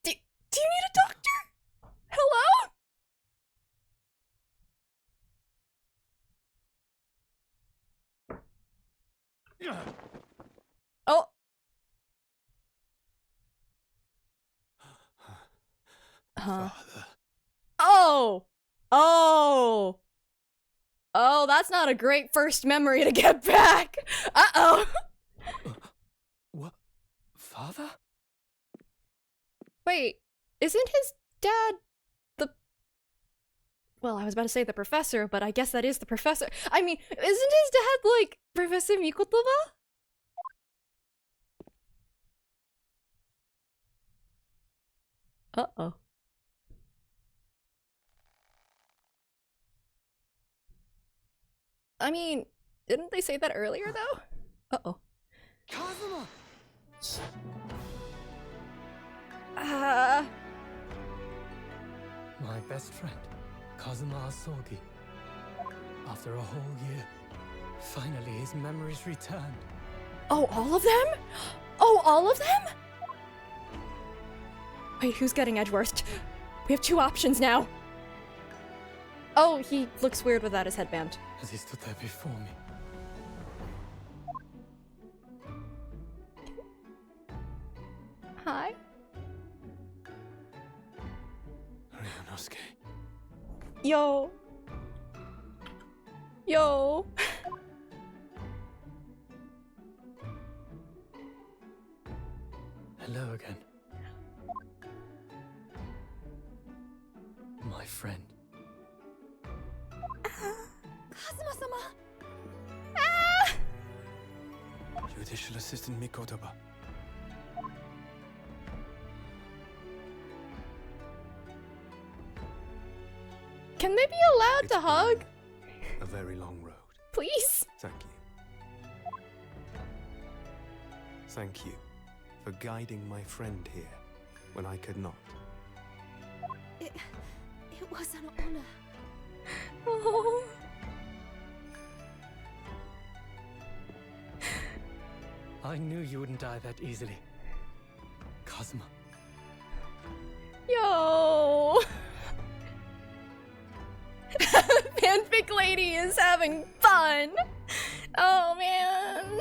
Do you need a doctor? Hello? Oh. Huh. Father. Oh! Oh! Oh, that's not a great first memory to get back! Uh-oh! What? Father? Wait, isn't his dad the... Well, I was about to say the professor, but I guess that is the professor. I mean, isn't his dad, like, Professor Mikotoba? Uh-oh. I mean, didn't they say that earlier, though? Uh-oh. Kazuma! My best friend, Kazuma Asogi. After a whole year, finally his memories returned. Oh, all of them? Oh, all of them? Wait, who's getting Edgeworst? We have two options now. Oh, he looks weird without his headband. As he stood there before me. Hi. Ryunosuke. Yo. Yo. Hello again. My friend. Kazuma-sama. Judicial Assistant Mikotoba. Can they be allowed to hug? A very long road. Please? Thank you. Thank you for guiding my friend here when I could not. It was an honor. Oh. I knew you wouldn't die that easily. Kazuma. Yo. Fanfic lady is having fun. Oh man.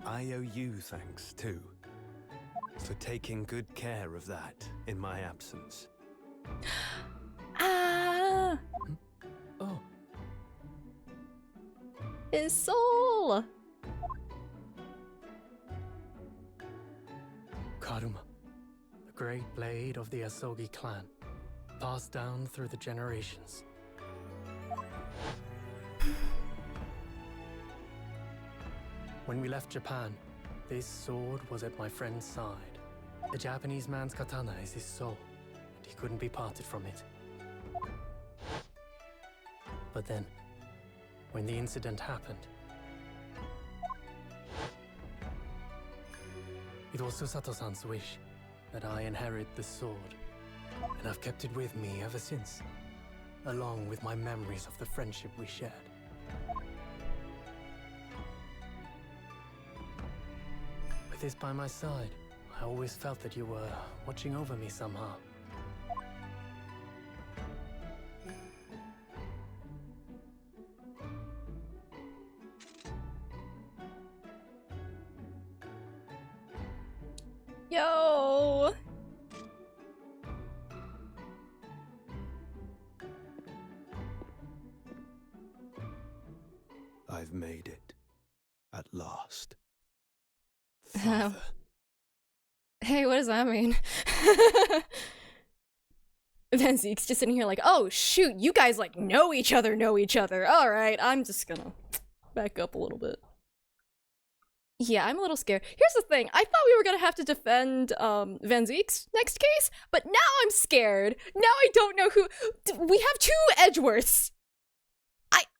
I owe you thanks too, for taking good care of that in my absence. Ah. Oh, His soul. Karuma. The great blade of the Asogi clan. Passed down through the generations. When we left Japan, this sword was at my friend's side. The Japanese man's katana is his soul, and he couldn't be parted from it. But then, when the incident happened, it was Susato-san's wish that I inherit the sword. And I've kept it with me ever since, along with my memories of the friendship we shared. With this by my side, I always felt that you were watching over me somehow. Yo. I've made it. At last. Father. Hey, what does that mean? Then Zeke's just sitting here like, oh shoot, you guys like know each other. Alright, I'm just gonna back up a little bit. Yeah, I'm a little scared. Here's the thing, I thought we were gonna have to defend Van Zeke's next case, but now I'm scared. Now I don't know who— we have two Edgeworths.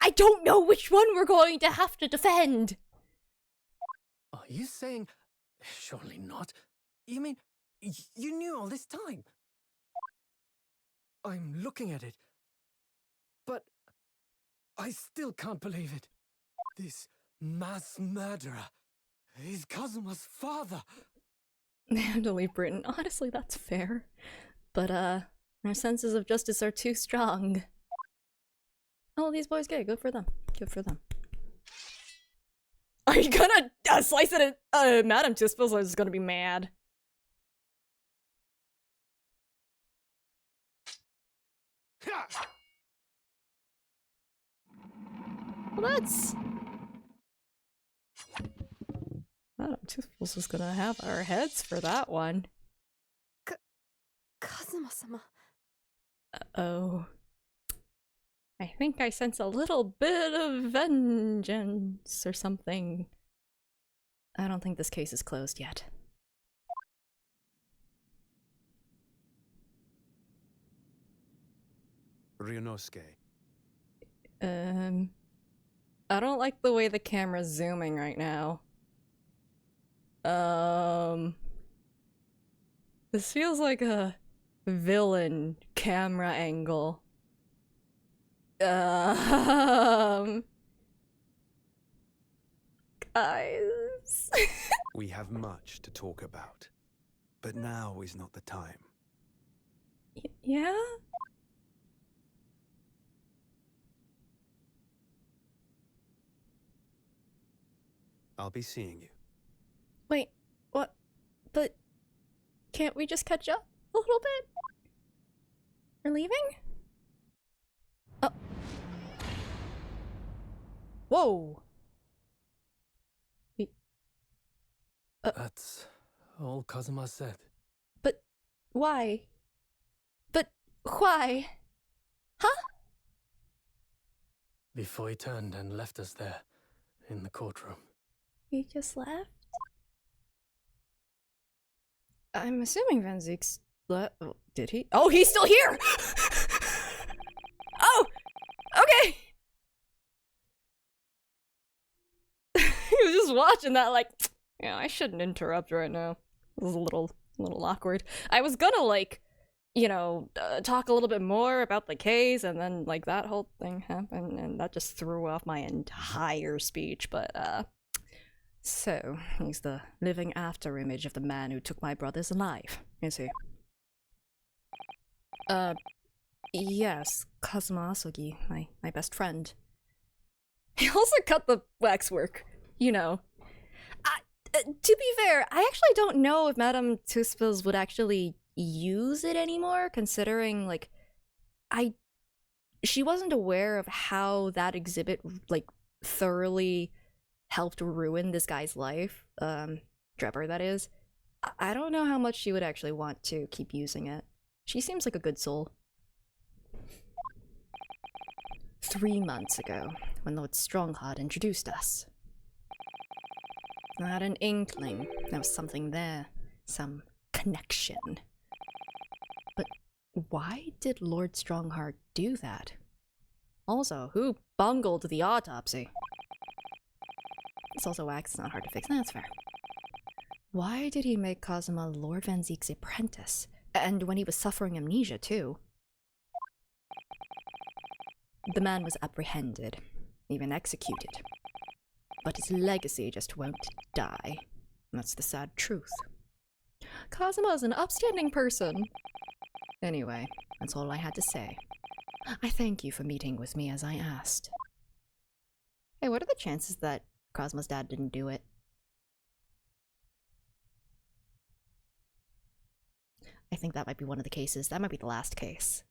I don't know which one we're going to have to defend. Are you saying... Surely not. You mean, you knew all this time? I'm looking at it, but I still can't believe it. This mass murderer is Kazuma's father. To leave Britain. Honestly, that's fair. But, our senses of justice are too strong. Oh, these boys gay. Good for them. Good for them. Are you gonna slice it at Madam Tispels? I was gonna be mad. Well, that's... Madame Toothfuls was gonna have our heads for that one. Kazuma-sama. Uh-oh. I think I sense a little bit of vengeance or something. I don't think this case is closed yet. Ryunosuke. I don't like the way the camera's zooming right now. This feels like a villain camera angle. Guys. We have much to talk about, but now is not the time. Yeah? I'll be seeing you. Wait, what? But can't we just catch up a little bit? We're leaving? Oh. Whoa. That's all Kazuma said. But why? But why? Huh? Before he turned and left us there, in the courtroom. He just left? I'm assuming Van Ziek's left. Oh, did he? Oh, he's still here! Oh! Okay! He was just watching that like, yeah, I shouldn't interrupt right now. It was a little awkward. I was gonna like, you know, talk a little bit more about the case, and then like that whole thing happened, and that just threw off my entire speech, but so, he's the living after image of the man who took my brother's life, is he? Yes, Kazuma Asogi, my best friend. He also cut the waxwork, you know. To be fair, I actually don't know if Madame Tussauds would actually use it anymore, considering, like, she wasn't aware of how that exhibit, like, thoroughly helped ruin this guy's life, Trevor, that is. I don't know how much she would actually want to keep using it. She seems like a good soul. 3 months ago, when Lord Strongheart introduced us. I had an inkling there was something there, some connection. But why did Lord Strongheart do that? Also, who bungled the autopsy? It's also wax, it's not hard to fix, that's fair. Why did he make Kazuma Lord Van Ziek's apprentice? And when he was suffering amnesia, too. The man was apprehended, even executed. But his legacy just won't die. That's the sad truth. Kazuma's an upstanding person. Anyway, that's all I had to say. I thank you for meeting with me as I asked. Hey, what are the chances that Kazuma's dad didn't do it? I think that might be one of the cases. That might be the last case.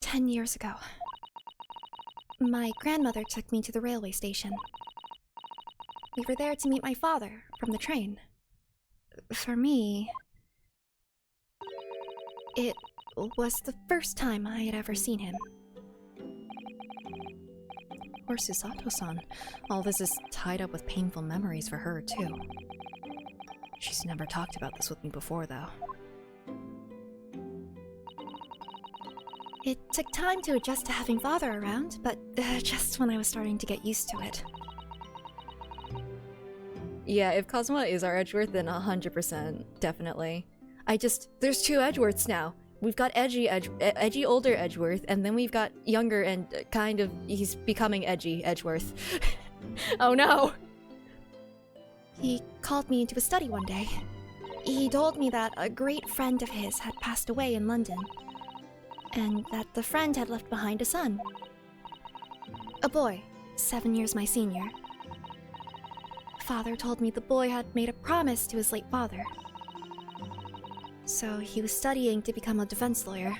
10 years ago, my grandmother took me to the railway station. We were there to meet my father from the train. For me, it was the first time I had ever seen him. Poor Susato-san. All this is tied up with painful memories for her, too. She's never talked about this with me before, though. It took time to adjust to having father around, but just when I was starting to get used to it. Yeah, if Kazuma is our Edgeworth, then 100%, definitely. There's 2 Edgeworths now. We've got edgy older Edgeworth, and then we've got younger and kind of, he's becoming edgy Edgeworth. Oh no! He called me into his study one day. He told me that a great friend of his had passed away in London, and that the friend had left behind a son. A boy, 7 years my senior. Father told me the boy had made a promise to his late father. So he was studying to become a defense lawyer.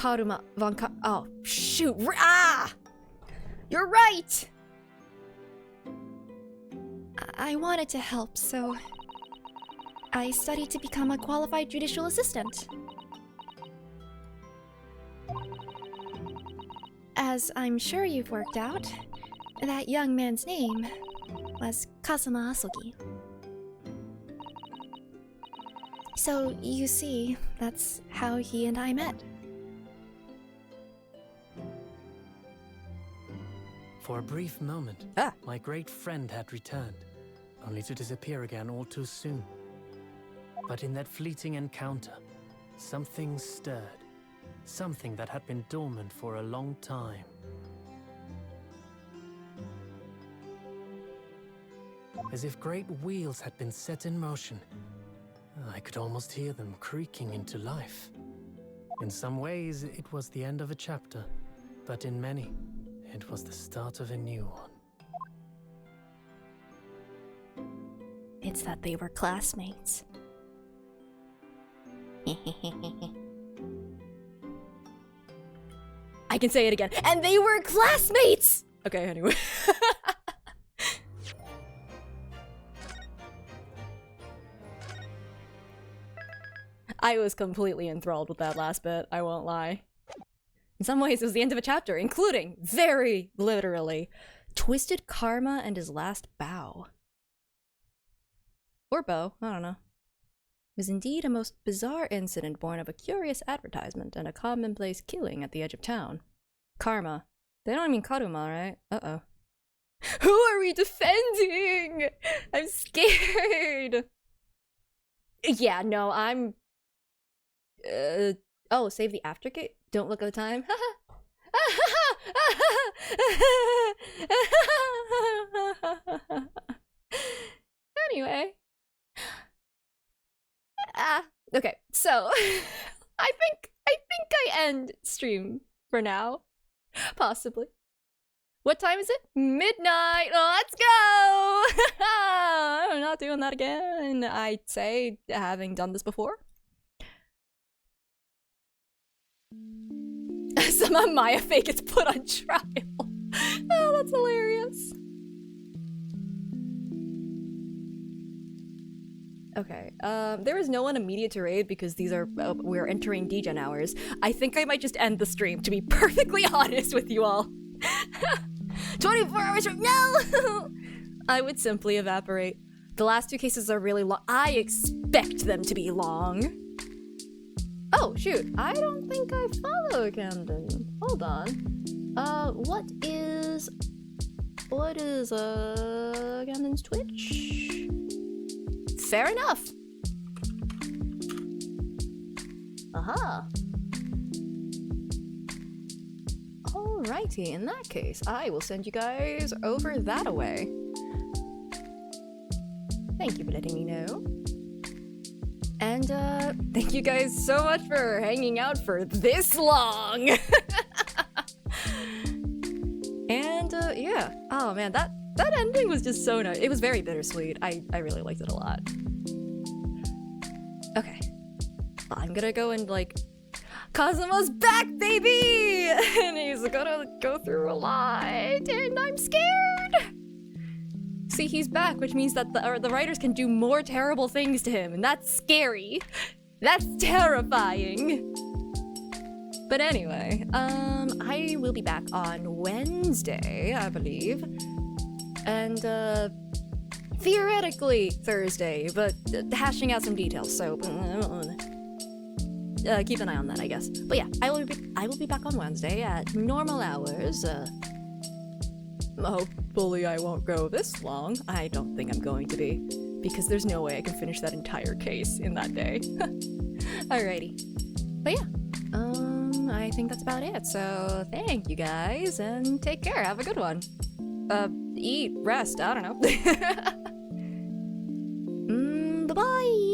Karuma oh, shoot. Ah! You're right! I wanted to help, so I studied to become a qualified judicial assistant. As I'm sure you've worked out, that young man's name was Kazuma Asogi. So, you see, that's how he and I met. For a brief moment, my great friend had returned, only to disappear again all too soon. But in that fleeting encounter, something stirred. Something that had been dormant for a long time. As if great wheels had been set in motion, I could almost hear them creaking into life. In some ways, it was the end of a chapter, but in many, it was the start of a new one. It's that they were classmates. I can say it again. And they were classmates! Okay, anyway. I was completely enthralled with that last bit, I won't lie. In some ways, it was the end of a chapter, including, very literally, Twisted Karma and his last bow. Or bow, I don't know. It was indeed a most bizarre incident born of a curious advertisement and a commonplace killing at the edge of town. Karma. They don't mean Karuma, right? Uh-oh. Who are we defending? I'm scared! Yeah, no, I'm... oh, save the aftergate? Don't look at the time. Anyway. Okay, so I think I end stream for now. Possibly. What time is it? Midnight! Let's go! I'm not doing that again. I'd say, having done this before. Somehow Maya Fake gets put on trial. Oh, that's hilarious. Okay, there is no one immediate to raid because these are, we're entering degen hours. I think I might just end the stream, to be perfectly honest with you all. 24 hours from now! I would simply evaporate. The last two cases are really long. I expect them to be long. Oh, shoot. I don't think I follow Camden. Hold on. What is Camden's Twitch? Fair enough. Aha. Alrighty, in that case, I will send you guys over that away. Thank you for letting me know. And, thank you guys so much for hanging out for this long! And, yeah. Oh man, that ending was just so nice. It was very bittersweet. I really liked it a lot. Okay. I'm gonna go and, like... Kazuma's back, baby! And he's gonna go through a lot, and I'm scared! See, he's back, which means that the writers can do more terrible things to him, and that's scary. That's terrifying. But anyway, I will be back on Wednesday, I believe. And, theoretically Thursday, but hashing out some details, so... keep an eye on that, I guess. But yeah, I will be back on Wednesday at normal hours. Hopefully I won't go this long. I don't think I'm going to be, because there's no way I can finish that entire case in that day. Alrighty. But yeah, I think that's about it. So thank you guys, and take care. Have a good one. Eat, rest, I don't know. Bye-bye!